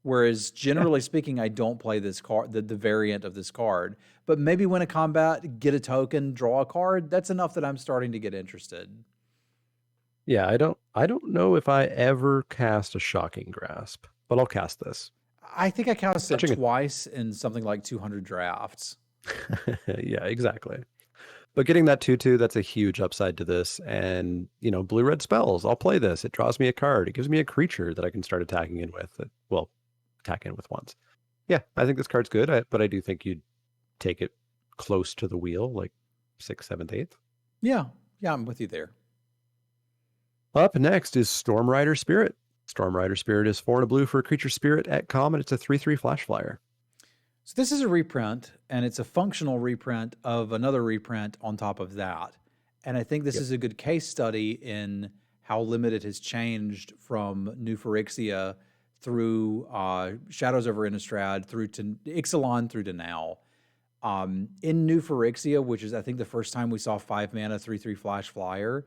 Whereas generally speaking, I don't play this card, the variant of this card. But maybe win a combat, get a token, draw a card. That's enough that I'm starting to get interested. Yeah, I don't know if I ever cast a Shocking Grasp, but I'll cast this. I think I cast it twice in something like 200 drafts. Yeah, exactly. But getting that 2/2, that's a huge upside to this. And, blue-red spells, I'll play this. It draws me a card. It gives me a creature that I can start attacking in with. Attack in with once. Yeah, I think this card's good, but I do think you'd take it close to the wheel, like 6th, 7th, 8th. Yeah, I'm with you there. Up next is Stormrider Spirit. Stormrider Spirit is 4 and a blue for a creature spirit at common. It's a 3/3 flash flyer. So this is a reprint, and it's a functional reprint of another reprint on top of that. And I think this is a good case study in how limited has changed from New Phyrexia through Shadows over Innistrad, through to Ixalan, through to now. In New Phyrexia, which is I think the first time we saw 5 mana, 3/3 flash flyer,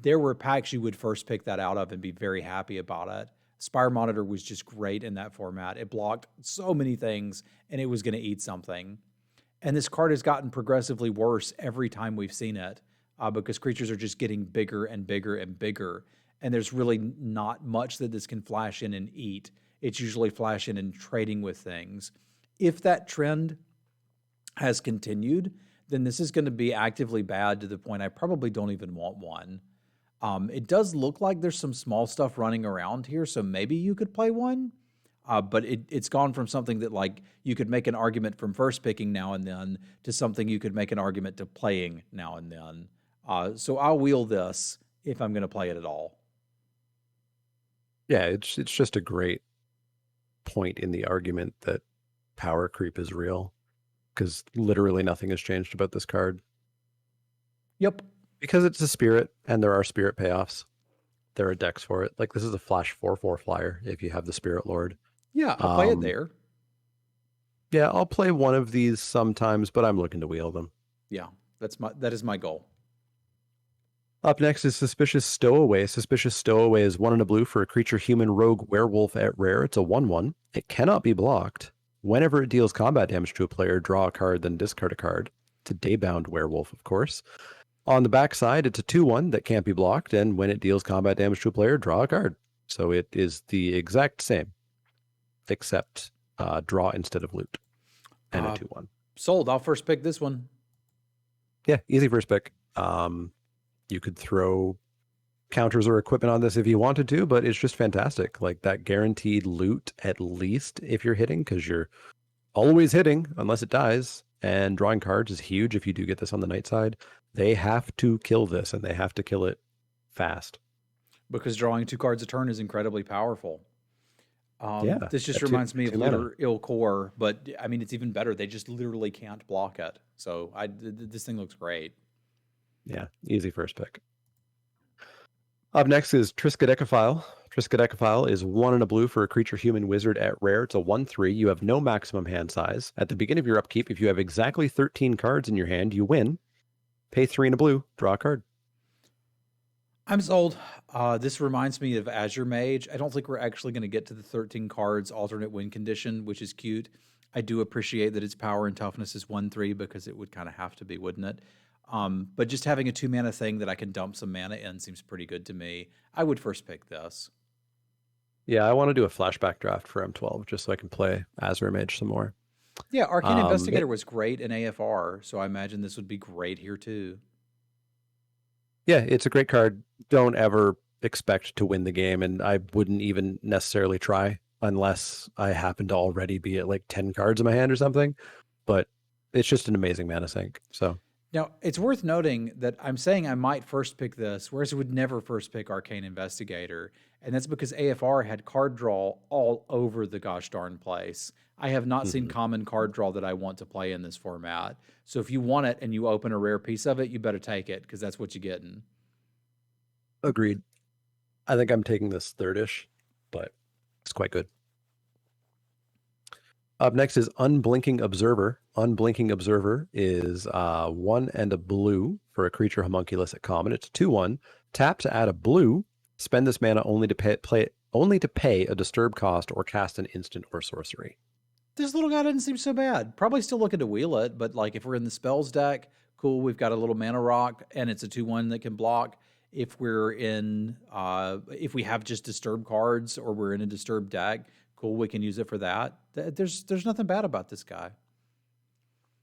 there were packs you would first pick that out of and be very happy about it. Spire Monitor was just great in that format. It blocked so many things, and it was going to eat something. And this card has gotten progressively worse every time we've seen it because creatures are just getting bigger and bigger and bigger. And there's really not much that this can flash in and eat. It's usually flash in and trading with things. If that trend has continued, then this is going to be actively bad to the point I probably don't even want one. It does look like there's some small stuff running around here, so maybe you could play one. But it's gone from something that like you could make an argument from first picking now and then to something you could make an argument to playing now and then. So I'll wheel this if I'm going to play it at all. Yeah, it's just a great point in the argument that power creep is real, because literally nothing has changed about this card. Yep. Because it's a spirit, and there are spirit payoffs. There are decks for it. Like, this is a flash 4/4 flyer if you have the Spirit Lord. Yeah, I'll play it there. Yeah, I'll play one of these sometimes, but I'm looking to wheel them. Yeah, that is my goal. Up next is Suspicious Stowaway. Suspicious Stowaway is 1 and a blue for a creature human rogue werewolf at rare. It's a 1/1. It cannot be blocked. Whenever it deals combat damage to a player, draw a card, then discard a card. It's a daybound werewolf, of course. On the back side, it's a 2/1 that can't be blocked, and when it deals combat damage to a player, draw a card. So it is the exact same, except draw instead of loot, and a 2/1. Sold. I'll first pick this one. Yeah, easy first pick. You could throw counters or equipment on this if you wanted to, but it's just fantastic. Like that guaranteed loot, at least if you're hitting, because you're always hitting unless it dies. And drawing cards is huge if you do get this on the night side. They have to kill this, and they have to kill it fast. Because drawing 2 cards a turn is incredibly powerful. This just reminds me of Litter Ill Core, but I mean, it's even better. They just literally can't block it. So this thing looks great. Yeah, easy first pick. Up next is Triskaidekaphile. Triskaidekaphile is 1 and a blue for a creature human wizard at rare. It's a 1/3. You have no maximum hand size. At the beginning of your upkeep, if you have exactly 13 cards in your hand, you win. Pay 3 and a blue, draw a card. I'm sold. This reminds me of Azure Mage. I don't think we're actually going to get to the 13 cards alternate win condition, which is cute. I do appreciate that its power and toughness is 1/3 because it would kind of have to be, wouldn't it? But just having a 2-mana thing that I can dump some mana in seems pretty good to me. I would first pick this. Yeah, I want to do a flashback draft for M12 just so I can play Azure Mage some more. Yeah, Arcane Investigator was great in AFR, so I imagine this would be great here too. Yeah, it's a great card. Don't ever expect to win the game, and I wouldn't even necessarily try unless I happen to already be at like 10 cards in my hand or something. But it's just an amazing mana sink. So now, it's worth noting that I'm saying I might first pick this, whereas I would never first pick Arcane Investigator. And that's because AFR had card draw all over the gosh darn place. I have not seen common card draw that I want to play in this format. So if you want it and you open a rare piece of it, you better take it because that's what you're getting. Agreed. I think I'm taking this third-ish, but it's quite good. Up next is Unblinking Observer. Unblinking Observer is 1 and a blue for a creature homunculus at common. It's 2/1. Tap to add a blue. Spend this mana only to pay a disturb cost or cast an instant or sorcery. This little guy doesn't seem so bad. Probably still looking to wheel it, but like if we're in the spells deck, cool. We've got a little mana rock, and it's a 2/1 that can block. If we're in, if we have just disturb cards or we're in a disturb deck, cool. We can use it for that. There's nothing bad about this guy.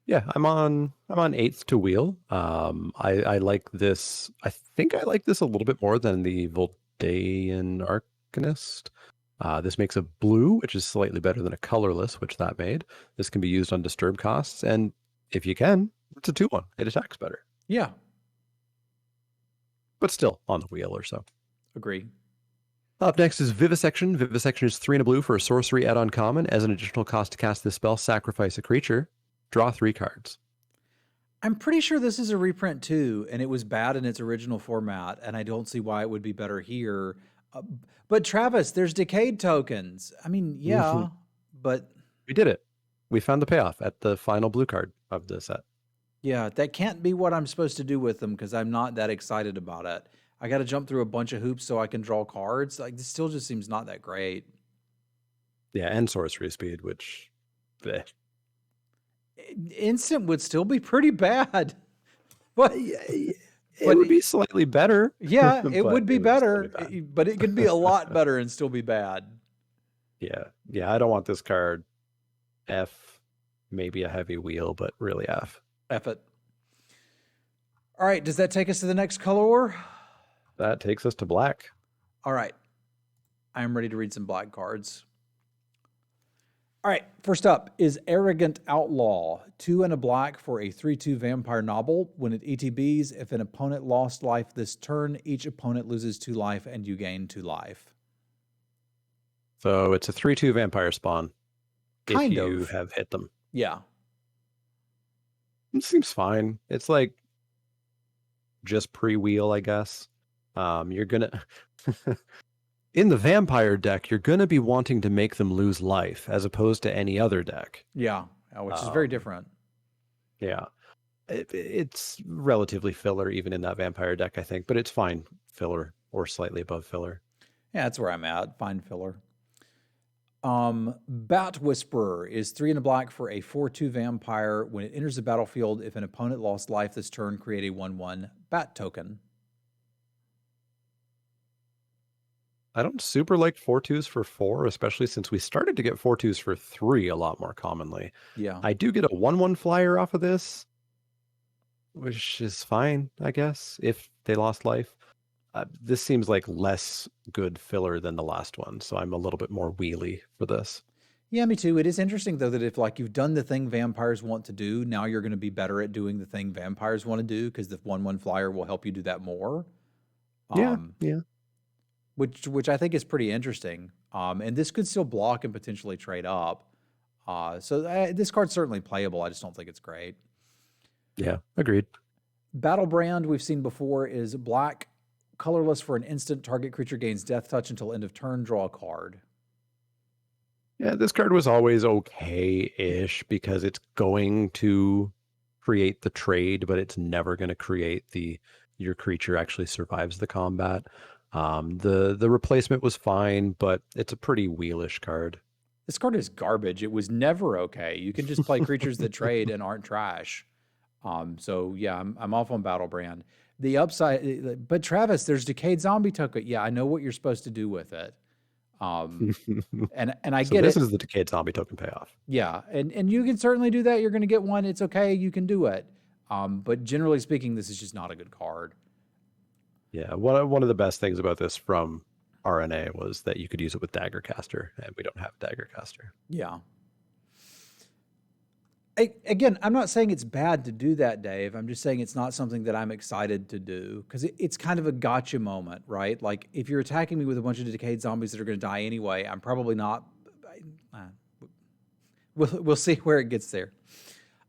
Yeah, I'm on 8th to wheel. I like this. I think I like this a little bit more than the Voldaean Arcanist. This makes a blue, which is slightly better than a colorless, which that made. This can be used on disturb costs, and if you can, it's a 2/1. It attacks better. Yeah. But still on the wheel or so. Agree. Up next is Vivisection. Vivisection is 3 and a blue for a sorcery add-on common. As an additional cost to cast this spell, sacrifice a creature. Draw 3 cards. I'm pretty sure this is a reprint too, and it was bad in its original format, and I don't see why it would be better here. But Travis, there's decayed tokens. I mean, yeah, but... We did it. We found the payoff at the final blue card of the set. Yeah, that can't be what I'm supposed to do with them because I'm not that excited about it. I got to jump through a bunch of hoops so I can draw cards. Like, this still just seems not that great. Yeah, and sorcery speed, which... bleh. Instant would still be pretty bad. But it would be slightly better. Yeah, it would be better, but it could be a lot better and still be bad. Yeah, I don't want this card. F, maybe a heavy wheel, but really F. F it. All right, does that take us to the next color? That takes us to black. All right. I am ready to read some black cards. All right, first up is Arrogant Outlaw. 2 and a black for a 3/2 vampire novel. When it ETBs, if an opponent lost life this turn, each opponent loses 2 life and you gain 2 life. So it's a 3/2 vampire spawn. Kind if of. you have hit them. Yeah. It seems fine. It's like just pre-wheel, I guess. You're gonna in the vampire deck, you're gonna be wanting to make them lose life as opposed to any other deck. Yeah, which is very different. Yeah. It's relatively filler even in that vampire deck, I think, but it's fine filler or slightly above filler. Yeah, that's where I'm at. Fine filler. Bat Whisperer is 3 in the black for a 4/2 vampire. When it enters the battlefield, if an opponent lost life this turn, create a 1/1 bat token. I don't super like 4/2s for 4, especially since we started to get 4/2s for 3 a lot more commonly. Yeah. I do get a 1/1 flyer off of this, which is fine, I guess, if they lost life. This seems like less good filler than the last one, so I'm a little bit more wheelie for this. Yeah, me too. It is interesting though that if like you've done the thing vampires want to do, now you're going to be better at doing the thing vampires want to do because the 1/1 flyer will help you do that more. Yeah, Um, yeah. which I think is pretty interesting. And this could still block and potentially trade up. So this card's certainly playable. I just don't think it's great. Yeah, agreed. Battlebrand we've seen before is black, colorless for an instant. Target creature gains death touch until end of turn. Draw a card. Yeah, this card was always okay-ish because it's going to create the trade, but it's never going to create your creature actually survives the combat. The replacement was fine, but it's a pretty wheelish card. This card is garbage. It was never okay. You can just play creatures that trade and aren't trash. So yeah, I'm off on Battlebrand. The upside, but Travis, there's Decayed Zombie token. Yeah, I know what you're supposed to do with it. And I So get this it. is the Decayed Zombie token payoff. Yeah, and you can certainly do that. You're going to get one. It's okay. You can do it. But generally speaking, this is just not a good card. Yeah, one of the best things about this from RNA was that you could use it with Daggercaster, and we don't have Daggercaster. Yeah. Again, I'm not saying it's bad to do that, Dave. I'm just saying it's not something that I'm excited to do because it's kind of a gotcha moment, right? Like if you're attacking me with a bunch of decayed zombies that are going to die anyway, I'm probably not. We'll see where it gets there.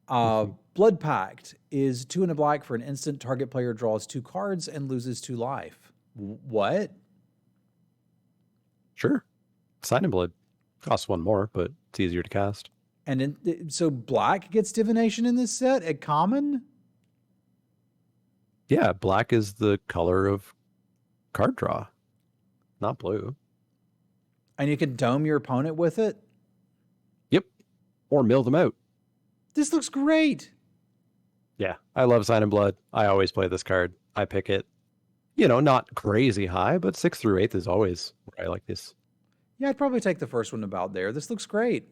Blood Pact is 2 in a black for an instant. Target player draws 2 cards and loses 2 life. What? Sure. Sign in Blood costs 1 more, but it's easier to cast. And so black gets divination in this set at common? Yeah, black is the color of card draw, not blue. And you can dome your opponent with it? Yep. Or mill them out. This looks great. Yeah, I love Sign in Blood. I always play this card. I pick it, not crazy high, but 6th through 8th is always where I like this. Yeah, I'd probably take the first one about there. This looks great.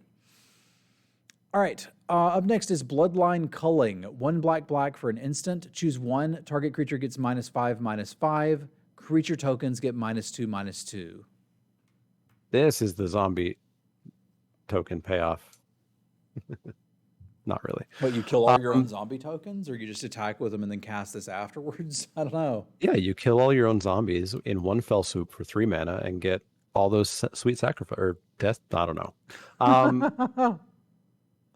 All right, up next is Bloodline Culling. 1 black for an instant. Choose 1. Target creature gets -5/-5. Creature tokens get -2/-2. This is the zombie token payoff. Not really. But you kill all your own zombie tokens, or you just attack with them and then cast this afterwards? I don't know. Yeah, you kill all your own zombies in 1 fell swoop for 3 mana and get all those sweet sacrifice or death. I don't know.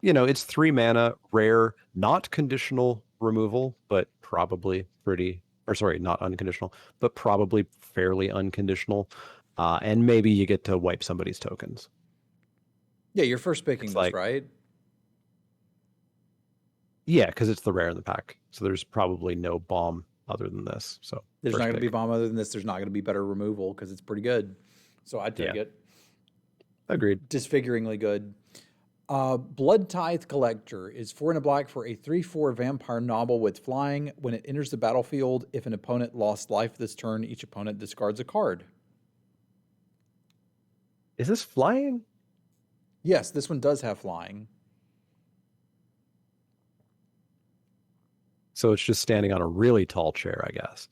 It's 3 mana, rare, not conditional removal, but probably not unconditional, but probably fairly unconditional. And maybe you get to wipe somebody's tokens. Yeah, you're first picking this, right? Yeah, because it's the rare in the pack. So there's probably no bomb other than this. So there's not going to be bomb other than this. There's not going to be better removal because it's pretty good. So I'd take it. Agreed. Disfiguringly good. Blood Tithe Collector is 4 in a black for a 3/4 vampire novel with flying. When it enters the battlefield, if an opponent lost life this turn, each opponent discards a card. Is this flying? Yes, this one does have flying. So it's just standing on a really tall chair, I guess.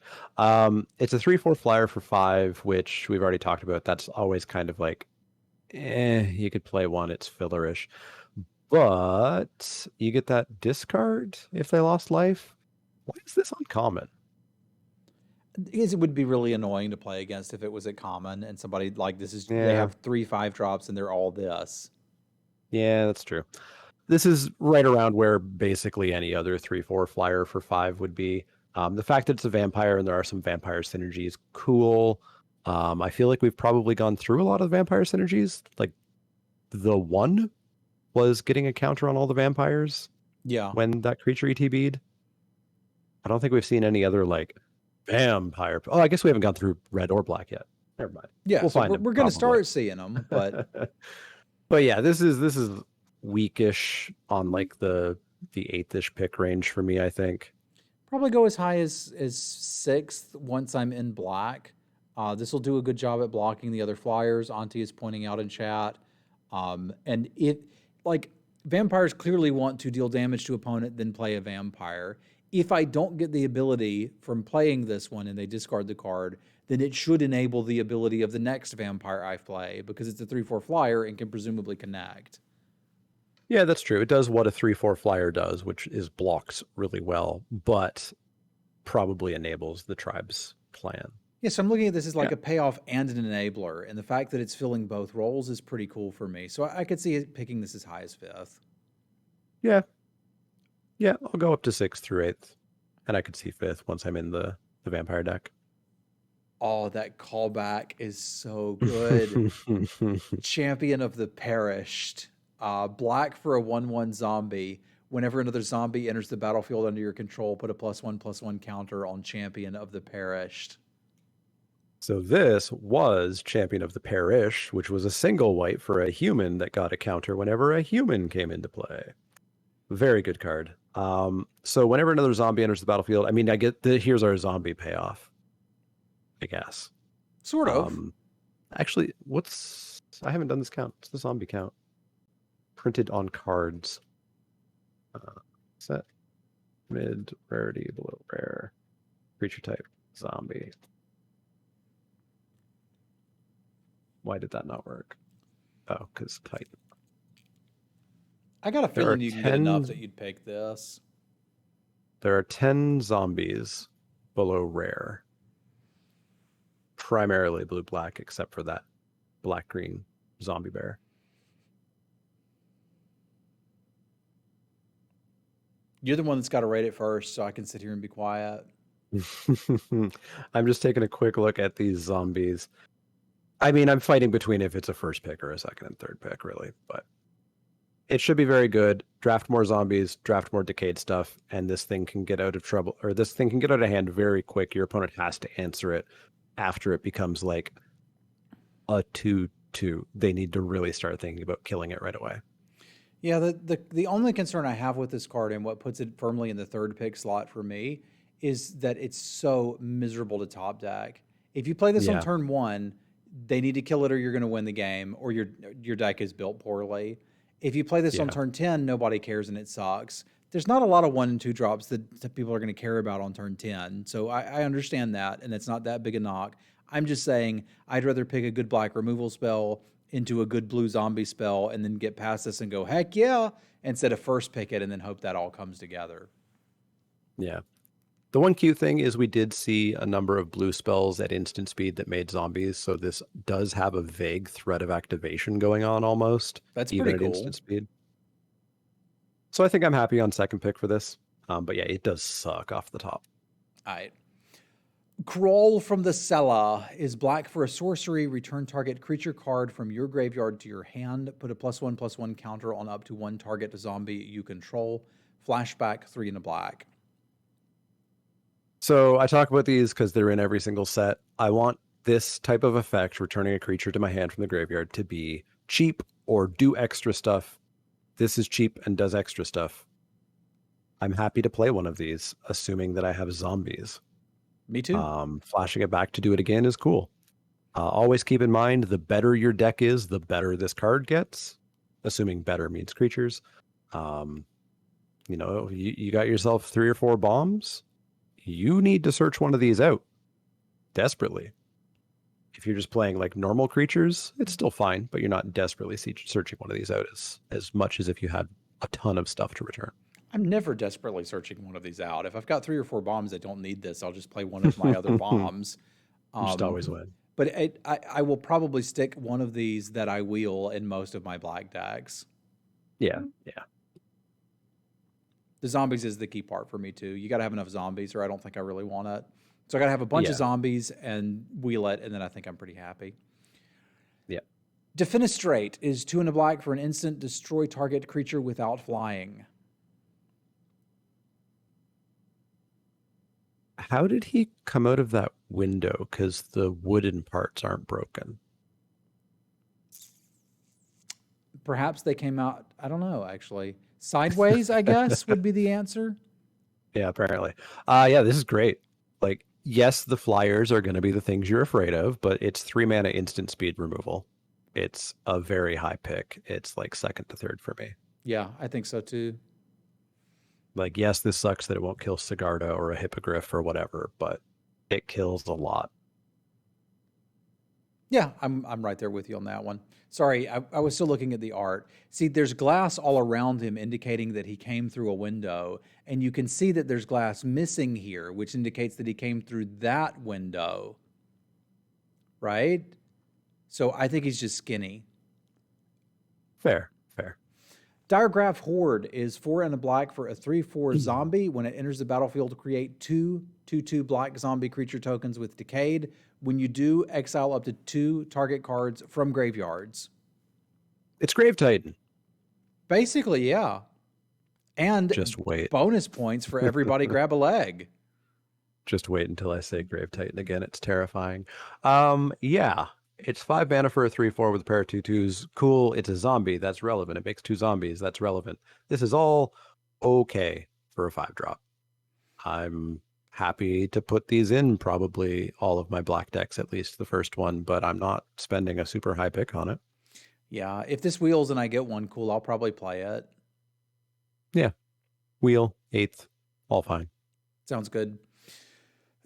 It's a 3/4 flyer for 5, which we've already talked about. That's always kind of like, you could play 1, it's fillerish. But you get that discard if they lost life. Why is this uncommon? Because it would be really annoying to play against if it was at common and somebody like this is they have 3 5-drops and they're all this. Yeah, that's true. This is right around where basically any other 3/4 flyer for 5 would be. The fact that it's a vampire and there are some vampire synergies, cool. I feel like we've probably gone through a lot of vampire synergies. Like the 1 was getting a counter on all the vampires. Yeah. When that creature ETB'd. I don't think we've seen any other like vampire. Oh, I guess we haven't gone through red or black yet. Never mind. Yeah, We'll so find them, we're going to probably. start seeing them, but But yeah, this is weakish on like the 8th-ish pick range for me, I think. probably go as high as 6th once I'm in black. This will do a good job at blocking the other flyers. Auntie is pointing out in chat. And it, like, vampires clearly want to deal damage to opponent, then play a vampire. If I don't get the ability from playing this one and they discard the card, then it should enable the ability of the next vampire I play because it's a 3/4 flyer and can presumably connect. Yeah, that's true. It does what a 3/4 flyer does, which is blocks really well, but probably enables the tribe's plan. Yeah, so I'm looking at this as like a payoff and an enabler, and the fact that it's filling both roles is pretty cool for me. So I could see it picking this as high as 5th. Yeah. Yeah, I'll go up to 6th through 8th, and I could see 5th once I'm in the vampire deck. Oh, that callback is so good. Champion of the Perished. Black for a 1/1 zombie. Whenever another zombie enters the battlefield under your control, put a +1/+1 counter on Champion of the Perished. So this was Champion of the Parish, which was a single white for a human that got a counter whenever a human came into play. Very good card. So whenever another zombie enters the battlefield, I mean, I get here's our zombie payoff, I guess. Sort of. Actually, I haven't done this count. What's the zombie count? Printed on cards. Set mid rarity below rare. Creature type zombie. Why did that not work? Oh, because Titan. I got a feeling you can get enough that you'd pick this. There are 10 zombies below rare. Primarily blue-black, except for that black-green zombie bear. You're the one that's got to rate it first, so I can sit here and be quiet. I'm just taking a quick look at these zombies. I mean, I'm fighting between if it's a first pick or a second and third pick, really, but it should be very good. Draft more zombies, draft more decayed stuff, and this thing can get out of trouble, or this thing can get out of hand very quick. Your opponent has to answer it after it becomes like a 2/2. They need to really start thinking about killing it right away. Yeah, the only concern I have with this card and what puts it firmly in the third pick slot for me is that it's so miserable to top deck. If you play this on turn 1, they need to kill it or you're going to win the game, or your deck is built poorly. If you play this on turn 10, nobody cares and it sucks. There's not a lot of 1 and 2 drops that people are going to care about on turn 10. So I understand that, and it's not that big a knock. I'm just saying I'd rather pick a good black removal spell into a good blue zombie spell and then get past this and go, heck yeah, instead of first pick it and then hope that all comes together. Yeah. The one cute thing is we did see a number of blue spells at instant speed that made zombies, so this does have a vague threat of activation going on almost. That's even pretty at cool. Instant speed. So I think I'm happy on second pick for this. But yeah, it does suck off the top. All right. Crawl from the Cellar is black for a sorcery. Return target creature card from your graveyard to your hand. Put a +1/+1 counter on up to 1 target zombie you control. Flashback 3 in a black. So I talk about these because they're in every single set. I want this type of effect, returning a creature to my hand from the graveyard, to be cheap or do extra stuff. This is cheap and does extra stuff. I'm happy to play one of these, assuming that I have zombies. Me too. Flashing it back to do it again is cool. Always keep in mind, the better your deck is, the better this card gets, assuming better means creatures. You know, you got yourself 3 or 4 bombs. You need to search one of these out desperately. If you're just playing like normal creatures, it's still fine, but you're not desperately searching one of these out as much as if you had a ton of stuff to return. I'm never desperately searching one of these out. If I've got 3 or 4 bombs that don't need this, I'll just play one of my other bombs. You just always win. But I will probably stick one of these that I wheel in most of my black decks. Yeah. The zombies is the key part for me too. You got to have enough zombies or I don't think I really want it. So I got to have a bunch of zombies and wheel it, and then I think I'm pretty happy. Yeah. Defenestrate is 2 in a black for an instant. Destroy target creature without flying. How did he come out of that window? Because the wooden parts aren't broken. Perhaps they came out, I don't know, actually. Sideways, I guess, would be the answer. Yeah, apparently. Yeah, this is great. Like, yes, the flyers are going to be the things you're afraid of, but it's 3 mana instant speed removal. It's a very high pick. It's like second to third for me. Yeah, I think so too. Like, yes, this sucks that it won't kill Sigarda or a Hippogriff or whatever, but it kills a lot. Yeah, I'm right there with you on that one. Sorry, I was still looking at the art. See, there's glass all around him indicating that he came through a window, and you can see that there's glass missing here, which indicates that he came through that window. Right? So I think he's just skinny. Fair, fair. Diregraph Horde is 4 and a black for a 3/4 zombie. When it enters the battlefield, create 2/2 black zombie creature tokens with Decayed. When you do, exile up to 2 target cards from graveyards. It's Grave Titan. Basically, yeah. And Just wait. bonus points for everybody grab a leg. Just wait until I say Grave Titan again. It's terrifying. Yeah. It's 5 mana for a 3/4 with a pair of 2/2s. Cool. It's a zombie. That's relevant. It makes 2 zombies. That's relevant. This is all okay for a 5-drop. I'm happy to put these in probably all of my black decks, at least the first one, but I'm not spending a super high pick on it. Yeah, if this wheels and I get one, cool, I'll probably play it. Yeah. Wheel, 8th, all fine. Sounds good.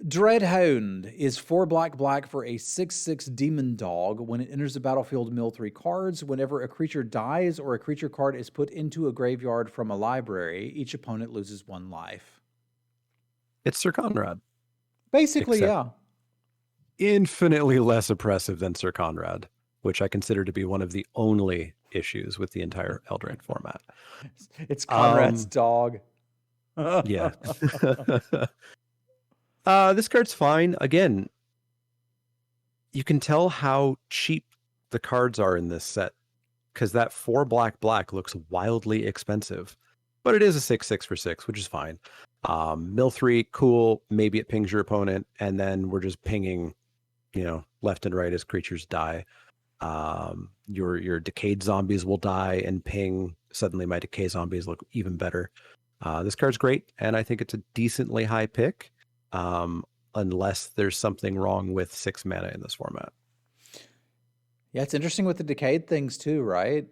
Dreadhound is 4 black for a 6/6 demon dog. When it enters the battlefield, mill 3 cards. Whenever a creature dies or a creature card is put into a graveyard from a library, each opponent loses 1 life. It's Sir Conrad. Basically, yeah. Infinitely less oppressive than Sir Conrad, which I consider to be one of the only issues with the entire Eldraine format. It's Conrad's dog. Yeah. This card's fine. Again, you can tell how cheap the cards are in this set because that 4 black looks wildly expensive, but it is a 6/6 for 6, which is fine. Mill 3, cool. Maybe it pings your opponent, and then we're just pinging, left and right as creatures die. Your decayed zombies will die and ping. Suddenly, my decay zombies look even better. This card's great, and I think it's a decently high pick. Unless there's something wrong with 6 mana in this format. Yeah, it's interesting with the decayed things too, right?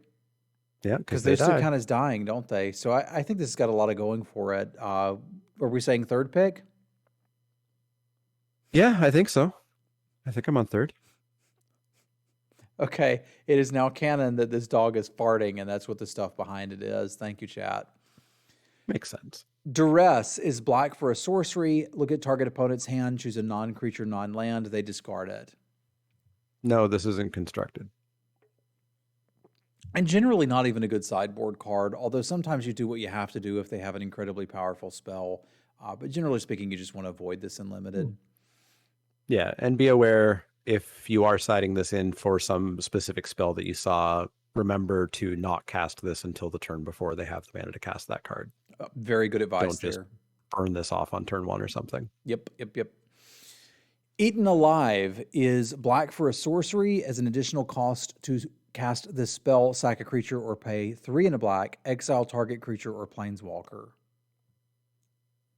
Yeah, because those two kind of dying, don't they? So I think this has got a lot of going for it. Are we saying third pick? Yeah, I think so. I think I'm on third. Okay, it is now canon that this dog is farting, and that's what the stuff behind it is. Thank you, chat. Makes sense. Duress is black for a sorcery. Look at target opponent's hand, choose a non-creature, non-land. They discard it. No, this isn't constructed. And generally not even a good sideboard card, although sometimes you do what you have to do if they have an incredibly powerful spell. But generally speaking, you just want to avoid this unlimited. Yeah, and be aware if you are siding this in for some specific spell that you saw, remember to not cast this until the turn before they have the mana to cast that card. Very good advice. Don't just burn this off on turn 1 or something. Yep. Eaten Alive is black for a sorcery. As an additional cost to cast this spell, sack a creature or pay 3 and a black, exile target creature or planeswalker.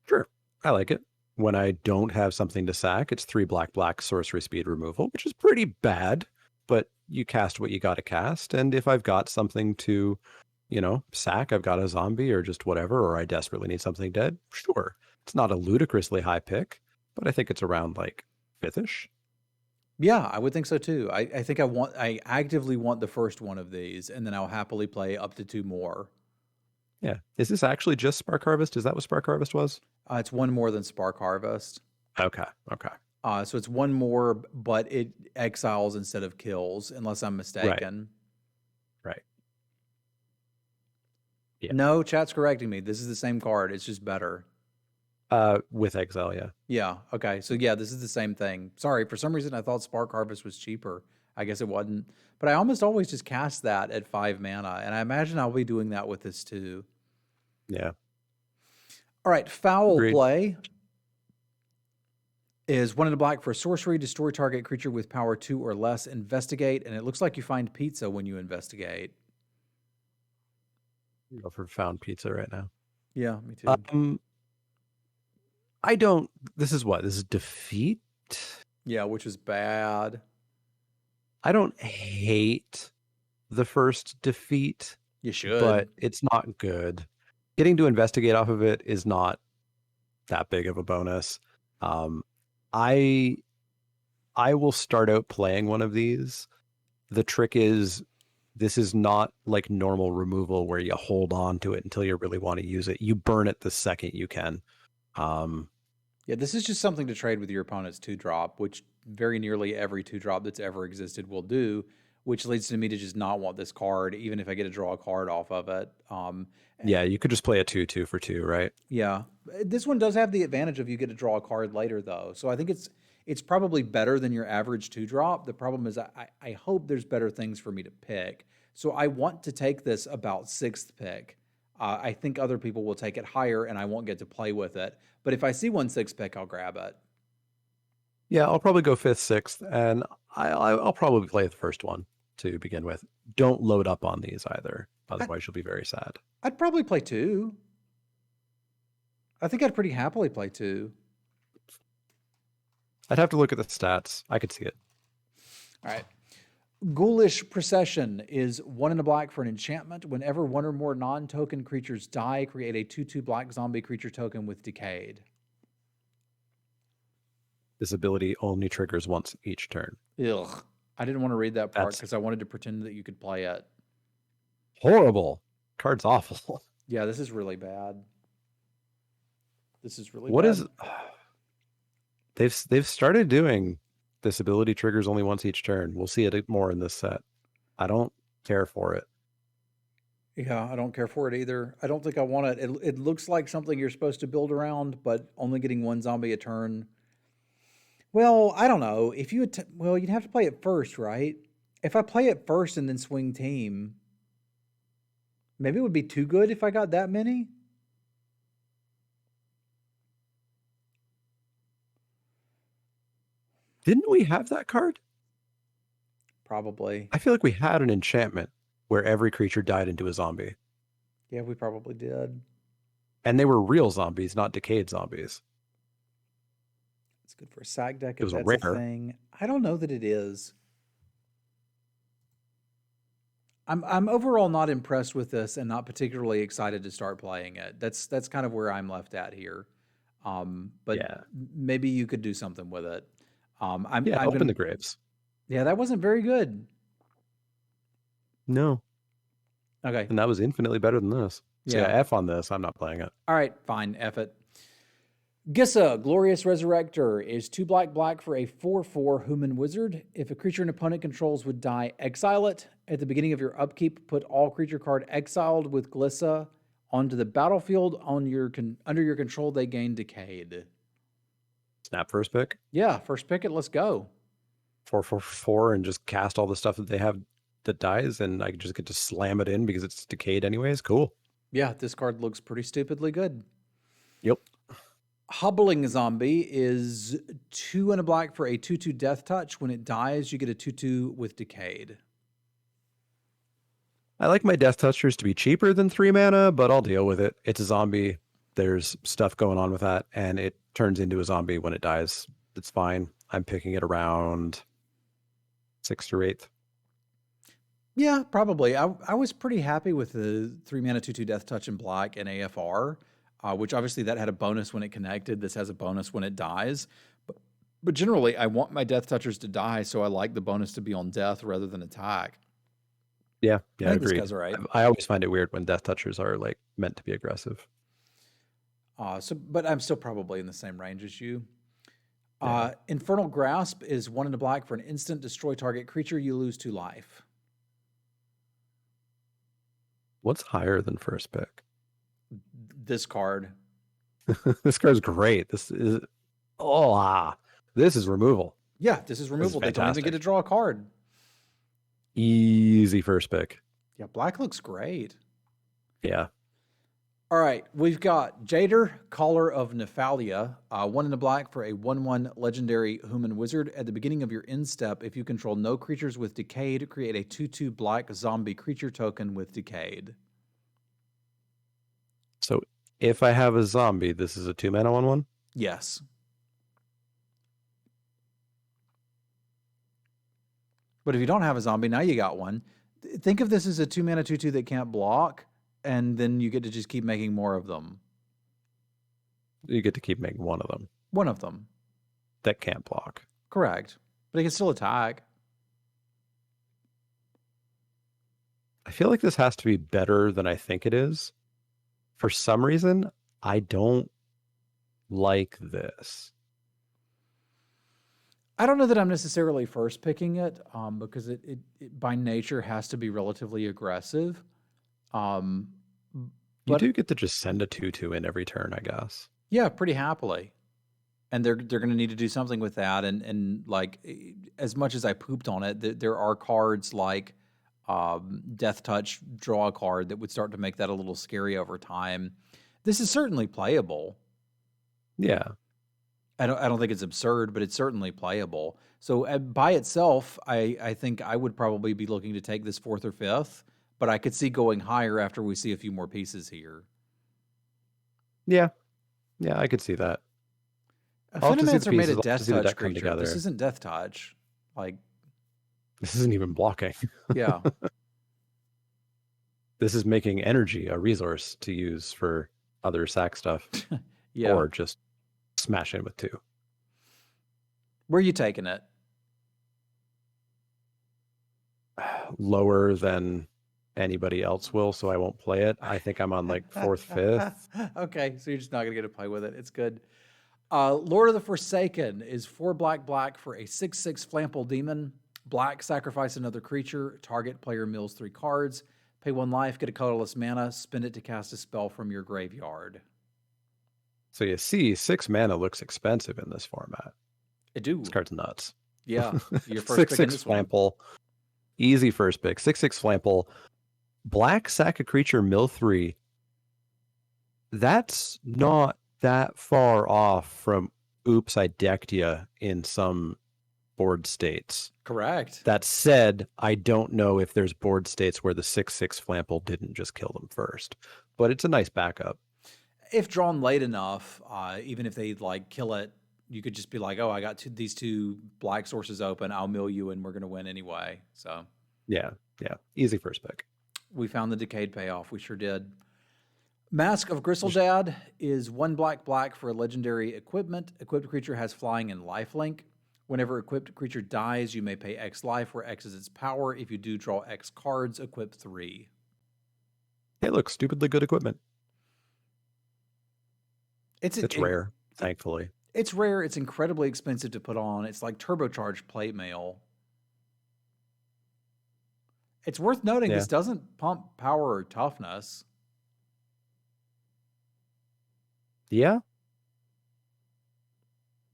Sure, I like it. When I don't have something to sack, it's 3 black sorcery speed removal, which is pretty bad, but you cast what you got to cast. And if I've got something to, sack, I've got a zombie or just whatever, or I desperately need something dead, sure. It's not a ludicrously high pick, but I think it's around like 5th-ish. Yeah, I would think so too. I think I actively want the first one of these, and then I'll happily play up to 2 more. Yeah. Is this actually just Spark Harvest? Is that what Spark Harvest was? It's 1 more than Spark Harvest. Okay. So it's 1 more, but it exiles instead of kills, unless I'm mistaken. Right. Yeah. No, chat's correcting me. This is the same card. It's just better. With exile, yeah. Yeah. Okay. So yeah, this is the same thing. Sorry, for some reason I thought Spark Harvest was cheaper. I guess it wasn't. But I almost always just cast that at 5 mana, and I imagine I'll be doing that with this too. Yeah. All right, foul play. is 1 in a black for a sorcery. Destroy target creature with power 2 or less. Investigate, and it looks like you find pizza when you investigate. Go for found pizza right now. Yeah, me too. I don't. This is what? This is defeat? Yeah, which is bad. I don't hate the first defeat, You should. but it's not good. Getting to investigate off of it is not that big of a bonus. I will start out playing one of these. The trick is this is not like normal removal where you hold on to it until you really want to use it. You burn it the second you can. Yeah, this is just something to trade with your opponent's 2-drop, which very nearly every 2-drop that's ever existed will do, which leads to me to just not want this card, even if I get to draw a card off of it. Yeah, you could just play a 2/2 for 2, right? Yeah. This one does have the advantage of you get to draw a card later, though. So I think it's probably better than your average 2-drop. The problem is I hope there's better things for me to pick. So I want to take this about 6th pick. I think other people will take it higher, and I won't get to play with it. But if I see 1/6 pick, I'll grab it. Yeah, I'll probably go 5th, 6th, and I'll probably play the first one to begin with. Don't load up on these either. Otherwise, you'll be very sad. I'd probably play 2. I think I'd pretty happily play 2. I'd have to look at the stats. I could see it. All right. Ghoulish Procession is 1 in a black for an enchantment. Whenever 1 or more non-token creatures die, create a 2/2 black zombie creature token with Decayed. This ability only triggers once each turn. Ugh. I didn't want to read that part because I wanted to pretend that you could play it. Horrible. Card's awful. Yeah, this is really bad. This is really What bad. is... They've started doing this ability triggers only once each turn. We'll see it more in this set. I don't care for it. Yeah, I don't care for it either. I don't think I want it. It looks like something you're supposed to build around, but only getting 1 zombie a turn. Well, I don't know. If you well, you'd have to play it first, right? If I play it first and then swing team, maybe it would be too good if I got that many. Didn't we have that card? Probably. I feel like we had an enchantment where every creature died into a zombie. Yeah, we probably did. And they were real zombies, not decayed zombies. It's good for a sack deck It if was a that's a rare. thing. I don't know that it is. I'm overall not impressed with this and not particularly excited to start playing it. That's kind of where I'm left at here. But Yeah. maybe you could do something with it. I'm Open the graves. Yeah, that wasn't very good. No. Okay. And that was infinitely better than this. So Yeah. F on this. I'm not playing it. All right, fine. F it. Gissa, Glorious Resurrector, is 2 black for a 4/4 human wizard. If a creature an opponent controls would die, exile it. At the beginning of your upkeep, put all creature card exiled with Glissa onto the battlefield. On your under your control, they gain Decayed. Snap first pick. Yeah, first pick it. Let's go. 4/4 and just cast all the stuff that they have that dies, and I just get to slam it in because it's decayed anyways. Cool. Yeah, this card looks pretty stupidly good. Yep. Hobbling Zombie is 2 and a black for a 2/2 Death Touch. When it dies, you get a 2/2 with Decayed. I like my Death Touchers to be cheaper than 3 mana, but I'll deal with it. It's a zombie. There's stuff going on with that, and it turns into a zombie when it dies. It's fine. I'm picking it around 6th or 8th. Yeah, probably. I was pretty happy with the 3 mana 2/2 Death Touch in black and AFR, which obviously that had a bonus when it connected. This has a bonus when it dies. But generally, I want my Death Touchers to die, so I like the bonus to be on death rather than attack. Yeah, I think agreed. this guy's all right. I always find it weird when Death Touchers are like meant to be aggressive. But I'm still probably in the same range as you. Yeah. Infernal Grasp is 1 and a black for an instant. Destroy target creature. You lose 2 life. What's higher than first pick? This card. This card's great. This is this is removal. Yeah, this is removal. They don't even fantastic. get to draw a card. Easy first pick. Yeah, black looks great. Yeah. All right, we've got Jader, Caller of Nephalia, 1 in the black for a 1/1 legendary human wizard. At the beginning of your end step, if you control no creatures with Decayed, create a 2/2 black zombie creature token with Decayed. So if I have a zombie, this is a 2-mana 1/1? Yes. But if you don't have a zombie, now you got one. Think of this as a 2-mana 2/2 that can't block, and then you get to just keep making more of them. You get to keep making one of them. One of them. That can't block. Correct. But it can still attack. I feel like this has to be better than I think it is. For some reason, I don't like this. I don't know that I'm necessarily first picking it because it by nature has to be relatively aggressive. You do get to just send a 2/2 in every turn, I guess. Yeah, pretty happily. And they're going to need to do something with that. And like, as much as I pooped on it, there are cards like Death Touch, draw a card that would start to make that a little scary over time. This is certainly playable. Yeah. I don't think it's absurd, but it's certainly playable. So by itself, I think I would probably be looking to take this 4th or 5th, but I could see going higher after we see a few more pieces here. Yeah. Yeah, I could see that. Finimancer made a Death Touch creature. This isn't Death Touch. Like, this isn't even blocking. Yeah. This is making energy a resource to use for other sack stuff. Yeah. Or just smash in with 2. Where are you taking it? Lower than anybody else will, so I won't play it. I think I'm on like 4th, 5th. Okay, so you're just not going to get to play with it. It's good. Lord of the Forsaken is 4 black for a 6/6 Flample Demon. Black, sacrifice another creature. Target player mills 3 cards. Pay 1 life, get a colorless mana, spend it to cast a spell from your graveyard. So you see, 6 mana looks expensive in this format. It do. This card's nuts. Yeah. Your first 6/6 Flample. Easy first pick. 6/6 Flample. Black, sack a creature, mill 3. That's not that far off from oops, I decked ya in some board states. Correct. That said, I don't know if there's board states where the 6/6 Flample didn't just kill them first, but it's a nice backup. If drawn late enough, even if they like kill it, you could just be like, oh, I got these 2 black sources open. I'll mill you and we're going to win anyway. So yeah. Easy first pick. We found the Decayed payoff. We sure did. Mask of Gristledad is 1 black for a legendary equipment. Equipped creature has flying and lifelink. Whenever equipped creature dies, you may pay X life, where X is its power. If you do draw X cards, equip 3. Hey, look, stupidly good equipment. It's rare, thankfully. It's rare. It's incredibly expensive to put on. It's like turbocharged plate mail. It's worth noting this doesn't pump power or toughness. Yeah.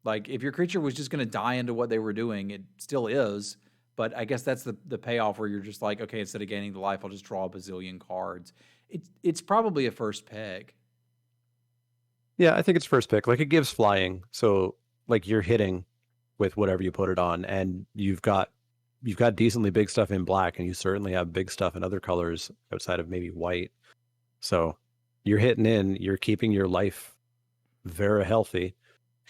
Like, if your creature was just going to die into what they were doing, it still is. But I guess that's the payoff where you're just like, okay, instead of gaining the life, I'll just draw a bazillion cards. It's probably a first pick. Yeah, I think it's first pick. Like, it gives flying, so like you're hitting with whatever you put it on, and you've got decently big stuff in black, and you certainly have big stuff in other colors outside of maybe white. So you're hitting in, you're keeping your life very healthy,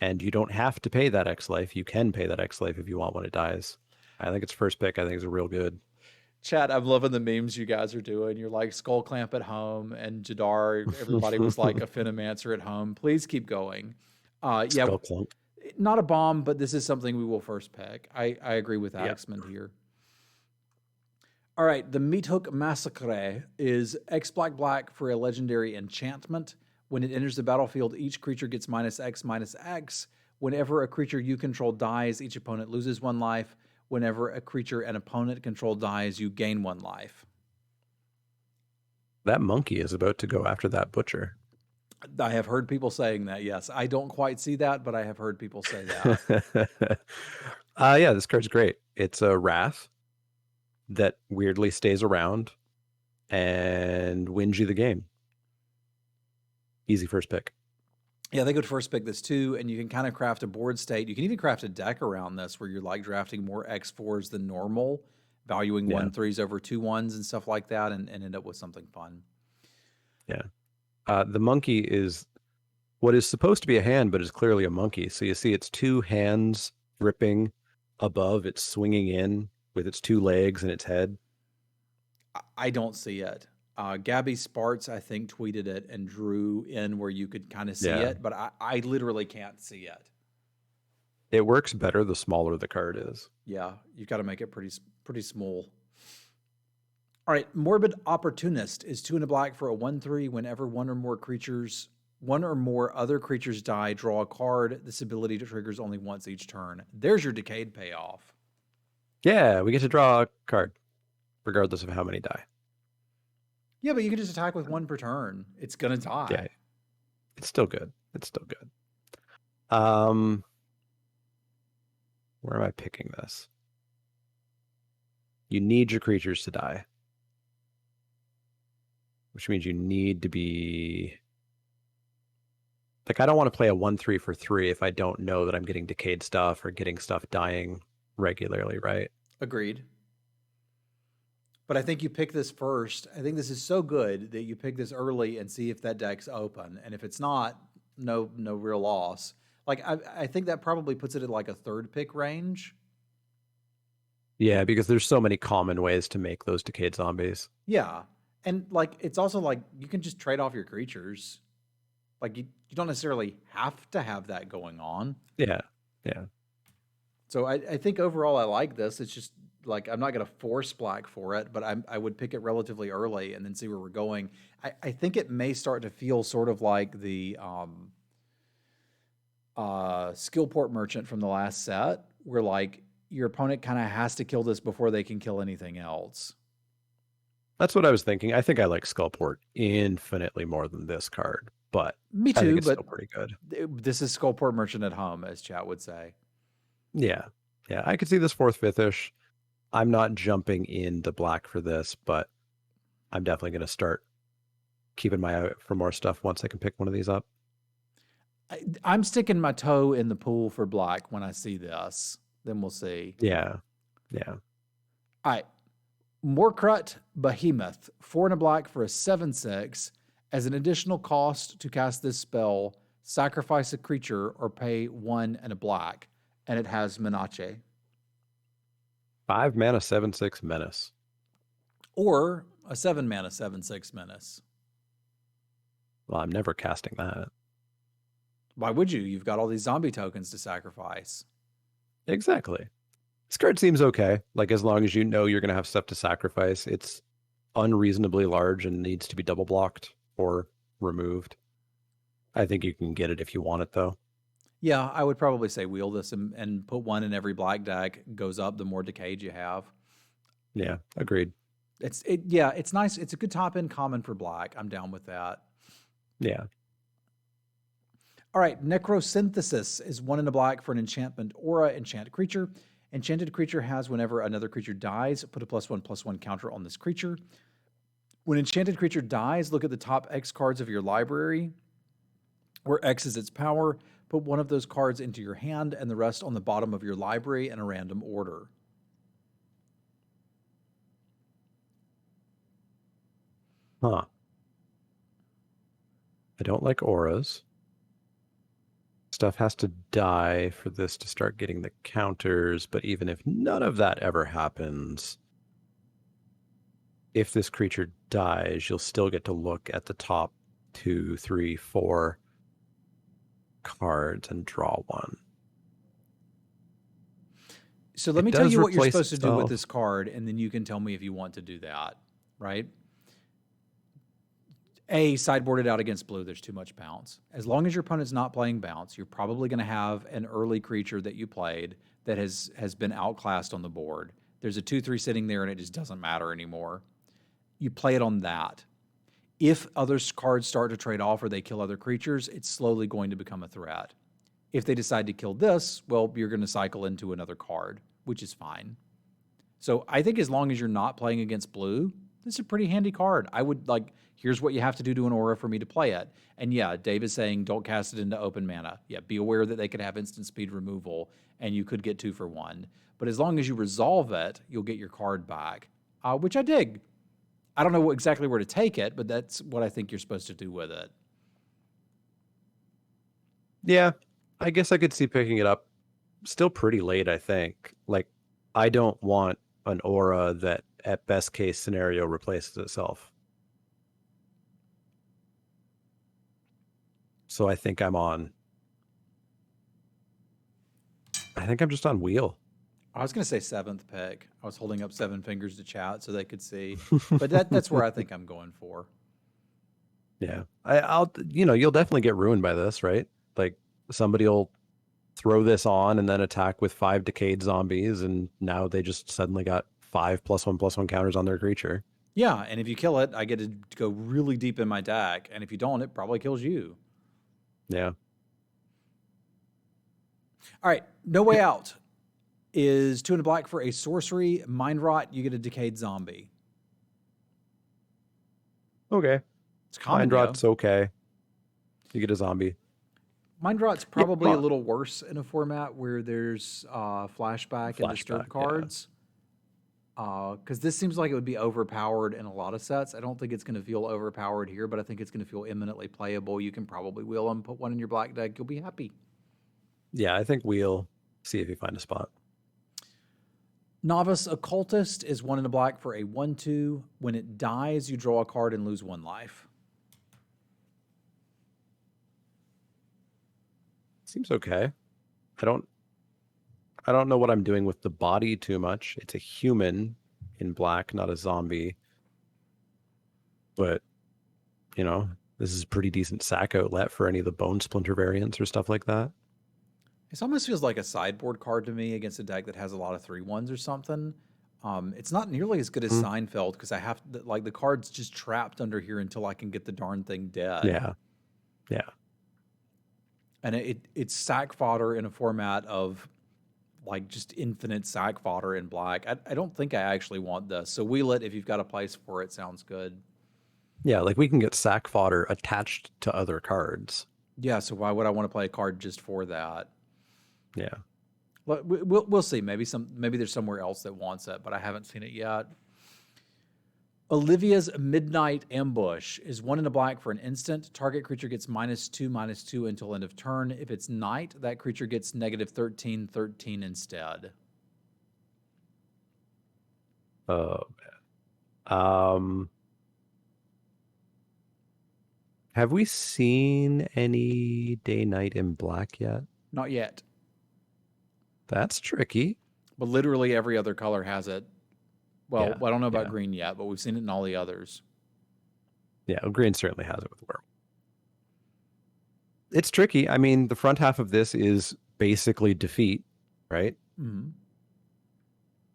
and you don't have to pay that X life. You can pay that X life if you want when it dies. I think it's first pick. I think it's real good. Chat, I'm loving the memes you guys are doing. You're like Skull Clamp at home, and Jadar, everybody was like a Finimancer at home. Please keep going. Skull Clamp. Not a bomb, but this is something we will first pick. I agree with Axmund here. All right, the Meat Hook Massacre is X black for a legendary enchantment. When it enters the battlefield, each creature gets -X/-X. Whenever a creature you control dies, each opponent loses 1 life. Whenever a creature an opponent control dies, you gain 1 life. That monkey is about to go after that butcher. I have heard people saying that, yes. I don't quite see that, but I have heard people say that. Yeah, this card's great. It's a Wrath that weirdly stays around and wins you the game. Easy first pick. Yeah, they could first pick this too, and you can kind of craft a board state. You can even craft a deck around this where you're like drafting more X4s than normal, valuing Yeah. 1/3s over 2/1s and stuff like that, and end up with something fun. Yeah. The monkey is what is supposed to be a hand, but is clearly a monkey. So you see its two hands dripping above, it's swinging in with its two legs and its head. I don't see it. Gabby Sparts, I think, tweeted it and drew in where you could kind of see Yeah. it, but I literally can't see it. It works better the smaller the card is. Yeah, you've got to make it pretty small. All right, Morbid Opportunist is 2 and a black for a 1/3. Whenever one or more other creatures die, draw a card. This ability triggers only once each turn. There's your Decayed payoff. Yeah, we get to draw a card, regardless of how many die. Yeah, but you can just attack with 1 per turn. It's gonna die. Yeah, it's still good. It's still good. Where am I picking this? You need your creatures to die, which means you need to be like, I don't want to play a 1/3 for 3 if I don't know that I'm getting decayed stuff or getting stuff dying regularly, right? Agreed. But I think you pick this first. I think this is so good that you pick this early and see if that deck's open. And if it's not, no real loss. Like I think that probably puts it at like a 3rd pick range. Yeah, because there's so many common ways to make those decayed zombies. Yeah. And like it's also like you can just trade off your creatures. Like you don't necessarily have to have that going on. Yeah. Yeah. So I think overall I like this. It's just like I'm not going to force black for it, but I would pick it relatively early and then see where we're going. I think it may start to feel sort of like the Skillport Merchant from the last set, where like your opponent kind of has to kill this before they can kill anything else. That's what I was thinking. I think I like Skullport infinitely more than this card, but Me I think too, it's but still pretty good. This is Skullport Merchant at home, as chat would say. Yeah. Yeah. I could see this 4th, 5th-ish. I'm not jumping into black for this, but I'm definitely going to start keeping my eye out for more stuff once I can pick one of these up. I'm sticking my toe in the pool for black when I see this. Then we'll see. Yeah. Yeah. All right. Morkrut Behemoth, 4 and a black for a 7/6. As an additional cost to cast this spell, sacrifice a creature or pay 1 and a black. And it has Menace. 5 mana, 7/6 menace. Or a 7 mana, 7/6 menace. Well, I'm never casting that. Why would you? You've got all these zombie tokens to sacrifice. Exactly. This card seems okay. Like, as long as you know you're going to have stuff to sacrifice, it's unreasonably large and needs to be double blocked or removed. I think you can get it if you want it, though. Yeah, I would probably say wheel this and put 1 in every black deck. Goes up the more decayed you have. Yeah, agreed. It's nice. It's a good top end common for black. I'm down with that. Yeah. All right, Necrosynthesis is 1 in a black for an enchantment aura enchanted creature. Enchanted creature has whenever another creature dies, put a +1/+1 counter on this creature. When enchanted creature dies, look at the top X cards of your library, where X is its power. Put one of those cards into your hand and the rest on the bottom of your library in a random order. Huh. I don't like auras. Stuff has to die for this to start getting the counters, but even if none of that ever happens, if this creature dies, you'll still get to look at the top 2, 3, 4 cards and draw one. So let me tell you what you're supposed to do with this card, and then you can tell me if you want to do that, right? Sideboard it out against blue. There's too much bounce. As long as your opponent's not playing bounce, you're probably going to have an early creature that you played that has been outclassed on the board. There's a 2/3 sitting there, and it just doesn't matter anymore. You play it on that. If other cards start to trade off or they kill other creatures, it's slowly going to become a threat. If they decide to kill this, well, you're going to cycle into another card, which is fine. So I think as long as you're not playing against blue, this is a pretty handy card. I would like, here's what you have to do to an aura for me to play it. And yeah, Dave is saying don't cast it into open mana. Yeah, be aware that they could have instant speed removal and you could get 2 for 1. But as long as you resolve it, you'll get your card back, which I dig. I don't know exactly where to take it, but that's what I think you're supposed to do with it. Yeah, I guess I could see picking it up still pretty late, I think. Like, I don't want an aura that at best case scenario replaces itself. So I think I'm just on wheel. I was going to say 7th pick. I was holding up 7 fingers to chat so they could see, but that's where I think I'm going for. Yeah, I'll you'll definitely get ruined by this, right? Like somebody will throw this on and then attack with 5 decayed zombies, and now they just suddenly got 5 +1/+1 counters on their creature. Yeah, and if you kill it, I get to go really deep in my deck, and if you don't, it probably kills you. Yeah. All right, No Way Out is 2 and a black for a sorcery. Mind Rot, you get a decayed zombie. Okay. It's common. Mind Rot's okay. You get a zombie. Mind Rot's probably a little worse in a format where there's flashback and disturb cards. Because this seems like it would be overpowered in a lot of sets. I don't think it's going to feel overpowered here, but I think it's going to feel imminently playable. You can probably wheel them, put 1 in your black deck. You'll be happy. Yeah, I think we'll see if you find a spot. Novice Occultist is 1 in a black for a 1/2. When it dies, you draw a card and lose 1 life. Seems okay. I don't know what I'm doing with the body too much. It's a human in black, not a zombie. But, this is a pretty decent sack outlet for any of the Bone Splinter variants or stuff like that. This almost feels like a sideboard card to me against a deck that has a lot of 3/1s or something. It's not nearly as good as Seinfeld because I have to, like, the card's just trapped under here until I can get the darn thing dead. Yeah. Yeah. And it's sack fodder in a format of like just infinite sack fodder in black. I don't think I actually want this. So wheel it if you've got a place for it. Sounds good. Yeah, like we can get sack fodder attached to other cards. Yeah, so why would I want to play a card just for that? Yeah. We'll see. Maybe there's somewhere else that wants it, but I haven't seen it yet. Olivia's Midnight Ambush is 1 in a black for an instant. Target creature gets -2/-2 until end of turn. If it's night, that creature gets -13/13 instead. Oh, man. Have we seen any day-night in black yet? Not yet. That's tricky. But literally every other color has it. Well, Yeah, I don't know about green yet, but we've seen it in all the others. Yeah, green certainly has it with Werewolf. It's tricky. I mean, the front half of this is basically defeat, right? Mm-hmm.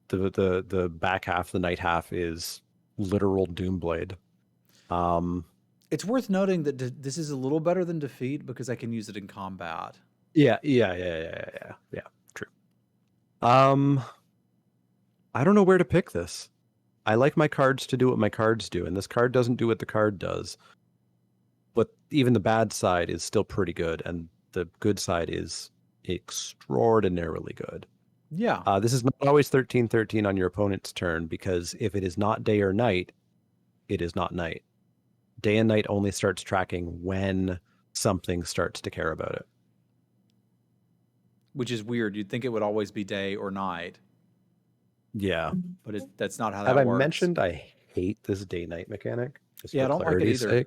The back half, the night half, is literal Doomblade. It's worth noting that this is a little better than defeat because I can use it in combat. Yeah. True. I don't know where to pick this. I like my cards to do what my cards do, and this card doesn't do what the card does. But even the bad side is still pretty good, and the good side is extraordinarily good. Yeah. This is not always 13/13 on your opponent's turn, because if it is not day or night, it is not night. Day and night only starts tracking when something starts to care about it. Which is weird. You'd think it would always be day or night. Yeah. But that's not how that works. works. Have I mentioned I hate this day-night mechanic? Yeah, I don't like it either.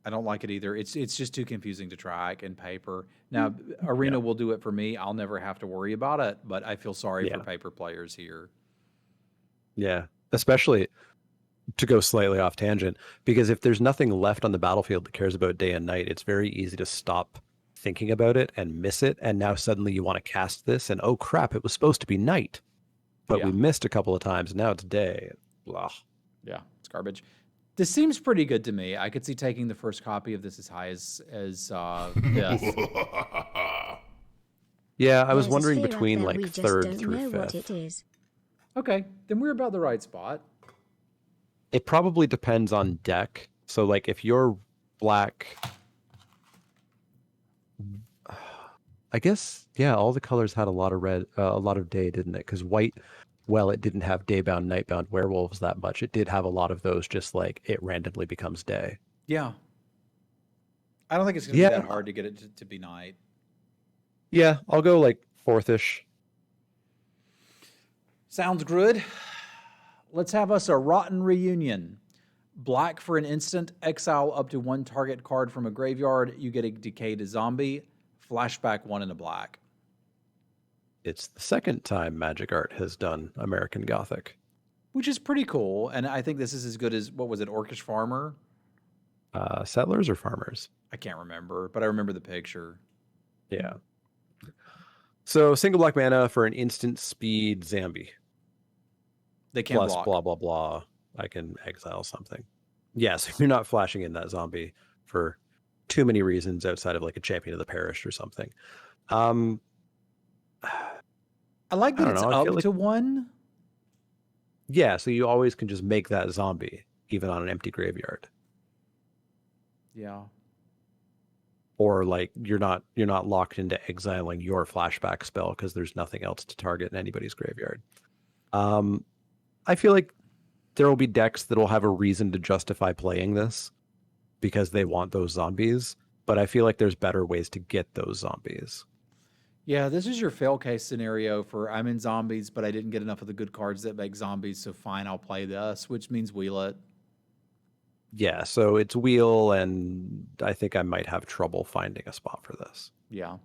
I don't like it either. It's just too confusing to track in paper. Now, Arena will do it for me. I'll never have to worry about it, but I feel sorry for paper players here. Yeah, especially to go slightly off tangent, because if there's nothing left on the battlefield that cares about day and night, it's very easy to stop thinking about it and miss it. And now suddenly you want to cast this and, oh crap, it was supposed to be night. But we missed a couple of times. Now it's day. Blah. Yeah, it's garbage. This seems pretty good to me. I could see taking the first copy of this as high as this. Yeah, I was wondering between like 3rd through 5th. Okay, then we're about the right spot. It probably depends on deck. So like if you're black, I guess, yeah, all the colors had a lot of red, a lot of day, didn't it? Because white, well, it didn't have daybound, nightbound werewolves that much. It did have a lot of those, just like it randomly becomes day. Yeah. I don't think it's going to be Yeah, that hard to get it to be night. yeah, I'll go like fourth-ish. Sounds good. Let's have us a rotten reunion. Black for an instant, exile up to one target card from a graveyard. You get a decayed zombie. Flashback one in a black. It's the second time Magic Art has done American Gothic. Which is pretty cool. And I think this is as good as, what was it, Orcish Farmer? Settlers or farmers? I can't remember, but I remember the picture. Yeah. So single black mana for an instant speed zombie. They can't Plus block. blah, blah, blah. I can exile something. Yes, you're not flashing in that zombie for too many reasons outside of like a champion of the parish or something. I like that it's up like, to one. yeah, so you always can just make that zombie even on an empty graveyard. Yeah. Or like you're not locked into exiling your flashback spell because there's nothing else to target in anybody's graveyard. I feel like there will be decks that will have a reason to justify playing this because they want those zombies, but I feel like there's better ways to get those zombies. Yeah, this is your fail case scenario for I'm in zombies, but I didn't get enough of the good cards that make zombies, so fine, I'll play this, which means wheel it. Yeah, so it's wheel, and I think I might have trouble finding a spot for this. Yeah.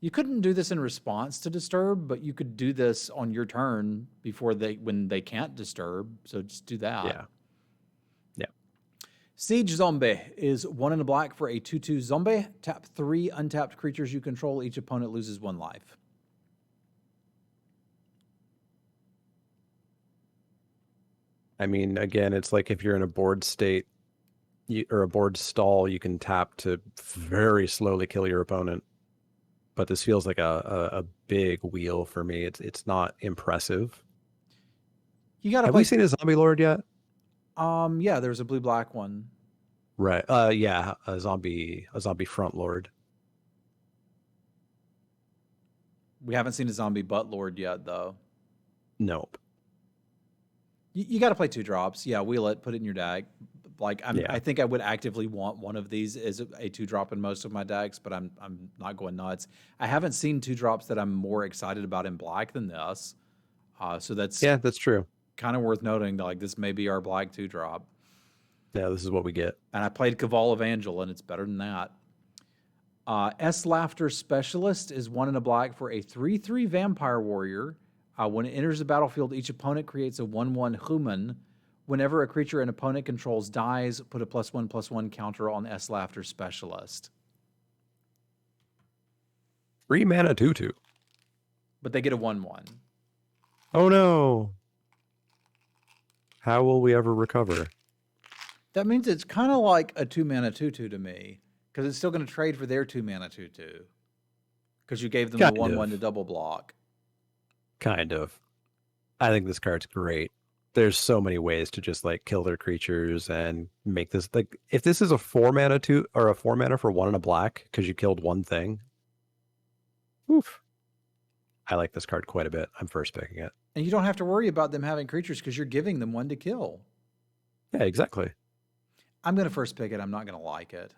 You couldn't do this in response to disturb, but you could do this on your turn before when they can't disturb. So just do that. Yeah. Yeah. Siege Zombie is 1 in a black for a 2/2 zombie. Tap 3 untapped creatures you control. Each opponent loses 1 life. I mean, again, it's like if you're in a board state or a board stall, you can tap to very slowly kill your opponent. But this feels like a big wheel for me. It's not impressive. You gotta Have we seen a zombie lord yet? Yeah, there's a blue-black one. Right. Yeah, a zombie front lord. We haven't seen a zombie butt lord yet, though. Nope. You got to play 2 drops. Yeah, wheel it, put it in your deck. Like I think I would actively want one of these as a 2-drop in most of my decks, but I'm not going nuts. I haven't seen 2 drops that I'm more excited about in black than this. So that's true. Kind of worth noting that like this may be our black 2-drop. Yeah, this is what we get. And I played Cabal of Angel, and it's better than that. Laughter Specialist is 1 in a black for a 3/3 Vampire Warrior. When it enters the battlefield, each opponent creates a 1/1 human. Whenever a creature an opponent controls dies, put a +1/+1 counter on Laughter Specialist. 3 mana 2/2. But they get a 1/1. Oh no. How will we ever recover? That means it's kind of like a 2 mana 2/2 to me, because it's still going to trade for their 2 mana 2/2. Because you gave them the 1/1 to double block. Kind of. I think this card's great. There's so many ways to just like kill their creatures and make this like if this is a 4 mana 2 or a 4 mana for 1 in a black because you killed one thing. Oof. I like this card quite a bit. I'm first picking it. And you don't have to worry about them having creatures because you're giving them 1 to kill. Yeah, exactly. I'm going to first pick it. I'm not going to like it.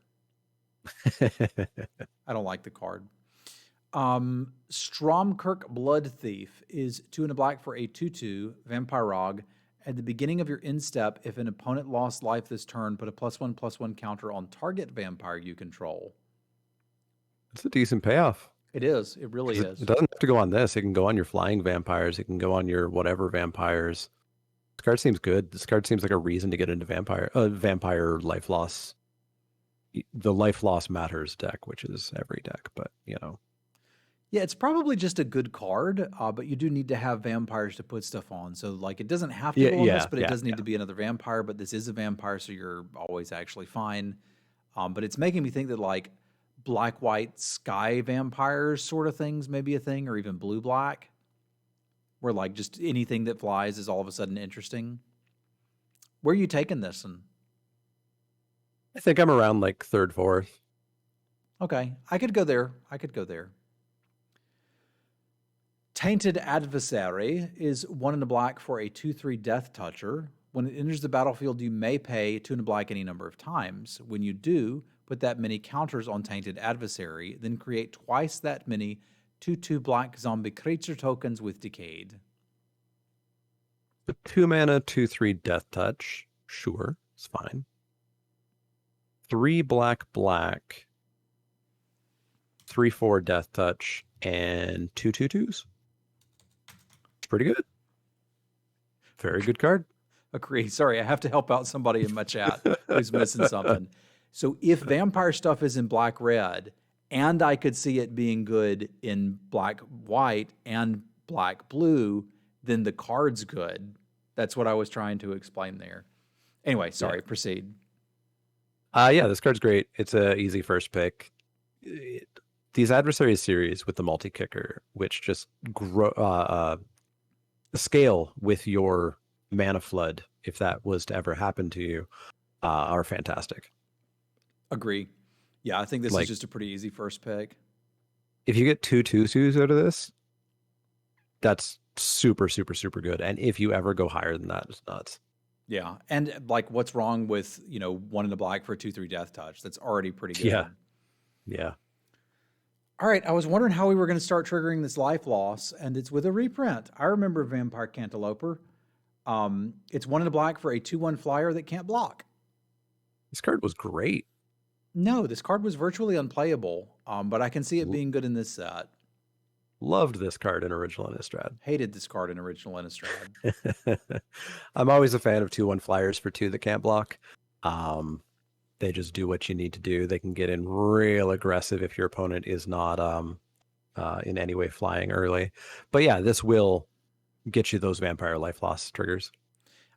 I don't like the card. Stromkirk Blood Thief is 2 in a black for a 2/2 Vampire Rog. At the beginning of your end step, if an opponent lost life this turn, put a +1/+1 counter on target vampire you control. It's a decent payoff. It is. It really is. It doesn't have to go on this. It can go on your flying vampires. It can go on your whatever vampires. This card seems good. This card seems like a reason to get into vampire life loss. The life loss matters deck, which is every deck, but you know. Yeah, it's probably just a good card, but you do need to have vampires to put stuff on. So, like, it doesn't have to go on this, but it does need to be another vampire. But this is a vampire, so you're always actually fine. But it's making me think that, like, black-white sky vampires sort of things may be a thing, or even blue-black, where, like, just anything that flies is all of a sudden interesting. Where are you taking this one? I think I'm around like third, fourth. Okay, I could go there. I could go there. Tainted Adversary is 1 and a black for a 2/3 Death Toucher. When it enters the battlefield, you may pay 2 and a black any number of times. When you do, put that many counters on Tainted Adversary, then create twice that many 2/2 black zombie creature tokens with Decayed. The 2 mana, 2/3 Death Touch. Sure, it's fine. 3 black, 3/4 Death Touch, and 2 2/2s. Pretty good. Very good card. Agree. Sorry, I have to help out somebody in my chat who's missing something. So if vampire stuff is in black red, and I could see it being good in black white and black blue, then the card's good. That's what I was trying to explain there. Anyway, sorry, proceed. Yeah, this card's great. It's a easy first pick. These Adversary series with the multi-kicker, which just scale with your mana flood, if that was to ever happen to you, are fantastic. Agree. Yeah, I think this is just a pretty easy first pick. If you get 2 2/2s out of this, that's super, super, super good. And if you ever go higher than that, it's nuts. Yeah, and like, what's wrong with 1 in the black for a 2/3 Death Touch? That's already pretty good. Yeah. All right, I was wondering how we were going to start triggering this life loss, and it's with a reprint. I remember Vampire Cantiloper. It's 1 in the black for a 2/1 flyer that can't block. This card was great. No, this card was virtually unplayable, but I can see it being good in this set. Loved this card in Original Innistrad. Hated this card in Original Innistrad. I'm always a fan of 2/1 flyers for 2 that can't block. They just do what you need to do. They can get in real aggressive if your opponent is not in any way flying early. But yeah, this will get you those vampire life loss triggers.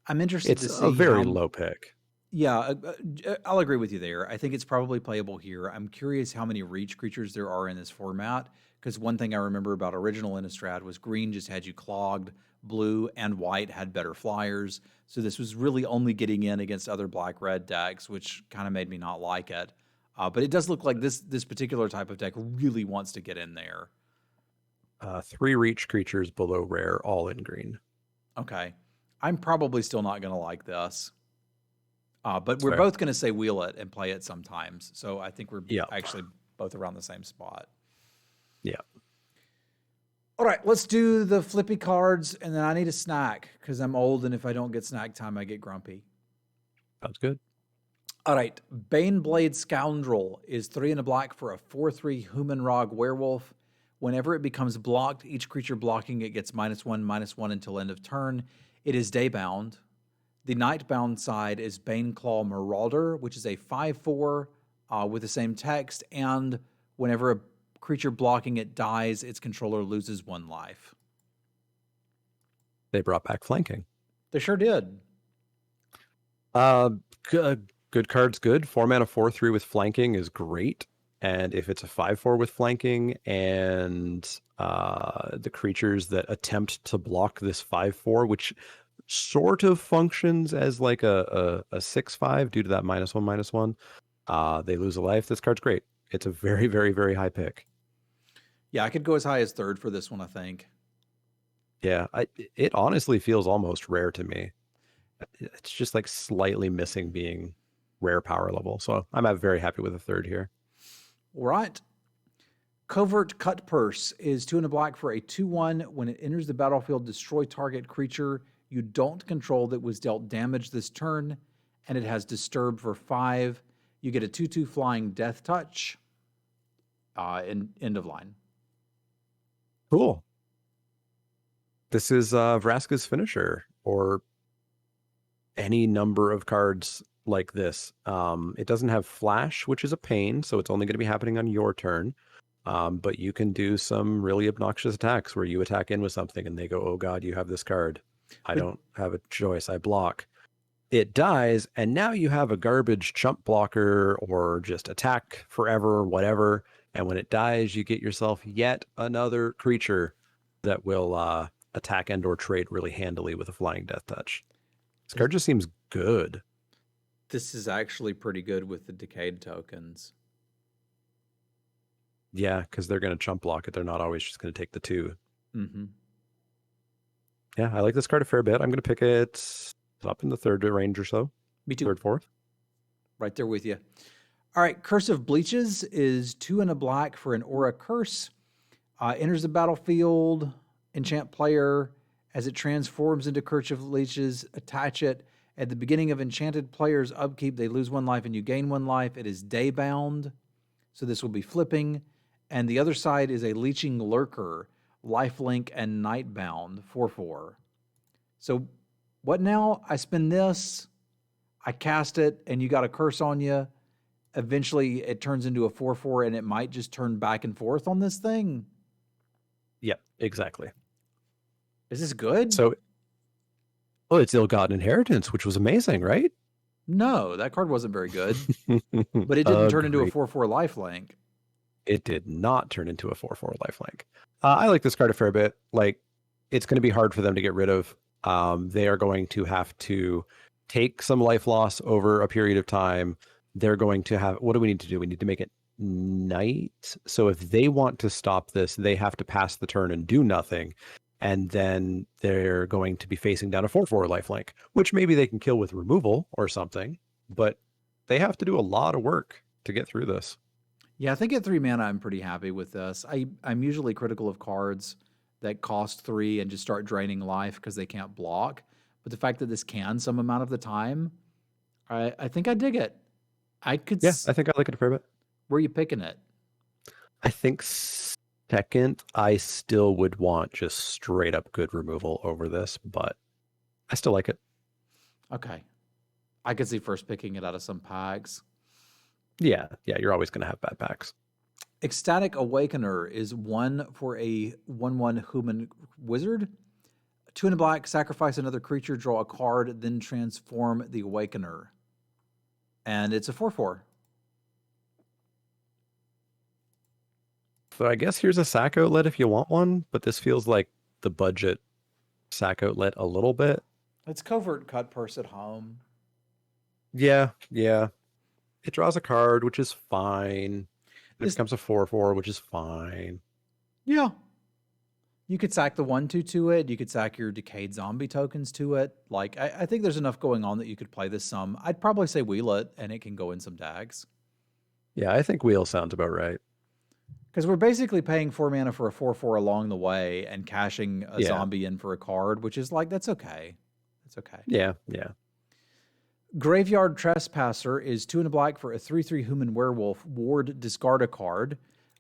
I'm interested to see. It's a very low pick. Yeah, I'll agree with you there. I think it's probably playable here. I'm curious how many reach creatures there are in this format, because one thing I remember about Original Innistrad was green just had you clogged, blue and white had better flyers. So this was really only getting in against other black-red decks, which kind of made me not like it. But it does look like this particular type of deck really wants to get in there. 3 reach creatures below rare, all in green. Okay. I'm probably still not going to like this. But That's we're fair. both going to say wheel it and play it sometimes. So I think we're Yeah. actually both around the same spot. Yeah. All right, let's do the flippy cards, and then I need a snack because I'm old, and if I don't get snack time, I get grumpy. Sounds good. All right, Baneblade Scoundrel is 3 in a black for a 4/3 Human Rog Werewolf. Whenever it becomes blocked, each creature blocking it gets -1/-1 until end of turn. It is daybound. The Nightbound side is Baneclaw Marauder, which is a 5/4 with the same text, and whenever a creature blocking it dies, its controller loses 1 life. They brought back flanking. They sure did. Good card's good. 4 mana 4/3 with flanking is great. And if it's a 5/4 with flanking and the creatures that attempt to block this 5/4, which sort of functions as like a 6/5 due to that -1/-1, they lose a life. This card's great. It's a very, very, very high pick. Yeah, I could go as high as 3rd for this one, I think. Yeah, it honestly feels almost rare to me. It's just like slightly missing being rare power level. So I'm very happy with a 3rd here. All right. Covert Cut Purse is 2 in a black for a 2/1. When it enters the battlefield, destroy target creature you don't control that was dealt damage this turn, and it has Disturb for 5. You get a 2/2 flying Death Touch in end of line. Cool. This is Vraska's finisher, or any number of cards like this. It doesn't have flash, which is a pain, so it's only going to be happening on your turn. But you can do some really obnoxious attacks where you attack in with something and they go, oh god, you have this card. I don't have a choice. I block. It dies, and now you have a garbage chump blocker or just attack forever, whatever. And when it dies, you get yourself yet another creature that will attack and or trade really handily with a flying death touch. This card just seems good. This is actually pretty good with the decayed tokens. Yeah, because they're going to chump block it. They're not always just going to take the 2. Mm-hmm. Yeah, I like this card a fair bit. I'm going to pick it up in the 3rd range or so. Me too. 3rd, 4th. Right there with you. All right, Curse of Bleaches is 2 and a black for an aura curse. Enters the battlefield, enchant player. As it transforms into Curse of Bleaches, attach it. At the beginning of enchanted player's upkeep, they lose 1 life and you gain 1 life. It is daybound, so this will be flipping. And the other side is a Leeching Lurker, lifelink, and Nightbound, 4/4. So what now? I spend this, I cast it, and you got a curse on you. Eventually, it turns into a 4/4, and it might just turn back and forth on this thing. Yep, exactly. Is this good? So, it's Ill-Gotten Inheritance, which was amazing, right? No, that card wasn't very good. But it didn't turn into a 4/4 lifelink. It did not turn into a 4/4 lifelink. I like this card a fair bit. Like, it's going to be hard for them to get rid of. They are going to have to take some life loss over a period of time. They're going to have, what do we need to do? We need to make it night. So if they want to stop this, they have to pass the turn and do nothing. And then they're going to be facing down a 4/4 lifelink, which maybe they can kill with removal or something, but they have to do a lot of work to get through this. Yeah, I think at 3 mana, I'm pretty happy with this. I'm usually critical of cards that cost 3 and just start draining life because they can't block. But the fact that this can some amount of the time, I think I dig it. I could. Yeah, I think I like it a fair bit. Where are you picking it? I think second, I still would want just straight up good removal over this, but I still like it. Okay. I could see first picking it out of some packs. Yeah, you're always going to have bad packs. Ecstatic Awakener is 1 for a 1/1 human wizard. 2 and a black, sacrifice another creature, draw a card, then transform the Awakener. And it's a 4/4. So I guess here's a sack outlet if you want one, but this feels like the budget sack outlet a little bit. It's covert cut purse at home. Yeah. It draws a card, which is fine. It becomes a 4/4, which is fine. Yeah. You could sack the 1/2 to it. You could sack your decayed zombie tokens to it. Like, I think there's enough going on that you could play this some. I'd probably say wheel it, and it can go in some tags. Yeah, I think wheel sounds about right. Because we're basically paying 4 mana for a 4/4 along the way and cashing a zombie in for a card, which is like, that's okay. That's okay. Yeah. Graveyard Trespasser is 2 and a black for a 3/3 human werewolf. Ward, discard a card.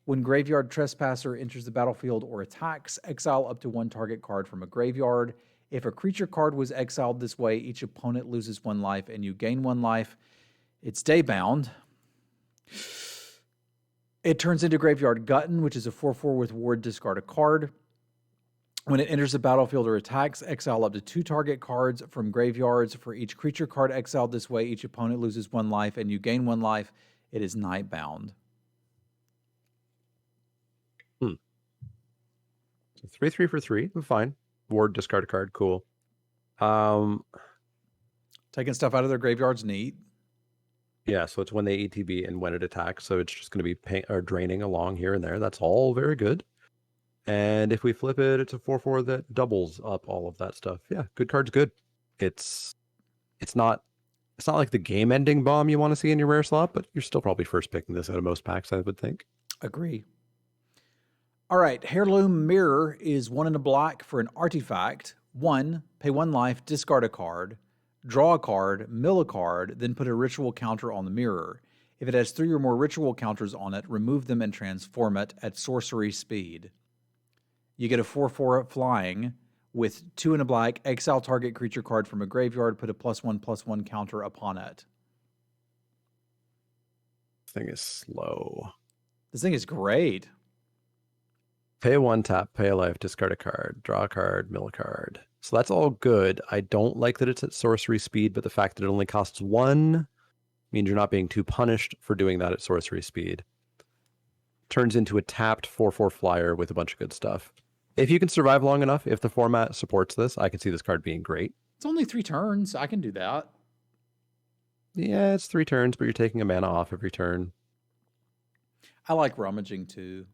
When Graveyard Trespasser enters the battlefield or attacks, exile up to 1 target card from a graveyard. If a creature card was exiled this way, each opponent loses 1 life and you gain 1 life. It's daybound. It turns into Graveyard Glutton, which is a 4/4 with Ward, discard a card. When it enters the battlefield or attacks, exile up to 2 target cards from graveyards. For each creature card exiled this way, each opponent loses 1 life and you gain 1 life. It is Nightbound. 3/3 for 3. Fine. Ward, discard a card. Cool. Taking stuff out of their graveyard's neat. Yeah, so it's when they ETB and when it attacks. So it's just going to be draining along here and there. That's all very good. And if we flip it, it's a 4/4 that doubles up all of that stuff. Yeah, good card's good. It's not like the game-ending bomb you want to see in your rare slot, but you're still probably first picking this out of most packs, I would think. Agree. All right, Heirloom Mirror is 1 and a black for an artifact. 1, pay 1 life, discard a card, draw a card, mill a card, then put a ritual counter on the mirror. If it has 3 or more ritual counters on it, remove them and transform it at sorcery speed. You get a 4/4 flying with 2 and a black, exile target creature card from a graveyard, put a +1/+1 counter upon it. This thing is slow. This thing is great. Pay 1 tap, pay a life, discard a card, draw a card, mill a card. So that's all good. I don't like that it's at sorcery speed, but the fact that it only costs 1 means you're not being too punished for doing that at sorcery speed. Turns into a tapped 4/4 flyer with a bunch of good stuff. If you can survive long enough, if the format supports this, I can see this card being great. It's only 3 turns. I can do that. Yeah, it's 3 turns, but you're taking a mana off every turn. I like rummaging too.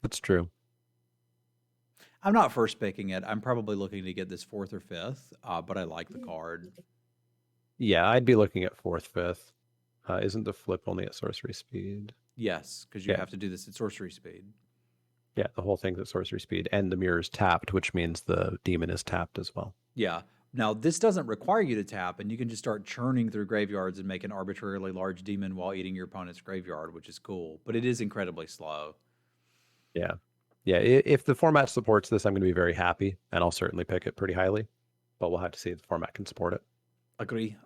That's true. I'm not first picking it. I'm probably looking to get this fourth or fifth, but I like the card. Yeah, I'd be looking at 4th, 5th. Isn't the flip only at sorcery speed? Yes, because you Yeah. have to do this at sorcery speed. Yeah, the whole thing's at sorcery speed, and the mirror's tapped, which means the demon is tapped as well. Yeah. Now, this doesn't require you to tap, and you can just start churning through graveyards and make an arbitrarily large demon while eating your opponent's graveyard, which is cool, but it is incredibly slow. Yeah. Yeah, if the format supports this, I'm going to be very happy, and I'll certainly pick it pretty highly, but we'll have to see if the format can support it. Agree.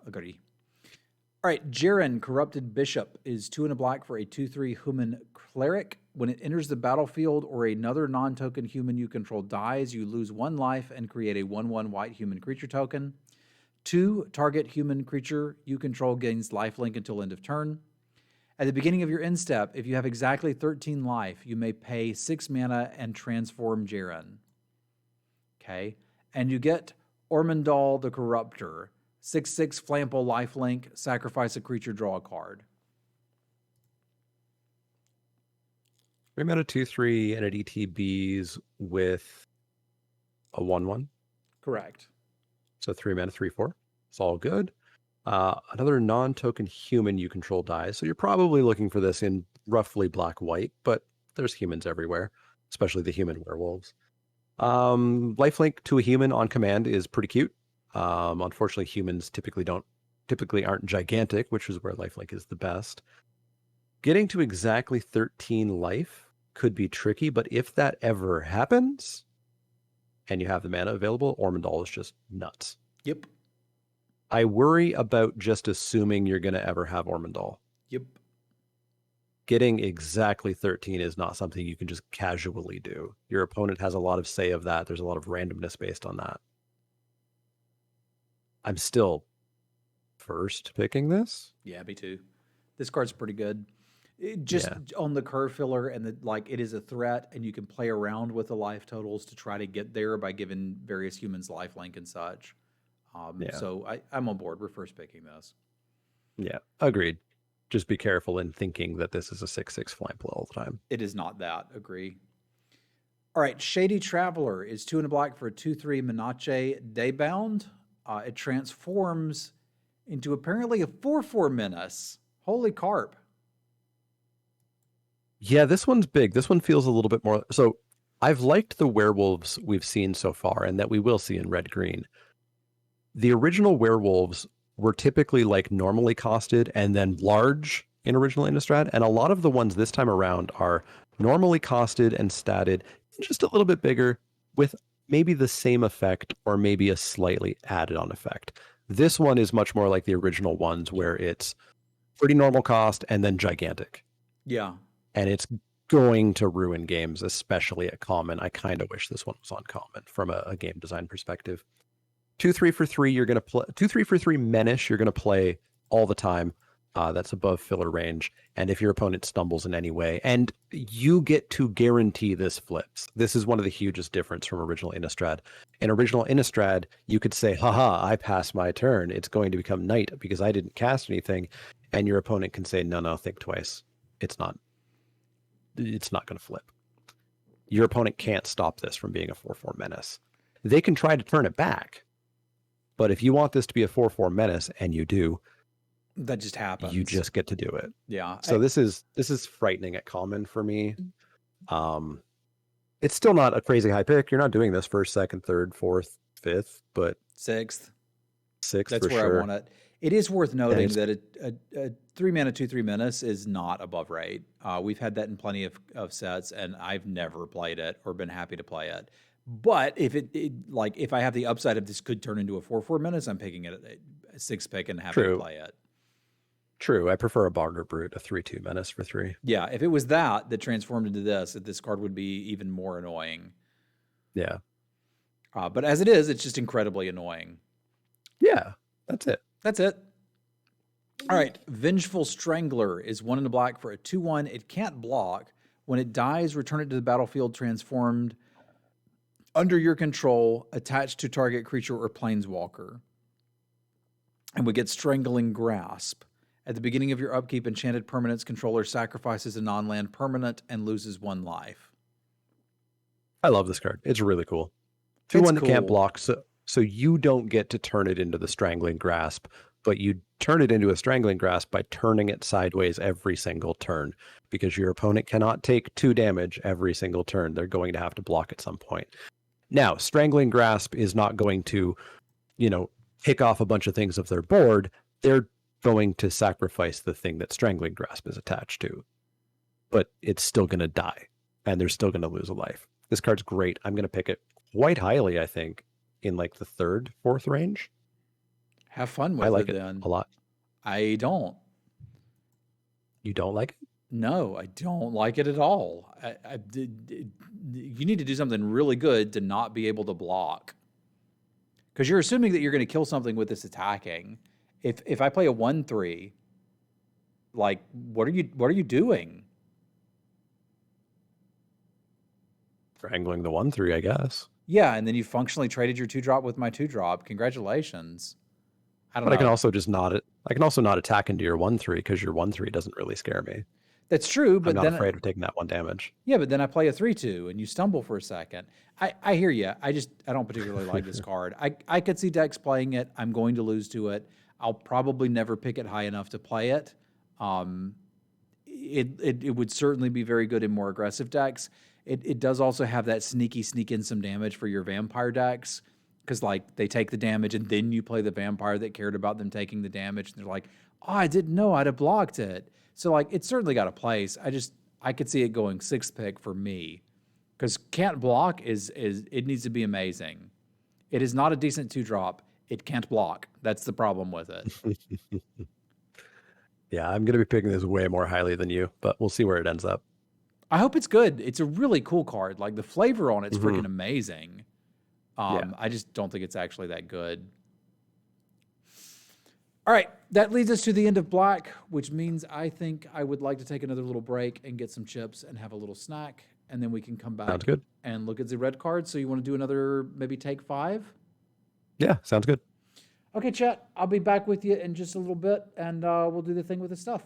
All right, Jiren, Corrupted Bishop, is 2 and a black for a 2/3 human cleric. When it enters the battlefield or another non-token human you control dies, you lose 1 life and create a 1/1 white human creature token. 2, target human creature you control gains lifelink until end of turn. At the beginning of your end step, if you have exactly 13 life, you may pay 6 mana and transform Jiren. Okay, and you get Ormondal the Corruptor. 6/6 flammable lifelink, sacrifice a creature, draw a card. 3 mana 2/3 and it ETBs with a 1/1. Correct. So 3 mana 3/4. It's all good. Another non-token human you control dies. So you're probably looking for this in roughly black-white, but there's humans everywhere, especially the human werewolves. Lifelink to a human on command is pretty cute. Unfortunately, humans typically aren't gigantic, which is where lifelink is the best. Getting to exactly 13 life could be tricky, but if that ever happens and you have the mana available, Ormondal is just nuts. Yep. I worry about just assuming you're going to ever have Ormondal. Yep. Getting exactly 13 is not something you can just casually do. Your opponent has a lot of say of that. There's a lot of randomness based on that. I'm still first picking this. Yeah, me too. This card's pretty good. Just on the curve filler, and it is a threat, and you can play around with the life totals to try to get there by giving various humans lifelink and such. So I'm on board. We're first picking this. Yeah, agreed. Just be careful in thinking that this is a 6/6 flample all the time. It is not that. Agree. All right, Shady Traveler is 2 and a black for a 2/3 Menache Daybound. It transforms into apparently a 4/4 menace. Holy carp. Yeah, this one's big. This one feels a little bit more. So I've liked the werewolves we've seen so far and that we will see in red-green. The original werewolves were typically like normally costed and then large in original Innistrad. And a lot of the ones this time around are normally costed and statted just a little bit bigger with maybe the same effect or maybe a slightly added on effect. This one is much more like the original ones where it's pretty normal cost and then gigantic. Yeah. And it's going to ruin games, especially at common. I kind of wish this one was on common from a game design perspective. 2/3 for 3, you're going to play 2/3 for 3 Menace, you're going to play all the time. That's above filler range. And if your opponent stumbles in any way, and you get to guarantee this flips. This is one of the hugest difference from original Innistrad. In original Innistrad, you could say, haha, I passed my turn. It's going to become night because I didn't cast anything. And your opponent can say, no, think twice. It's not going to flip. Your opponent can't stop this from being a 4/4 menace. They can try to turn it back. But if you want this to be a 4/4 menace, and you do, that just happens. You just get to do it. Yeah. So this is frightening at common for me. It's still not a crazy high pick. You're not doing this first, second, third, fourth, fifth, but sixth. Sixth. That's for where sure. I want it. It is worth noting that a 3 mana 2/3 menace is not above rate. We've had that in plenty of sets, and I've never played it or been happy to play it. But if if I have the upside of this could turn into a 4/4 menace, I'm picking it at a 6 pick and happy to play it. True. I prefer a Bogger Brute, a 3/2 menace for 3. Yeah, if it was that transformed into this card would be even more annoying. Yeah. But as it is, it's just incredibly annoying. Yeah, that's it. That's it. All right, Vengeful Strangler is 1 in the black for a 2/1. It can't block. When it dies, return it to the battlefield transformed under your control, attached to target creature or planeswalker. And we get Strangling Grasp. At the beginning of your upkeep, enchanted permanent's controller sacrifices a non-land permanent and loses 1 life. I love this card. It's really cool. 2/1 It's that can't cool. block, so you don't get to turn it into the Strangling Grasp, but you turn it into a Strangling Grasp by turning it sideways every single turn, because your opponent cannot take 2 damage every single turn. They're going to have to block at some point. Now, Strangling Grasp is not going to, pick off a bunch of things off their board. They're going to sacrifice the thing that Strangling Grasp is attached to, but it's still going to die, and they're still going to lose a life. This card's great. I'm going to pick it quite highly, I think, in like the 3rd, 4th range. Have fun with I like it it then. a lot. I don't. You don't like it? No, I don't like it at all. You need to do something really good to not be able to block. Because you're assuming that you're going to kill something with this attacking. If I play a 1/3, like what are you doing? Strangling the 1/3, I guess. Yeah, and then you functionally traded your 2-drop with my 2-drop. Congratulations. I don't know. I can also just not it. I can also not attack into your 1/3 because your 1/3 doesn't really scare me. That's true, but I'm not then afraid of taking that 1 damage. Yeah, but then I play a 3/2 and you stumble for a second. I hear you. I don't particularly like this card. I could see decks playing it. I'm going to lose to it. I'll probably never pick it high enough to play it. It would certainly be very good in more aggressive decks. It does also have that sneak in some damage for your vampire decks, because like they take the damage and then you play the vampire that cared about them taking the damage. And they're like, oh, I didn't know I'd have blocked it. So like it's certainly got a place. I could see it going 6th pick for me, because can't block is it needs to be amazing. It is not a decent 2-drop. It can't block. That's the problem with it. Yeah, I'm going to be picking this way more highly than you, but we'll see where it ends up. I hope it's good. It's a really cool card. Like the flavor on it's freaking amazing. I just don't think it's actually that good. All right, that leads us to the end of black, which means I think I would like to take another little break and get some chips and have a little snack, and then we can come back Sounds good. and look at the red cards. So you want to do another maybe take 5? Yeah, sounds good. Okay, chat. I'll be back with you in just a little bit, and we'll do the thing with the stuff.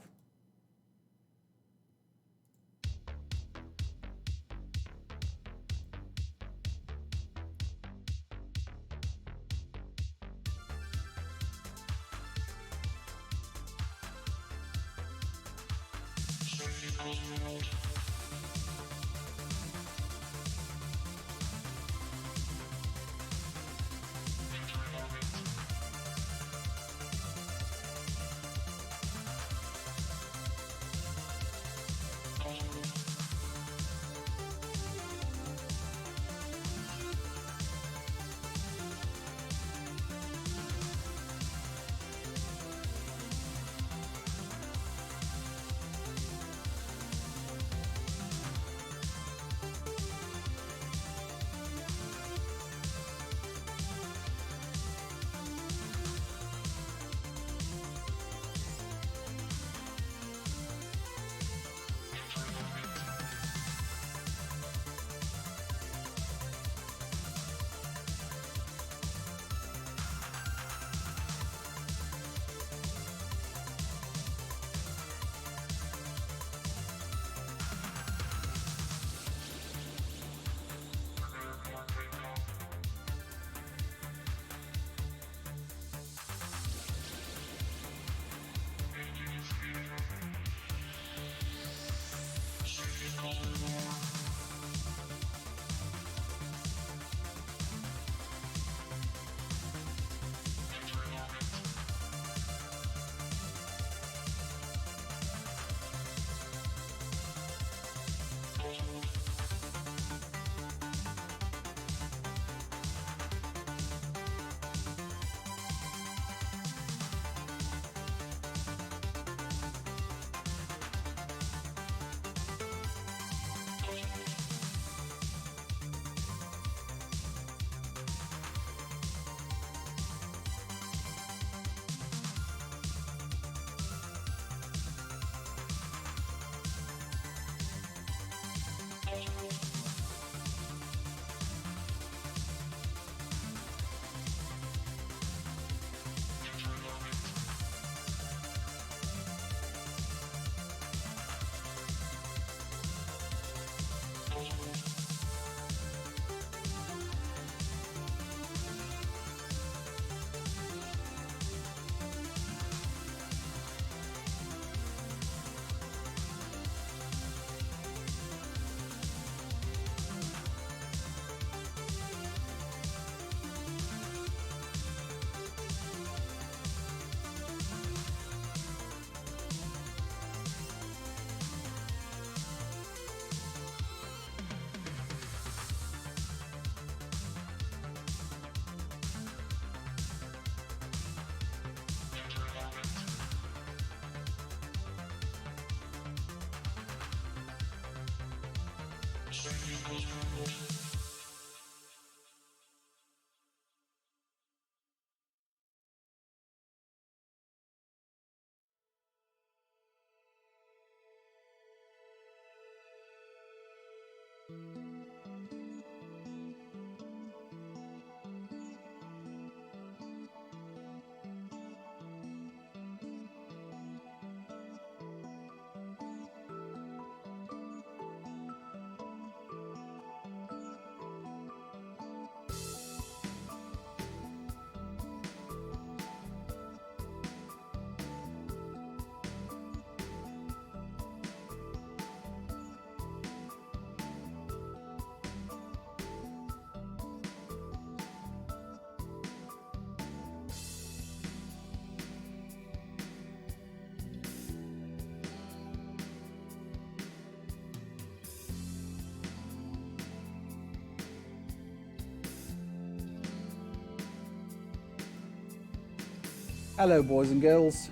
Hello, boys and girls.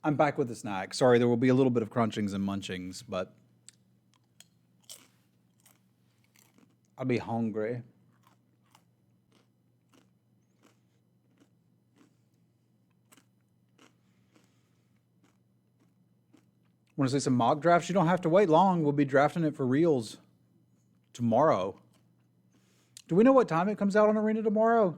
I'm back with a snack. Sorry, there will be a little bit of crunchings and munchings, but I'll be hungry. Want to see some mock drafts? You don't have to wait long. We'll be drafting it for reals tomorrow. Do we know what time it comes out on Arena tomorrow?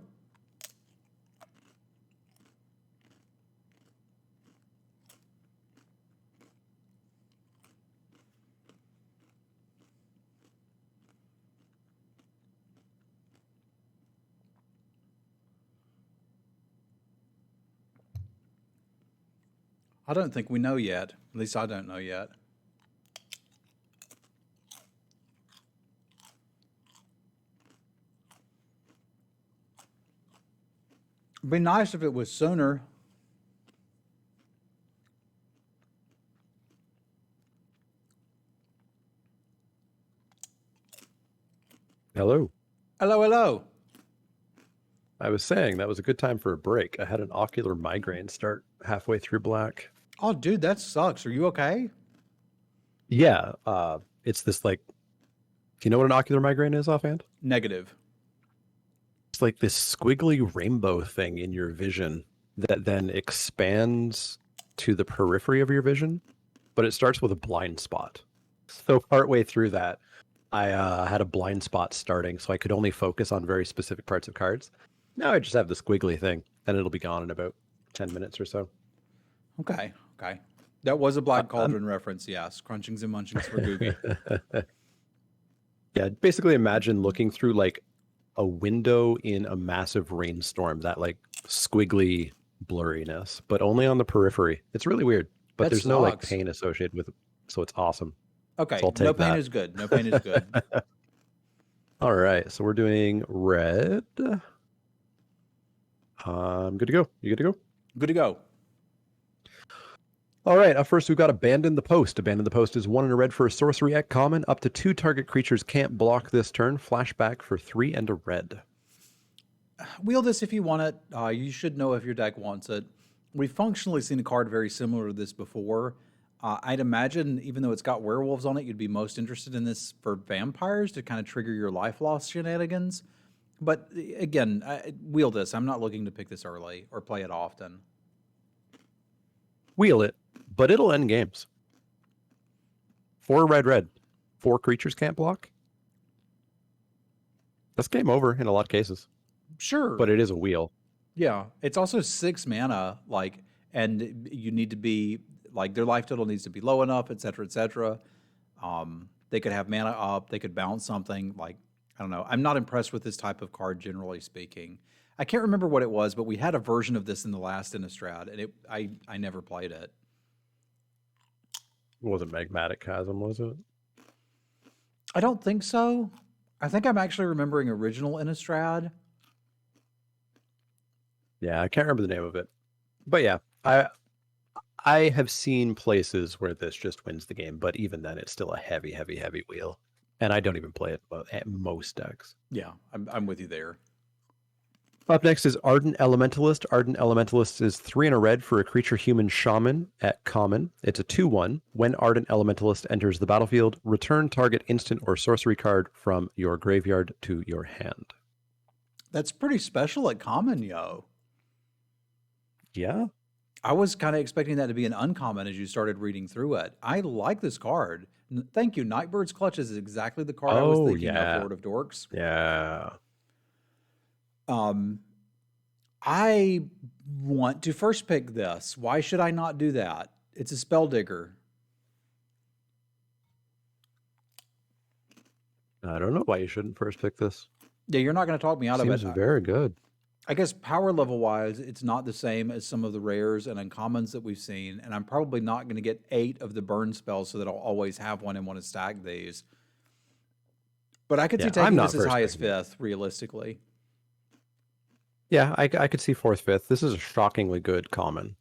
I don't think we know yet. At least I don't know yet. It'd be nice if it was sooner. Hello. Hello, hello. I was saying that was a good time for a break. I had an ocular migraine start halfway through Black. Oh, dude, that sucks. Are you okay? Yeah, it's this like, do you know what an ocular migraine is offhand? Negative. It's like this squiggly rainbow thing in your vision that then expands to the periphery of your vision, but it starts with a blind spot. So partway through that, I had a blind spot starting, so I could only focus on very specific parts of cards. Now I just have the squiggly thing, and it'll be gone in about 10 minutes or so. Okay, okay. That was a Black Cauldron reference, yes. Crunchings and munchings for Googie. Yeah, basically imagine looking through like a window in a massive rainstorm, that like squiggly blurriness, but only on the periphery. It's really weird, but That there's no like sucks. pain associated with it, so it's awesome. Okay, So I'll take no pain that. is good. No pain is good. All right, so we're doing red. I'm good to go. You good to go? Good to go. All right, up first we've got Abandon the Post. Abandon the Post is 1 and a red for a sorcery at common. Up to 2 target creatures can't block this turn. Flashback for 3 and a red. Wheel this if you want it. You should know if your deck wants it. We've functionally seen a card very similar to this before. I'd imagine, even though it's got werewolves on it, you'd be most interested in this for vampires to kind of trigger your life loss shenanigans. But again, wheel this. I'm not looking to pick this early or play it often. Wheel it, but it'll end games. 4 red. 4 creatures can't block. That's game over in a lot of cases. Sure. But it is a wheel. Yeah. It's also 6 mana, like, and you need to be, like, their life total needs to be low enough, et cetera, et cetera. They could have mana up. They could bounce something. Like, I don't know. I'm not impressed with this type of card, generally speaking. I can't remember what it was, but we had a version of this in the last Innistrad, and I never played it. It wasn't Magmatic Chasm, was it? I don't think so. I think I'm actually remembering original Innistrad. Yeah, I can't remember the name of it. But yeah, I have seen places where this just wins the game, but even then it's still a heavy wheel. And I don't even play it at most decks. Yeah, I'm with you there. Up next is Ardent Elementalist. Ardent Elementalist is 3 and a red for a creature human shaman at common. It's a 2/1. When Ardent Elementalist enters the battlefield, return target instant or sorcery card from your graveyard to your hand. That's pretty special at common, yo. Yeah. I was kind of expecting that to be an uncommon as you started reading through it. I like this card. Thank you. Nightbird's Clutch is exactly the card I was Oh, thinking of, yeah. Lord of Dorks. Yeah. I want to first pick this. Why should I not do that? It's a spell digger. I don't know why you shouldn't first pick this. Yeah, you're not going to talk me out of it. Seems very good. I guess power level wise, it's not the same as some of the rares and uncommons that we've seen, and I'm probably not going to get 8 of the burn spells so that I'll always have one and want to stack these. But I could see taking this as high as 5th, realistically. Yeah, I could see 4th, 5th. This is a shockingly good common.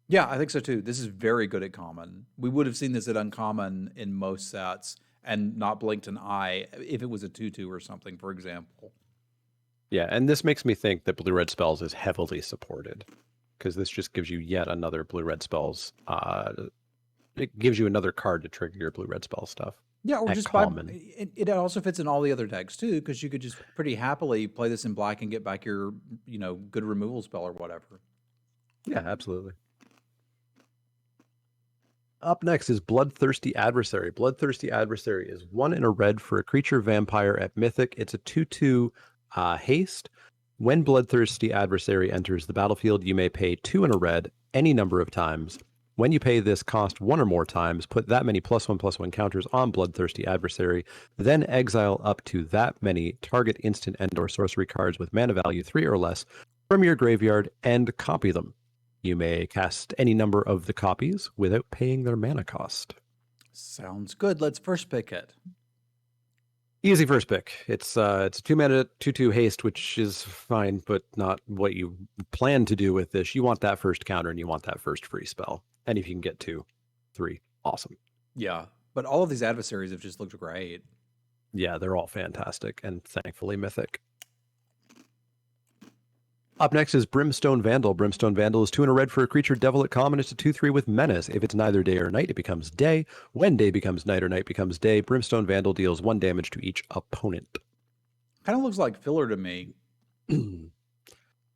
Yeah, I think so too. This is very good at common. We would have seen this at uncommon in most sets and not blinked an eye if it was a 2/2 or something, for example. Yeah, and this makes me think that blue-red spells is heavily supported because this just gives you yet another blue-red spells. It gives you another card to trigger your blue-red spell stuff. Yeah, or just common. It also fits in all the other decks too, because you could just pretty happily play this in black and get back your, good removal spell or whatever. Yeah, absolutely. Up next is Bloodthirsty Adversary. Bloodthirsty Adversary is 1 and a red for a creature vampire at Mythic. It's a 2/2 haste. When Bloodthirsty Adversary enters the battlefield, you may pay 2 and a red any number of times. When you pay this cost 1 or more times, put that many +1/+1 counters on Bloodthirsty Adversary, then exile up to that many target instant and or sorcery cards with mana value 3 or less from your graveyard and copy them. You may cast any number of the copies without paying their mana cost. Sounds good. Let's first pick it. Easy first pick. It's a 2-mana 2/2 haste, which is fine, but not what you plan to do with this. You want that first counter and you want that first free spell. And if you can get 2, 3, awesome. Yeah, but all of these adversaries have just looked great. Yeah, they're all fantastic and thankfully mythic. Up next is Brimstone Vandal. Brimstone Vandal is 2 and a red for a creature devil at common. It's a 2/3 with menace. If it's neither day or night, it becomes day. When day becomes night or night becomes day, Brimstone Vandal deals 1 damage to each opponent. Kind of looks like filler to me.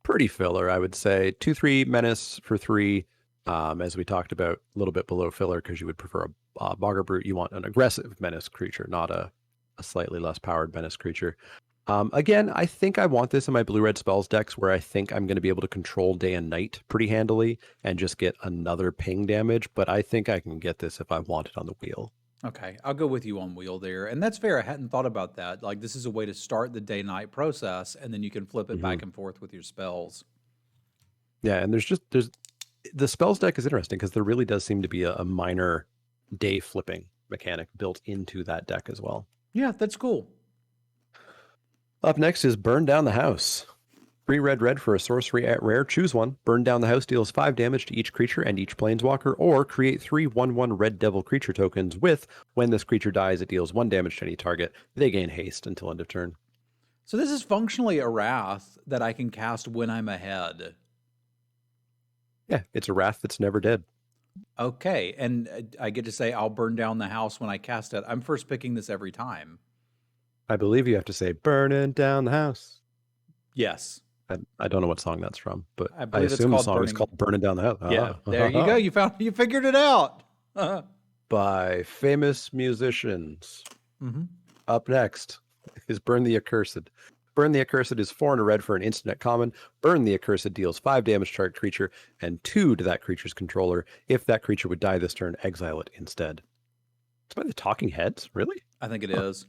Pretty filler, I would say. 2/3 menace for 3, as we talked about, a little bit below filler because you would prefer a Bogger Brute. You want an aggressive menace creature, not a slightly less powered menace creature. Again, I think I want this in my blue-red spells decks where I think I'm going to be able to control day and night pretty handily and just get another ping damage, but I think I can get this if I want it on the wheel. Okay, I'll go with you on wheel there. And that's fair. I hadn't thought about that. Like, this is a way to start the day-night process, and then you can flip it back and forth with your spells. Yeah, and there's the spells deck is interesting because there really does seem to be a minor day flipping mechanic built into that deck as well. Yeah, that's cool. Up next is Burn Down the House. 3 red for a sorcery at rare. Choose one. Burn Down the House deals 5 damage to each creature and each planeswalker, or create 3 1/1 red devil creature tokens with, when this creature dies, it deals 1 damage to any target. They gain haste until end of turn. So this is functionally a Wrath that I can cast when I'm ahead. Yeah, it's a Wrath that's never dead. Okay, and I get to say I'll burn down the house when I cast it. I'm first picking this every time. I believe you have to say, burning down the house. Yes. I don't know what song that's from, but I it's assume the song burning... is called Burning Down the House. Yeah, there you go. You figured it out. By famous musicians. Up next is Burn the Accursed. Burn the Accursed is 4 and a red for an instant at common. Burn the Accursed deals 5 damage to target creature and 2 to that creature's controller. If that creature would die this turn, exile it instead. It's by the Talking Heads? Really? I think it is.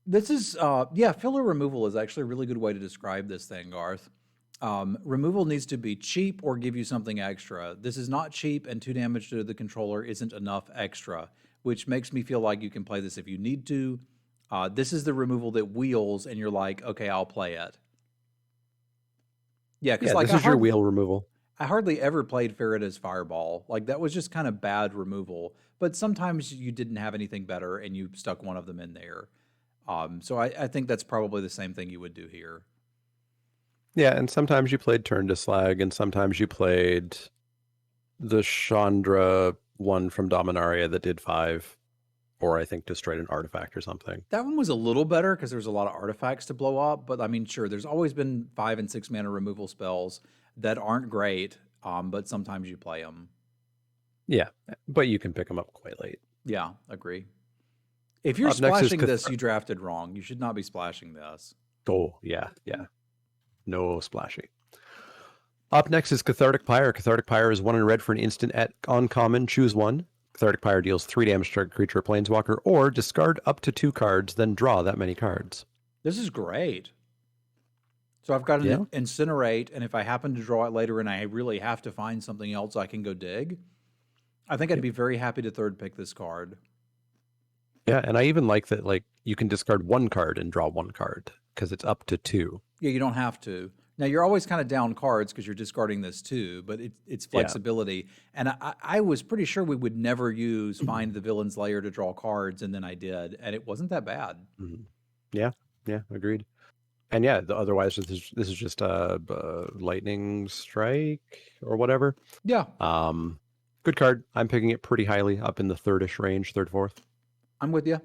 This is, filler removal is actually a really good way to describe this thing, Garth. Removal needs to be cheap or give you something extra. This is not cheap, and 2 damage to the controller isn't enough extra, which makes me feel like you can play this if you need to. This is the removal that wheels, and you're like, okay, I'll play it. Yeah, because this is your wheel removal. I hardly ever played Faraday Fireball. Like, that was just kind of bad removal. But sometimes you didn't have anything better, and you stuck one of them in there. So I think that's probably the same thing you would do here. Yeah, and sometimes you played Turn to Slag, and sometimes you played the Chandra one from Dominaria that did 5, or I think destroyed an artifact or something. That one was a little better because there was a lot of artifacts to blow up, but I mean, sure, there's always been 5 and 6 mana removal spells that aren't great, but sometimes you play them. Yeah, but you can pick them up quite late. Yeah, agree. If you're Up next is splashing this, you drafted wrong. You should not be splashing this. Oh, yeah. No splashy. Up next is Cathartic Pyre. Cathartic Pyre is 1 in red for an instant at uncommon. Choose 1. Cathartic Pyre deals 3 damage to a creature or planeswalker, or discard up to 2 cards, then draw that many cards. This is great. So I've got an Incinerate, and if I happen to draw it later and I really have to find something else I can go dig, I think I'd be very happy to third pick this card. Yeah, and I even like that, like, you can discard 1 card and draw 1 card, because it's up to 2. Yeah, you don't have to. Now, you're always kind of down cards because you're discarding this too, but it's flexibility. And I was pretty sure we would never use Find the Villain's Lair to draw cards, and then I did, and it wasn't that bad. Yeah, agreed. And yeah, otherwise this is just a Lightning Strike or whatever. Yeah. Good card. I'm picking it pretty highly, up in the 3rd-ish range, 3rd, 4th. I'm with you.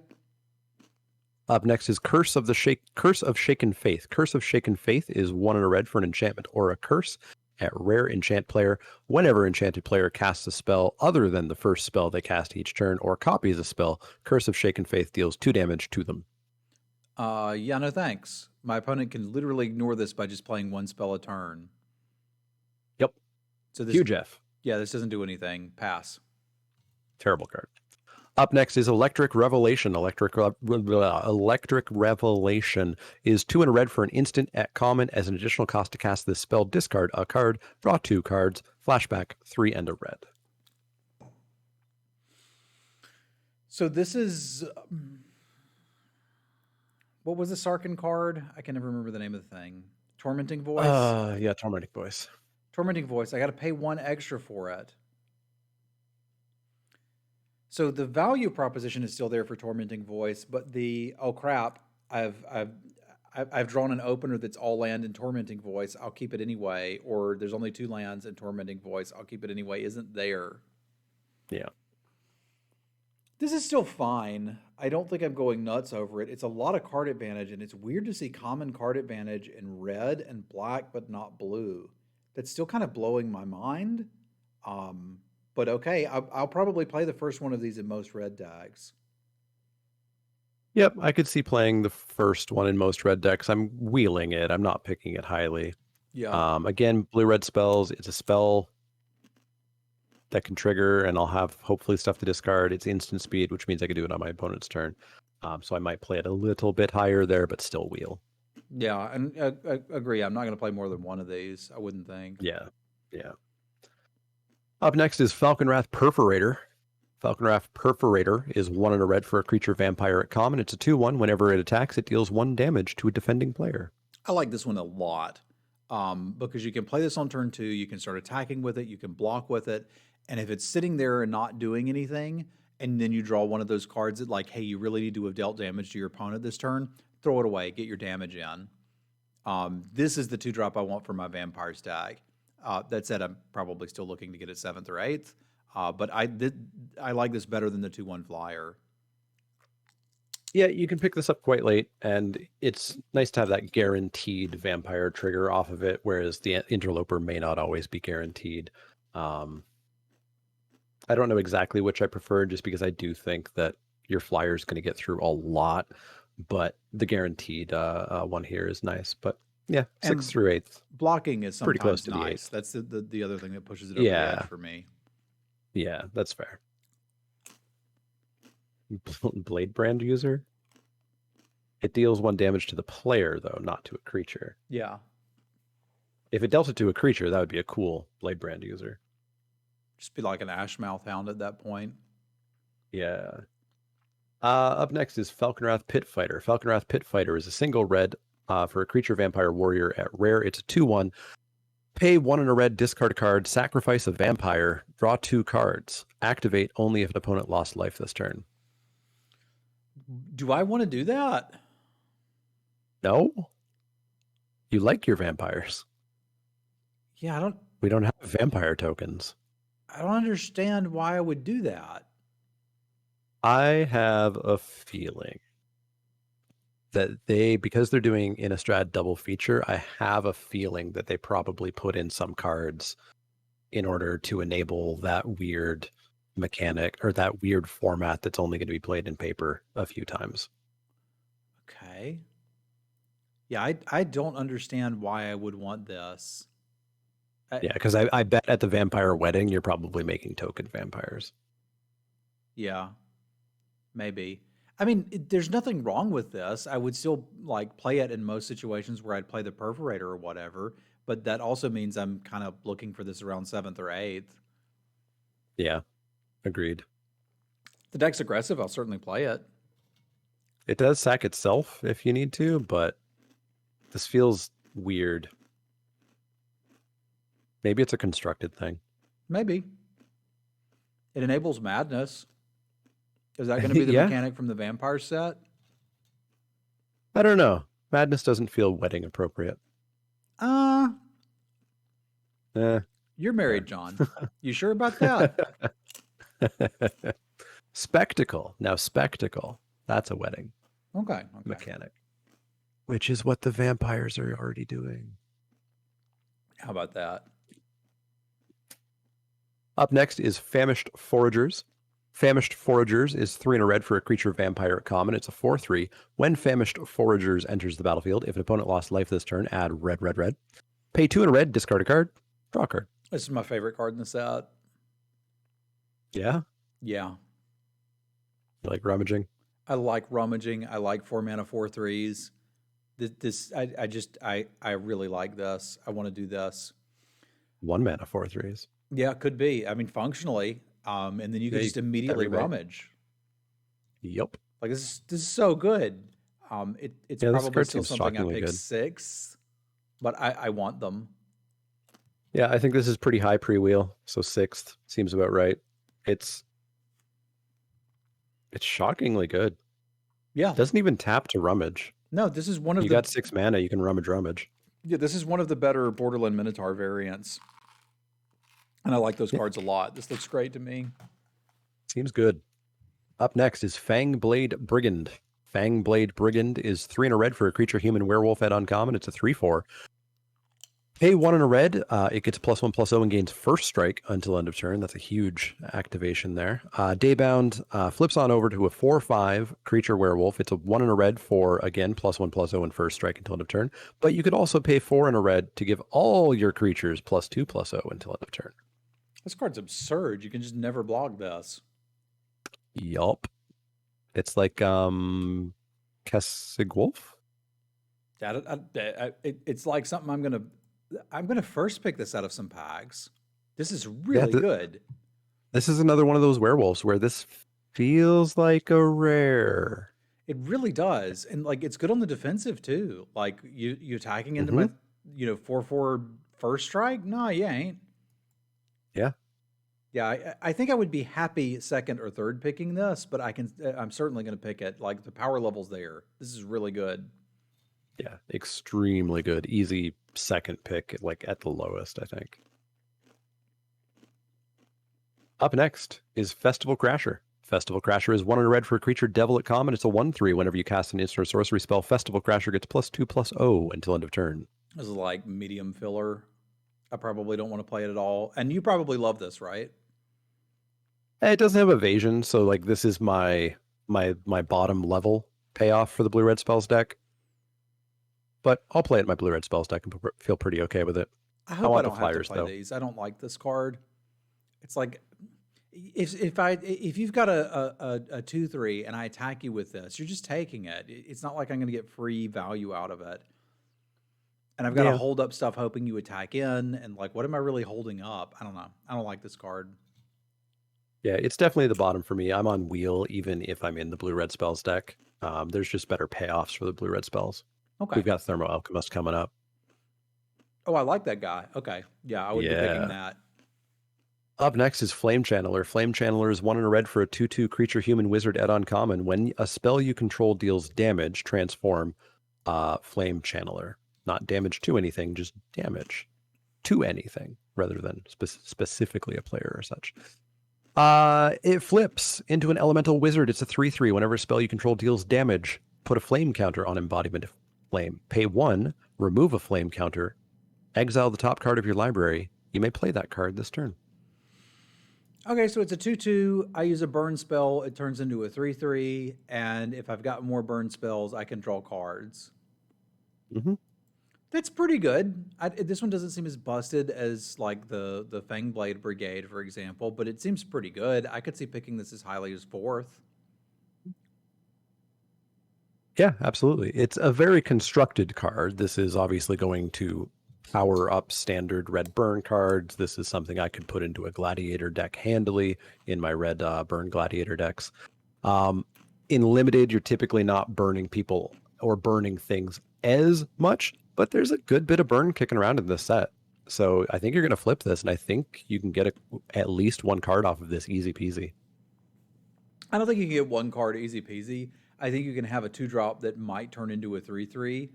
Up next is Curse of Shaken Faith. Curse of Shaken Faith is 1 in a red for an enchantment or a curse at rare enchant player. Whenever enchanted player casts a spell other than the first spell they cast each turn or copies a spell, Curse of Shaken Faith deals 2 damage to them. Yeah, no thanks. My opponent can literally ignore this by just playing 1 spell a turn. Yep. So this, huge F. Yeah, this doesn't do anything. Pass. Terrible card. Up next is Electric Revelation. Electric Revelation is 2 in a red for an instant at common. As an additional cost to cast this spell, discard a card, draw 2 cards, flashback 3 and a red. So this is... what was the Sarkhan card? I can never remember the name of the thing. Tormenting Voice? Yeah, Tormenting Voice. Tormenting Voice. I got to pay 1 extra for it. So the value proposition is still there for Tormenting Voice, but the oh crap, I've drawn an opener that's all land and Tormenting Voice. I'll keep it anyway. Or there's only 2 lands and Tormenting Voice. I'll keep it anyway. Isn't there? Yeah. This is still fine. I don't think I'm going nuts over it. It's a lot of card advantage, and it's weird to see common card advantage in red and black, but not blue. That's still kind of blowing my mind. But okay, I'll probably play the first one of these in most red decks. Yep, I could see playing the first one in most red decks. I'm wheeling it. I'm not picking it highly. Yeah. Again, blue-red spells. It's a spell that can trigger, and I'll have hopefully stuff to discard. It's instant speed, which means I can do it on my opponent's turn. So I might play it a little bit higher there, but still wheel. Yeah, and I agree. I'm not going to play more than one of these, I wouldn't think. Yeah. Up next is Falconwrath Perforator. Falconwrath Perforator is 1 in a red for a creature vampire at common. It's a 2/1. Whenever it attacks, it deals 1 damage to a defending player. I like this one a lot because you can play this on turn 2. You can start attacking with it. You can block with it. And if it's sitting there and not doing anything, and then you draw one of those cards that like, hey, you really need to have dealt damage to your opponent this turn, throw it away. Get your damage in. This is the 2-drop I want for my vampire stack. That said, I'm probably still looking to get it 7th or 8th. But I like this better than the 2/1 flyer. Yeah, you can pick this up quite late, and it's nice to have that guaranteed vampire trigger off of it, whereas the interloper may not always be guaranteed. I don't know exactly which I prefer, just because I do think that your flyer is going to get through a lot, but the guaranteed one here is nice. But yeah, 6th through 8th. Blocking is sometimes pretty close to nice. the 8th. That's the other thing that pushes it over the edge for me. Yeah, that's fair. Blade Brand user? It deals 1 damage to the player, though, not to a creature. Yeah. If it dealt it to a creature, that would be a cool Blade Brand user. Just be like an Ashmouth Hound at that point. Yeah. Up next is Falconwrath Pitfighter. Falconwrath Pitfighter is a single red for a creature vampire warrior at rare. It's a 2/1. Pay 1 in a red, discard a card, sacrifice a vampire, draw 2 cards. Activate only if an opponent lost life this turn. Do I want to do that? No? You like your vampires. Yeah, We don't have vampire tokens. I don't understand why I would do that. I have a feeling that because they're doing Innistrad double feature, I have a feeling that they probably put in some cards in order to enable that weird mechanic or that weird format that's only going to be played in paper a few times. Okay. Yeah, I don't understand why I would want this. Yeah, because I bet at the vampire wedding, you're probably making token vampires. Yeah, maybe. I mean, there's nothing wrong with this. I would still like play it in most situations where I'd play the perforator or whatever, but that also means I'm kind of looking for this around 7th or 8th. Yeah, agreed. The deck's aggressive, I'll certainly play it. It does sack itself if you need to, but this feels weird. Maybe it's a constructed thing. Maybe. It enables madness. Is that going to be the mechanic from the vampire set? I don't know. Madness doesn't feel wedding appropriate. You're married, John. You sure about that? Spectacle. Now, Spectacle. That's a wedding. Okay. Mechanic. Which is what the vampires are already doing. How about that? Up next is Famished Foragers. Famished Foragers is 3 and a red for a creature vampire at common. It's a 4/3. When Famished Foragers enters the battlefield, if an opponent lost life this turn, add red, red, red. Pay 2 and a red, discard a card, draw a card. This is my favorite card in the set. Yeah? Yeah. You like Rummaging? I like Rummaging. I like 4 mana 4/3s. I really like this. I want to do this. 1 mana 4/3s. Yeah, it could be. I mean, functionally, and then you could just immediately rummage. Yep. Like this is so good. It's probably still something I pick good. 6, but I want them. Yeah, I think this is pretty high pre-wheel, so 6th seems about right. It's shockingly good. Yeah. It doesn't even tap to rummage. No, this is one of you got 6 mana, you can rummage. Yeah, this is one of the better Borderland Minotaur variants. And I like those cards a lot. This looks great to me. Seems good. Up next is Fangblade Brigand. Fangblade Brigand is 3 and a red for a creature human werewolf at uncommon. It's a 3/4. Pay 1 and a red. It gets +1/+0 and gains first strike until end of turn. That's a huge activation there. Daybound flips on over to a 4/5 creature werewolf. It's a 1 and a red for, again, +1/+0 and first strike until end of turn. But you could also pay 4 and a red to give all your creatures +2/+0 until end of turn. This card's absurd. You can just never block this. Yup. It's like Kessig Wolf. It's like something I'm gonna first pick this out of some packs. This is really good. This is another one of those werewolves where this feels like a rare. It really does, and like it's good on the defensive too. Like you attacking into my 4/4 first strike. No, you ain't. Yeah. Yeah, I think I would be happy second or third picking this, but I'm certainly going to pick it. Like the power level's there. This is really good. Yeah, extremely good. Easy second pick, like at the lowest, I think. Up next is Festival Crasher. Festival Crasher is 1 and a red for a creature devil at common. It's a 1/3. Whenever you cast an instant or sorcery spell, Festival Crasher gets +2/+0 until end of turn. This is like medium filler. I probably don't want to play it at all. And you probably love this, right? It doesn't have evasion, so like this is my bottom level payoff for the blue-red spells deck. But I'll play it in my blue-red spells deck and feel pretty okay with it. I hope I don't have to play these. I don't like this card. It's like if you've got a 2/3 and I attack you with this, you're just taking it. It's not like I'm going to get free value out of it. And I've got to hold up stuff hoping you attack in. And like, what am I really holding up? I don't know. I don't like this card. Yeah, it's definitely the bottom for me. I'm on wheel even if I'm in the blue-red spells deck. There's just better payoffs for the blue-red spells. Okay. We've got Thermo Alchemist coming up. Oh, I like that guy. Okay. Yeah, I would be picking that. Up next is Flame Channeler. Flame Channeler is 1 and a red for a 2/2 creature human wizard at uncommon. When a spell you control deals damage, transform Flame Channeler. not damage to anything, just damage to anything rather than specifically a player or such. It flips into an elemental wizard. It's a 3/3. Whenever a spell you control deals damage, put a flame counter on embodiment of flame. Pay 1, remove a flame counter, exile the top card of your library. You may play that card this turn. Okay, so it's a 2/2. I use a burn spell. It turns into a 3/3. And if I've got more burn spells, I can draw cards. Mm-hmm. That's pretty good. This one doesn't seem as busted as like the Fangblade Brigade, for example, but it seems pretty good. I could see picking this as highly as 4th. Yeah, absolutely. It's a very constructed card. This is obviously going to power up standard red burn cards. This is something I could put into a gladiator deck handily in my red burn gladiator decks. In limited, you're typically not burning people or burning things as much, but there's a good bit of burn kicking around in this set. So I think you're going to flip this, and I think you can get at least one card off of this easy peasy. I don't think you can get one card easy peasy. I think you can have a 2-drop that might turn into a 3/3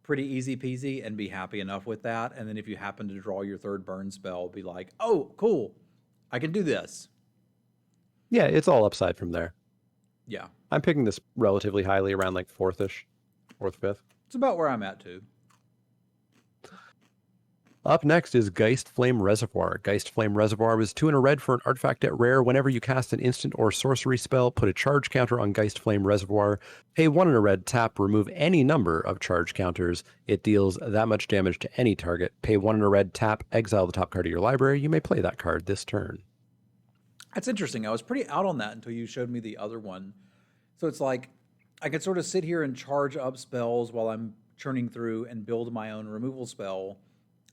pretty easy peasy and be happy enough with that. And then if you happen to draw your 3rd burn spell, be like, oh, cool, I can do this. Yeah, it's all upside from there. Yeah. I'm picking this relatively highly, around like 4th-ish, 4th, 5th. It's about where I'm at too. Up next is Geist Flame Reservoir. Geist Flame Reservoir is 2 and a red for an artifact at rare. Whenever you cast an instant or sorcery spell, put a charge counter on Geist Flame Reservoir. Pay 1 and a red, tap, remove any number of charge counters. It deals that much damage to any target. Pay 1 and a red, tap, exile the top card of your library. You may play that card this turn. That's interesting. I was pretty out on that until you showed me the other one. So it's like I could sort of sit here and charge up spells while I'm churning through and build my own removal spell.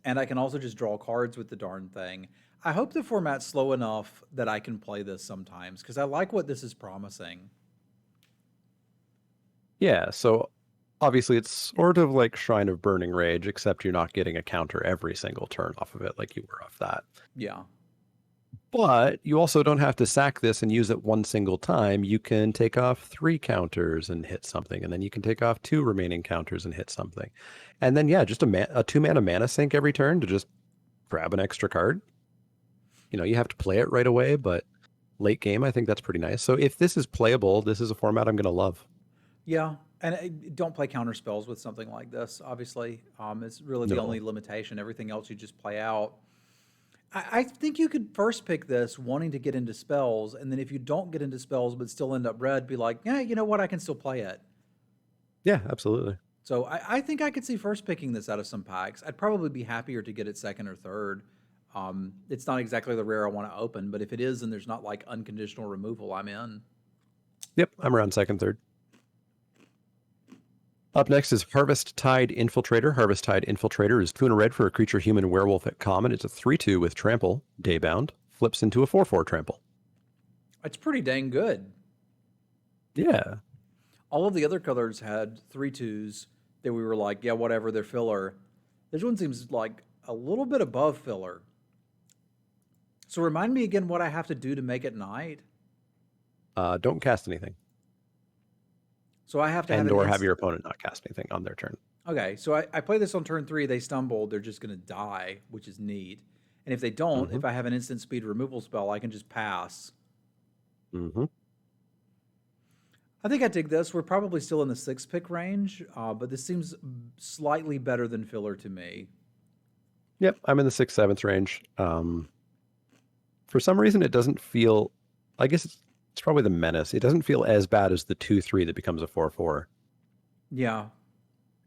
And I can also just draw cards with the darn thing. I hope the format's slow enough that I can play this sometimes, because I like what this is promising. Yeah, so obviously it's sort of like Shrine of Burning Rage, except you're not getting a counter every single turn off of it like you were off that. Yeah. But you also don't have to sack this and use it one single time. You can take off 3 counters and hit something, and then you can take off 2 remaining counters and hit something. And then, yeah, just a 2-mana mana sink every turn to just grab an extra card. You know, you have to play it right away, but late game, I think that's pretty nice. So if this is playable, this is a format I'm going to love. Yeah, and don't play counter spells with something like this, obviously. It's really the only limitation. Everything else you just play out. I think you could first pick this wanting to get into spells, and then if you don't get into spells but still end up red, be like, yeah, you know what, I can still play it. Yeah, absolutely. So I think I could see first picking this out of some packs. I'd probably be happier to get it 2nd or 3rd. It's not exactly the rare I want to open, but if it is and there's not like unconditional removal, I'm in. Yep, I'm around 2nd, 3rd. Up next is Harvest Tide Infiltrator. Harvest Tide Infiltrator is 2 and a red for a creature human werewolf at common. It's a 3/2 with trample, daybound, flips into a 4/4 trample. It's pretty dang good. Yeah. All of the other colors had 3/2s that we were like, yeah, whatever, they're filler. This one seems like a little bit above filler. So remind me again what I have to do to make it night. Don't cast anything. So I have to have your opponent not cast anything on their turn. Okay, so I play this on turn 3, they stumble, they're just going to die, which is neat. And if they don't, if I have an instant speed removal spell, I can just pass. Mm-hmm. I think I dig this. We're probably still in the 6-pick range, but this seems slightly better than filler to me. Yep, I'm in the 6th, 7th range. For some reason, it doesn't feel... I guess it's probably the menace. It doesn't feel as bad as the 2/3 that becomes a 4/4. Yeah.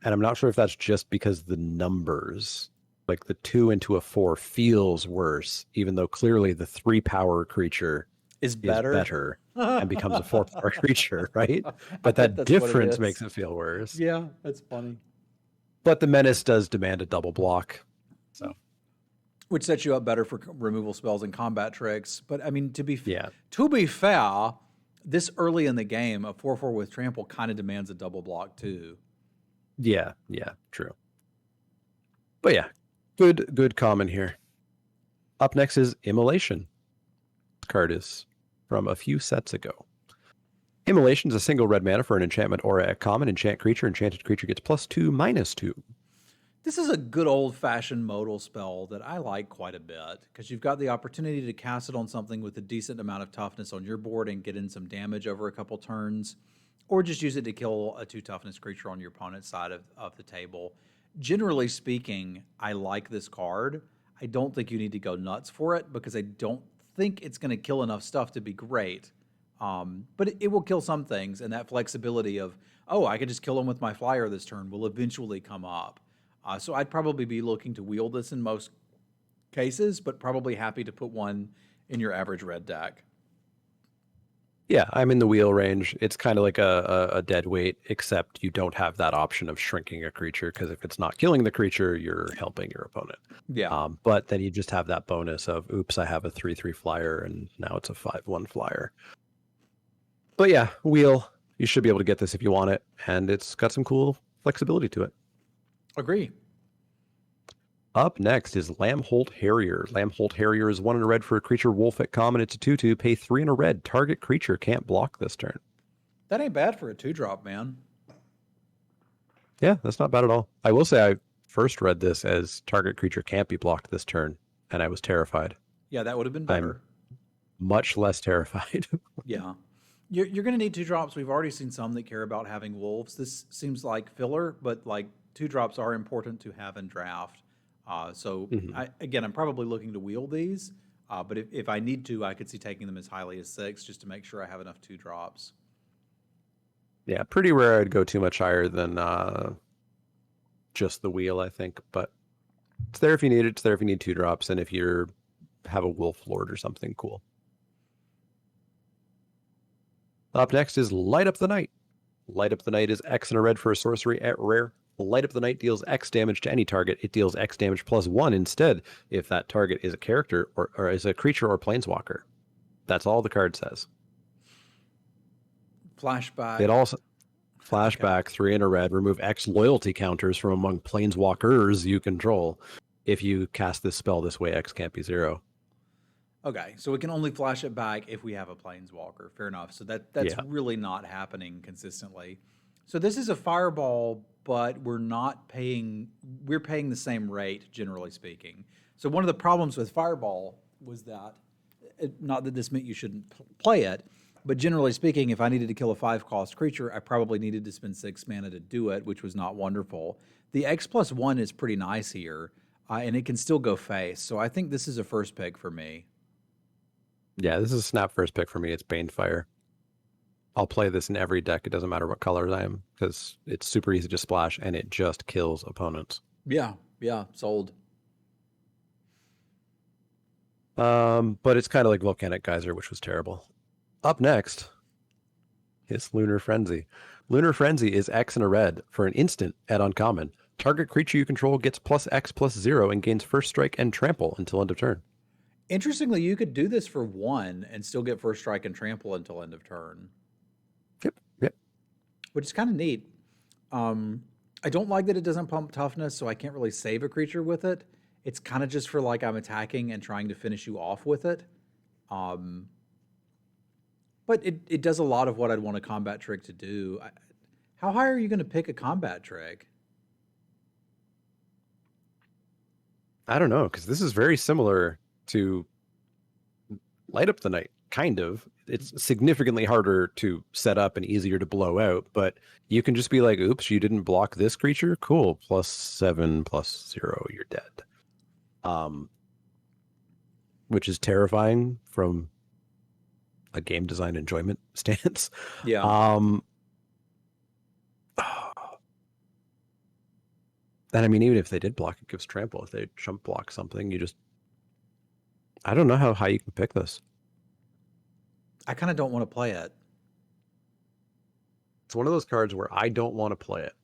And I'm not sure if that's just because the numbers, like the 2 into a 4 feels worse, even though clearly the 3-power creature is better and becomes a 4-power creature, right? But that difference makes it feel worse. Yeah, that's funny. But the menace does demand a double block. So, which sets you up better for removal spells and combat tricks. But I mean, to be fair, this early in the game, a 4/4 with trample kind of demands a double block too. Yeah, true. But yeah, good common here. Up next is Immolation. This card is from a few sets ago. Immolation is a single red mana for an enchantment aura at common. Enchant creature. Enchanted creature gets +2/-2. This is a good old-fashioned modal spell that I like quite a bit because you've got the opportunity to cast it on something with a decent amount of toughness on your board and get in some damage over a couple turns, or just use it to kill a 2 toughness creature on your opponent's side of the table. Generally speaking, I like this card. I don't think you need to go nuts for it because I don't think it's going to kill enough stuff to be great. But it will kill some things, and that flexibility of, oh, I could just kill them with my flyer this turn will eventually come up. So I'd probably be looking to wield this in most cases, but probably happy to put one in your average red deck. Yeah, I'm in the wheel range. It's kind of like a dead weight, except you don't have that option of shrinking a creature, because if it's not killing the creature, you're helping your opponent. Yeah. But then you just have that bonus of, oops, I have a 3/3 flyer, and now it's a 5/1 flyer. But yeah, wheel, you should be able to get this if you want it, and it's got some cool flexibility to it. Agree. Up next is Lambholt Harrier. Lambholt Harrier is 1 in a red for a creature wolf at common. It's a 2/2. Pay 3 in a red. Target creature can't block this turn. That ain't bad for a 2-drop, man. Yeah, that's not bad at all. I will say I first read this as target creature can't be blocked this turn, and I was terrified. Yeah, that would have been better. I'm much less terrified. Yeah. You're going to need 2-drops. We've already seen some that care about having wolves. This seems like filler, but like 2-drops are important to have in draft. So I'm probably looking to wield these, but if I need to, I could see taking them as highly as 6 just to make sure I have enough 2-drops. Yeah, pretty rare I'd go too much higher than just the wheel, I think. But it's there if you need it. It's there if you need 2-drops, and if you have a wolf lord or something cool. Up next is Light Up the Night. Light Up the Night is X in a red for a sorcery at rare. Light Up the Night deals X damage to any target. It deals X damage plus 1 instead if that target is a character or is a creature or planeswalker. That's all the card says. Flashback. It also flashback 3 in a red. Remove X loyalty counters from among planeswalkers you control. If you cast this spell this way, X can't be 0. Okay, so we can only flash it back if we have a planeswalker. Fair enough. So that's really not happening consistently. So this is a fireball, but we're paying the same rate, generally speaking. So one of the problems with fireball was that, not that this meant you shouldn't play it, but generally speaking, if I needed to kill a 5-cost creature, I probably needed to spend 6 mana to do it, which was not wonderful. The X plus 1 is pretty nice here, and it can still go face. So I think this is a first pick for me. Yeah, this is a snap first pick for me. It's Banefire. I'll play this in every deck. It doesn't matter what colors I am, because it's super easy to splash, and it just kills opponents. Yeah, sold. But it's kind of like Volcanic Geyser, which was terrible. Up next is Lunar Frenzy. Lunar Frenzy is X in a red for an instant at uncommon. Target creature you control gets plus X plus 0 and gains first strike and trample until end of turn. Interestingly, you could do this for 1 and still get first strike and trample until end of turn. Yep. Which is kind of neat. I don't like that it doesn't pump toughness, so I can't really save a creature with it. It's kind of just for like I'm attacking and trying to finish you off with it. But it does a lot of what I'd want a combat trick to do. How high are you going to pick a combat trick? I don't know, because this is very similar to Light Up the Night, kind of. It's significantly harder to set up and easier to blow out, but you can just be like, oops, you didn't block this creature? Cool. Plus 7, plus 0, you're dead. Which is terrifying from a game design enjoyment stance. Yeah. And I mean, even if they did block, it gives trample. If they jump block something, I don't know how high you can pick this. I kind of don't want to play it. It's one of those cards where I don't want to play it.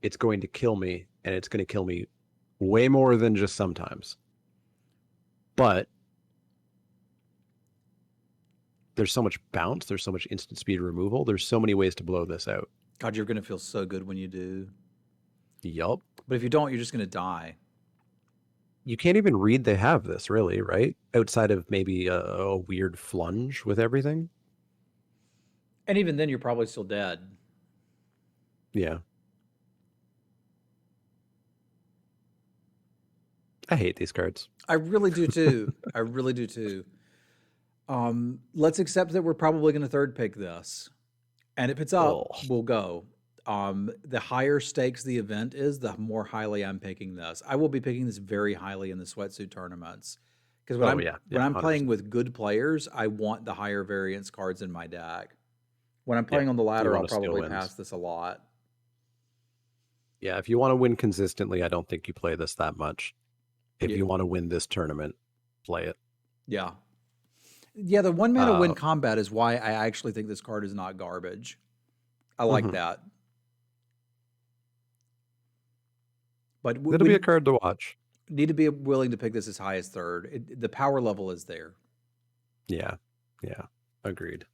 It's going to kill me, and it's going to kill me way more than just sometimes. But there's so much bounce, there's so much instant speed removal, there's so many ways to blow this out. God, you're going to feel so good when you do. Yup. But if you don't, you're just going to die. You can't even read they have this, really, right? Outside of maybe a weird flunge with everything. And even then, you're probably still dead. Yeah. I hate these cards. I really do too. I really do too. Let's accept that we're probably going to third pick this. And if it's up, Oh, we'll go. The higher stakes the event is, the more highly I'm picking this. I will be picking this very highly in the sweatsuit tournaments. Because oh yeah, when I'm playing 100%. with good players, I want the higher variance cards in my deck. When I'm Yeah, playing on the you ladder, I'll want to steal probably wins. pass this a lot. Yeah, if you want to win consistently, I don't think you play this that much. If Yeah. you want to win this tournament, play it. Yeah. Yeah, the one mana win Uh, combat is why I actually think this card is not garbage. I like mhm. that. But It'll be a we card to watch. need to be willing to pick this as high as third. The power level is there. Yeah, agreed.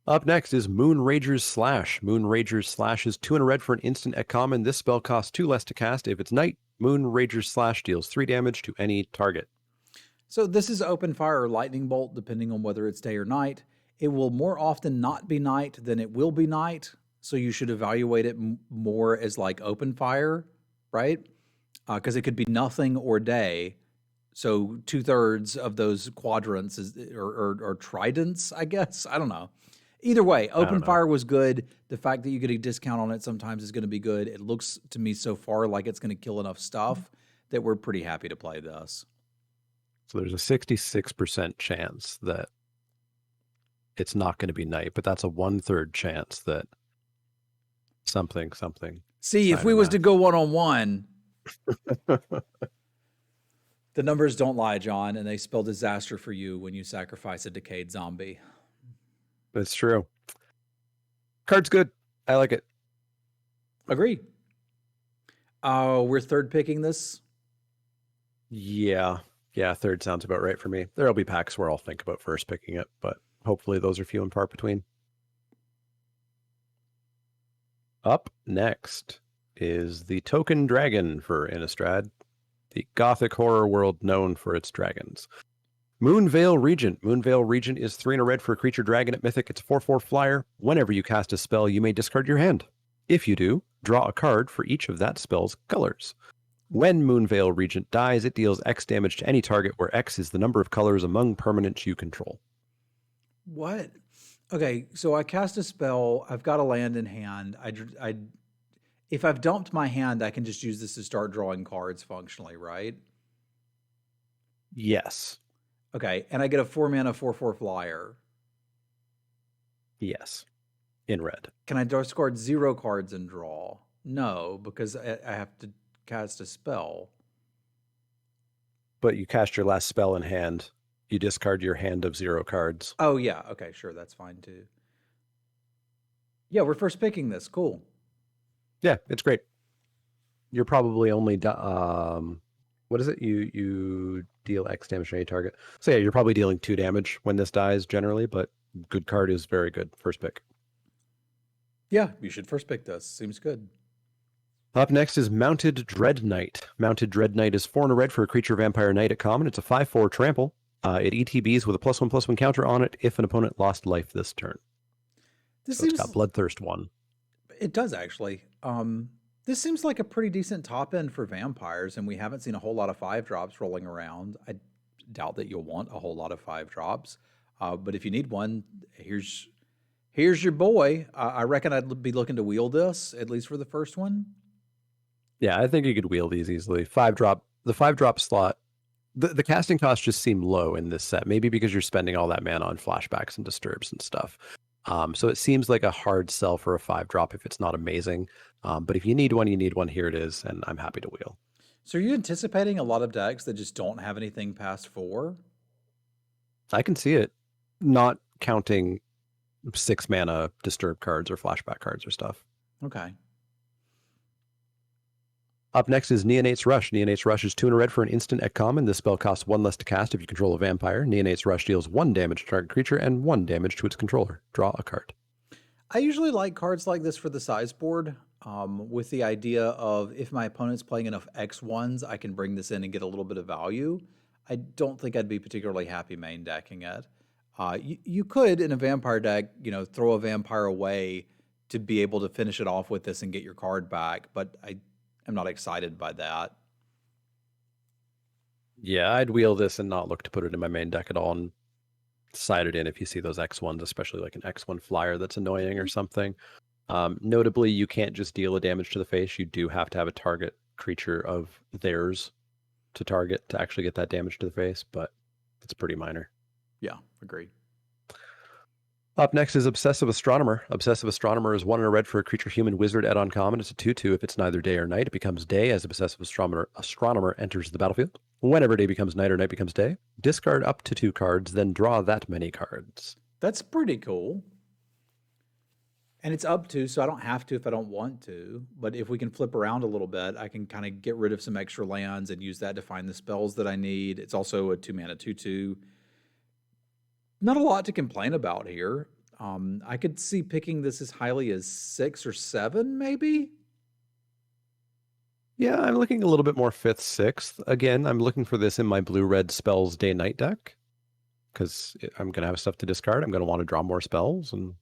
Up next is Moonrager's Slash. Moonrager's Slash is 2 and a red for an instant at common. This spell costs 2 less to cast. If it's night, Moonrager's Slash deals 3 damage to any target. So this is open fire or lightning bolt, depending on whether it's day or night. It will more often not be night than it will be night. So you should evaluate it more as like open fire, right? Because it could be nothing or day. So 2/3 of those quadrants or tridents, I guess. I don't know. Either way, I don't open know. fire was good. The fact that you get a discount on it sometimes is going to be good. It looks to me so far like it's going to kill enough stuff that we're pretty happy to play this. So there's a 66% chance that it's not going to be night, but that's a 1/3 chance that something. See, if we was to go one-on-one, the numbers don't lie, John, and they spell disaster for you when you sacrifice a decayed zombie. That's true. Card's good. I like it. Agree. We're third picking this. Yeah, third sounds about right for me. There'll be packs where I'll think about first picking it, but hopefully those are few and far between. Up next is the Token Dragon for Innistrad, the gothic horror world known for its dragons. Moonveil Regent. Moonveil Regent is 3 and a red for a creature dragon at Mythic. It's a 4/4 flyer. Whenever you cast a spell, you may discard your hand. If you do, draw a card for each of that spell's colors. When Moonveil Regent dies, it deals X damage to any target where X is the number of colors among permanents you control. What? Okay, so I cast a spell. I've got a land in hand. If I've dumped my hand, I can just use this to start drawing cards functionally, right? Yes. Okay, and I get a 4-mana 4/4 flyer. Yes. In red. Can I discard 0 cards and draw? No, because I have to cast a spell. But you cast your last spell in hand. You discard your hand of 0 cards. Oh, yeah. Okay, sure. That's fine too. Yeah, we're first picking this. Cool. Yeah, it's great. You're probably only what is it? You deal X damage to any target. So yeah, you're probably dealing 2 damage when this dies generally, but good card is very good. First pick. Yeah, you should first pick this. Seems good. Up next is Mounted Dread Knight. Mounted Dread Knight is 4 and a red for a creature vampire knight at common. It's a 5/4 trample. It ETBs with a +1/+1 counter on it if an opponent lost life this turn. This So seems it's got Bloodthirst 1. It does actually. This seems like a pretty decent top end for vampires, and we haven't seen a whole lot of 5-drops rolling around. I doubt that you'll want a whole lot of 5-drops, but if you need one, here's your boy. I reckon I'd be looking to wheel this at least for the first one. Yeah, I think you could wheel these easily. 5-drop. The 5-drop slot. The casting costs just seem low in this set, maybe because you're spending all that mana on flashbacks and disturbs and stuff. So it seems like a hard sell for a 5-drop if it's not amazing. But if you need one, here it is, and I'm happy to wheel. So are you anticipating a lot of decks that just don't have anything past 4? I can see it, not counting 6 mana disturb cards or flashback cards or stuff. Okay. Up next is Neonate's Rush. Neonate's Rush is 2 and a red for an instant at common. This spell costs 1 less to cast if you control a vampire. Neonate's Rush deals 1 damage to target creature and 1 damage to its controller. Draw a card. I usually like cards like this for the size board, with the idea of if my opponent's playing enough X1s, I can bring this in and get a little bit of value. I don't think I'd be particularly happy main decking it. You could, in a vampire deck, throw a vampire away to be able to finish it off with this and get your card back, but I'm not excited by that. Yeah, I'd wheel this and not look to put it in my main deck at all and side it in if you see those X1s, especially like an X1 flyer that's annoying or something. Notably, you can't just deal a damage to the face. You do have to have a target creature of theirs to target to actually get that damage to the face, but it's pretty minor. Yeah, agreed. Up next is Obsessive Astronomer. Obsessive Astronomer is 1 and a red for a creature human wizard add-on common. It's a 2/2. If it's neither day or night, it becomes day as Obsessive Astronomer enters the battlefield. Whenever day becomes night or night becomes day, discard up to 2 cards, then draw that many cards. That's pretty cool. And it's up to, so I don't have to if I don't want to. But if we can flip around a little bit, I can kind of get rid of some extra lands and use that to find the spells that I need. It's also a 2-mana 2/2. Not a lot to complain about here. I could see picking this as highly as 6 or 7, maybe. Yeah, I'm looking a little bit more 5th, 6th. Again, I'm looking for this in my blue-red spells day-night deck because I'm going to have stuff to discard. I'm going to want to draw more spells, and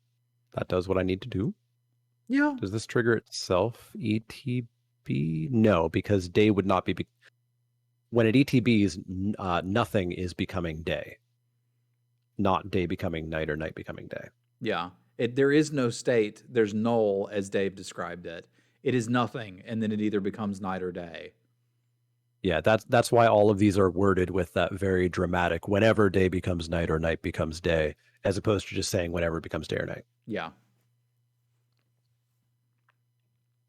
that does what I need to do. Yeah. Does this trigger itself ETB? No, because day would not be... When it ETBs, nothing is becoming day. Not day becoming night or night becoming day. Yeah. There is no state. There's null, as Dave described it. It is nothing, and then it either becomes night or day. Yeah, that's why all of these are worded with that very dramatic whenever day becomes night or night becomes day, as opposed to just saying whenever it becomes day or night. Yeah.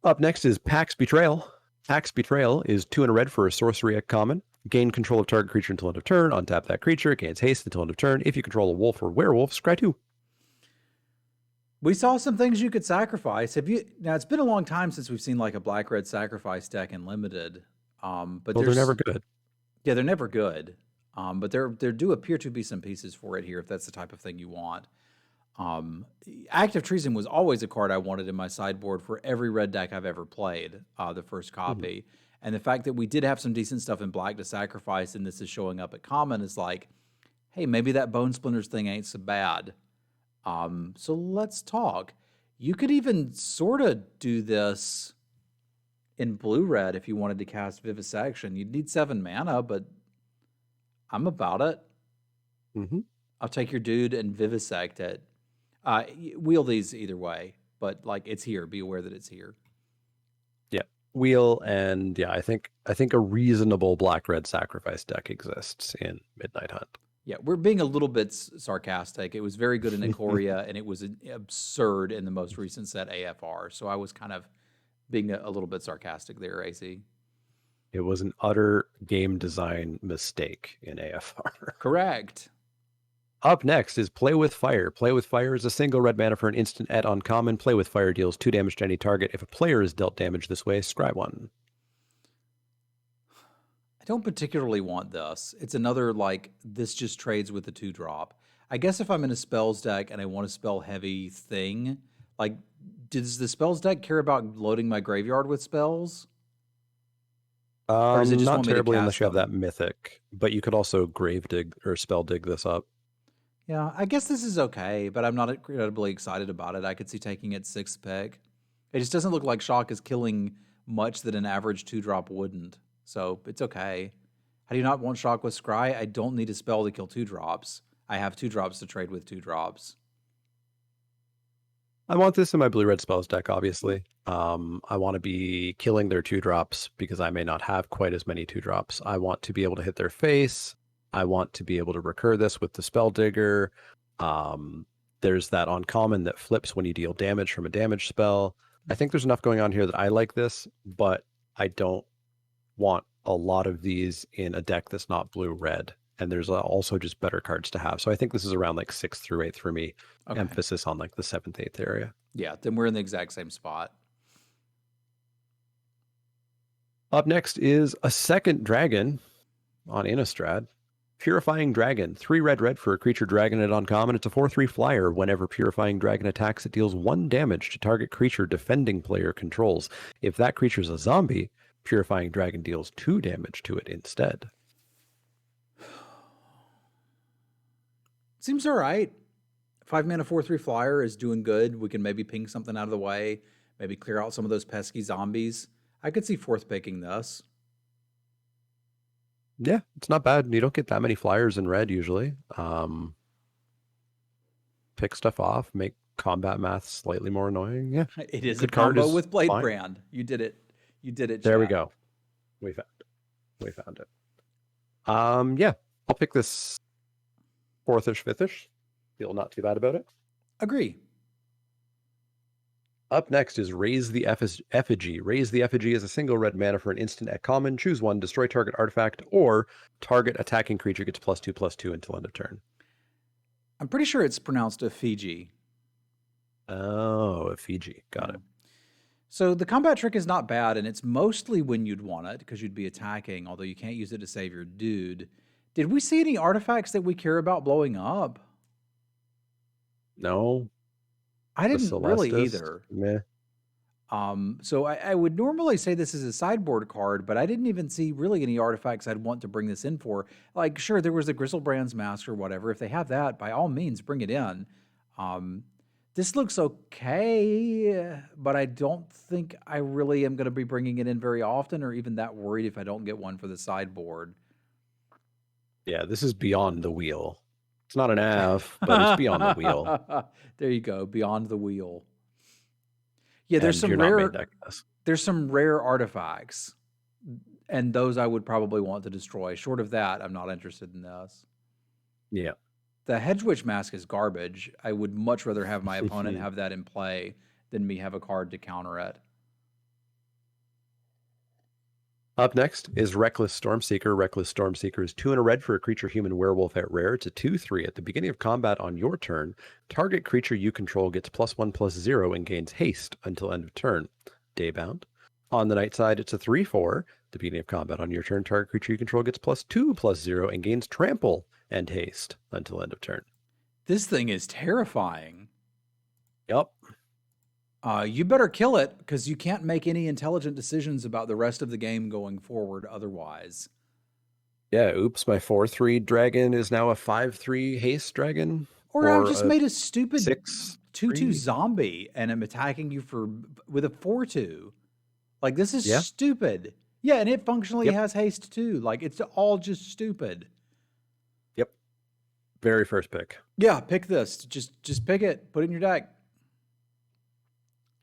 Up next is Pax Betrayal. Pax Betrayal is 2 and a red for a sorcery at common. Gain control of target creature until end of turn. Untap that creature. It gains haste until end of turn. If you control a wolf or werewolf, scry 2. We saw some things you could sacrifice. Have you? Now it's been a long time since we've seen like a black-red sacrifice deck in limited. But Well, they're never good. Yeah, they're never good. But there do appear to be some pieces for it here if that's the type of thing you want. Active Treason was always a card I wanted in my sideboard for every red deck I've ever played, the first copy. Mm-hmm. And the fact that we did have some decent stuff in black to sacrifice and this is showing up at common is like, hey, maybe that Bone Splinters thing ain't so bad. So let's talk. You could even sort of do this in blue-red if you wanted to cast Vivisection. You'd need 7 mana, but I'm about it. Mm-hmm. I'll take your dude and Vivisect it. Wheel these either way, but like it's here. Be aware that it's here. Yeah, wheel, and yeah, I think a reasonable black-red sacrifice deck exists in Midnight Hunt. Yeah, we're being a little bit sarcastic. It was very good in Ikoria, and it was absurd in the most recent set AFR. So I was kind of being a little bit sarcastic there, AC. It was an utter game design mistake in AFR. Correct. Up next is Play with Fire. Play with Fire is a single red mana for an instant add-on common. Play with Fire deals 2 damage to any target. If a player is dealt damage this way, scry 1. I don't particularly want this. It's another, like, this just trades with the 2-drop. I guess if I'm in a spells deck and I want a spell heavy thing, like, does the spells deck care about loading my graveyard with spells? Or does it just not terribly unless you have that mythic, but you could also grave dig or spell dig this up. Yeah, I guess this is okay, but I'm not incredibly excited about it. I could see taking it 6th pick. It just doesn't look like Shock is killing much that an average 2-drop wouldn't. So it's okay. How do you not want Shock with Scry? I don't need a spell to kill 2-drops. I have 2-drops to trade with 2-drops. I want this in my blue-red spells deck, obviously. I want to be killing their 2-drops because I may not have quite as many 2-drops. I want to be able to hit their face. I want to be able to recur this with the Spell Digger. There's that uncommon that flips when you deal damage from a damage spell. I think there's enough going on here that I like this, but I don't want a lot of these in a deck that's not blue-red. And there's also just better cards to have. So I think this is around like 6th through 8th for me. Okay. Emphasis on like the 7th, 8th area. Yeah, then we're in the exact same spot. Up next is a second dragon on Innistrad. Purifying Dragon. 3 red for a creature dragon at uncommon. It's a 4/3 flyer. Whenever Purifying Dragon attacks, it deals 1 damage to target creature defending player controls. If that creature is a zombie, Purifying Dragon deals 2 damage to it instead. Seems all right. 5 mana 4/3 flyer is doing good. We can maybe ping something out of the way. Maybe clear out some of those pesky zombies. I could see 4th picking this. Yeah, it's not bad. You don't get that many flyers in red usually. Pick stuff off, make combat math slightly more annoying. Yeah, It is a good card combo is with Blade fine. Brand. You did it. You did it, There we chat. go. We found it. We found it. Yeah, I'll pick this fourth-ish, fifth-ish. Feel not too bad about it. Agree. Up next is Raise the Effigy. Raise the Effigy is a single red mana for an instant at common. Choose one, destroy target artifact, or target attacking creature gets +2/+2 until end of turn. I'm pretty sure it's pronounced a Fiji. Oh, Effigy. Got Yeah. it. So the combat trick is not bad, and it's mostly when you'd want it because you'd be attacking, although you can't use it to save your dude. Did we see any artifacts that we care about blowing up? No, I the didn't really Celestis. either. Meh. So I would normally say this is a sideboard card, but I didn't even see really any artifacts I'd want to bring this in for. Like, sure, there was the Grizzlebrand's Mask or whatever. If they have that, by all means, bring it in. This looks okay, but I don't think I really am going to be bringing it in very often or even that worried if I don't get one for the sideboard. Yeah, this is beyond the wheel. It's not an F, but it's beyond the wheel. There you go, beyond the wheel. Yeah, And you're not main decking this. there's some rare artifacts, and those I would probably want to destroy. Short of that, I'm not interested in this. Yeah. The Hedgewitch Mask is garbage. I would much rather have my opponent have that in play than me have a card to counter it. Up next is Reckless Stormseeker. Reckless Stormseeker is 2 and a red for a creature human werewolf at rare. It's a 2/3. At the beginning of combat on your turn, target creature you control gets +1/+0 and gains haste until end of turn. Daybound. On the night side, it's a 3/4. At the beginning of combat on your turn, target creature you control gets +2/+0 and gains trample and haste until end of turn. This thing is terrifying. Yep. You better kill it because you can't make any intelligent decisions about the rest of the game going forward otherwise. Yeah, oops, my 4/3 dragon is now a 5/3 haste dragon. Or I just made a stupid 6/3 2/2 zombie and I'm attacking you with a 4/2. Like, this is Yeah. stupid. Yeah, and it functionally Yep. has haste too. Like, it's all just stupid. Yep. Very first pick. Yeah, pick this. Just pick it. Put it in your deck.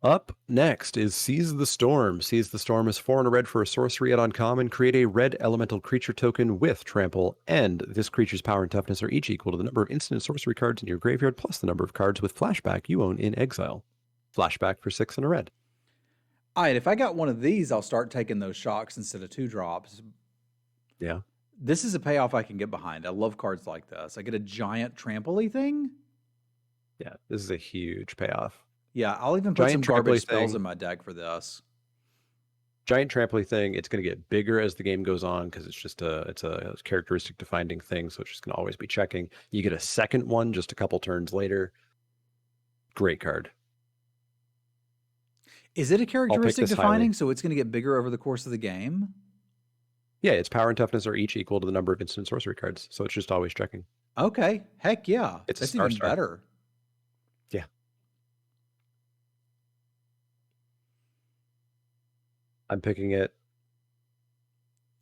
Up next is Seize the Storm. Seize the Storm is 4 and a red for a sorcery at uncommon. Create a red elemental creature token with trample, and this creature's power and toughness are each equal to the number of instant and sorcery cards in your graveyard plus the number of cards with flashback you own in exile. Flashback for 6 and a red. All right, if I got one of these, I'll start taking those shocks instead of 2-drops. Yeah. This is a payoff I can get behind. I love cards like this. I get a giant trample-y thing. Yeah, this is a huge payoff. Yeah, I'll even put some garbage spells in my deck for this. Giant trampoline thing, it's going to get bigger as the game goes on because it's a characteristic defining thing, so it's just going to always be checking. You get a second one just a couple turns later. Great card. Is it a characteristic defining, so it's going to get bigger over the course of the game? Yeah, its power and toughness are each equal to the number of instant sorcery cards, so it's just always checking. Okay, heck yeah. That's even better. Yeah. I'm picking it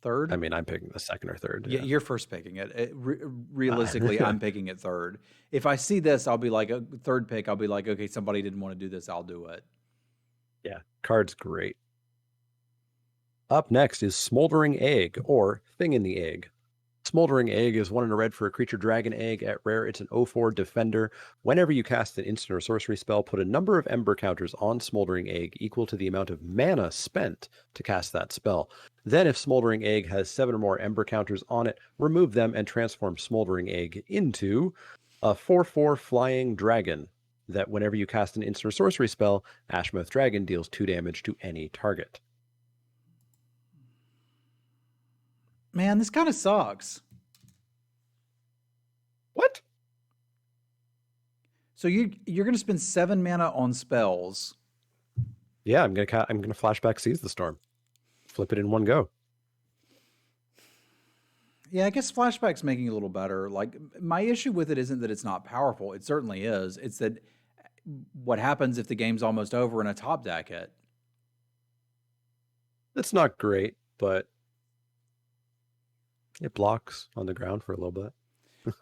third. I mean, I'm picking the second or third. Yeah, you're first picking it. Realistically, I'm picking it third. If I see this, I'll be like, a third pick, I'll be like, okay, somebody didn't want to do this, I'll do it. Yeah, card's great. Up next is Smoldering Egg, or Thing in the Egg. Smoldering Egg is 1 and a red for a creature dragon egg. At rare, it's an 0/4 defender. Whenever you cast an instant or sorcery spell, put a number of ember counters on Smoldering Egg equal to the amount of mana spent to cast that spell. Then, if Smoldering Egg has 7 or more ember counters on it, remove them and transform Smoldering Egg into a 4/4 flying dragon that whenever you cast an instant or sorcery spell, Ashmouth Dragon deals 2 damage to any target. Man, this kind of sucks. What? So you're going to spend 7 mana on spells. Yeah, I'm gonna flashback Seize the Storm. Flip it in one go. Yeah, I guess flashback's making it a little better. Like, my issue with it isn't that it's not powerful. It certainly is. It's that what happens if the game's almost over and I top deck it? That's not great, but It blocks on the ground for a little bit.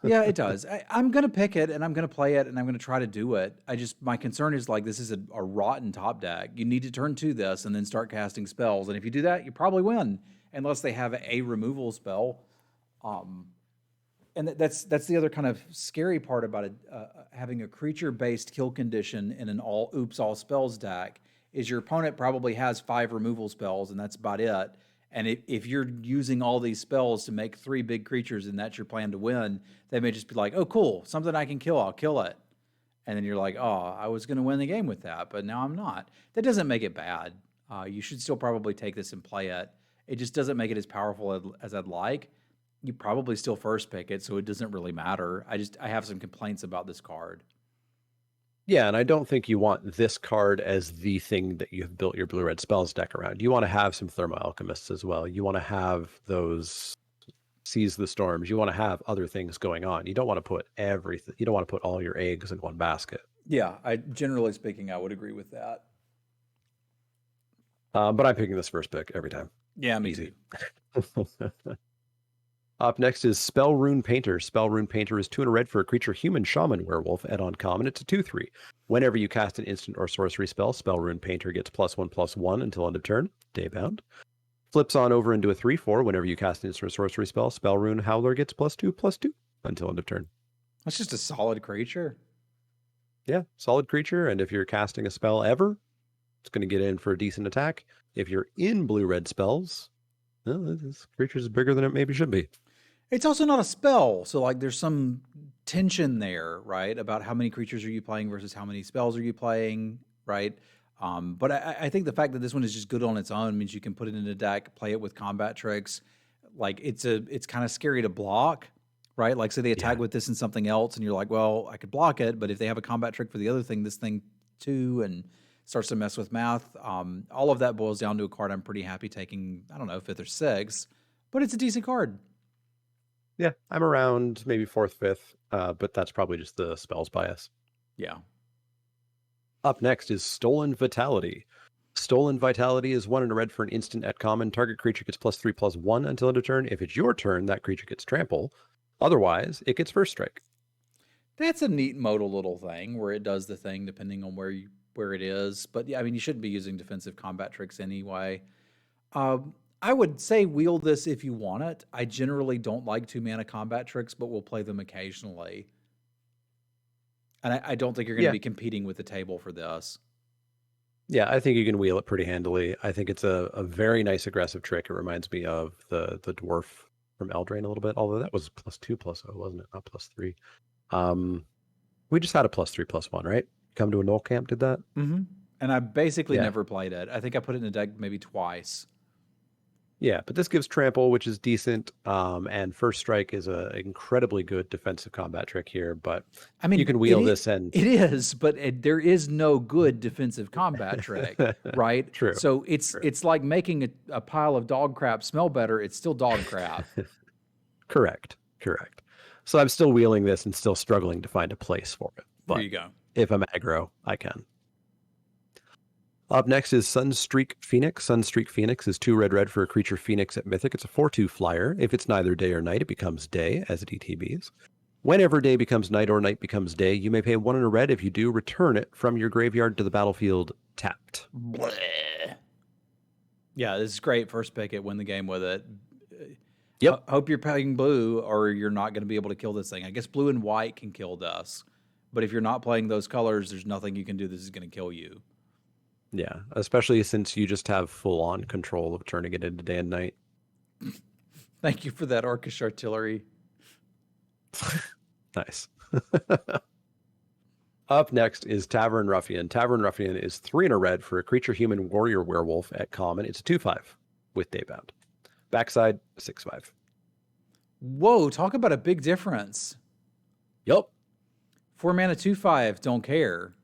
Yeah, it does. I'm going to pick it and I'm going to play it and I'm going to try to do it. My concern is like, this is a rotten top deck. You need to turn to this and then start casting spells. And if you do that, you probably win, unless they have a removal spell. And that's the other kind of scary part about it, having a creature-based kill condition in an all spells deck, is your opponent probably has 5 removal spells and that's about it. And if you're using all these spells to make 3 big creatures and that's your plan to win, they may just be like, oh, cool, something I can kill, I'll kill it. And then you're like, oh, I was going to win the game with that, but now I'm not. That doesn't make it bad. You should still probably take this and play it. It just doesn't make it as powerful as I'd like. You probably still first pick it, so it doesn't really matter. I have some complaints about this card. Yeah, and I don't think you want this card as the thing that you have built your blue-red spells deck around. You want to have some Thermo Alchemists as well. You want to have those Seize the Storms. You want to have other things going on. You don't want to put everything. You don't want to put all your eggs in one basket. Yeah, generally speaking, I would agree with that. But I'm picking this first pick every time. Yeah, me too. Up next is Spellrune Painter. Spellrune Painter is 2 and a red for a creature human shaman werewolf at uncommon. It's a 2/3. Whenever you cast an instant or sorcery spell, Spellrune Painter gets +1/+1 until end of turn. Daybound. Flips on over into a 3/4. Whenever you cast an instant or sorcery spell, Spellrune Howler gets +2/+2 until end of turn. That's just a solid creature. Yeah, solid creature. And if you're casting a spell ever, it's going to get in for a decent attack. If you're in blue-red spells, well, this creature is bigger than it maybe should be. It's also not a spell, so like there's some tension there, right? About how many creatures are you playing versus how many spells are you playing, right? But I think the fact that this one is just good on its own means you can put it in a deck, play it with combat tricks. Like it's kind of scary to block, right? Like say they attack with this and something else, and you're like, well, I could block it, but if they have a combat trick for the other thing, this thing too, and starts to mess with math. All of that boils down to a card I'm pretty happy taking, I don't know, 5th or 6th, but it's a decent card. Yeah, I'm around maybe 4th, 5th, but that's probably just the spells bias. Yeah. Up next is Stolen Vitality. Stolen Vitality is 1 and a red for an instant at common. Target creature gets +3/+1 until end of turn. If it's your turn, that creature gets trample. Otherwise, it gets first strike. That's a neat modal little thing where it does the thing depending on where it is. But yeah, I mean, you shouldn't be using defensive combat tricks anyway. I would say wield this if you want it. I generally don't like 2-mana combat tricks, but we'll play them occasionally. And I don't think you're going to be competing with the table for this. Yeah, I think you can wheel it pretty handily. I think it's a very nice aggressive trick. It reminds me of the dwarf from Eldraine a little bit, although that was +2/+0, wasn't it? Not +3. We just had a +3/+1, right? Come to a null camp, did that? Mm-hmm. And I basically never played it. I think I put it in a deck maybe twice. Yeah, but this gives trample, which is decent, and first strike is an incredibly good defensive combat trick here. But I mean, you can wheel this, and it is, but there is no good defensive combat trick, right? True. So it's like making a pile of dog crap smell better. It's still dog crap. Correct. So I'm still wheeling this and still struggling to find a place for it. But there you go. If I'm aggro, I can. Up next is Sunstreak Phoenix. Sunstreak Phoenix is 2 red for a creature Phoenix at Mythic. It's a 4/2 flyer. If it's neither day or night, it becomes day, as it ETBs. Whenever day becomes night or night becomes day, you may pay 1 and a red. If you do, return it from your graveyard to the battlefield tapped. Bleh. Yeah, this is great. First pick it, win the game with it. Yep. Hope you're playing blue or you're not going to be able to kill this thing. I guess blue and white can kill this. But if you're not playing those colors, there's nothing you can do. This is going to kill you. Yeah, especially since you just have full-on control of turning it into day and night. Thank you for that, Orcish Artillery. Nice. Up next is Tavern Ruffian. Tavern Ruffian is 3 and a red for a creature human warrior werewolf at common. It's a 2/5 with Daybound. Backside, 6/5. Whoa, talk about a big difference. Yep. 4 mana 2/5, don't care.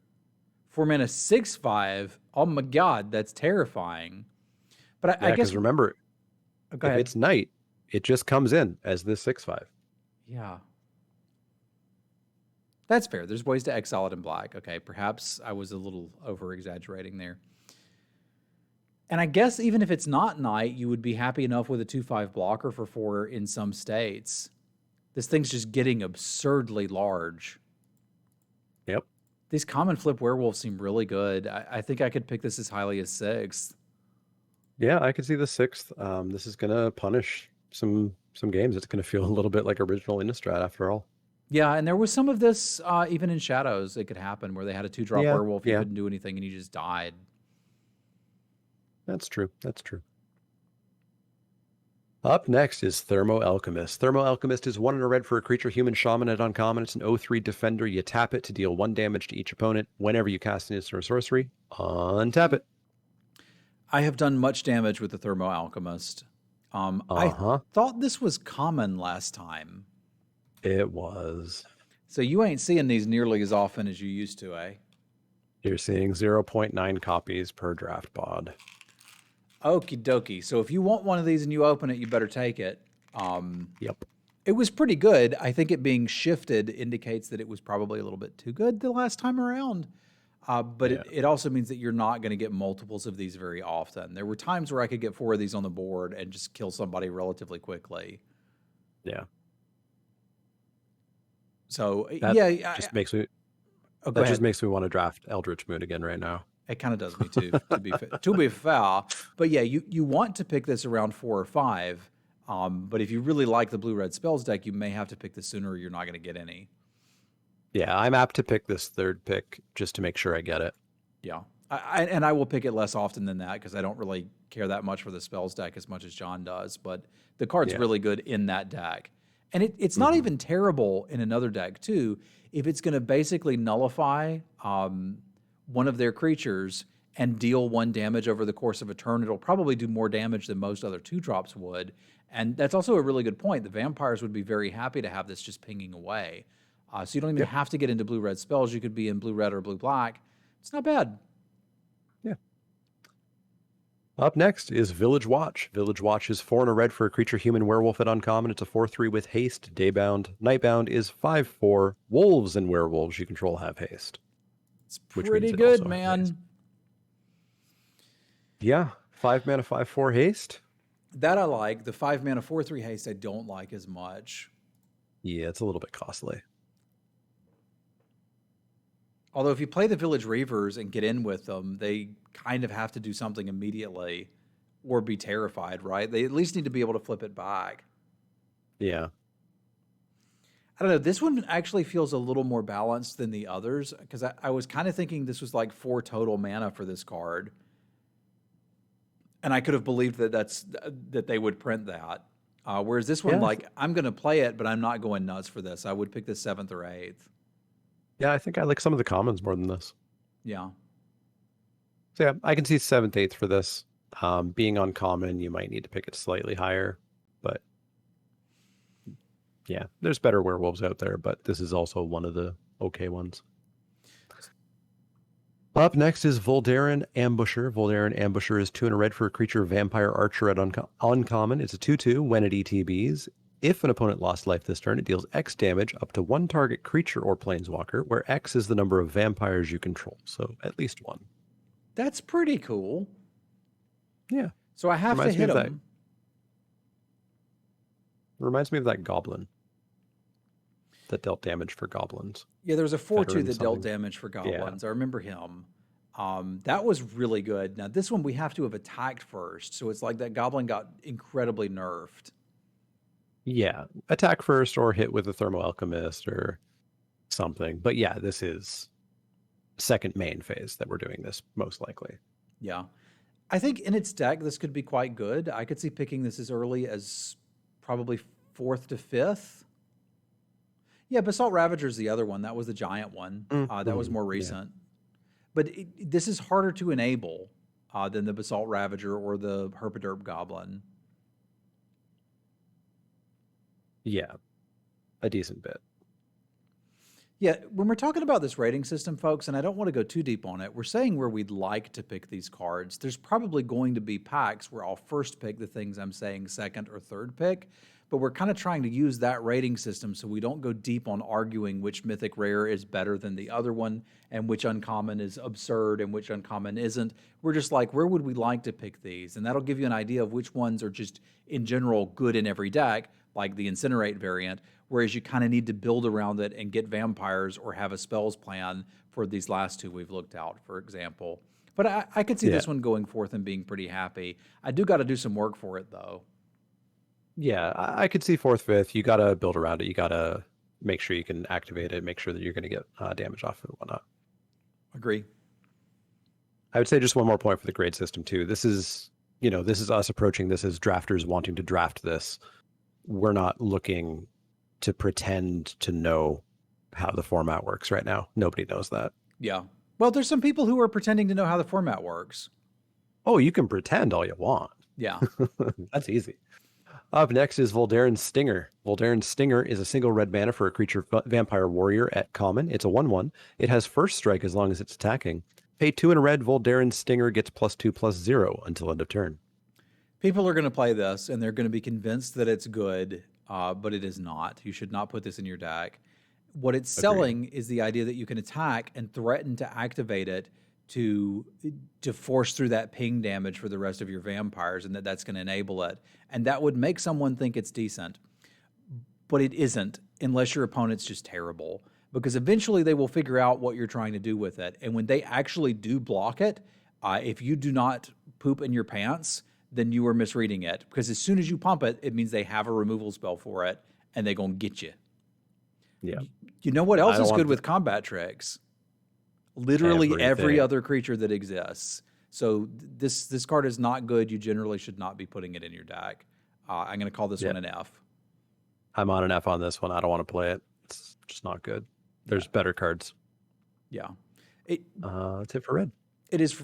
4 mana 6/5, oh my god, that's terrifying. But I guess remember, if it's night, it just comes in as this 6/5. Yeah. That's fair. There's ways to exile it in black. Okay, perhaps I was a little over-exaggerating there. And I guess even if it's not Knight, you would be happy enough with a 2/5 blocker for 4 in some states. This thing's just getting absurdly large. Yep. These common flip werewolves seem really good. I think I could pick this as highly as 6th. Yeah, I could see the 6th. This is gonna punish some games. It's gonna feel a little bit like original Innistrad after all. Yeah, and there was some of this even in Shadows. It could happen where they had a 2-drop Yeah, werewolf. You yeah, couldn't do anything and you just died. that's true. That's true. Up next is Thermo Alchemist. Thermo Alchemist is 1 and a red for a creature, human shaman at uncommon. It's an 0/3 defender. You tap it to deal 1 damage to each opponent. Whenever you cast an instant or sorcery, untap it. I have done much damage with the Thermo Alchemist. I thought this was common last time. It was. So you ain't seeing these nearly as often as you used to, eh? You're seeing 0.9 copies per draft pod. Okie dokie. So if you want one of these and you open it, you better take it. Yep. It was pretty good. I think it being shifted indicates that it was probably a little bit too good the last time around. But Yeah. it also means that you're not going to get multiples of these very often. There were times where I could get 4 of these on the board and just kill somebody relatively quickly. Yeah. So That yeah, just makes me oh, go that ahead. just makes me want to draft Eldritch Moon again right now. It kind of does me too, to be fair. But yeah, you want to pick this around 4 or 5. But if you really like the blue-red spells deck, you may have to pick this sooner or you're not going to get any. Yeah, I'm apt to pick this 3rd pick just to make sure I get it. Yeah. And I will pick it less often than that because I don't really care that much for the spells deck as much as John does. But the card's really good in that deck. And it's not even terrible in another deck, too. If it's going to basically nullify one of their creatures and deal 1 damage over the course of a turn, it'll probably do more damage than most other 2-drops would. And that's also a really good point. The vampires would be very happy to have this just pinging away. So you don't even have to get into blue-red spells. You could be in blue-red or blue-black. It's not bad. Yeah. Up next is Village Watch. Village Watch is 4 and a red for a creature, human werewolf at uncommon. It's a 4/3 with haste. Daybound. Nightbound is 5/4. Wolves and werewolves you control have haste. It's pretty good, also has haste. man. Yeah. 5 mana, 5/4 haste. That I like. The 5 mana 4/3 haste I don't like as much. Yeah, it's a little bit costly. Although if you play the Village Reavers and get in with them, they kind of have to do something immediately or be terrified, right? They at least need to be able to flip it back. Yeah. I don't know. This one actually feels a little more balanced than the others because I was kind of thinking this was like 4 total mana for this card. And I could have believed that they would print that. Whereas this one, like, I'm going to play it, but I'm not going nuts for this. I would pick the 7th or 8th. Yeah, I think I like some of the commons more than this. Yeah. So yeah, I can see 7th, 8th for this. Being uncommon, you might need to pick it slightly higher. But yeah, there's better werewolves out there, but this is also one of the okay ones. Up next is Voldaren Ambusher. Voldaren Ambusher is 2 and a red for a creature, vampire archer at uncommon. It's a 2/2 when it ETBs. If an opponent lost life this turn, it deals X damage up to 1 target creature or planeswalker, where X is the number of vampires you control. So at least 1. That's pretty cool. Yeah. So I have to hit him. Reminds me of that goblin that dealt damage for goblins. Yeah, there was a 4/2 that dealt damage for goblins. Yeah. I remember him. That was really good. Now, this one we have to have attacked first. So it's like that goblin got incredibly nerfed. Yeah, attack first or hit with a Thermo Alchemist or something. But yeah, this is second main phase that we're doing this, most likely. Yeah. I think in its deck, this could be quite good. I could see picking this as early as probably 4th to 5th. Yeah, Basalt Ravager is the other one. That was the giant one. That was more recent. Yeah. But this is harder to enable than the Basalt Ravager or the Herpaderp Goblin. Yeah, a decent bit. Yeah, when we're talking about this rating system, folks, and I don't want to go too deep on it, we're saying where we'd like to pick these cards. There's probably going to be packs where I'll first pick the things I'm saying 2nd or 3rd pick, but we're kind of trying to use that rating system so we don't go deep on arguing which mythic rare is better than the other one and which uncommon is absurd and which uncommon isn't. We're just like, where would we like to pick these? And that'll give you an idea of which ones are just in general good in every deck, like the Incinerate variant, whereas you kind of need to build around it and get vampires or have a spells plan for these last two we've looked out, for example. But I could see this one going forth and being pretty happy. I do got to do some work for it, though. Yeah, I could see 4th, 5th. You got to build around it. You got to make sure you can activate it, make sure that you're going to get damage off and whatnot. Agree. I would say just one more point for the grade system, too. This is, this is us approaching this as drafters wanting to draft this. We're not looking to pretend to know how the format works right now. Nobody knows that. Yeah. Well, there's some people who are pretending to know how the format works. Oh, you can pretend all you want. Yeah. That's easy. Up next is Voldaren's Stinger. Voldaren's Stinger is a single red mana for a creature vampire warrior at common. It's a 1/1. It has first strike as long as it's attacking. Pay 2 in a red, Voldaren's Stinger gets +2/+0 until end of turn. People are going to play this, and they're going to be convinced that it's good, but it is not. You should not put this in your deck. What it's selling is the idea that you can attack and threaten to activate it to force through that ping damage for the rest of your vampires, and that's going to enable it. And that would make someone think it's decent. But it isn't, unless your opponent's just terrible. Because eventually they will figure out what you're trying to do with it. And when they actually do block it, if you do not poop in your pants, then you are misreading it. Because as soon as you pump it, it means they have a removal spell for it, and they're going to get you. Yeah. You know what else is good with combat tricks? Literally every other creature that exists. So this card is not good. You generally should not be putting it in your deck. I'm going to call this one an F. I'm on an F on this one. I don't want to play it. It's just not good. There's better cards. Yeah. That's it for red. It is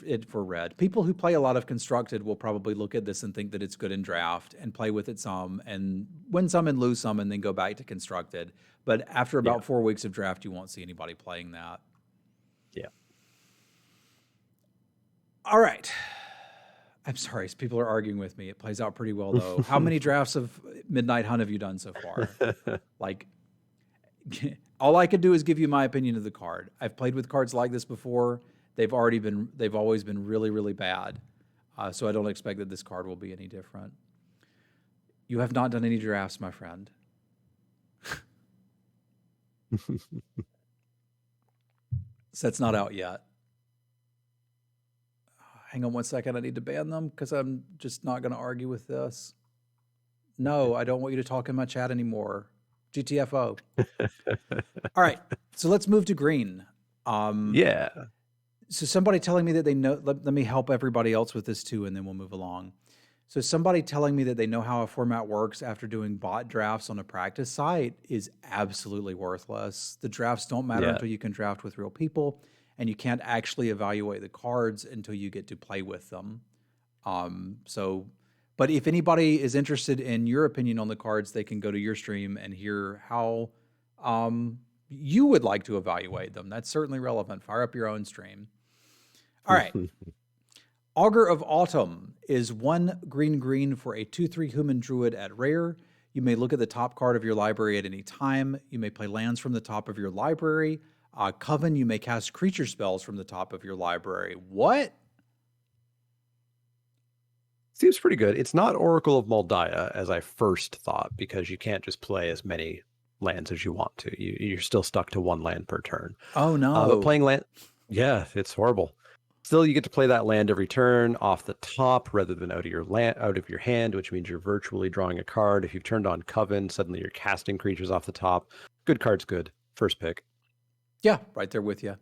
it for red. People who play a lot of Constructed will probably look at this and think that it's good in draft and play with it some and win some and lose some and then go back to Constructed. But after about 4 weeks of draft, you won't see anybody playing that. Yeah. All right. I'm sorry, people are arguing with me. It plays out pretty well, though. How many drafts of Midnight Hunt have you done so far? Like, all I could do is give you my opinion of the card. I've played with cards like this before. They've always been really, really bad. So I don't expect that this card will be any different. You have not done any drafts, my friend. Set's not out yet. Hang on one second. I need to ban them because I'm just not going to argue with this. No, I don't want you to talk in my chat anymore. GTFO. All right. So let's move to green. Yeah. So somebody telling me that they know, let me help everybody else with this too, and then we'll move along. So somebody telling me that they know how a format works after doing bot drafts on a practice site is absolutely worthless. The drafts don't matter until you can draft with real people, and you can't actually evaluate the cards until you get to play with them. But if anybody is interested in your opinion on the cards, they can go to your stream and hear how you would like to evaluate them. That's certainly relevant. Fire up your own stream. All right. Augur of Autumn is 1 green for a 2/3 human druid at rare. You may look at the top card of your library at any time. You may play lands from the top of your library. Coven, you may cast creature spells from the top of your library. What? Seems pretty good. It's not Oracle of Moldiah as I first thought, because you can't just play as many lands as you want to. You're still stuck to 1 land per turn. Oh, no. But playing land, yeah, it's horrible. Still, you get to play that land every turn off the top rather than out of your hand, which means you're virtually drawing a card. If you've turned on Coven, suddenly you're casting creatures off the top. Good card's good. First pick. Yeah, right there with you.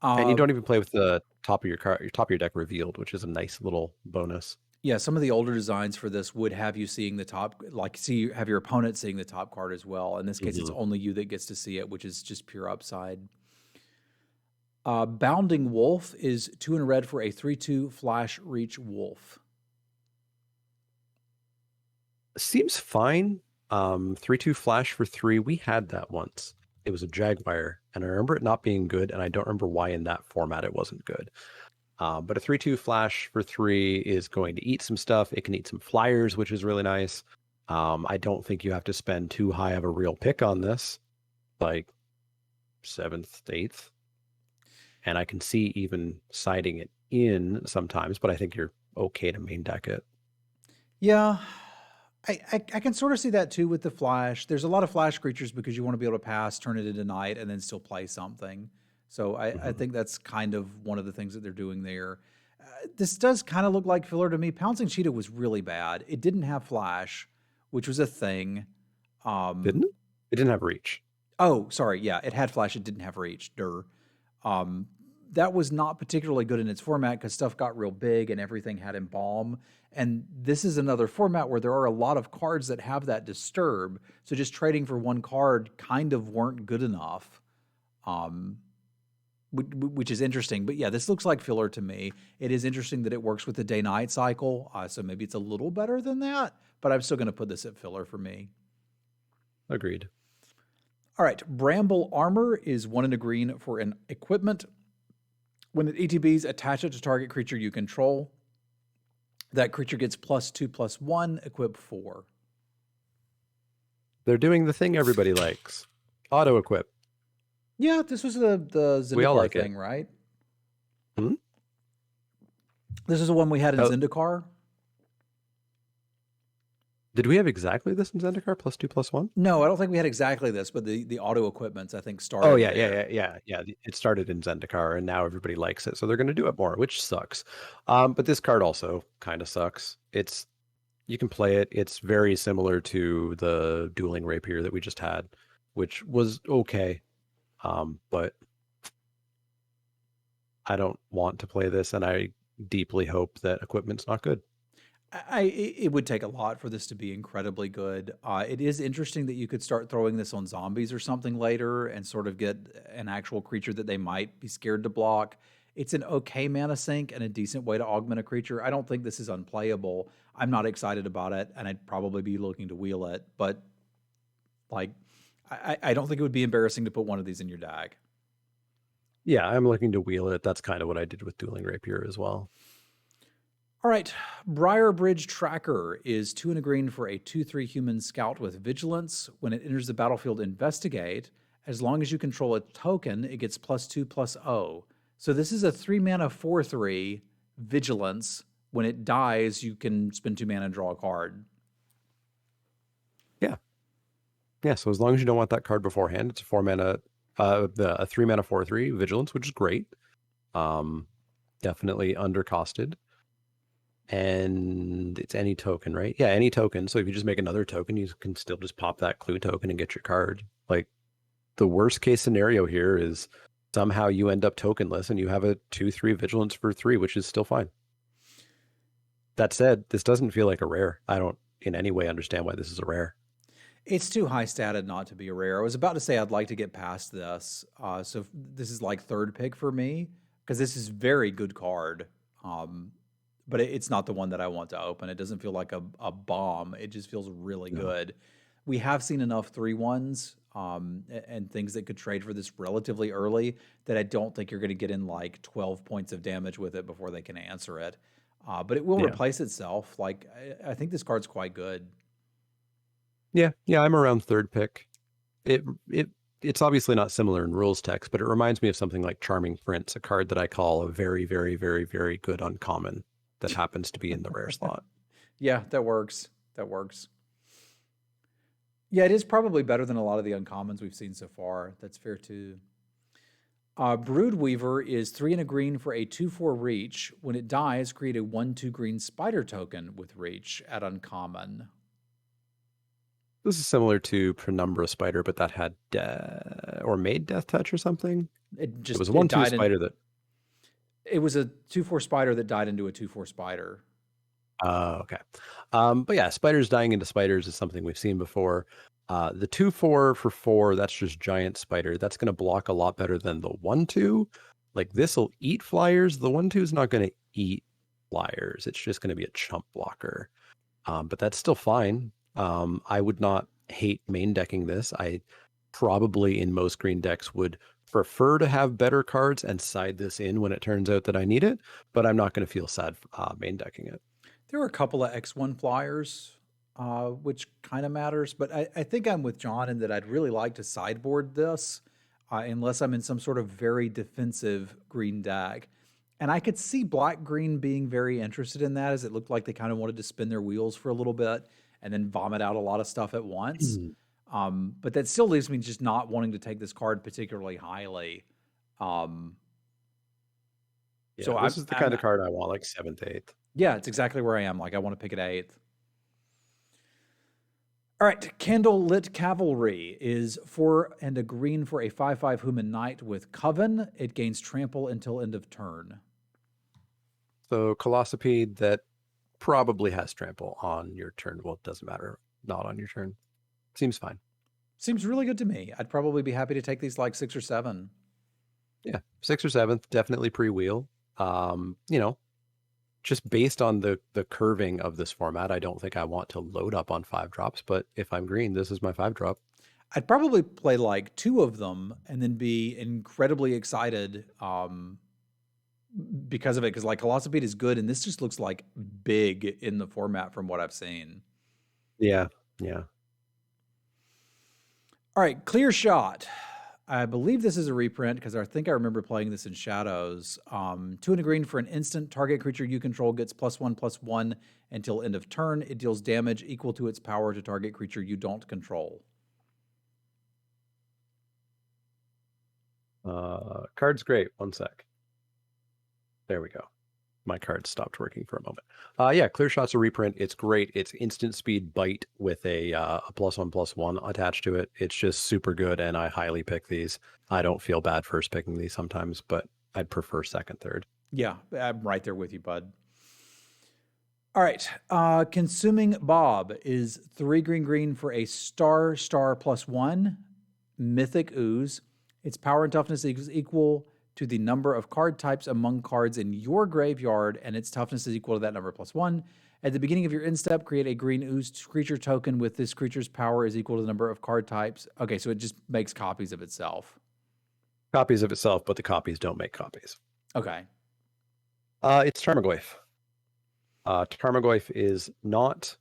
And you don't even play with the top of your deck revealed, which is a nice little bonus. Yeah, some of the older designs for this would have you seeing the top, have your opponent seeing the top card as well. In this case, it's only you that gets to see it, which is just pure upside. Bounding Wolf is 2 in red for a 3/2 flash reach wolf. Seems fine. 3/2 flash for 3. We had that once. It was a Jaguar, and I remember it not being good, and I don't remember why in that format it wasn't good. But a 3/2 flash for 3 is going to eat some stuff. It can eat some flyers, which is really nice. I don't think you have to spend too high of a real pick on this, like 7th, 8th. And I can see even siding it in sometimes, but I think you're okay to main deck it. Yeah, I can sort of see that too with the flash. There's a lot of flash creatures because you want to be able to pass, turn it into night, and then still play something. So I think that's kind of one of the things that they're doing there. This does kind of look like filler to me. Pouncing Cheetah was really bad. It didn't have flash, which was a thing. Didn't it? It didn't have reach. Oh, sorry. Yeah, it had flash. It didn't have reach. That was not particularly good in its format because stuff got real big and everything had embalm. And this is another format where there are a lot of cards that have that disturb. So just trading for one card kind of weren't good enough, which is interesting. But yeah, this looks like filler to me. It is interesting that it works with the day-night cycle. So maybe it's a little better than that, but I'm still going to put this at filler for me. Agreed. All right, Bramble Armor is 1 and a green for an equipment. When it ETBs, attach it to target creature you control. That creature gets +2/+1, equip 4. They're doing the thing everybody likes. Auto equip. Yeah, this was the We all Zendikar like thing, right? Hmm? This is the one we had in Zendikar? Did we have exactly this in Zendikar, +2/+1? No, I don't think we had exactly this, but the auto equipments, I think, started Oh, yeah. It started in Zendikar, and now everybody likes it, so they're going to do it more, which sucks. But this card also kind of sucks. You can play it. It's very similar to the Dueling Rapier that we just had, which was okay. But I don't want to play this, and I deeply hope that equipment's not good. It would take a lot for this to be incredibly good. It is interesting that you could start throwing this on zombies or something later and sort of get an actual creature that they might be scared to block. It's an okay mana sink and a decent way to augment a creature. I don't think this is unplayable. I'm not excited about it, and I'd probably be looking to wheel it. But like, I don't think it would be embarrassing to put one of these in your deck. Yeah, I'm looking to wheel it. That's kind of what I did with Dueling Rapier as well. All right, Briarbridge Tracker is 2 and a green for a 2/3 human scout with vigilance. When it enters the battlefield, investigate. As long as you control a token, it gets +2/+0. So this is a 3 mana 4/3 vigilance. When it dies, you can spend 2 mana and draw a card. Yeah, so as long as you don't want that card beforehand, it's a 4 mana, a 3 mana 4/3 vigilance, which is great. Definitely undercosted. And it's any token, right? Yeah, any token. So if you just make another token, you can still just pop that clue token and get your card. Like, the worst case scenario here is somehow you end up tokenless and you have a 2/3 vigilance for 3, which is still fine. That said, this doesn't feel like a rare. I don't in any way understand why this is a rare. It's too high statted not to be a rare. I was about to say I'd like to get past this. So this is like third pick for me because this is very good card. But it's not the one that I want to open. It doesn't feel like a bomb. It just feels really good. We have seen enough 3/1s and things that could trade for this relatively early that I don't think you're going to get in like 12 points of damage with it before they can answer it. But it will replace itself. Like, I think this card's quite good. Yeah, I'm around third pick. It's obviously not similar in rules text, but it reminds me of something like Charming Prince, a card that I call a very, very, very, very good uncommon that happens to be in the rare slot. Yeah, that works. Yeah, it is probably better than a lot of the uncommons we've seen so far. That's fair too. Broodweaver is 3 and a green for a 2/4 reach. When it dies, create a 1/2 green spider token with reach at uncommon. This is similar to Penumbra Spider, but that had or made Death Touch or something. It was a 1/2 spider that. It was a 2/4 spider that died into a 2/4 spider. Okay. But yeah, spiders dying into spiders is something we've seen before. The 2/4 for 4, that's just giant spider. That's going to block a lot better than the 1/2. Like, this will eat flyers. The 1/2 is not going to eat flyers. It's just going to be a chump blocker. But that's still fine. I would not hate main decking this. I probably in most green decks would prefer to have better cards and side this in when it turns out that I need it, but I'm not going to feel sad main decking it. There are a couple of X1 flyers, which kind of matters, but I think I'm with John in that I'd really like to sideboard this, unless I'm in some sort of very defensive green deck. And I could see black-green being very interested in that, as it looked like they kind of wanted to spin their wheels for a little bit and then vomit out a lot of stuff at once. But that still leaves me just not wanting to take this card particularly highly. Yeah, So this is the kind of card I want, like 7th, 8th. Yeah, it's exactly where I am. Like, I want to pick it 8th. All right, Candlelit Cavalry is 4 and a green for a 5/5 human knight with Coven. It gains trample until end of turn. So Colossopede that probably has trample on your turn. Well, it doesn't matter. Not on your turn. Seems fine. Seems really good to me. I'd probably be happy to take these like 6 or 7. Yeah, 6th or 7th, definitely pre-wheel. Just based on the curving of this format, I don't think I want to load up on 5 drops, but if I'm green, this is my 5 drop. I'd probably play like 2 of them and then be incredibly excited because of it, because like Colossopede is good, and this just looks like big in the format from what I've seen. Yeah. All right, Clear Shot. I believe this is a reprint because I think I remember playing this in Shadows. 2 and a green for an instant. Target creature you control gets +1/+1 until end of turn. It deals damage equal to its power to target creature you don't control. Card's great. One sec. There we go. My card stopped working for a moment. Yeah, Clear Shot's a reprint. It's great. It's instant speed bite with a +1/+1 attached to it. It's just super good, and I highly pick these. I don't feel bad first picking these sometimes, but I'd prefer second, third. Yeah, I'm right there with you, bud. All right, Consuming Bob is 3 green for a star +1 mythic ooze. Its power and toughness is equal to the number of card types among cards in your graveyard, and its toughness is equal to that number +1. At the beginning of your end step, create a green ooze creature token with this creature's power is equal to the number of card types. Okay, so it just makes copies of itself. Copies of itself, but the copies don't make copies. Okay. It's Tarmogoyf. Tarmogoyf is not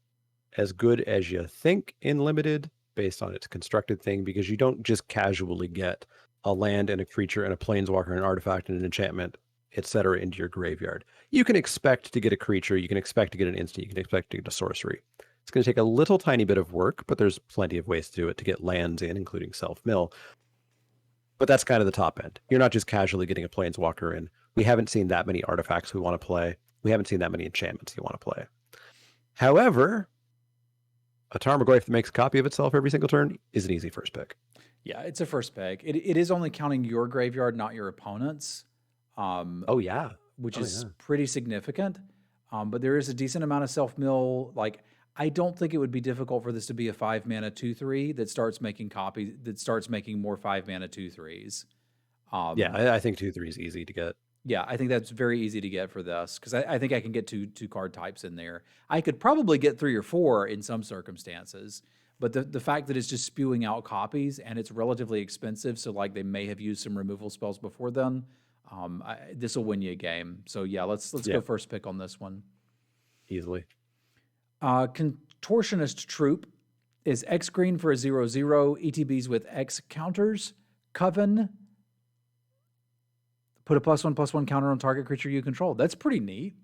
as good as you think in Limited based on its constructed thing, because you don't just casually get a land and a creature and a planeswalker and an artifact and an enchantment, etc. into your graveyard. You can expect to get a creature, you can expect to get an instant, you can expect to get a sorcery. It's going to take a little tiny bit of work, but there's plenty of ways to do it to get lands in, including self-mill. But that's kind of the top end. You're not just casually getting a planeswalker in. We haven't seen that many artifacts we want to play. We haven't seen that many enchantments you want to play. However, a Tarmogoyf that makes a copy of itself every single turn is an easy first pick. Yeah, it's a first pick. It is only counting your graveyard, not your opponent's. Which is pretty significant. But there is a decent amount of self-mill. Like, I don't think it would be difficult for this to be a 5-mana 2/3 that starts making copies, that starts making more 5-mana 2/3s. I think 2/3 is easy to get. Yeah, I think that's very easy to get for this, because I think I can get two card types in there. I could probably get 3 or 4 in some circumstances, but the fact that it's just spewing out copies and it's relatively expensive, so like they may have used some removal spells before then, this will win you a game. So yeah, let's go first pick on this one. Easily. Contortionist Troop is X green for a 0/0, ETBs with X counters. Coven, put a +1/+1 counter on target creature you control. That's pretty neat.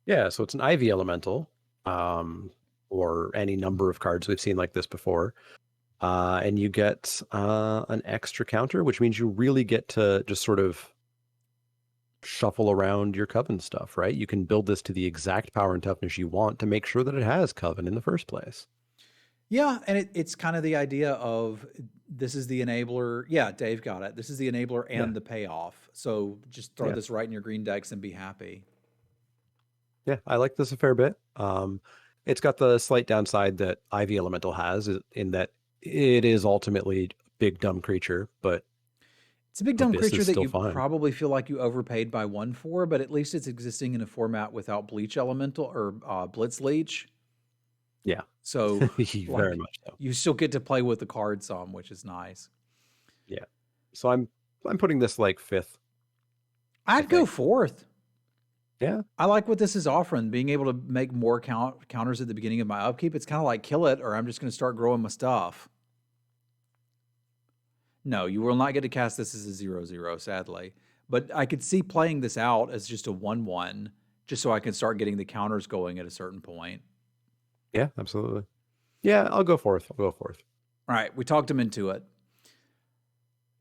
Yeah, so it's an Ivy Elemental, or any number of cards we've seen like this before. And you get an extra counter, which means you really get to just sort of shuffle around your Coven stuff, right? You can build this to the exact power and toughness you want to make sure that it has Coven in the first place. Yeah, and it's kind of the idea of this is the enabler. Yeah, Dave got it. This is the enabler and the payoff. So just throw this right in your green decks and be happy. Yeah, I like this a fair bit. It's got the slight downside that Ivy Elemental has, in that it is ultimately a big dumb creature, but it's a big dumb creature that you probably feel like you overpaid by 1 for, but at least it's existing in a format without Bleach Elemental or Blitz Leech. Yeah. So very much so. You still get to play with the card some, which is nice. Yeah. So I'm I'm putting this like fifth, I I'd go think. fourth. Yeah. I like what this is offering, being able to make more counters at the beginning of my upkeep. It's kind of like kill it, or I'm just going to start growing my stuff. No, you will not get to cast this as a 0/0, sadly. But I could see playing this out as just a 1/1, just so I can start getting the counters going at a certain point. Yeah, absolutely. Yeah, I'll go fourth. I'll go fourth. All right, we talked him into it.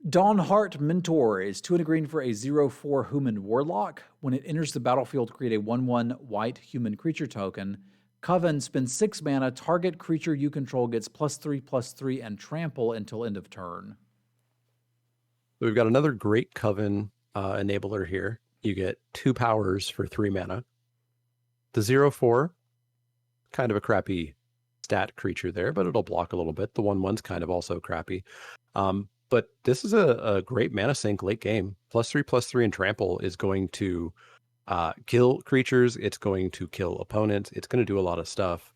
Donhart Mentor is 2 and a green for a 0/4 human warlock. When it enters the battlefield, create a 1/1 white human creature token. Coven spends 6 mana. Target creature you control gets +3/+3 and trample until end of turn. So we've got another great Coven enabler here. You get 2 powers for 3 mana. The 0/4, kind of a crappy stat creature there, but it'll block a little bit. The 1/1's kind of also crappy. But this is a great mana sink late game. +3/+3 and trample is going to kill creatures. It's going to kill opponents. It's going to do a lot of stuff.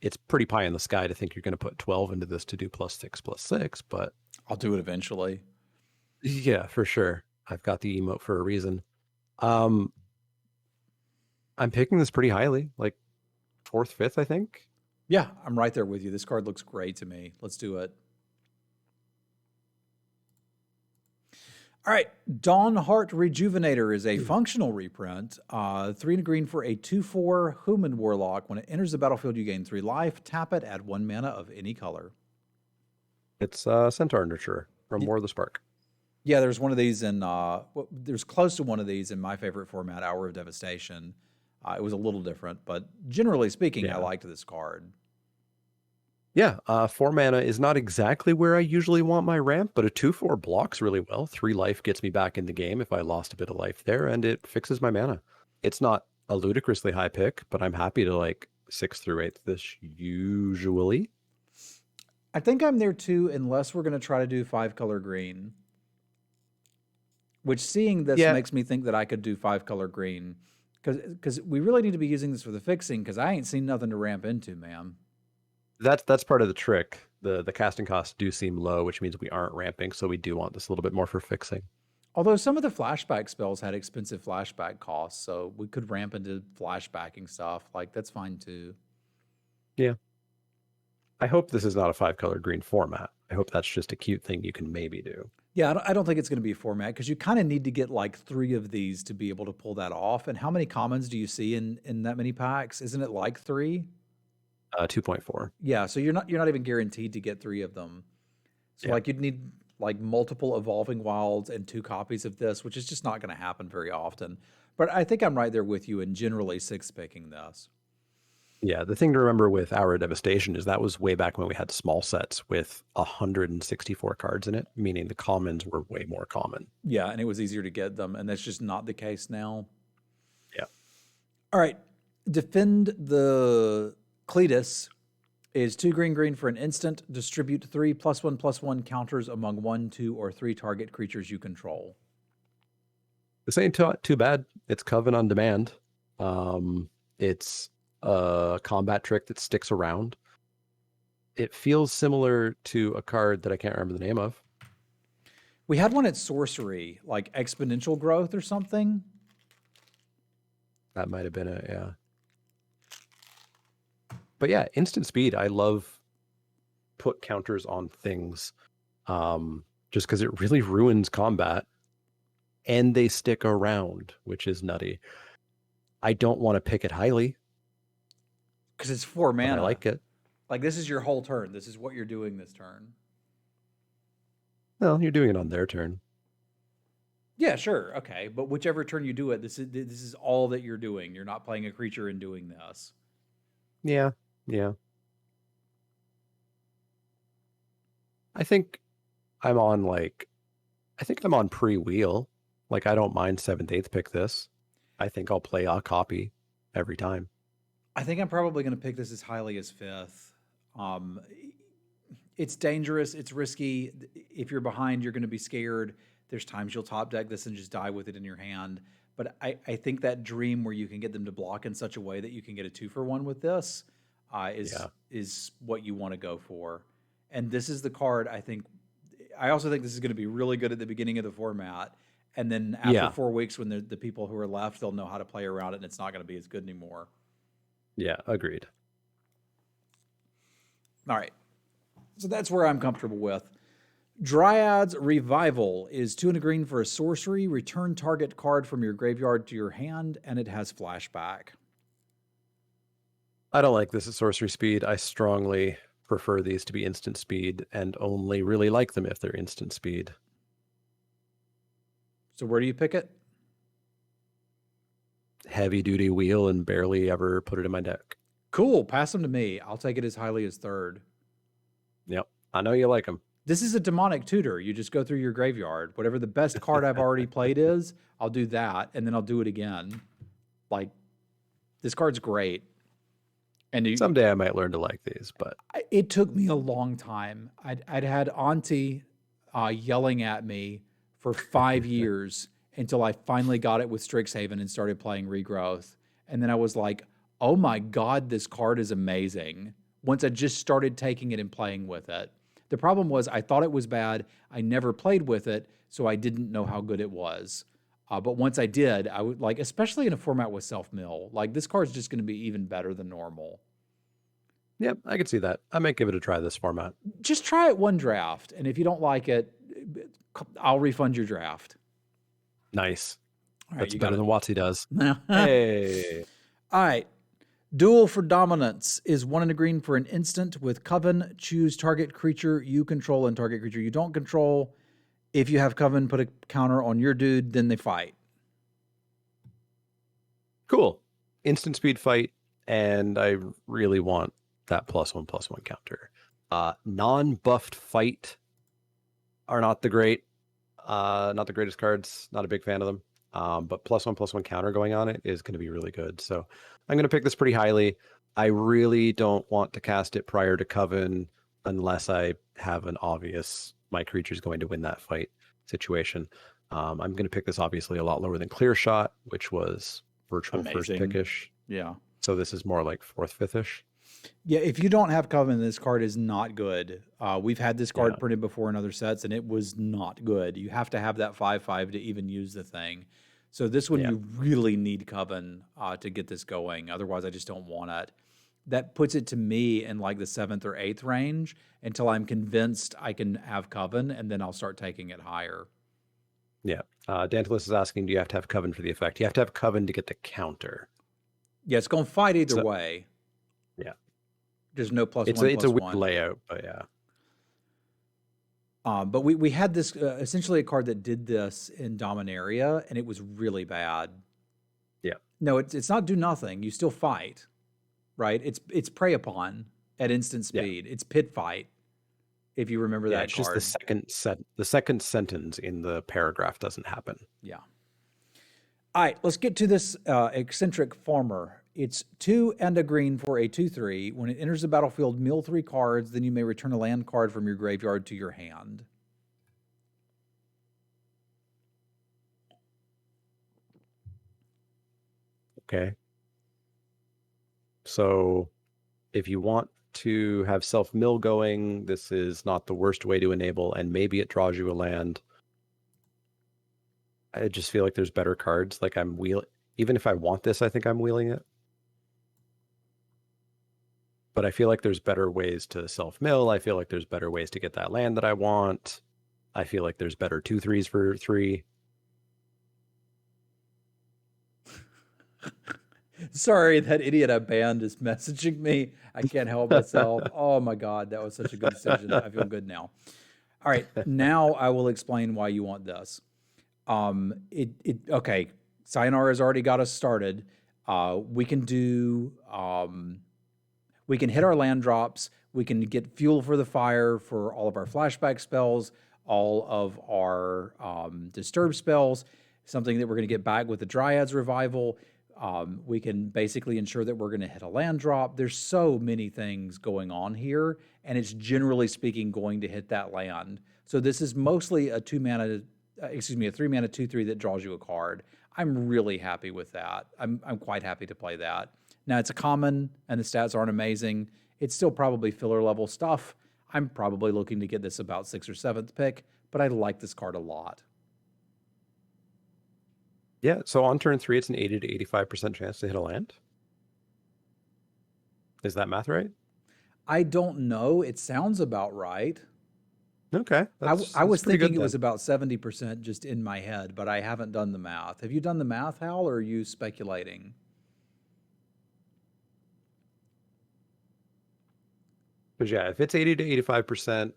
It's pretty pie in the sky to think you're going to put 12 into this to do +6/+6, but I'll do it eventually. yeah, for sure. I've got the emote for a reason. I'm picking this pretty highly, like 4th, 5th, I think. Yeah, I'm right there with you. This card looks great to me. Let's do it. All right, Donhart Rejuvenator is a functional reprint. 3 and a green for a 2/4 human warlock. When it enters the battlefield, you gain 3 life. Tap it, add 1 mana of any color. It's Centaur Nurturer from War of the Spark. Yeah, there's one of these in, there's close to one of these in my favorite format, Hour of Devastation. It was a little different, but generally speaking, I liked this card. Yeah, 4 mana is not exactly where I usually want my ramp, but a 2/4 blocks really well. 3 life gets me back in the game if I lost a bit of life there, and it fixes my mana. It's not a ludicrously high pick, but I'm happy to like 6th through 8th this usually. I think I'm there too, unless we're going to try to do 5-color green. Which, seeing this makes me think that I could do 5-color green. Because we really need to be using this for the fixing, because I ain't seen nothing to ramp into, man. That's part of the trick. The casting costs do seem low, which means we aren't ramping, so we do want this a little bit more for fixing. Although some of the flashback spells had expensive flashback costs, so we could ramp into flashbacking stuff. Like, that's fine too. Yeah. I hope this is not a 5-color green format. I hope that's just a cute thing you can maybe do. Yeah, I don't think it's going to be a format, because you kind of need to get like 3 of these to be able to pull that off. And how many commons do you see in that many packs? Isn't it like 3? 2.4. Yeah, so you're not even guaranteed to get 3 of them. So like you'd need like multiple evolving wilds and 2 copies of this, which is just not going to happen very often. But I think I'm right there with you in generally 6 picking this. Yeah, the thing to remember with Hour of Devastation is that was way back when we had small sets with 164 cards in it, meaning the commons were way more common. Yeah, and it was easier to get them, and that's just not the case now. Yeah. All right, Defend the Cletus is 2 green for an instant. Distribute 3 +1/+1 counters among 1, 2, or 3 target creatures you control. This ain't too bad. It's Coven on demand. It's a combat trick that sticks around. It feels similar to a card that I can't remember the name of. We had one at Sorcery, like Exponential Growth or something. That might have been it, yeah. But yeah, instant speed. I love put counters on things just because it really ruins combat. And they stick around, which is nutty. I don't want to pick it highly. Because it's 4 mana. I like it. Like, this is your whole turn. This is what you're doing this turn. Well, you're doing it on their turn. Yeah, sure. Okay. But whichever turn you do it, this is all that you're doing. You're not playing a creature and doing this. Yeah. Yeah. I think I'm on pre-wheel. Like, I don't mind 7th, 8th pick this. I think I'll play a copy every time. I think I'm probably going to pick this as highly as 5th. It's dangerous. It's risky. If you're behind, you're going to be scared. There's times you'll top deck this and just die with it in your hand. But I think that dream where you can get them to block in such a way that you can get a 2-for-1 with this is what you want to go for. And this is the card, I think, I also think this is going to be really good at the beginning of the format. And then after Yeah. 4 weeks, when the people who are left, they'll know how to play around it, and it's not going to be as good anymore. Yeah, agreed. All right. So that's where I'm comfortable with. Dryad's Revival is 2 and a green for a sorcery. Return target card from your graveyard to your hand, and it has flashback. I don't like this at sorcery speed. I strongly prefer these to be instant speed and only really like them if they're instant speed. So where do you pick it? Heavy duty wheel and barely ever put it in my deck. Cool. Pass them to me. I'll take it as highly as 3rd. Yep. I know you like them. This is a demonic tutor. You just go through your graveyard. Whatever the best card I've already played is, I'll do that, and then I'll do it again. Like, this card's great. And someday I might learn to like these, but it took me a long time. I'd had Auntie yelling at me for 5 years until I finally got it with Strixhaven and started playing Regrowth. And then I was like, oh my God, this card is amazing. Once I just started taking it and playing with it. The problem was I thought it was bad. I never played with it, so I didn't know how good it was. But once I did, I would like, especially in a format with self-mill, like this card's just going to be even better than normal. Yep, I could see that. I might give it a try this format. Just try it 1 draft, and if you don't like it, I'll refund your draft. Nice. All right, that's better than Waltzing does. Hey. All right. Duel for Dominance is 1 and a green for an instant with Coven. Choose target creature you control and target creature you don't control. If you have Coven, put a counter on your dude, then they fight. Cool. Instant speed fight, and I really want that +1/+1 counter. Non-buffed fight are not the greatest cards. Not a big fan of them. But +1/+1 counter going on it is going to be really good. So I'm going to pick this pretty highly. I really don't want to cast it prior to Coven unless I have an obvious my creature's going to win that fight situation. I'm going to pick this obviously a lot lower than Clear Shot, which was virtual first pickish. Yeah. So this is more like 4th, 5th-ish. Yeah, if you don't have Coven, this card is not good. We've had this card printed before in other sets, and it was not good. You have to have that 5/5 to even use the thing. So this one, you really need Coven to get this going. Otherwise, I just don't want it. That puts it to me in like the 7th or 8th range until I'm convinced I can have Coven, and then I'll start taking it higher. Yeah. Dantalus is asking, do you have to have Coven for the effect? You have to have Coven to get the counter. Yeah, it's going to fight either way. Yeah. There's no +1/+1. It's a weird layout, but yeah. But we had this essentially a card that did this in Dominaria, and it was really bad. Yeah. No, it's not do nothing. You still fight, right? It's prey upon at instant speed. Yeah. It's pit fight. If you remember that it's card. just the second sentence in the paragraph doesn't happen. Yeah. All right, let's get to this eccentric farmer. It's 2 and a green for a 2/3. When it enters the battlefield, mill 3 cards. Then you may return a land card from your graveyard to your hand. Okay. So if you want to have self-mill going, this is not the worst way to enable, and maybe it draws you a land. I just feel like there's better cards. Like even if I want this, I think I'm wheeling it. But I feel like there's better ways to self-mill. I feel like there's better ways to get that land that I want. I feel like there's better 2/3s for 3. Sorry, that idiot I banned is messaging me. I can't help myself. Oh my God, that was such a good decision. I feel good now. All right, now I will explain why you want this. Okay, Sayonara has already got us started. We can do, we can hit our land drops. We can get fuel for the fire for all of our flashback spells, all of our disturb spells, something that we're going to get back with the Dryad's Revival. We can basically ensure that we're going to hit a land drop. There's so many things going on here, and it's generally speaking going to hit that land. So this is mostly a 3-mana 2/3 that draws you a card. I'm really happy with that. I'm quite happy to play that. Now it's a common, and the stats aren't amazing. It's still probably filler level stuff. I'm probably looking to get this about 6th or 7th pick, but I like this card a lot. Yeah, so on turn 3, it's an 80 to 85% chance to hit a land. Is that math right? I don't know. It sounds about right. Okay, I was pretty thinking good it was then. about 70% just in my head, but I haven't done the math. Have you done the math, Hal, or are you speculating? But yeah, if it's 80 to 85%,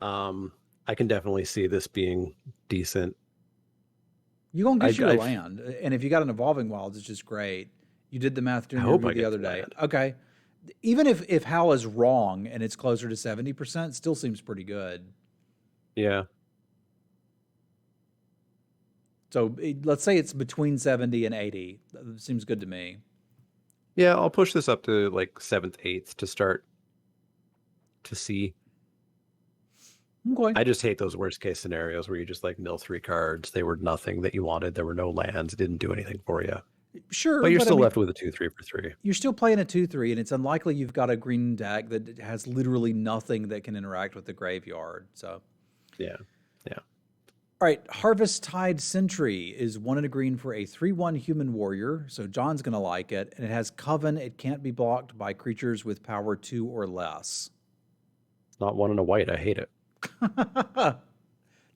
I can definitely see this being decent. You're going to get you a I land. And if you got an Evolving Wilds, it's just great. You did the math during your hope review I the get other the day. land. Okay. Even if Hal is wrong and it's closer to 70%, still seems pretty good. Yeah. So let's say it's between 70 and 80. That seems good to me. Yeah, I'll push this up to like 7th, 8th to start to see. Okay. I just hate those worst case scenarios where you just like mill 3 cards. They were nothing that you wanted. There were no lands. It didn't do anything for you. Sure, But you're but I still mean, left with a 2/3 for 3. you're still playing a 2/3, and it's unlikely you've got a green deck that has literally nothing that can interact with the graveyard. So, Yeah. Yeah. all right, Harvest Tide Sentry is 1 and a green for a 3/1 human warrior. So John's going to like it, and it has Coven. It can't be blocked by creatures with power 2 or less. It's not 1 and a white. I hate it.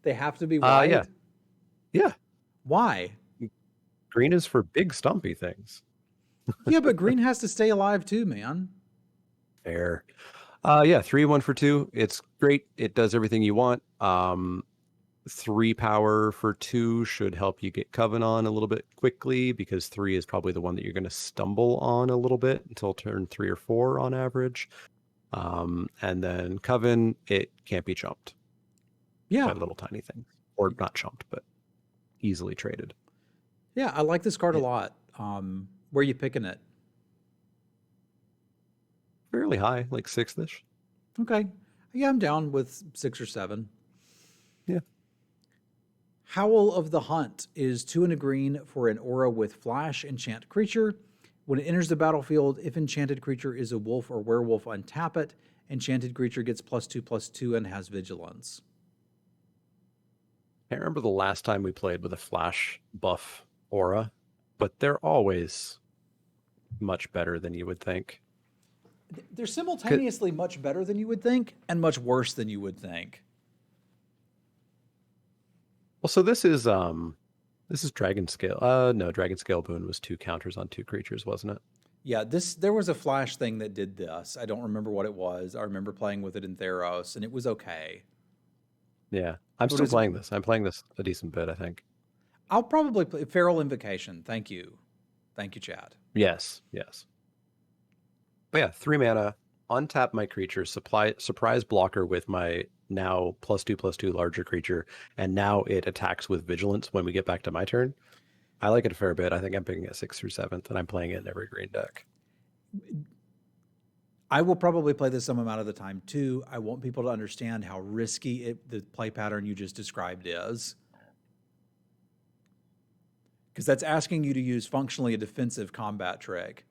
They have to be white. Yeah. Yeah. Why? Green is for big stumpy things. Yeah, but green has to stay alive too, man. Fair. Yeah, 3/1 for 2. It's great. It does everything you want. 3 power for 2 should help you get Coven on a little bit quickly because 3 is probably the one that you're going to stumble on a little bit until turn 3 or 4 on average. And then Coven, it can't be chumped. Yeah. By little tiny things. Or not chumped, but easily traded. Yeah, I like this card a lot. Where are you picking it? Fairly high, like 6th-ish. Okay. Yeah, I'm down with 6 or 7. Yeah. Howl of the Hunt is 2 and a green for an aura with flash enchant creature. When it enters the battlefield, if enchanted creature is a wolf or werewolf, untap it. Enchanted creature gets +2/+2 and has vigilance. Can't remember the last time we played with a flash buff aura, but they're always much better than you would think. They're simultaneously much better than you would think and much worse than you would think. Well, so this is Dragon Scale. No, Dragon Scale Boon was 2 counters on 2 creatures, wasn't it? Yeah, there was a flash thing that did this. I don't remember what it was. I remember playing with it in Theros, and it was okay. Yeah, I'm still playing this. I'm playing this a decent bit, I think. I'll probably play Feral Invocation. Thank you. Thank you, Chad. Yes. But yeah, 3 mana, untap my creature, surprise blocker with my now +2/+2 larger creature, and now it attacks with vigilance when we get back to my turn. I like it a fair bit. I think I'm picking it 6th or 7th, and I'm playing it in every green deck. I will probably play this some amount of the time too. I want people to understand how risky the play pattern you just described is. Because that's asking you to use functionally a defensive combat trick,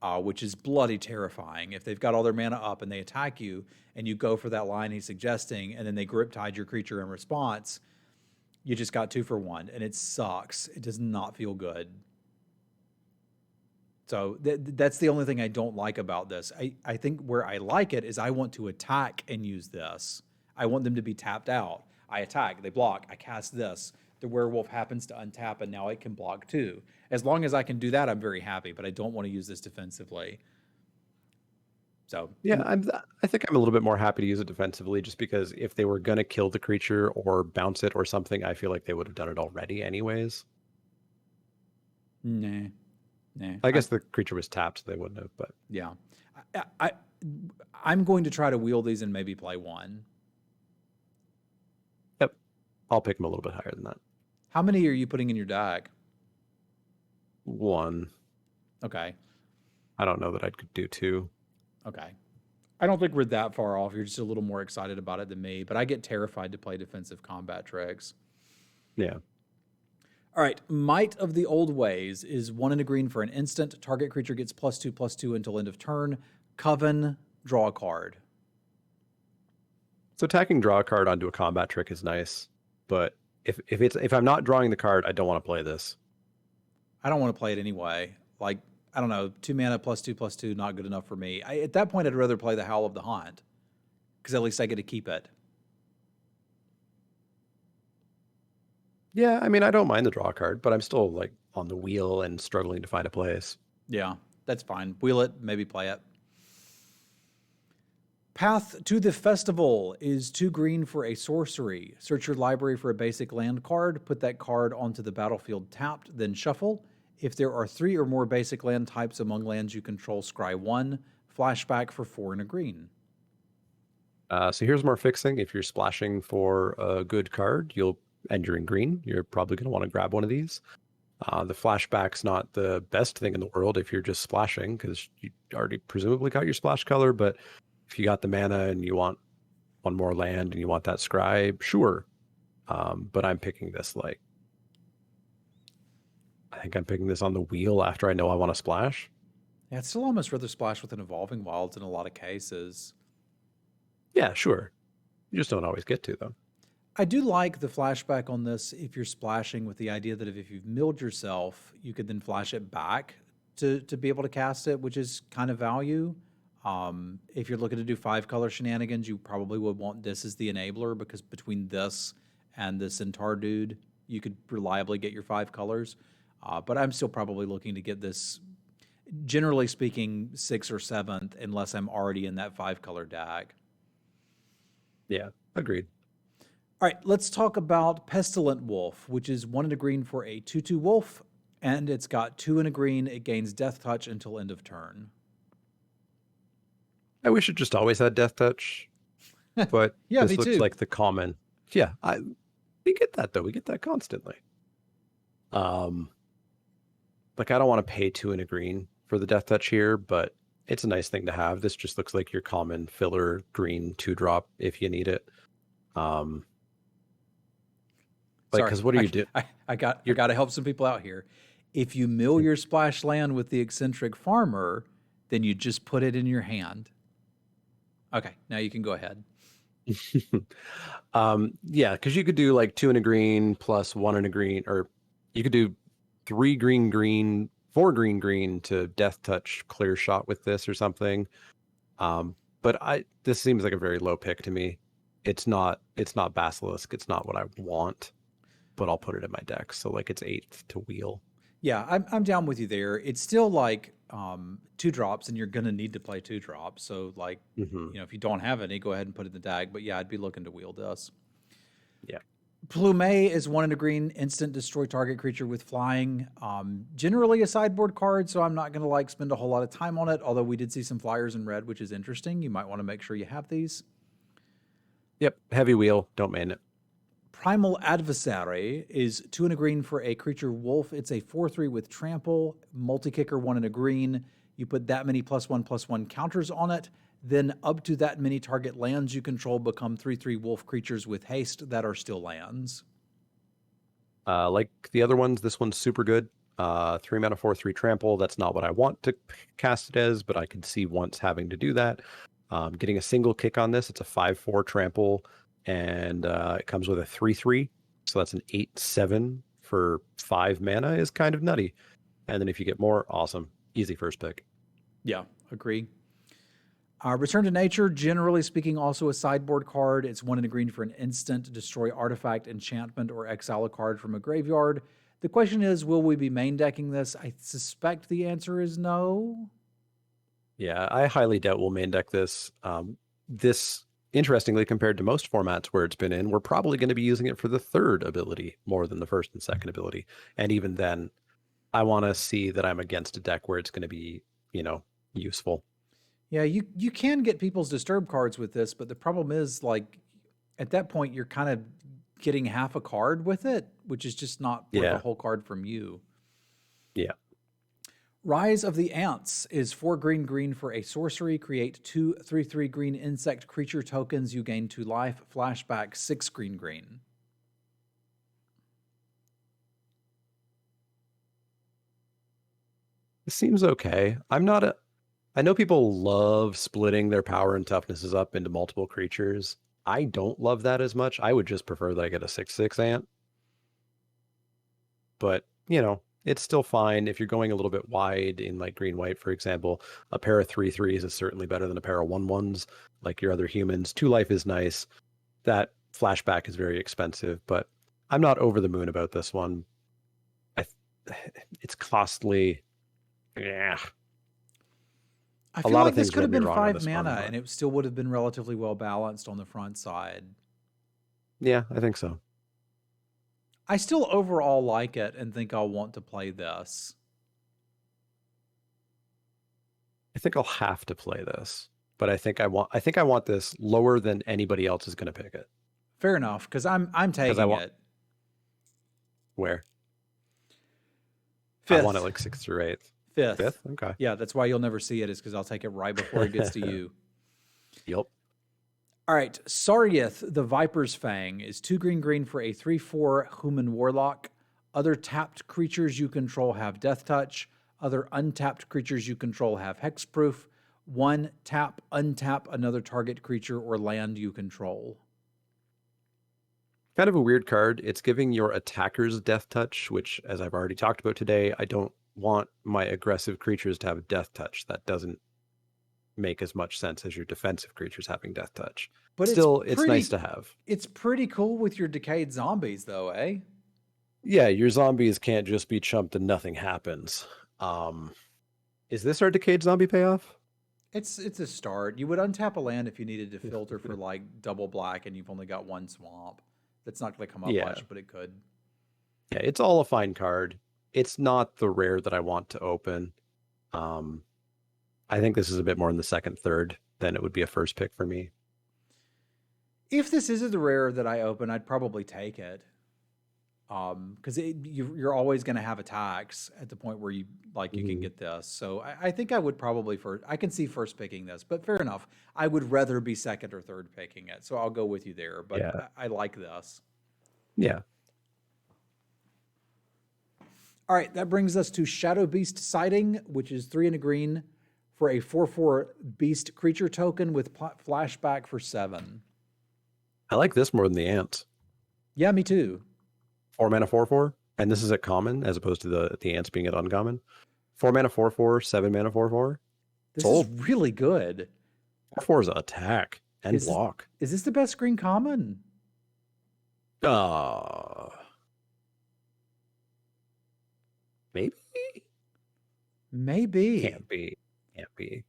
which is bloody terrifying. If they've got all their mana up and they attack you and you go for that line he's suggesting, and then they grip tide your creature in response, you just got 2 for 1, and it sucks. It does not feel good. So that's the only thing I don't like about this. I think where I like it is I want to attack and use this. I want them to be tapped out. I attack, they block, I cast this. The werewolf happens to untap, and now it can block too. As long as I can do that, I'm very happy, but I don't want to use this defensively. So yeah, I think I'm a little bit more happy to use it defensively, just because if they were going to kill the creature or bounce it or something, I feel like they would have done it already anyways. Nah. I guess the creature was tapped, so they wouldn't have, but yeah. I'm going to try to wield these and maybe play 1. Yep. I'll pick them a little bit higher than that. How many are you putting in your deck? 1. Okay. I don't know that I'd do 2. Okay. I don't think we're that far off. You're just a little more excited about it than me, but I get terrified to play defensive combat tricks. Yeah. All right, Might of the Old Ways is 1 and a green for an instant. Target creature gets +2/+2 until end of turn. Coven, draw a card. So tacking draw a card onto a combat trick is nice, but if I'm not drawing the card, I don't want to play this. I don't want to play it anyway. Like, I don't know, 2 mana +2/+2, not good enough for me. At that point, I'd rather play the Howl of the Haunt, because at least I get to keep it. Yeah, I mean, I don't mind the draw card, but I'm still like on the wheel and struggling to find a place. Yeah, that's fine. Wheel it, maybe play it. Path to the Festival is 2 green for a sorcery. Search your library for a basic land card, put that card onto the battlefield tapped, then shuffle. If there are 3 or more basic land types among lands you control, scry 1. Flashback for 4 and a green. So here's more fixing. If you're splashing for a good card, and you're in green, you're probably going to want to grab one of these. The flashback's not the best thing in the world if you're just splashing, because you already presumably got your splash color, but if you got the mana and you want one more land and you want that scribe, sure. But I'm picking this I think I'm picking this on the wheel after I know I want to splash. Yeah, I'd still almost rather splash with an Evolving Wilds in a lot of cases. Yeah, sure. You just don't always get to, though. I do like the flashback on this if you're splashing, with the idea that if you've milled yourself, you could then flash it back to be able to cast it, which is kind of value. If you're looking to do 5-color shenanigans, you probably would want this as the enabler, because between this and the Centaur dude, you could reliably get your 5 colors. But I'm still probably looking to get this, generally speaking, 6th or 7th, unless I'm already in that 5-color deck. Yeah, agreed. All right, let's talk about Pestilent Wolf, which is 1 and a green for a 2/2 wolf, and it's got 2 and a green. It gains Death Touch until end of turn. I wish it just always had Death Touch, but Yeah, this me looks too. like the common. Yeah, we get that though. We get that constantly. Like I don't want to pay 2 and a green for the Death Touch here, but it's a nice thing to have. This just looks like your common filler green 2-drop if you need it. Like, because what do you do? I got to help some people out here. If you mill your splash land with the Eccentric Farmer, then you just put it in your hand. Okay, now you can go ahead. Yeah, because you could do like 2 and a green plus 1 and a green, or you could do 3 green, 4 green to Death Touch clear shot with this or something. But this seems like a very low pick to me. It's not Basilisk. It's not what I want, but I'll put it in my deck. So like it's 8th to wheel. Yeah, I'm down with you there. It's still like 2 drops, and you're gonna need to play 2 drops. So like, you know, if you don't have any, go ahead and put it in the deck. But yeah, I'd be looking to wheel this. Yeah. Plume is 1 and a green, instant destroy target creature with flying. Generally a sideboard card, so I'm not gonna like spend a whole lot of time on it. Although we did see some flyers in red, which is interesting. You might want to make sure you have these. Yep. Heavy wheel. Don't main it. Primal Adversary is 2 and a green for a creature wolf. It's a 4/3 with trample, multi-kicker 1 and a green. You put that many +1/+1 counters on it. Then up to that many target lands you control become 3/3 wolf creatures with haste that are still lands. Like the other ones, this one's super good. 3 mana 4/3 trample. That's not what I want to cast it as, but I can see once having to do that. Getting a single kick on this, it's a 5/4 trample, and it comes with a 3/3. So that's an 8/7 for 5 mana is kind of nutty. And then if you get more, awesome. Easy first pick. Yeah, agree. Return to Nature, generally speaking, also a sideboard card. It's 1 and a green for an instant. Destroy artifact, enchantment, or exile a card from a graveyard. The question is, will we be main decking this? I suspect the answer is no. Yeah, I highly doubt we'll main deck this. This, interestingly, compared to most formats where it's been in, we're probably going to be using it for the 3rd ability more than the 1st and 2nd ability. And even then, I want to see that I'm against a deck where it's going to be, useful. Yeah, you can get people's Disturb cards with this, but the problem is, like, at that point, you're kind of getting half a card with it, which is just not worth a whole card from you. Yeah. Rise of the Ants is 4 green for a sorcery. Create 2 3/3 green insect creature tokens. You gain 2 life. Flashback 6 green. It seems okay. I know people love splitting their power and toughnesses up into multiple creatures. I don't love that as much. I would just prefer that I get a 6/6 ant. But, it's still fine. If you're going a little bit wide in like green white, for example, a pair of 3/3s is certainly better than a pair of 1/1s, like your other humans. 2 life is nice. That flashback is very expensive, but I'm not over the moon about this one. It's costly. Yeah. I A feel lot like of this things could have rub me been wrong on 5 this mana one, but and it still would have been relatively well balanced on the front side. yeah, I think so. I still overall like it and think I'll want to play this. I think I'll have to play this, but I think I want this lower than anybody else is going to pick it. Fair enough, because I'm Because taking it. Where? Fifth. I want it like 6th through 8th. Fifth. 5th? Okay. Yeah, that's why you'll never see it, is because I'll take it right before it gets to you. Yep. All right, Saryth, the Viper's Fang, is 2 green for a 3/4 human warlock. Other tapped creatures you control have Death Touch. Other untapped creatures you control have Hexproof. 1 tap, untap another target creature or land you control. Kind of a weird card. It's giving your attackers Death Touch, which, as I've already talked about today, I don't want my aggressive creatures to have Death Touch. That doesn't make as much sense as your defensive creatures having Death Touch. But still, it's nice to have. It's pretty cool with your decayed zombies, though, eh? Yeah, your zombies can't just be chumped and nothing happens. Is this our decayed zombie payoff? It's a start. You would untap a land if you needed to filter for like double black and you've only got 1 swamp. That's not going to come up much, but it could. Yeah, it's all a fine card. It's not the rare that I want to open. I think this is a bit more in the second, third than it would be a first pick for me. If this is the rare that I open, I'd probably take it. Because you're always going to have attacks at the point where you can get this. So I think I would probably I can see first picking this, but fair enough. I would rather be second or third picking it. So I'll go with you there, but yeah. I like this. Yeah. All right, that brings us to Shadow Beast Sighting, which is 3 and a green for a 4/4 beast creature token with flashback for 7. I like this more than the ants. Yeah, me too. 4 mana 4/4, and this is at common as opposed to the ants being at uncommon. 4 mana 4/4, 7 mana 4/4. This is really good. 4/4 is attack and block. Is this the best green common? Maybe. Can't be.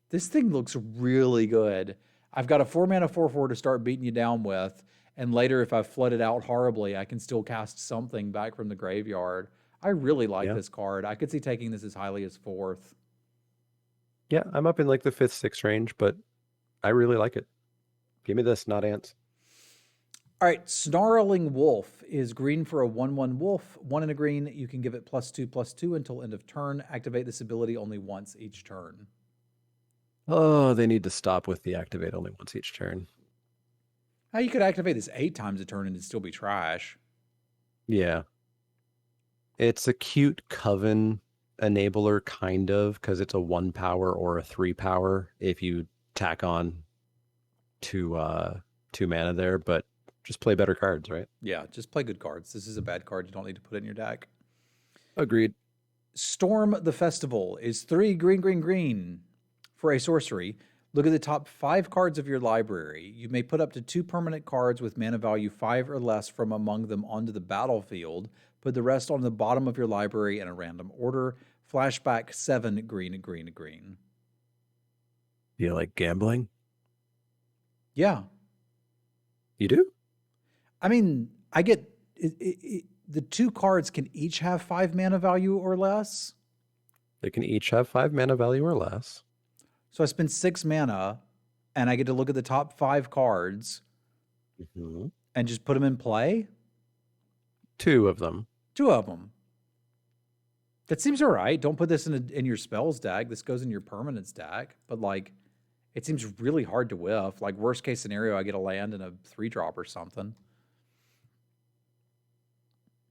This thing looks really good. I've got a 4 mana 4/4 to start beating you down with. And later, if I flood it out horribly, I can still cast something back from the graveyard. I really like this card. I could see taking this as highly as 4th. Yeah, I'm up in like the 5th, 6th range, but I really like it. Give me this, not ants. All right, Snarling Wolf is green for a 1/1 wolf. 1 and a green, you can give it +2/+2 until end of turn. Activate this ability only once each turn. Oh, they need to stop with the activate only once each turn. You could activate this 8 times a turn and it'd still be trash. Yeah. It's a cute Coven enabler, kind of, because it's a 1 power or a 3 power if you tack on 2 mana there, but just play better cards, right? Yeah, just play good cards. This is a bad card. You don't need to put it in your deck. Agreed. Storm the Festival is 3 green for a sorcery. Look at the top 5 cards of your library. You may put up to 2 permanent cards with mana value 5 or less from among them onto the battlefield. Put the rest on the bottom of your library in a random order. Flashback 7 green. Do you like gambling? Yeah. You do? I mean, I get the 2 cards can each have 5 mana value or less. They can each have 5 mana value or less. So I spend 6 mana, and I get to look at the top 5 cards and just put them in play? 2 of them. 2 of them. That seems all right. Don't put this in your spells deck. This goes in your permanents deck. But, like, it seems really hard to whiff. Like, worst case scenario, I get a land and a 3-drop or something.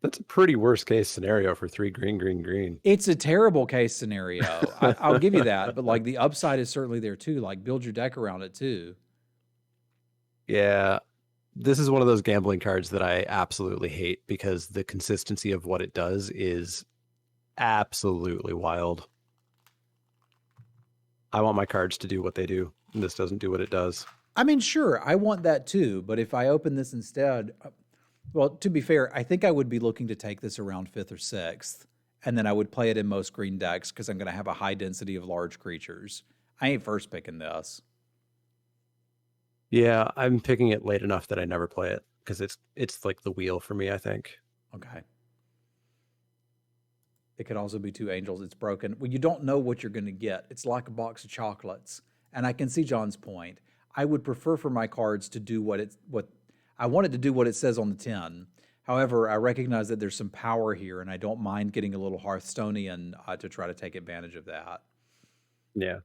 That's a pretty worst case scenario for 3 green. It's a terrible case scenario. I'll give you that. But, like, the upside is certainly there, too. Like, build your deck around it, too. Yeah. This is one of those gambling cards that I absolutely hate because the consistency of what it does is absolutely wild. I want my cards to do what they do, and this doesn't do what it does. I mean, sure, I want that too, but if I open this instead, well, to be fair, I think I would be looking to take this around 5th or 6th, and then I would play it in most green decks because I'm going to have a high density of large creatures. I ain't first picking this. Yeah, I'm picking it late enough that I never play it because it's like the wheel for me, I think. Okay. It could also be 2 angels. It's broken. Well, you don't know what you're going to get. It's like a box of chocolates. And I can see John's point. I would prefer for my cards to do what I want it to do what it says on the tin. However, I recognize that there's some power here, and I don't mind getting a little Hearthstonian to try to take advantage of that. Yeah.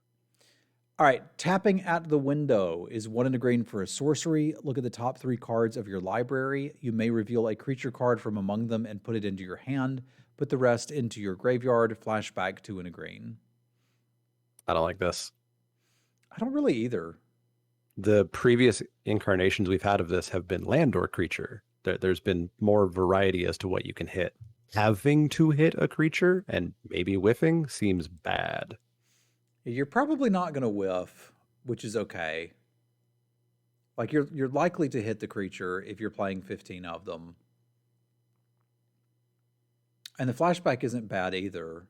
All right, tapping at the window is 1 and a green for a sorcery. Look at the top 3 cards of your library. You may reveal a creature card from among them and put it into your hand. Put the rest into your graveyard. Flashback 2 and a green. I don't like this. I don't really either. The previous incarnations we've had of this have been land or creature. There's been more variety as to what you can hit. Having to hit a creature and maybe whiffing seems bad. You're probably not going to whiff, which is okay. Like you're likely to hit the creature if you're playing 15 of them. And the flashback isn't bad either.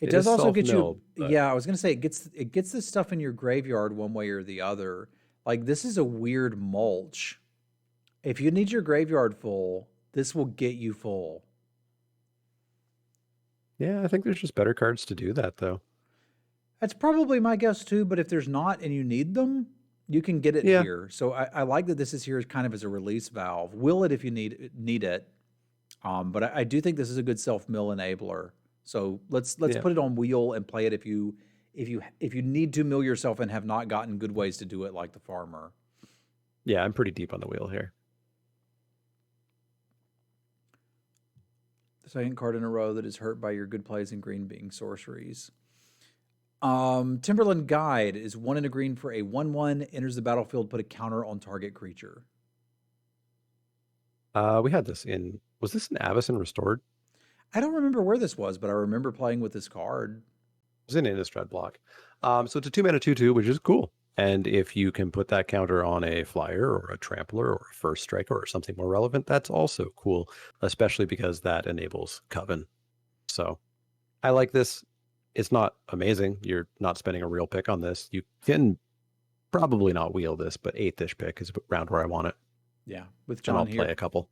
It does also get you. Yeah, I was going to say it gets this stuff in your graveyard one way or the other. Like this is a weird mulch. If you need your graveyard full, this will get you full. Yeah, I think there's just better cards to do that, though. That's probably my guess too, but if there's not and you need them, you can get it here. So I like that this is here kind of as a release valve. Will it if you need it. But I do think this is a good self-mill enabler. So let's put it on wheel and play it if you need to mill yourself and have not gotten good ways to do it like the farmer. Yeah, I'm pretty deep on the wheel here. The second card in a row that is hurt by your good plays in green being sorceries. Timberland Guide is 1 and a green for a 1/1. Enters the battlefield, put a counter on target creature. We had this in, was this in Avacyn Restored? I don't remember where this was, but I remember playing with this card. It was in Innistrad block. So it's a 2-mana 2/2, which is cool. And if you can put that counter on a flyer or a trampler or a first striker or something more relevant, that's also cool, especially because that enables Coven. So I like this. It's not amazing. You're not spending a real pick on this. You can probably not wheel this, but 8th-ish pick is around where I want it. Yeah, with John and I'll here. play a couple.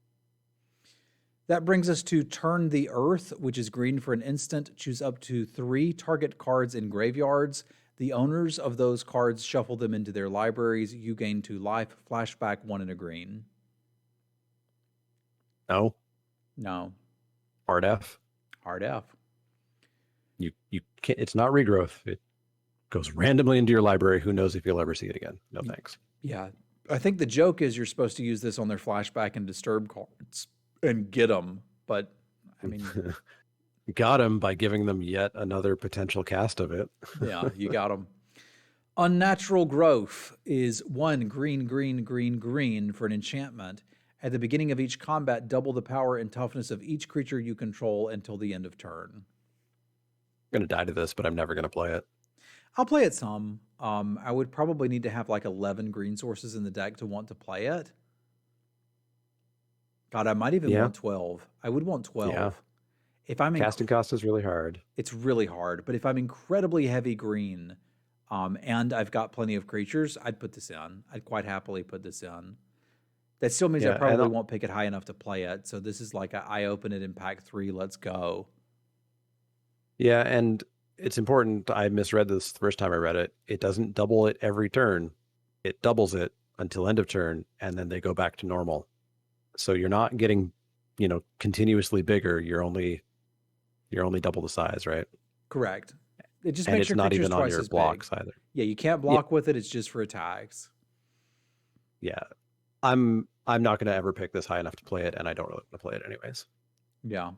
That brings us to Turn the Earth, which is green for an instant. Choose up to 3 target cards in graveyards. The owners of those cards shuffle them into their libraries. You gain 2 life. Flashback 1 and a green. No. No. Hard F. Hard F. You can't, it's not regrowth. It goes randomly into your library. Who knows if you'll ever see it again? No thanks. Yeah. I think the joke is you're supposed to use this on their flashback and disturb cards and get them. But, I mean... Got him by giving them yet another potential cast of it. Yeah, you got them. Unnatural Growth is 1 green, green, green, green for an enchantment. At the beginning of each combat, double the power and toughness of each creature you control until the end of turn. I'm going to die to this, but I'm never going to play it. I'll play it some. I would probably need to have like 11 green sources in the deck to want to play it. God, I might even want 12. I would want 12. Yeah. If I'm casting cost is really hard. It's really hard. But if I'm incredibly heavy green, and I've got plenty of creatures, I'd put this in. I'd quite happily put this in. That still means I probably won't pick it high enough to play it. So this is like I open it in pack 3. Let's go. Yeah, and it's important. I misread this the first time I read it. It doesn't double it every turn. It doubles it until end of turn, and then they go back to normal. So you're not getting, continuously bigger. You're only double the size, right? Correct. It just makes your creatures twice as big. Blocks either. Yeah, you can't block with it. It's just for attacks. Yeah, I'm not going to ever pick this high enough to play it, and I don't really want to play it anyways. Yeah.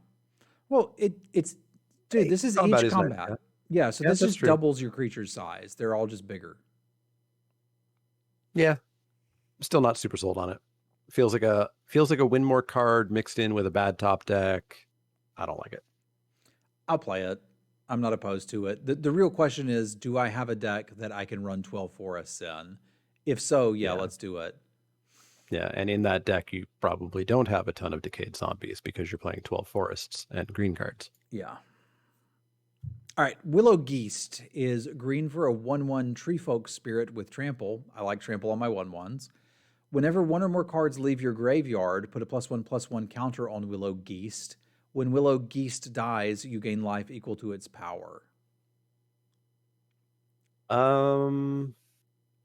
Well, it's dude. This is each combat. Yeah, so this just doubles your creature's size. They're all just bigger. Yeah, still not super sold on it. Feels like a win more card mixed in with a bad top deck. I don't like it. I'll play it. I'm not opposed to it. The real question is, do I have a deck that I can run 12 forests in? If so, yeah, Yeah. let's do it. Yeah, and in that deck, you probably don't have a ton of Decayed Zombies because you're playing 12 forests and green cards. Yeah. All right, Willow Geist is green for a 1/1 Tree Folk Spirit with Trample. I like Trample on my 1/1s. Whenever one or more cards leave your graveyard, put a +1/+1 counter on Willow Geist. When Willow Geist dies, you gain life equal to its power.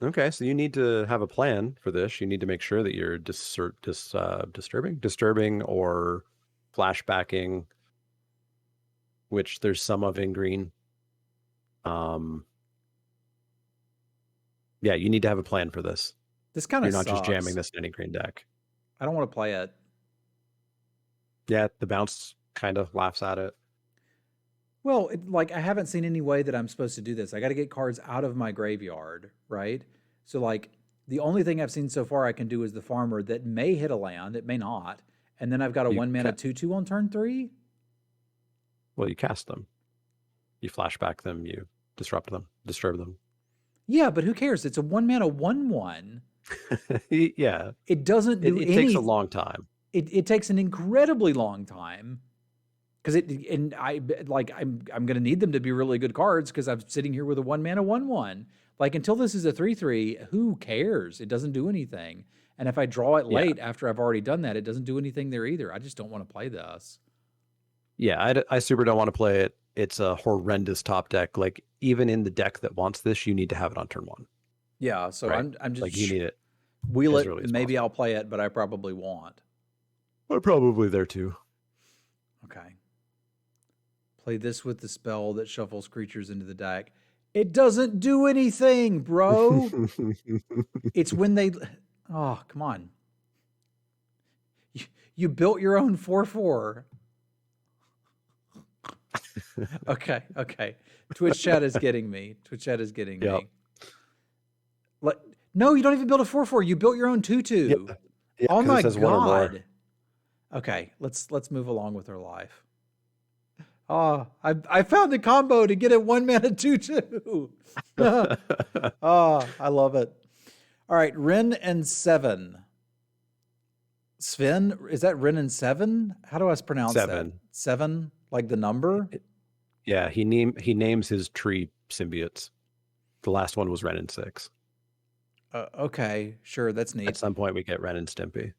Okay, so you need to have a plan for this. You need to make sure that you're disturbing or flashbacking, which there's some of in green. Yeah, you need to have a plan for this. This kind of You're not sucks. just jamming this in any green deck. I don't want to play it. Yeah, the bounce kind of laughs at it. Well, like I haven't seen any way that I'm supposed to do this. I got to get cards out of my graveyard, right? So like the only thing I've seen so far I can do is the farmer that may hit a land, it may not, and then I've got a 1-mana 2/2 on turn 3. Well, you cast them, you flashback them, you disrupt them, disturb them. Yeah, but who cares? It's a 1-mana 1/1. Yeah, it doesn't do it takes a long time. It takes an incredibly long time. Because I'm gonna need them to be really good cards because I'm sitting here with a 1-mana 1/1. Like until this is a 3/3, who cares? It doesn't do anything. And if I draw it late after I've already done that, it doesn't do anything there either. I just don't want to play this. Yeah, I super don't want to play it. It's a horrendous top deck. Like even in the deck that wants this, you need to have it on turn 1. Yeah, so right? I'm just like you need it. Wheel it. Maybe I'll play it, but I probably won't. I'm probably there too. Okay. Play this with the spell that shuffles creatures into the deck. It doesn't do anything, bro. It's when they... Oh, come on. You built your own 4/4. Okay. Twitch chat is getting me. me. No, you don't even build a 4/4. You built your own 2/2. Yeah, oh my God. Okay, let's move along with our life. Oh, I found the combo to get it 1-mana 2/2. Oh, I love it. All right, Ren and 7. Sven, is that Ren and 7? How do I pronounce 7. that? 7, like the number? Yeah, he names his tree symbiotes. The last one was Ren and 6. Okay, sure, that's neat. At some point, we get Ren and Stimpy.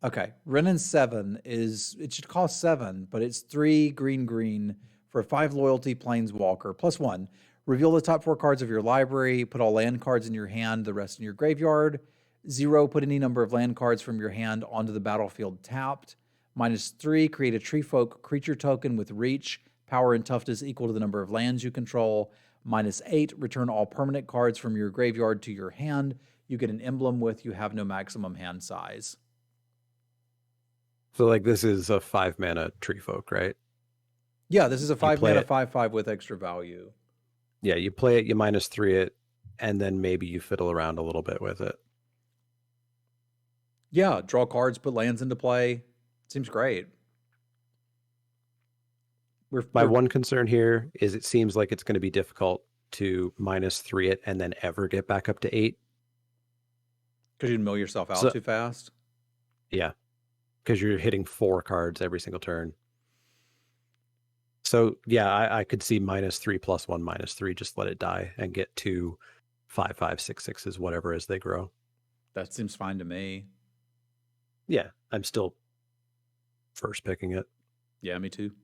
Okay, Ren and 7 it should cost 7, but it's 3 green for 5 loyalty planeswalker +1. Reveal the top 4 cards of your library. Put all land cards in your hand, the rest in your graveyard. 0, put any number of land cards from your hand onto the battlefield tapped. -3, create a tree folk creature token with reach. Power and toughness equal to the number of lands you control. -8, return all permanent cards from your graveyard to your hand. You get an emblem with you have no maximum hand size. So like this is a 5-mana tree folk, right? Yeah, this is a 5-mana 5/5 with extra value. Yeah, you play it, you -3 it, and then maybe you fiddle around a little bit with it. Yeah, draw cards, put lands into play. Seems great. My one concern here is it seems like it's going to be difficult to -3 it and then ever get back up to 8. Because you'd mill yourself out too fast? Yeah, because you're hitting 4 cards every single turn. So yeah, I could see -3 +1 -3, just let it die and get to 5/5 6/6s, whatever as they grow. That seems fine to me. Yeah, I'm still first picking it. Yeah, me too.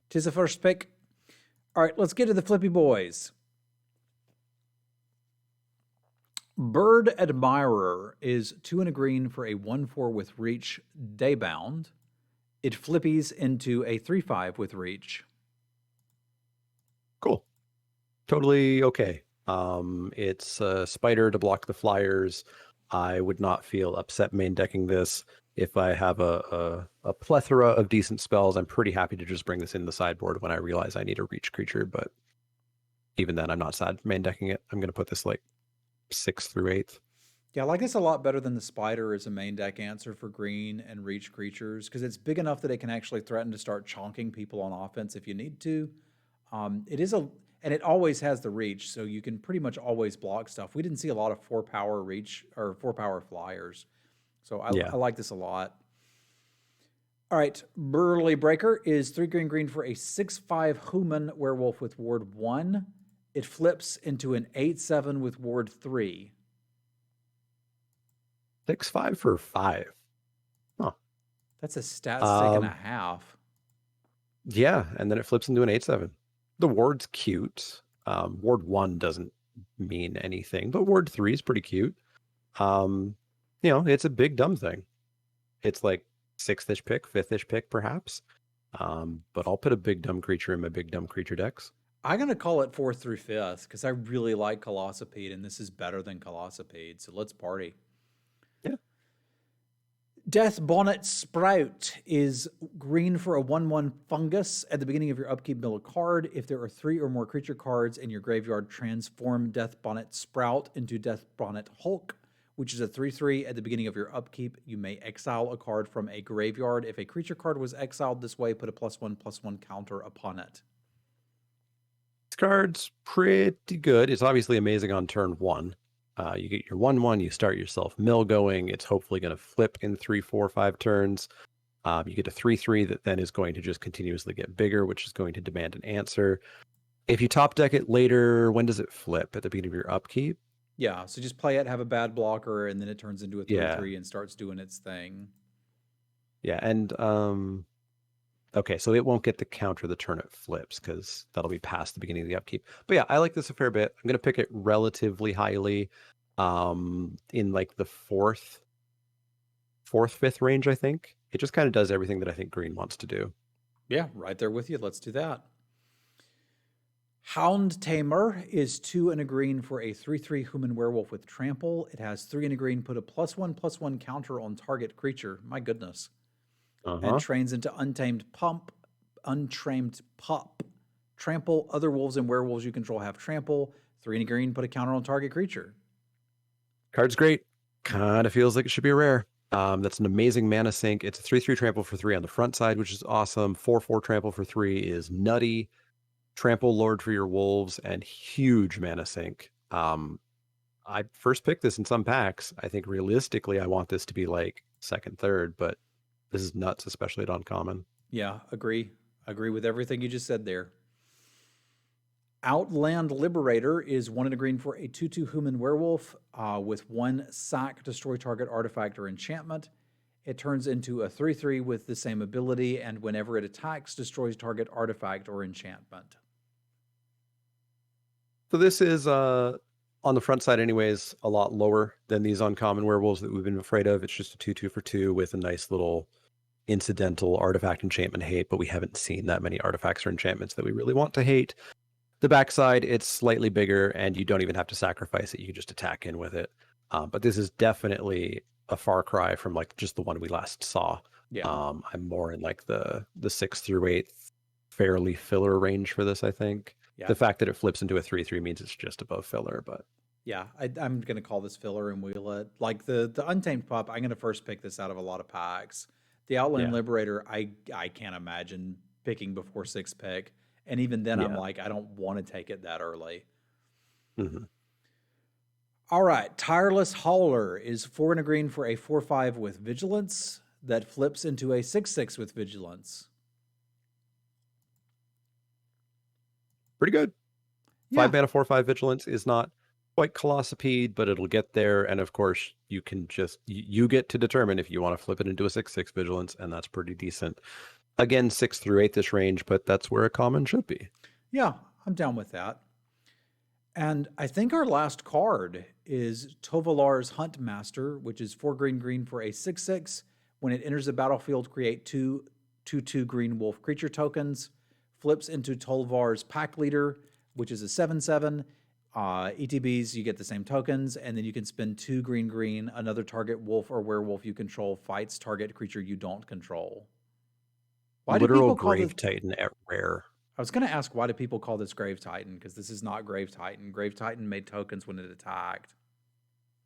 'Tis a first pick. All right, let's get to the flippy boys. Bird Admirer is 2 and a green for a 1/4 with reach, Daybound. It flippies into a 3/5 with reach. Cool. Totally okay. It's a spider to block the flyers. I would not feel upset main decking this. If I have a plethora of decent spells, I'm pretty happy to just bring this in the sideboard when I realize I need a reach creature. But even then, I'm not sad main decking it. I'm going to put this like 6th through 8th. Yeah, I like this a lot better than the spider as a main deck answer for green and reach creatures because it's big enough that it can actually threaten to start chonking people on offense if you need to. It is a and it always has the reach, so you can pretty much always block stuff. We didn't see a lot of 4 power reach or 4 power flyers, so I Yeah. like this a lot. All right, Burly Breaker is 3 green for a 6/5 human werewolf with ward 1. It flips into an 8/7 with ward 3. 6/5 for 5. Huh. That's a stat stick and a Um, half. yeah, and then it flips into an 8/7. The ward's cute. Ward 1 doesn't mean anything, but ward 3 is pretty cute. It's a big dumb thing. It's like 6th-ish pick, 5th-ish pick, perhaps. But I'll put a big dumb creature in my big dumb creature decks. I'm going to call it 4th through 5th because I really like Colossopede, and this is better than Colossopede, so let's party. Yeah. Death Bonnet Sprout is green for a 1/1 fungus. At the beginning of your upkeep, mill a card. If there are 3 or more creature cards in your graveyard, transform Death Bonnet Sprout into Death Bonnet Hulk, which is a 3/3. At the beginning of your upkeep, you may exile a card from a graveyard. If a creature card was exiled this way, put a +1/+1 counter upon it. This card's pretty good. It's obviously amazing on turn 1. You get your 1/1, you start yourself mill going. It's hopefully going to flip in 3, 4, 5 turns. You get a 3/3 that then is going to just continuously get bigger, which is going to demand an answer. If you top deck it later, when does it flip? At the beginning of your upkeep? Yeah, so just play it, have a bad blocker, and then it turns into a 3/3 Yeah. and starts doing its thing. Yeah, and okay, so it won't get the counter the turn it flips because that'll be past the beginning of the upkeep. But yeah, I like this a fair bit. I'm gonna pick it relatively highly, in like the fourth, fifth range, I think. It just kind of does everything that I think green wants to do. Yeah, right there with you. Let's do that. Hound Tamer is 2 and a green for a 3/3 human werewolf with trample. It has 3 and a green, put a +1/+1 counter on target creature. My goodness. And Uh-huh. trains into untrained pup. Trample. Other wolves and werewolves you control have trample. 3 and a green, put a counter on target creature. Card's great. Kind of feels like it should be a rare. That's an amazing mana sink. It's a 3/3 trample for 3 on the front side, which is awesome. 4/4 trample for 3 is nutty. Trample Lord for your wolves and huge mana sink. I first picked this in some packs. I think realistically I want this to be like second, third, but this is nuts, especially at uncommon. Yeah, agree. Agree with everything you just said there. Outland Liberator is 1 and a green for a 2/2 human werewolf with 1 sack, destroy target artifact or enchantment. It turns into a 3/3 with the same ability, and whenever it attacks, destroys target artifact or enchantment. So this is on the front side anyways, a lot lower than these uncommon werewolves that we've been afraid of. It's just a 2/2 for 2 with a nice little incidental artifact enchantment hate, but we haven't seen that many artifacts or enchantments that we really want to hate. The backside, it's slightly bigger, and you don't even have to sacrifice it. You can just attack in with it. But this is definitely a far cry from like just the one we last saw. Yeah. I'm more in like the 6th through 8th fairly filler range for this, I think. Yeah. The fact that it flips into a 3/3 means it's just above filler, but yeah, I'm going to call this filler and wheel it. Like the Untamed Pup, I'm going to first pick this out of a lot of packs. The Outland Liberator, I can't imagine picking before 6th pick. And even then, I'm like, I don't want to take it that early. Mm-hmm. All right. Tireless Hauler is 4 and a green for a 4/5 with Vigilance that flips into a 6/6 with Vigilance. Pretty good. Yeah. 5 mana, 4/5 Vigilance is not quite Colossopede, but it'll get there. And of course, you can just, you get to determine if you want to flip it into a 6/6 Vigilance, and that's pretty decent. Again, 6th through 8th-ish range, but that's where a common should be. Yeah, I'm down with that. And I think our last card is Tovalar's Huntmaster, which is 4 green for a 6/6. When it enters the battlefield, create 2/2 green wolf creature tokens. Flips into Tolvar's Pack Leader, which is a 7/7. ETBs, you get the same tokens, and then you can spend 2 green. Another target wolf or werewolf you control fights target creature you don't control. Why do Literal people call Grave this Titan at rare. I was going to ask, why do people call this Grave Titan? Because this is not Grave Titan. Grave Titan made tokens when it attacked.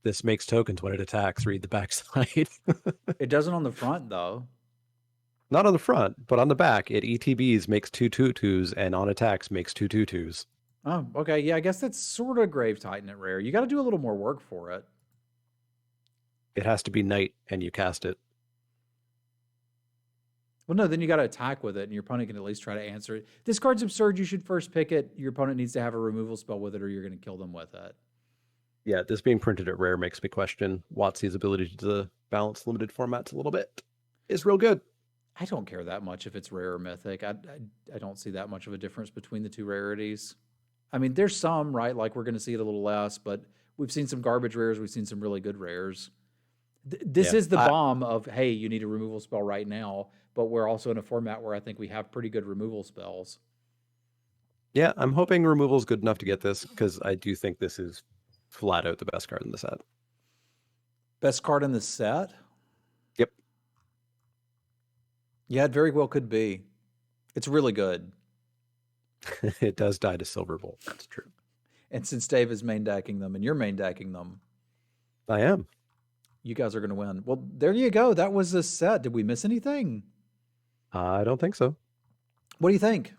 This makes tokens when it attacks. Read the backside. It doesn't on the front, though. Not on the front, but on the back. It ETBs makes 2/2/2s, and on attacks makes 2/2/2s. Oh, okay. Yeah, I guess that's sort of Grave Titan at rare. You got to do a little more work for it. It has to be night, and you cast it. Well, no, then you got to attack with it, and your opponent can at least try to answer it. This card's absurd. You should first pick it. Your opponent needs to have a removal spell with it, or you're going to kill them with it. Yeah, this being printed at rare makes me question WotC's ability to balance limited formats a little bit. It's real good. I don't care that much if it's rare or mythic. I don't see that much of a difference between the two rarities. I mean, there's some, right? Like we're going to see it a little less, but we've seen some garbage rares. We've seen some really good rares. This is the bomb of, hey, you need a removal spell right now, but we're also in a format where I think we have pretty good removal spells. Yeah, I'm hoping removal is good enough to get this, because I do think this is flat out the best card in the set. Best card in the set? Yep. Yeah, it very well could be. It's really good. It does die to Silverbolt. That's true. And since Dave is main decking them and you're main decking them, I am. You guys are going to win. Well, there you go. That was the set. Did we miss anything? I don't think so. What do you think?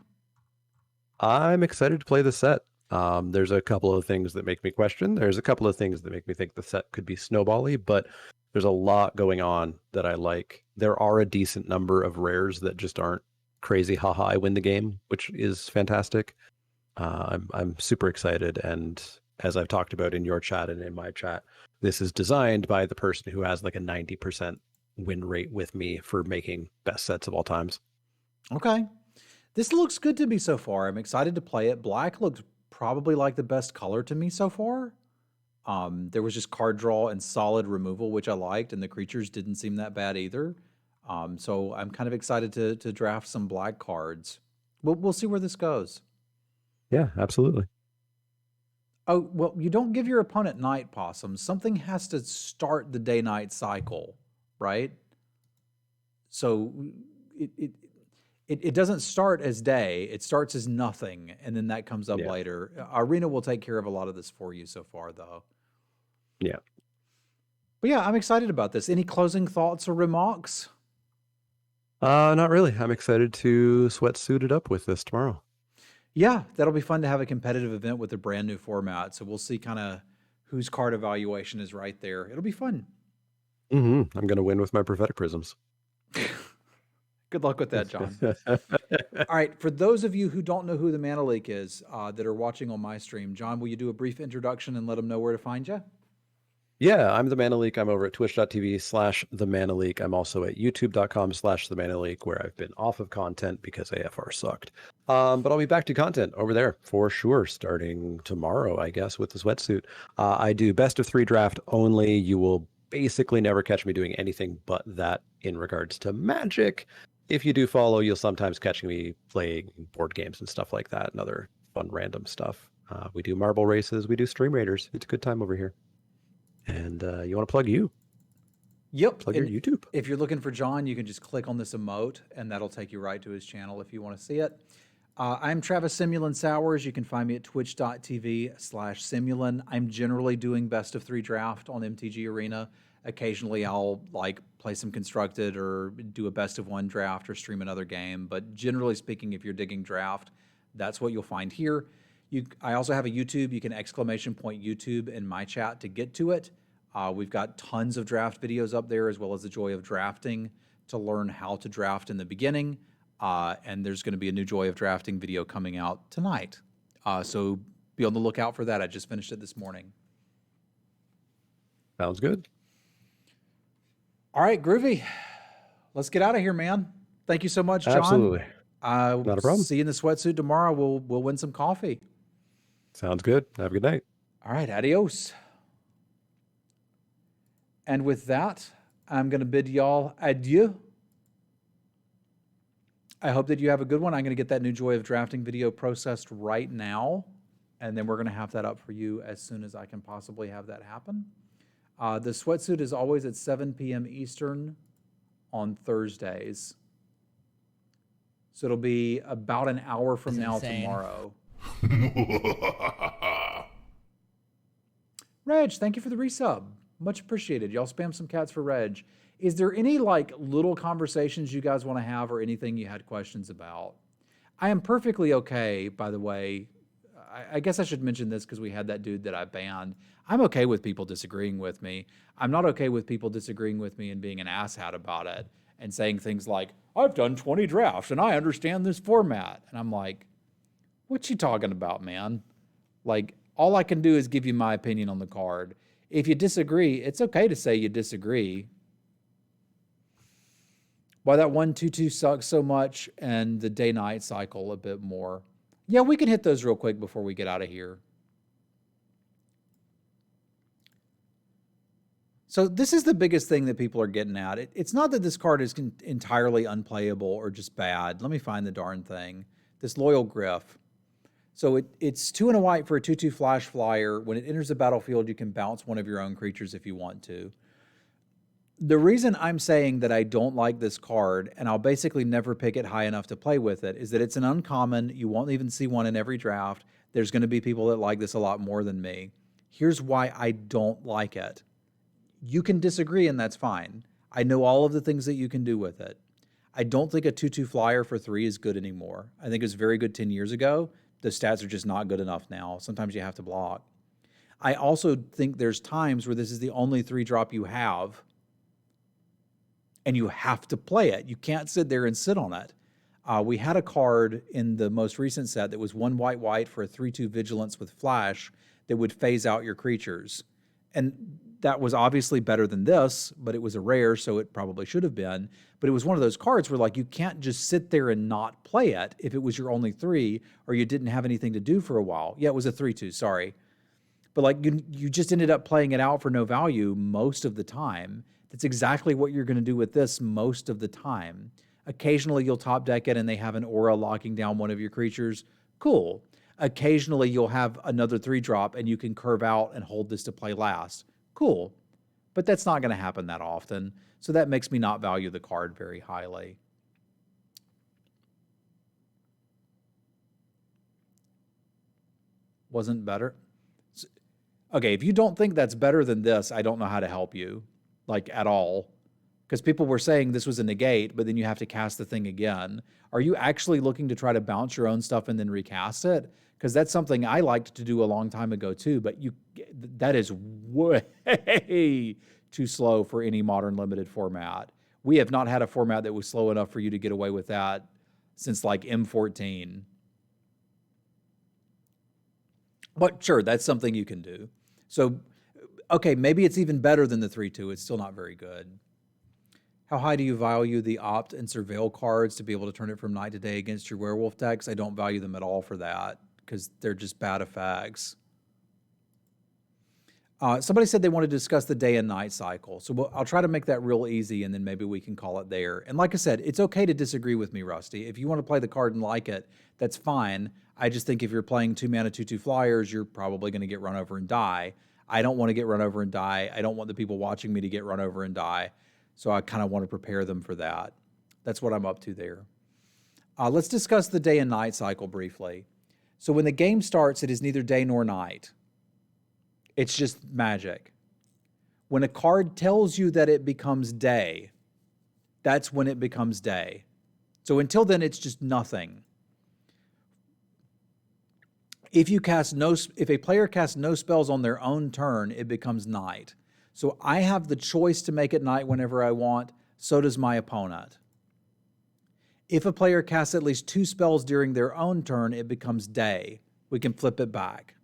I'm excited to play the set. There's a couple of things that make me question. There's a couple of things that make me think the set could be snowbally, but there's a lot going on that I like. There are a decent number of rares that just aren't crazy, haha, I win the game, which is fantastic. I'm super excited, and as I've talked about in your chat and in my chat, this is designed by the person who has like a 90% win rate with me for making best sets of all times. Okay. This looks good to me so far. I'm excited to play it. Black looks probably like the best color to me so far. There was just card draw and solid removal, which I liked, and the creatures didn't seem that bad either. So I'm kind of excited to draft some black cards. We'll see where this goes. Yeah, absolutely. Oh, well, you don't give your opponent night possums. Something has to start the day-night cycle, right? So it doesn't start as day. It starts as nothing, and then that comes up later. Arena will take care of a lot of this for you so far, though. Yeah. But yeah, I'm excited about this. Any closing thoughts or remarks? Not really. I'm excited to sweatsuit it up with this tomorrow. Yeah, that'll be fun to have a competitive event with a brand new format. So we'll see kind of whose card evaluation is right there. It'll be fun. I'm going to win with my prophetic prisms. Good luck with that, John. All right, for those of you who don't know who the Mana Leek is that are watching on my stream, John, will you do a brief introduction and let them know where to find you? Yeah, I'm the Mana Leek. I'm over at twitch.tv/the Mana Leek. I'm also at youtube.com/the Mana Leek, where I've been off of content because AFR sucked. But I'll be back to content over there for sure, starting tomorrow, I guess, with the sweatsuit. I do best of 3 draft only. You will basically never catch me doing anything but that in regards to Magic. If you do follow, you'll sometimes catch me playing board games and stuff like that and other fun random stuff. We do marble races. We do stream raiders. It's a good time over here. And you want to plug you? Yep. Plug your YouTube. If you're looking for John, you can just click on this emote, and that'll take you right to his channel if you want to see it. I'm Travis Semulin Sowers. You can find me at twitch.tv/Semulin. I'm generally doing best of 3 draft on MTG Arena. Occasionally, I'll play some constructed or do a best of 1 draft or stream another game. But generally speaking, if you're digging draft, that's what you'll find here. I also have a YouTube. You can ! YouTube in my chat to get to it. We've got tons of draft videos up there, as well as the joy of drafting to learn how to draft in the beginning. And there's going to be a new joy of drafting video coming out tonight. So be on the lookout for that. I just finished it this morning. Sounds good. All right, groovy. Let's get out of here, man. Thank you so much, John. Absolutely. Not a problem. See you in the sweatsuit tomorrow. We'll win some coffee. Sounds good. Have a good night. All right, adios. And with that, I'm going to bid y'all adieu. I hope that you have a good one. I'm going to get that new Joy of Drafting video processed right now, and then we're going to have that up for you as soon as I can possibly have that happen. The sweatsuit is always at 7 p.m. Eastern on Thursdays. So it'll be about an hour from now tomorrow. Reg, thank you for the resub. Much appreciated. Y'all spam some cats for Reg. Is there any like little conversations you guys want to have or anything you had questions about? I am perfectly okay, by the way. I guess I should mention this because we had that dude that I banned. I'm okay with people disagreeing with me. I'm not okay with people disagreeing with me and being an asshat about it and saying things like, I've done 20 drafts and I understand this format. And I'm like, what you talking about, man? Like, all I can do is give you my opinion on the card. If you disagree, it's okay to say you disagree. Why that 1/2/2 sucks so much and the day-night cycle a bit more. Yeah, we can hit those real quick before we get out of here. So this is the biggest thing that people are getting at. It's not that this card is entirely unplayable or just bad. Let me find the darn thing. This Loyal Griff. So it's 2 and a white for a 2/2 flash flyer. When it enters the battlefield, you can bounce one of your own creatures if you want to. The reason I'm saying that I don't like this card, and I'll basically never pick it high enough to play with it, is that it's an uncommon. You won't even see one in every draft. There's going to be people that like this a lot more than me. Here's why I don't like it. You can disagree, and that's fine. I know all of the things that you can do with it. I don't think a 2/2 flyer for 3 is good anymore. I think it was very good 10 years ago. The stats are just not good enough now. Sometimes you have to block. I also think there's times where this is the only 3-drop you have, and you have to play it. You can't sit there and sit on it. We had a card in the most recent set that was 1 white for a 3/2 vigilance with flash that would phase out your creatures. And that was obviously better than this, but it was a rare, so it probably should have been. But it was one of those cards where like you can't just sit there and not play it if it was your only 3 or you didn't have anything to do for a while. Yeah, it was a 3/2, sorry. But like you just ended up playing it out for no value most of the time. That's exactly what you're going to do with this most of the time. Occasionally you'll top deck it and they have an aura locking down one of your creatures. Cool. Occasionally you'll have another 3-drop and you can curve out and hold this to play last. Cool. But that's not going to happen that often. So that makes me not value the card very highly. Wasn't better? Okay, if you don't think that's better than this, I don't know how to help you. Like, at all. Because people were saying this was a negate, but then you have to cast the thing again. Are you actually looking to try to bounce your own stuff and then recast it? Because that's something I liked to do a long time ago too, but that is way too slow for any modern limited format. We have not had a format that was slow enough for you to get away with that since like M14. But sure, that's something you can do. So, okay, maybe it's even better than the 3/2. It's still not very good. How high do you value the Opt and Surveil cards to be able to turn it from night to day against your werewolf decks? I don't value them at all for that because they're just bad effects. Somebody said they want to discuss the day and night cycle. So I'll try to make that real easy and then maybe we can call it there. And like I said, it's okay to disagree with me, Rusty. If you want to play the card and like it, that's fine. I just think if you're playing 2-mana 2/2 flyers, you're probably going to get run over and die. I don't want to get run over and die. I don't want the people watching me to get run over and die. So I kind of want to prepare them for that. That's what I'm up to there. Let's discuss the day and night cycle briefly. So when the game starts, it is neither day nor night. It's just magic. When a card tells you that it becomes day, that's when it becomes day. So until then, it's just nothing. If a player casts no spells on their own turn, it becomes night. So I have the choice to make it night whenever I want, so does my opponent. If a player casts at least 2 spells during their own turn, it becomes day. We can flip it back.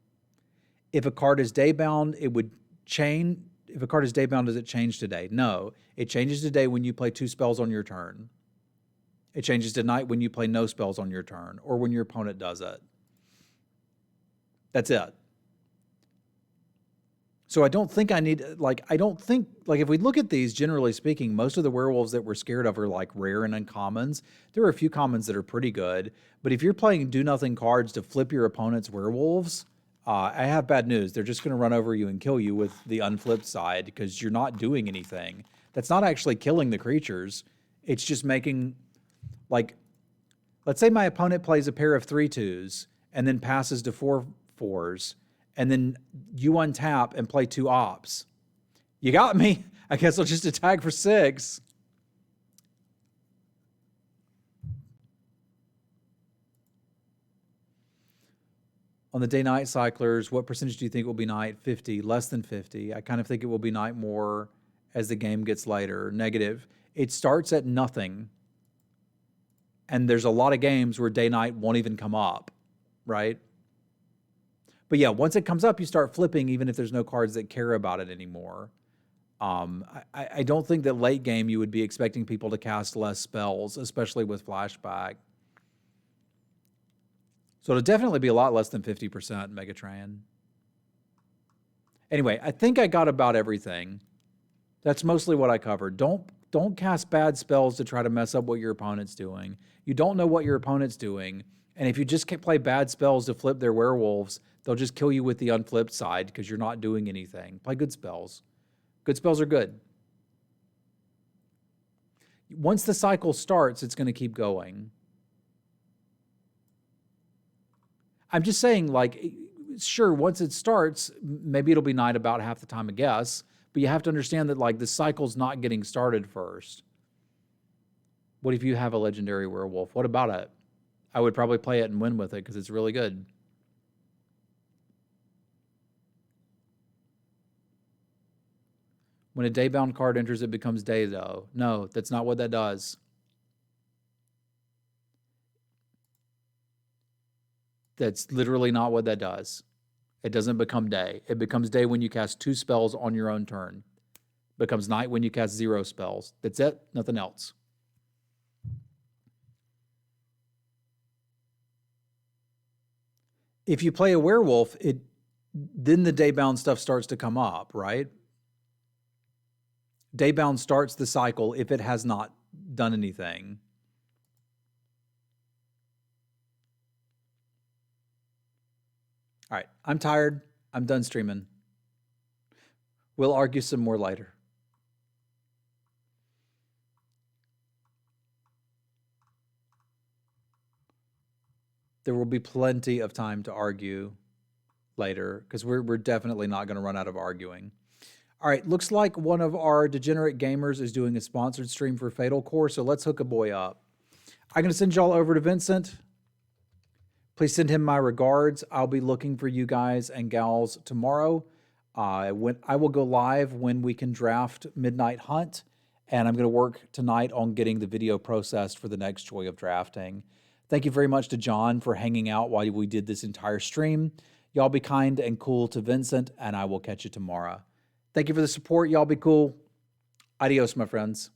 If a card is daybound, it would change. If a card is daybound, does it change to day? No. It changes to day when you play 2 spells on your turn. It changes to night when you play no spells on your turn or when your opponent does it. That's it. So I don't think I need, if we look at these, generally speaking, most of the werewolves that we're scared of are like rare and uncommons. There are a few commons that are pretty good, but if you're playing do-nothing cards to flip your opponent's werewolves, I have bad news. They're just going to run over you and kill you with the unflipped side because you're not doing anything. That's not actually killing the creatures. It's just making, like, let's say my opponent plays a pair of 3/2s and then passes to 4/4s, and then you untap and play 2 ops. You got me. I guess I'll just attack for 6. On the day-night cyclers, what percentage do you think will be night? 50, less than 50. I kind of think it will be night more as the game gets later. Negative. It starts at nothing. And there's a lot of games where day-night won't even come up, right? But yeah, once it comes up, you start flipping even if there's no cards that care about it anymore. I don't think that late game you would be expecting people to cast less spells, especially with flashback. So it'll definitely be a lot less than 50% Megatran. Anyway, I think I got about everything. That's mostly what I covered. Don't cast bad spells to try to mess up what your opponent's doing. You don't know what your opponent's doing. And if you just play bad spells to flip their werewolves, they'll just kill you with the unflipped side because you're not doing anything. Play good spells. Good spells are good. Once the cycle starts, it's going to keep going. I'm just saying, like, sure, once it starts, maybe it'll be night about half the time, I guess. But you have to understand that, like, the cycle's not getting started first. What if you have a legendary werewolf? What about it? I would probably play it and win with it because it's really good. When a day-bound card enters, it becomes day, though. No, that's not what that does. That's literally not what that does. It doesn't become day. It becomes day when you cast 2 spells on your own turn. It becomes night when you cast 0 spells. That's it. Nothing else. If you play a werewolf, then the daybound stuff starts to come up, right? Daybound starts the cycle if it has not done anything. All right, I'm tired. I'm done streaming. We'll argue some more later. There will be plenty of time to argue later because we're definitely not going to run out of arguing. All right, looks like one of our degenerate gamers is doing a sponsored stream for Fatal Core, so let's hook a boy up. I'm going to send y'all over to Vincent. Please send him my regards. I'll be looking for you guys and gals tomorrow. I will go live when we can draft Midnight Hunt, and I'm going to work tonight on getting the video processed for the next Joy of Drafting. Thank you very much to John for hanging out while we did this entire stream. Y'all be kind and cool to Vincent, and I will catch you tomorrow. Thank you for the support. Y'all be cool. Adios, my friends.